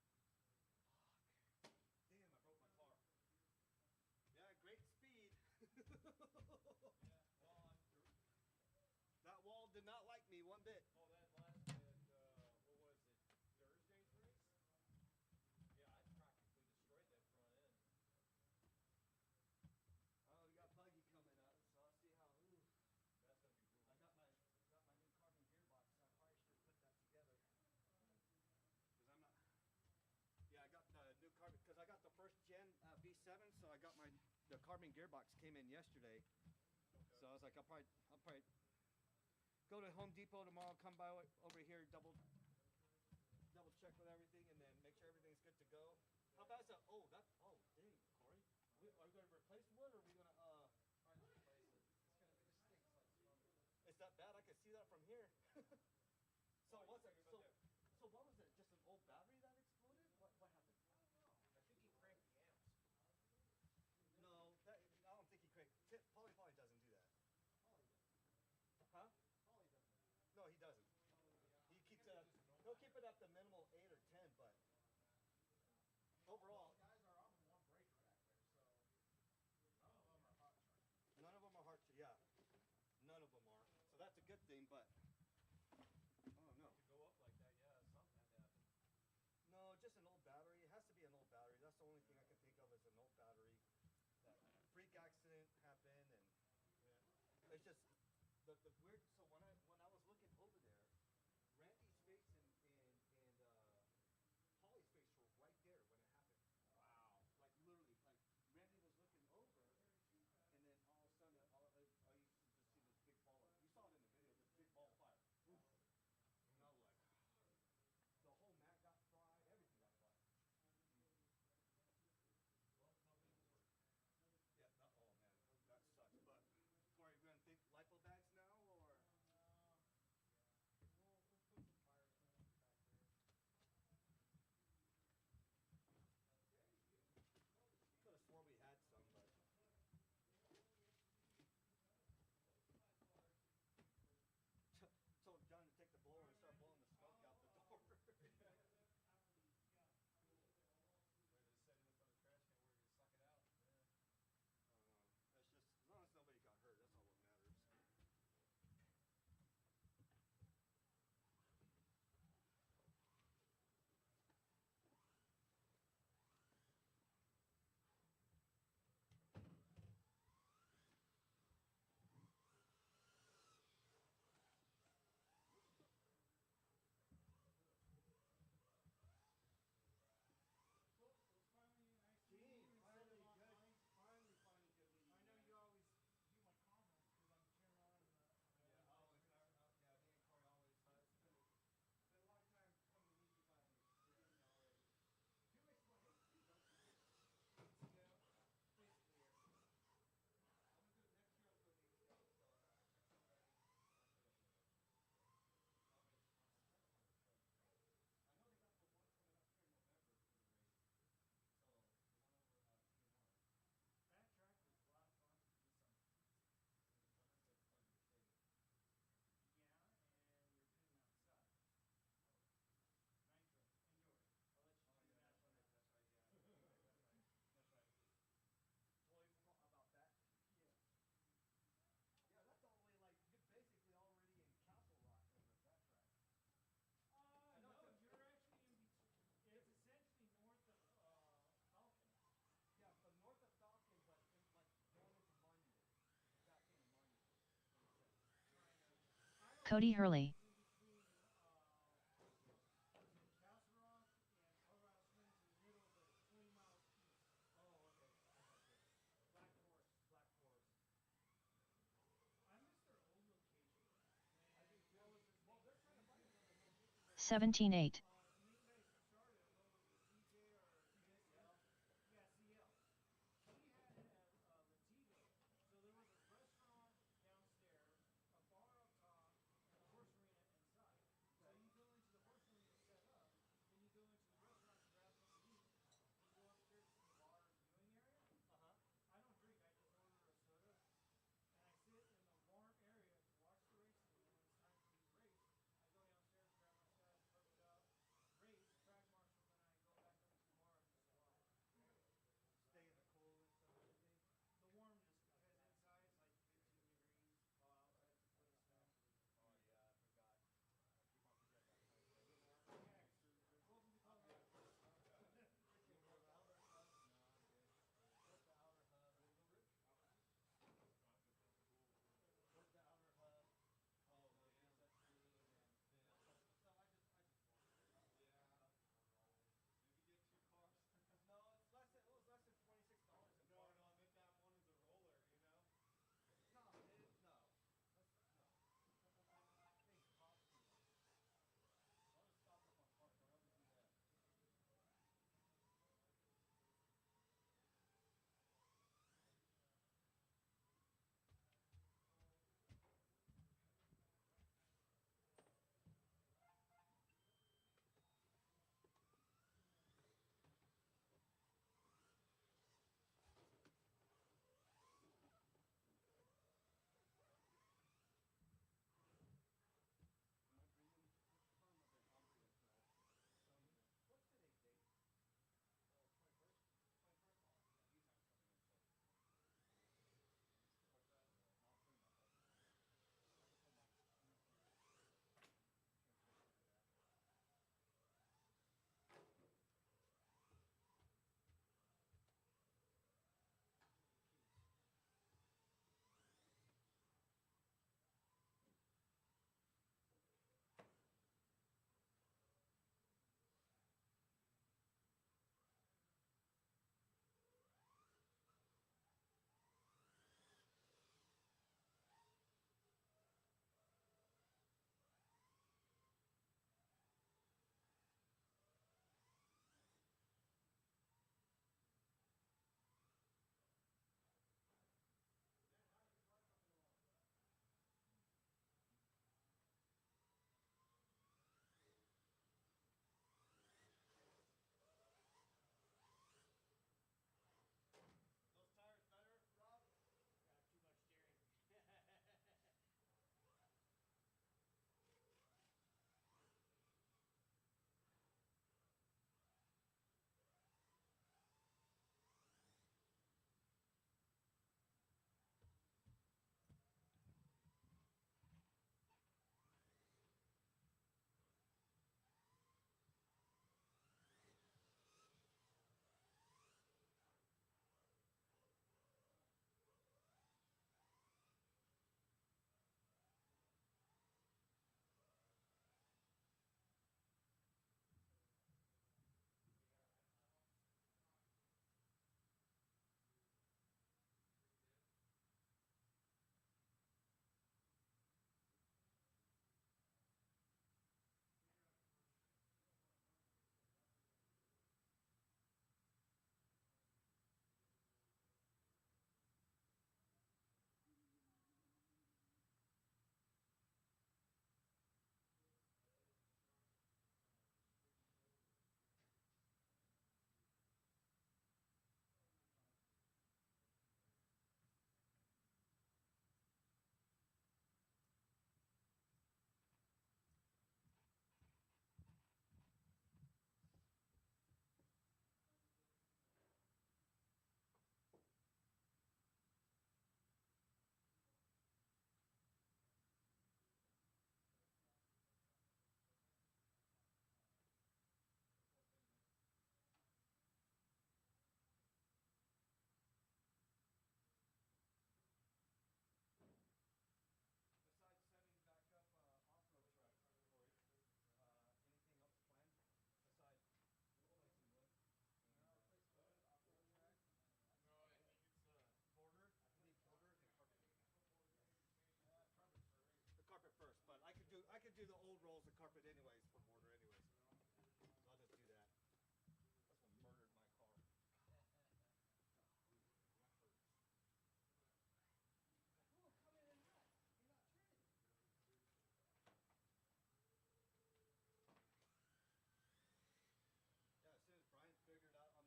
The CTSP. How much is that CTS, Bob? Big X's? Just do the great coat stop. What do you got for the big X's? Damn, I broke my car. Yeah, great speed. That wall did not like me one bit. Oh, that last at, what was it, Thursday's race? Yeah, I practically destroyed that front end. Oh, we got buggy coming up, so I'll see how. Ooh. That's gonna be brutal. I got my new carbon gearbox. So I probably should put that together. Cause I'm not. Yeah, I got the new carbon because I got the first gen V7, so I got the carbon gearbox came in yesterday. Okay. So I was like, I'll probably go to Home Depot tomorrow, come by over here, double check with everything, and then make sure everything's good to go. How about that? Oh, dang, Corey. Are we gonna replace wood, or are we gonna Trying to replace it. It just stinks like smoke. It's that bad? I can see that from here. So Oh, what's you're it? talking about So what was it? Just an old battery that exploded? What happened? I don't know. I think he cranked the amps. No, I don't think he cranked. Polly doesn't do that. Polly doesn't. Huh? Polly doesn't do that. No, he doesn't. He keeps it. Just an old He'll keep it up to minimal 8 or 10, but overall, Guys are on one breaker back there, so none of them are hot charging. none of them are hard to. Yeah, none of them are. So that's a good thing, but oh no. To go up like that, yeah, something had to happen. No, just an old battery. It has to be an old battery. That's the only thing I can think of is an old battery. That freak accident happened, and it's just the weird. So when I was looking over there, Randy's face and Polly's face were right there when it happened. Wow. Like literally, like Randy was looking over, and then all of a sudden, I used to just see this big ball of. You saw it in the video, this big ball of fire. Oof. And I was like, the whole mat got Cody Hurley. Castle Rock and Colorado Springs in the middle, but 20 miles east. Oh, okay. Black Forest. Black Forest. I miss their old location. I do too. What was his Well, name? they're trying to find another location right 17-8. The main guy who started it, what was it, CJ or CJCL. Yeah, CL. He had Latigo. So there was a restaurant downstairs, a bar up top, and a horse arena inside. So Okay. you go into the horse arena set up, then you go into the restaurant to grab something to eat, then you go upstairs to the bar viewing area. Uh-huh. I don't drink, I just order a soda, and I sit in the warm area to watch the racing, and then when it's time for me to race, I go downstairs, grab my stuff, hook it up,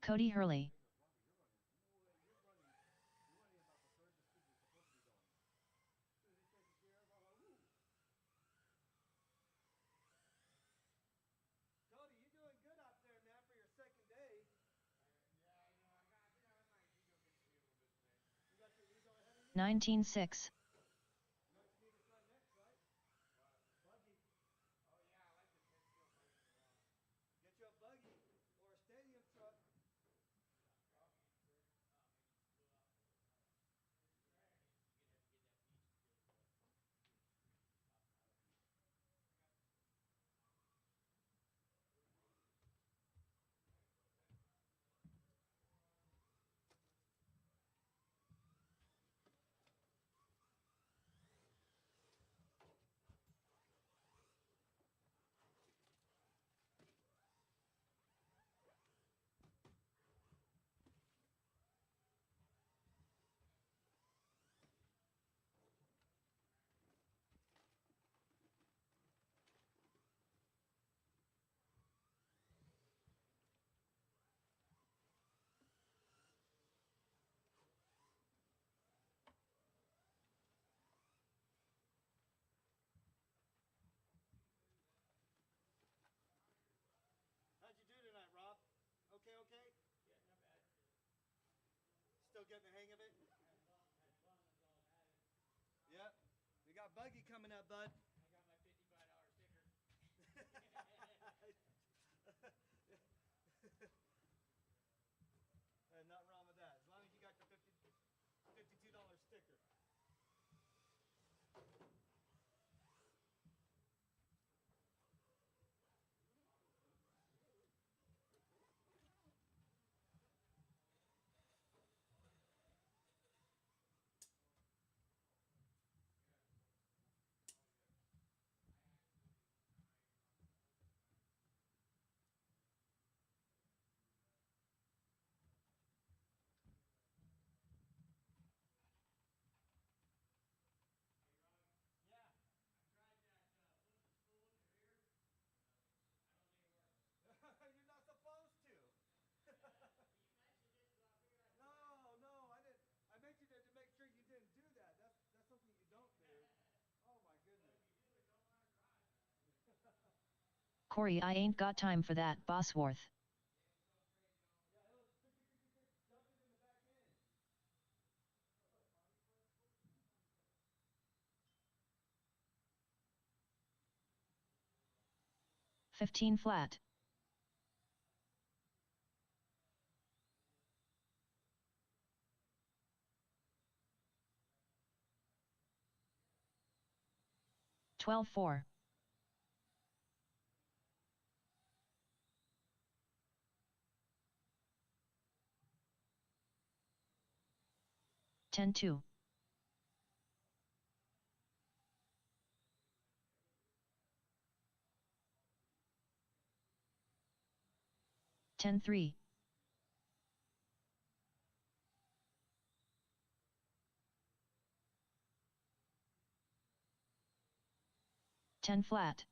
Cody Hurley. You're running about the third the speed you're supposed to be going. As soon as he changes gear, I'm like, woo. Cody, you're doing good out there, man, for your second day. Yeah, I know. I think I let my ego get to me a little bit today. You got your ego ahead of you? 19.6. You know what you need to try next, right? What? Buggy. Oh yeah, I like the 10 scale buggies a lot. Get you a buggy or a stadium truck. Oh, sure. Maybe pull out the trash. You're gonna have to get that beach because do a street out of beach. How'd you do tonight, Rob? Okay, okay? Yeah, not bad. Still getting the hang of it? Had fun, that's all that matters. Yep. We got buggy coming up, bud. I got my $55 sticker. There's nothing wrong with that. As long as you got the $52 sticker. Yeah, I tried that putting the spool in your ear. I don't think it works. You're not supposed to. You mentioned it, so I figured I'd try. No, I didn't. I mentioned it to make sure you didn't do that. That's something you don't do. Oh my goodness. If you do it, don't let her try. Corey, I ain't got time for that, Bosworth. Yeah, it was jumping in the back end. 15 flat. Twelve four. 10-2. 10-3. 10 flat.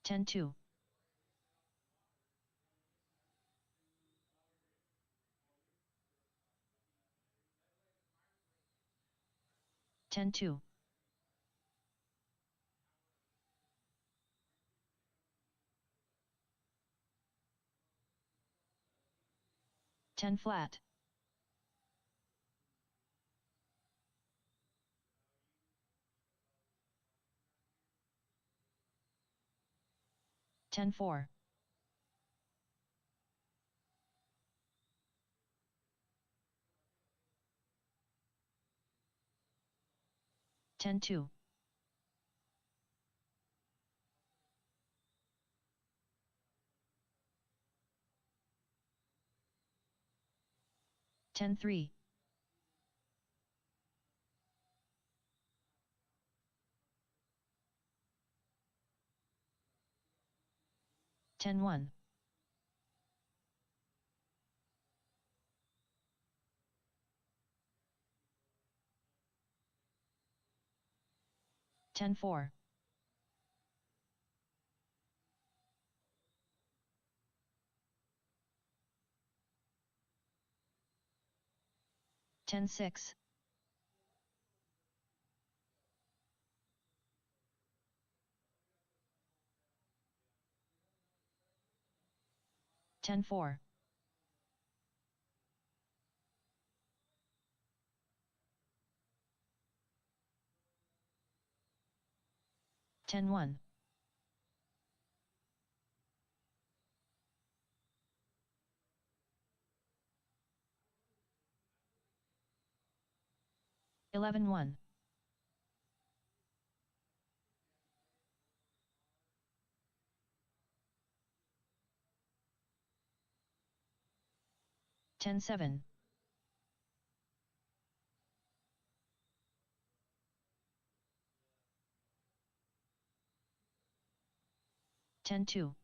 10-2. 10-2. 10 flat. 10-4. 10-2. 10-3. 10-1. 10-4. 10-6. 10-4. 10-1. 11-1. 10-7. 10-2.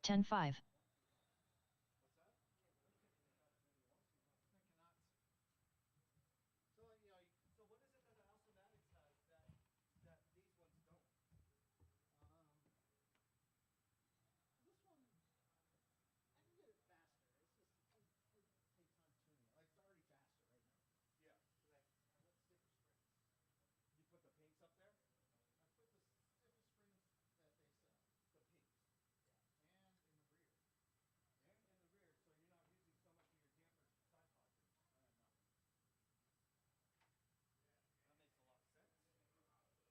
10-5. So you know, so what is it that the Alstomatics has that these ones don't? This one, I can get it faster. It's just it takes time tuning it. Like it's already faster right now. Yeah. Because I went stiffer springs. You put the pinks up there, I put the stiffest springs that they sell. the pinks, Yeah,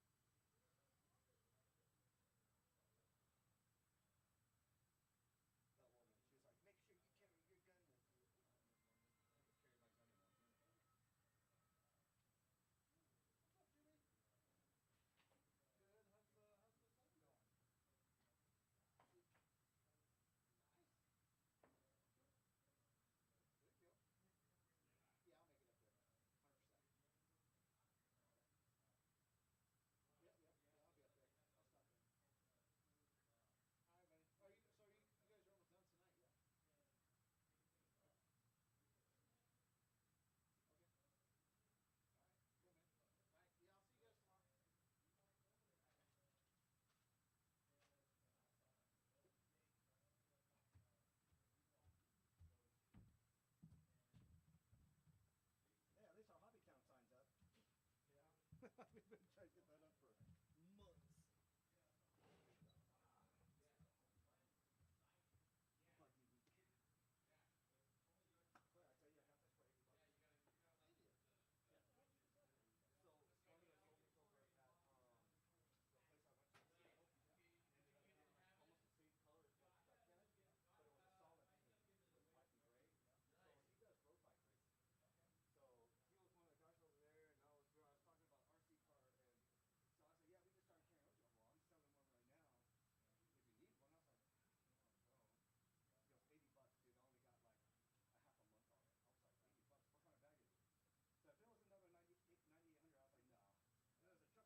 and in the rear. and in the rear, so you're not using so much of your dampers side pocket. No. That makes a lot of sense. That woman, she was like, make sure you carry your gun with you. I had to carry my gun in one hand. What's up, Jimmy? Good. How's the thing going? Nice. Good deal. Yeah, I'll make it up there. 100%. Okay. Yep, yep. Yeah, I'll be up there. I'll stop in. All right, buddy. Oh, you guys are almost done tonight? Yeah. Okay. Okay. All right. Cool, man. All right. Yeah, I'll see you guys tomorrow. Hey, at least our hobby town signs up. Yeah. We've been trying to get that up for months. Buggy week. Claire, I tell you, I got this for $80. Did you? Yeah. So one of the soldiers over at the place I went to in Seattle ended up getting like almost the same color as what Doug had, but it was a solid pink with white and gray. So he does road bike racing. Okay. So he was one of the guys over there, and I was talking about RC car, and so I said, yeah, we just started carrying those. He goes, well, I'm selling one right now. If you need one, I was like, no, I don't. He goes, $80, dude. I only got like a half a month on it. I was like, $80. What kind of bag is it? So if it was another 9,800, I was like, nah. And it was a trucker bag, $80. I was like, oh man. So I'm over here trying to measure it and put it. I had to pay for extra baggage for that to go through. Well, I tell you what, the airlines screw up your bags. Yes. But $80, I couldn't pass it up. And she was brand new, month and a half. And these two marks came from the airport. Oh, my friend. Yep. American Airlines, Colorado Springs, Dallas, Fort Worth.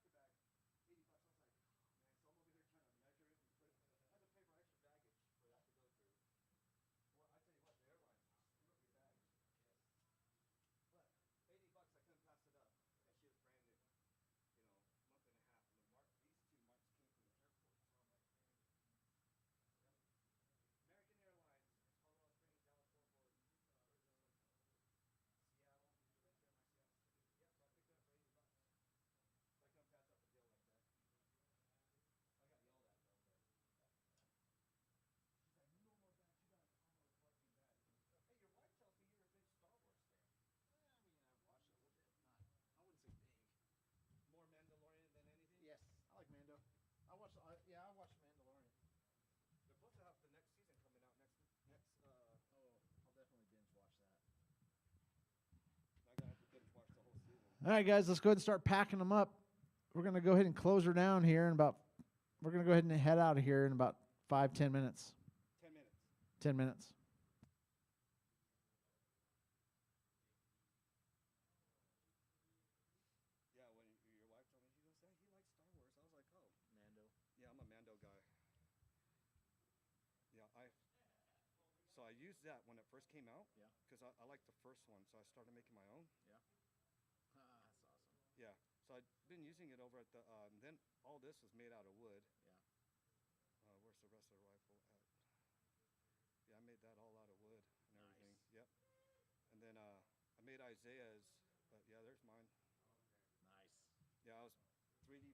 Where's this one from? Seattle. Right there, my Seattle sticker. Yep, so I picked it up for $80. So I couldn't pass up a deal like that. I got yelled at though, but she's like, no more bags. You gotta come with a fucking bag. Hey, your wife tells me you're a big Star Wars fan. I mean, I've watched it a little bit. Not, I wouldn't say big. More Mandalorian than anything. Yes, I like Mando. I watched Mandalorian. They're supposed to have the next season coming out next. Oh, I'll definitely binge watch that. I gotta have to binge watch the whole season. All right, guys, let's go ahead and start packing them up. We're gonna go ahead and close her down here in about. We're gonna go ahead and head out of here in about 5-10 minutes. 10 minutes. 10 minutes. Yeah, when your wife told me, she goes, "Hey, he likes Star Wars." I was like, "Oh, Mando. yeah, I'm a Mando guy." So I used that when it first came out. Yeah. Because I liked the first one, so I started making my own. Yeah. Ah, that's awesome. Yeah. So I've been using it over at the. Then all this was made out of wood. Yeah. Where's the rest of the rifle at? Yeah, I made that all out of wood and everything. Nice. Yep. And then I made Isaiah's. But yeah, there's mine. Nice. Yeah, I was 3D